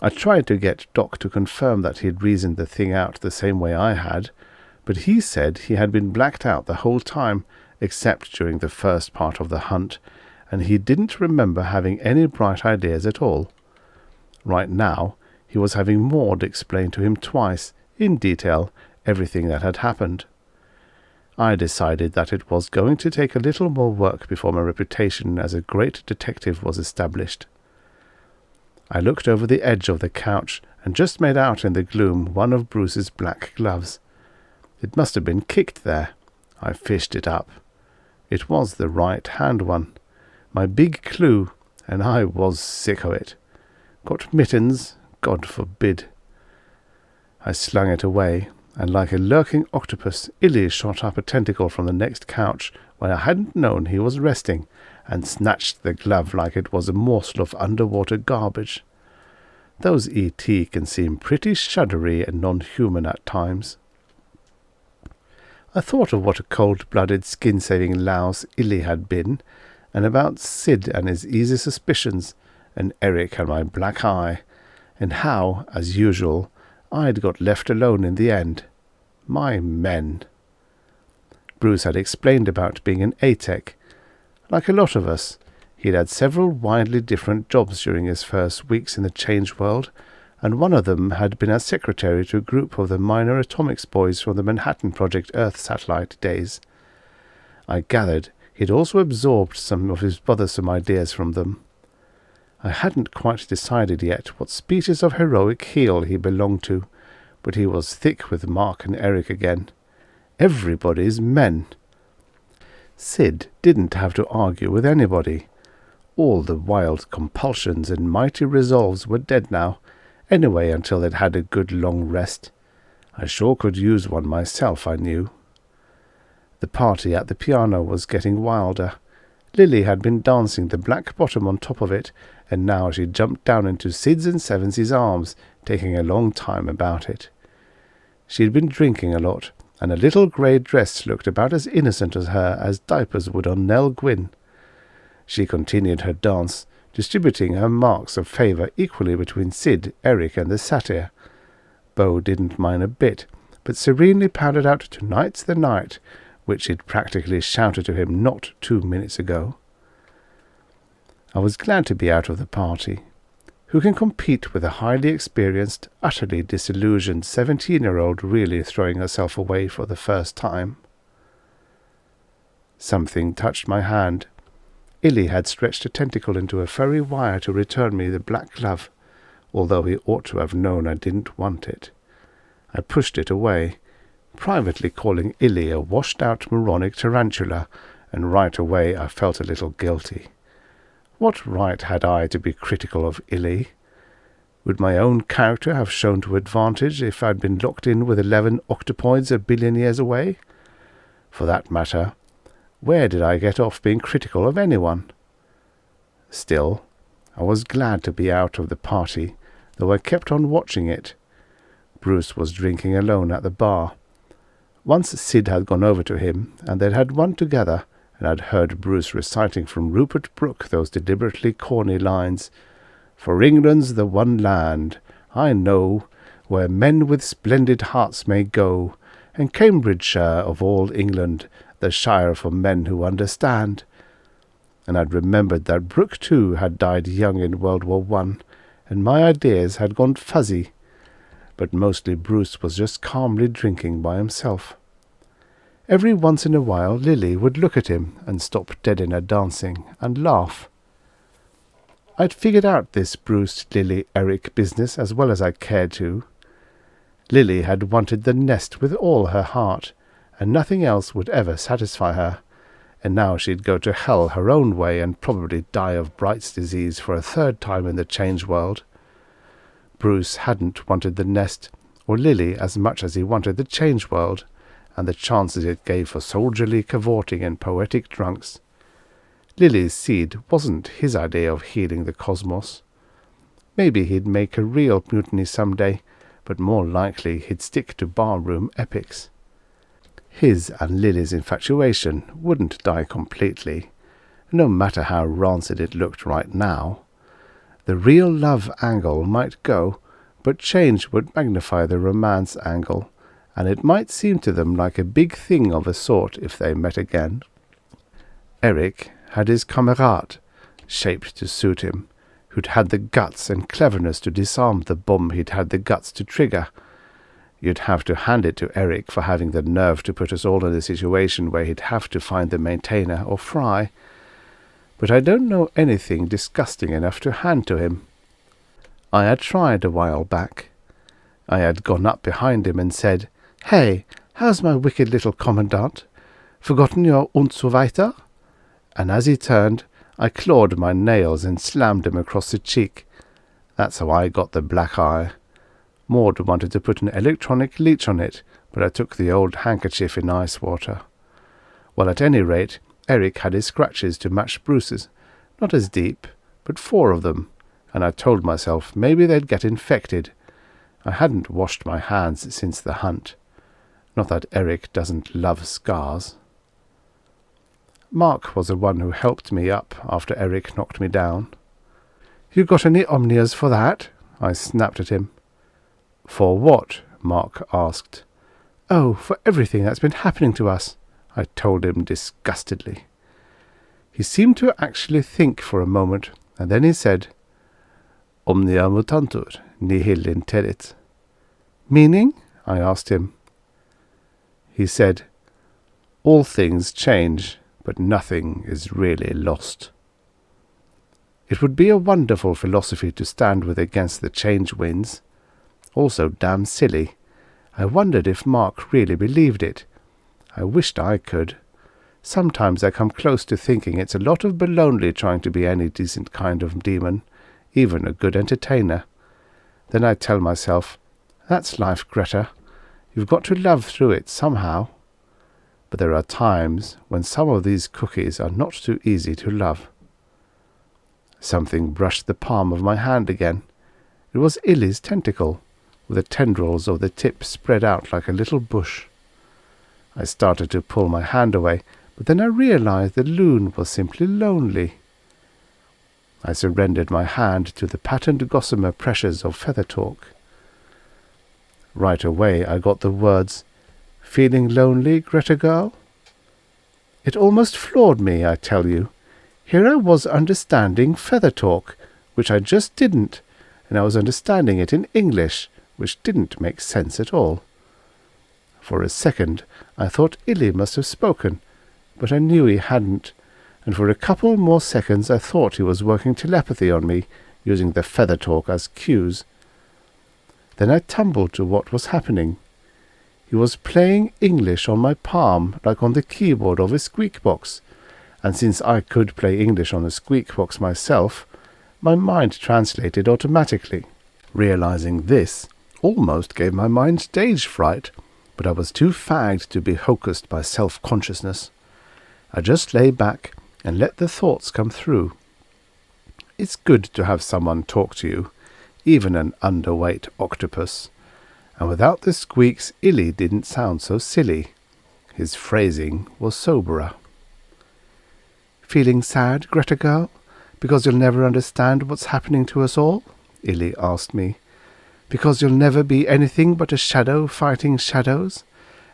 I tried to get Doc to confirm that he'd reasoned the thing out the same way I had, but he said he had been blacked out the whole time, except during the first part of the hunt, and he didn't remember having any bright ideas at all. Right now, he was having Maud explain to him twice, in detail, everything that had happened. I decided that it was going to take a little more work before my reputation as a great detective was established. I looked over the edge of the couch and just made out in the gloom one of Bruce's black gloves. It must have been kicked there. I fished it up. It was the right-hand one. My big clue, and I was sick of it. Got mittens, God forbid. I slung it away, and like a lurking octopus, Illy shot up a tentacle from the next couch, where I hadn't known he was resting, and snatched the glove like it was a morsel of underwater garbage. Those E.T. can seem pretty shuddery and non-human at times. I thought of what a cold-blooded, skin-saving louse Illy had been, and about Sid and his easy suspicions, and Eric and my black eye, and how, as usual, I'd got left alone in the end. My men. Bruce had explained about being an A-Tech. Like a lot of us, he'd had several widely different jobs during his first weeks in the Change World, and one of them had been as secretary to a group of the minor atomics boys from the Manhattan Project Earth satellite days. I gathered he'd also absorbed some of his bothersome ideas from them. I hadn't quite decided yet what species of heroic heel he belonged to, but he was thick with Mark and Eric again. Everybody's men. Sid didn't have to argue with anybody. All the wild compulsions and mighty resolves were dead now, anyway until they'd had a good long rest. I sure could use one myself, I knew. The party at the piano was getting wilder. Lily had been dancing the black bottom on top of it, and now she jumped down into Sid's and Sevensy's arms, taking a long time about it. She'd been drinking a lot, and a little grey dress looked about as innocent as her as diapers would on Nell Gwynn. She continued her dance, distributing her marks of favour equally between Sid, Eric, and the satyr. Beau didn't mind a bit, but serenely pounded out "Tonight's the night," which he'd practically shouted to him not 2 minutes ago. I was glad to be out of the party. Who can compete with a highly experienced, utterly disillusioned 17-year-old really throwing herself away for the first time? Something touched my hand. Illy had stretched a tentacle into a furry wire to return me the black glove, although he ought to have known I didn't want it. I pushed it away, privately calling Illy a washed-out moronic tarantula, and right away I felt a little guilty. What right had I to be critical of Illy? Would my own character have shown to advantage if I'd been locked in with 11 octopoids a billion years away? For that matter, where did I get off being critical of anyone? Still, I was glad to be out of the party, though I kept on watching it. Bruce was drinking alone at the bar. Once Sid had gone over to him, and they'd had one together, and I'd heard Bruce reciting from Rupert Brooke those deliberately corny lines, "For England's the one land, I know, where men with splendid hearts may go, and Cambridgeshire of all England, the shire for men who understand." And I'd remembered that Brooke too had died young in World War I, and my ideas had gone fuzzy, but mostly Bruce was just calmly drinking by himself. Every once in a while Lily would look at him and stop dead in her dancing and laugh. I'd figured out this Bruce, Lily, Eric business as well as I cared to. Lily had wanted the nest with all her heart, and nothing else would ever satisfy her, and now she'd go to hell her own way and probably die of Bright's disease for a third time in the change world. Bruce hadn't wanted the nest or Lily as much as he wanted the change world, and the chances it gave for soldierly cavorting and poetic drunks. Lily's seed wasn't his idea of healing the cosmos. Maybe he'd make a real mutiny some day, but more likely he'd stick to barroom epics. His and Lily's infatuation wouldn't die completely, no matter how rancid it looked right now. The real love angle might go, but change would magnify the romance angle, and it might seem to them like a big thing of a sort if they met again. Eric had his camarade, shaped to suit him, who'd had the guts and cleverness to disarm the bomb he'd had the guts to trigger. You'd have to hand it to Eric for having the nerve to put us all in a situation where he'd have to find the maintainer or Fry. But I don't know anything disgusting enough to hand to him. I had tried a while back. I had gone up behind him and said, "Hey, how's my wicked little commandant? Forgotten your und so weiter?" And as he turned, I clawed my nails and slammed him across the cheek. That's how I got the black eye. Maud wanted to put an electronic leech on it, but I took the old handkerchief in ice water. Well, at any rate, Eric had his scratches to match Bruce's, not as deep, but 4 of them, and I told myself maybe they'd get infected. I hadn't washed my hands since the hunt. Not that Eric doesn't love scars. Mark was the one who helped me up after Eric knocked me down. "You got any omnias for that?" I snapped at him. "For what?" Mark asked. "Oh, for everything that's been happening to us," I told him disgustedly. He seemed to actually think for a moment, and then he said, "Omnia mutantur, nihil interit." "Meaning?" I asked him. He said, "All things change, but nothing is really lost." It would be a wonderful philosophy to stand with against the change winds. Also damn silly. I wondered if Mark really believed it. I wished I could. Sometimes I come close to thinking it's a lot of baloney trying to be any decent kind of demon, even a good entertainer. Then I tell myself, that's life, Greta. You've got to love through it somehow. But there are times when some of these cookies are not too easy to love. Something brushed the palm of my hand again. It was Illy's tentacle, with the tendrils of the tip spread out like a little bush. I started to pull my hand away, but then I realized the loon was simply lonely. I surrendered my hand to the patterned gossamer pressures of feather talk. Right away I got the words, "Feeling lonely, Greta girl?" It almost floored me, I tell you. Here I was understanding feather talk, which I just didn't, and I was understanding it in English, which didn't make sense at all. For a second I thought Illy must have spoken, but I knew he hadn't, and for a couple more seconds I thought he was working telepathy on me, using the feather talk as cues. Then I tumbled to what was happening. He was playing English on my palm like on the keyboard of a squeak box, and since I could play English on a squeak box myself, my mind translated automatically. Realizing this almost gave my mind stage fright, but I was too fagged to be hocussed by self-consciousness. I just lay back and let the thoughts come through. It's good to have someone talk to you, even an underweight octopus. And without the squeaks, Illy didn't sound so silly. His phrasing was soberer. "Feeling sad, Greta girl, because you'll never understand what's happening to us all?" Illy asked me. "Because you'll never be anything but a shadow fighting shadows,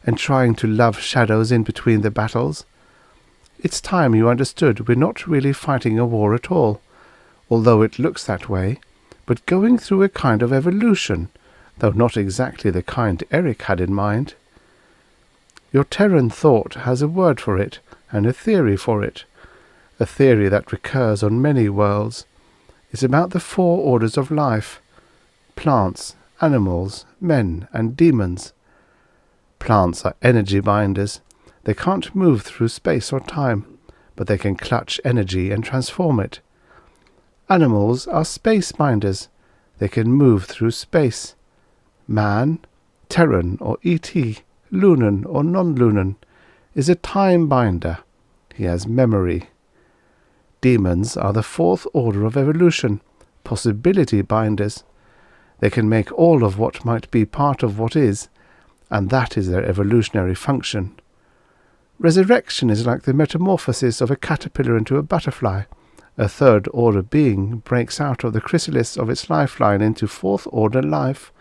and trying to love shadows in between the battles? It's time you understood we're not really fighting a war at all, although it looks that way, but going through a kind of evolution, though not exactly the kind Eric had in mind. Your Terran thought has a word for it, and a theory for it, a theory that recurs on many worlds. It's about the 4 orders of life: plants, animals, men, and demons. Plants are energy binders. They can't move through space or time, but they can clutch energy and transform it. Animals are space binders. They can move through space. Man, Terran or ET, Lunan or non-Lunan, is a time binder. He has memory. Demons are the 4th order of evolution, possibility binders. They can make all of what might be part of what is, and that is their evolutionary function. Resurrection is like the metamorphosis of a caterpillar into a butterfly. A 3rd order being breaks out of the chrysalis of its lifeline into 4th order life.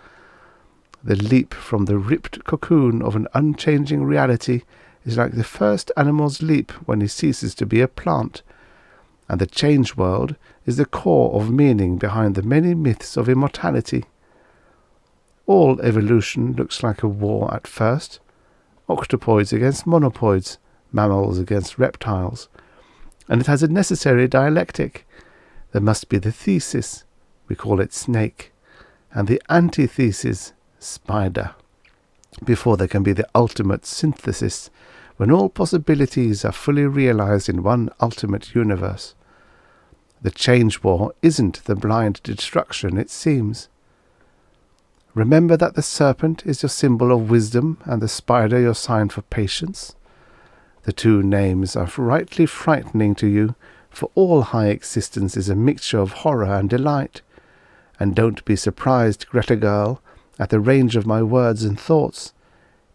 The leap from the ripped cocoon of an unchanging reality is like the first animal's leap when he ceases to be a plant, and the change world is the core of meaning behind the many myths of immortality. All evolution looks like a war at first. Octopoids against monopoids, mammals against reptiles, and it has a necessary dialectic. There must be the thesis, we call it snake, and the antithesis, spider, before there can be the ultimate synthesis, when all possibilities are fully realized in one ultimate universe. The change war isn't the blind destruction it seems. Remember that the serpent is your symbol of wisdom and the spider your sign for patience. The 2 names are rightly frightening to you, for all high existence is a mixture of horror and delight. And don't be surprised, Greta girl, at the range of my words and thoughts.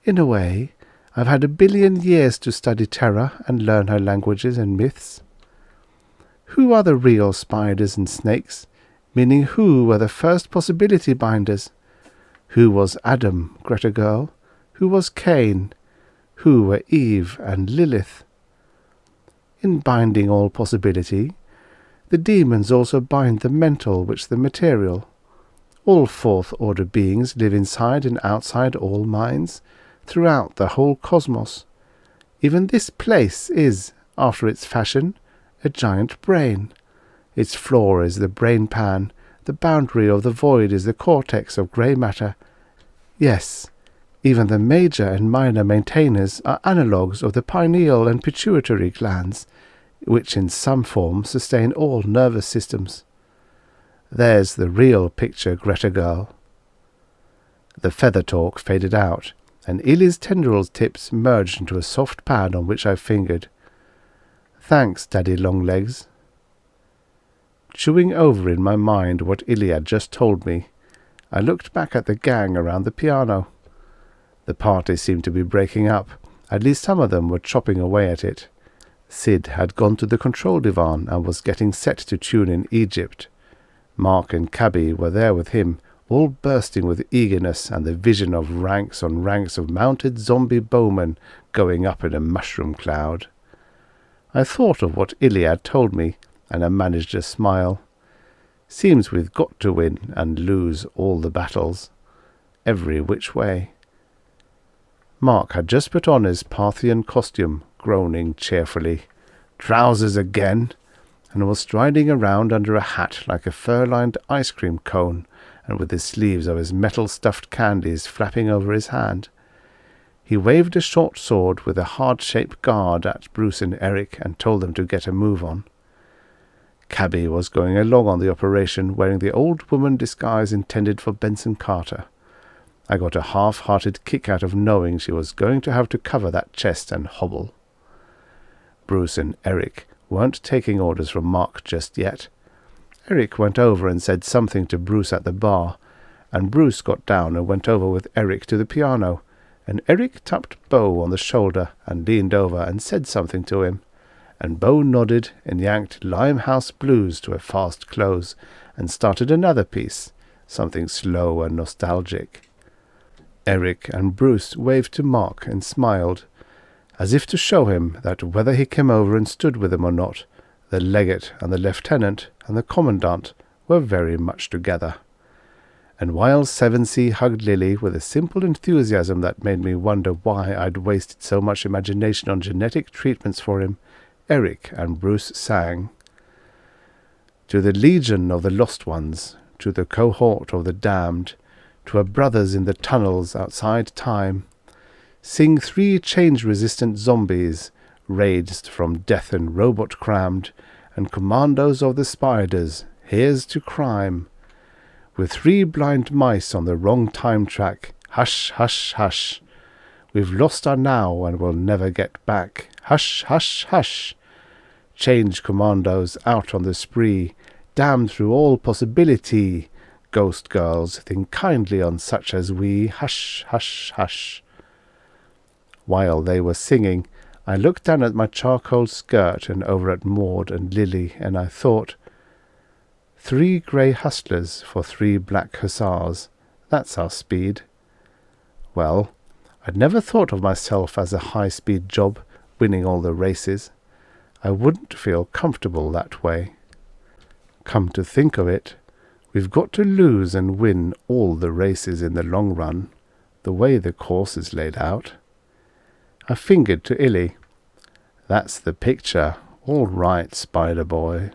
In a way, I've had 1 billion years to study Terra and learn her languages and myths. Who are the real spiders and snakes? Meaning who were the first possibility binders? Who was Adam, Greta girl? Who was Cain? Who were Eve and Lilith? In binding all possibility, the demons also bind the mental, which the material. All 4th order beings live inside and outside all minds, throughout the whole cosmos. Even this place is, after its fashion, a giant brain. Its floor is the brain pan, the boundary of the void is the cortex of grey matter. Yes, even the major and minor maintainers are analogues of the pineal and pituitary glands, which in some form sustain all nervous systems. There's the real picture, Greta girl. The feather talk faded out, and Illy's tendrils tips merged into a soft pad on which I fingered. Thanks, Daddy Longlegs. Chewing over in my mind what Illy had just told me, I looked back at the gang around the piano. The party seemed to be breaking up. At least some of them were chopping away at it. Sid had gone to the control divan and was getting set to tune in Egypt. Mark and Cabby were there with him, all bursting with eagerness and the vision of ranks on ranks of mounted zombie bowmen going up in a mushroom cloud. I thought of what Illy had told me, and I managed a smile. Seems we've got to win and lose all the battles, every which way. Mark had just put on his Parthian costume, groaning cheerfully. Trousers again! And was striding around under a hat like a fur-lined ice cream cone, and with the sleeves of his metal-stuffed candies flapping over his hand. He waved a short sword with a heart-shaped guard at Bruce and Eric and told them to get a move on. Cabby was going along on the operation wearing the old woman disguise intended for Benson Carter. I got a half-hearted kick out of knowing she was going to have to cover that chest and hobble. Bruce and Eric weren't taking orders from Mark just yet. Eric went over and said something to Bruce at the bar, and Bruce got down and went over with Eric to the piano, and Eric tapped Bo on the shoulder and leaned over and said something to him, and Bo nodded and yanked Limehouse Blues to a fast close and started another piece, something slow and nostalgic. Eric and Bruce waved to Mark and smiled, as if to show him that whether he came over and stood with them or not, the legate and the lieutenant and the commandant were very much together. And while Sevensey hugged Lily with a simple enthusiasm that made me wonder why I'd wasted so much imagination on genetic treatments for him, Eric and Bruce sang. To the legion of the lost ones, to the cohort of the damned, to our brothers in the tunnels outside time, sing 3 change-resistant zombies, raised from death and robot-crammed, and commandos of the spiders, here's to crime. With 3 blind mice on the wrong time track, hush, hush, hush. We've lost our now and will never get back, hush, hush, hush. Change commandos out on the spree, damned through all possibility. Ghost girls, think kindly on such as we, hush, hush, hush. While they were singing, I looked down at my charcoal skirt and over at Maud and Lily, and I thought, 3 grey hustlers for 3 black hussars, that's our speed. Well, I'd never thought of myself as a high-speed job, winning all the races. I wouldn't feel comfortable that way. Come to think of it, we've got to lose and win all the races in the long run, the way the course is laid out. I fingered to Illy. That's the picture. All right, Spider Boy.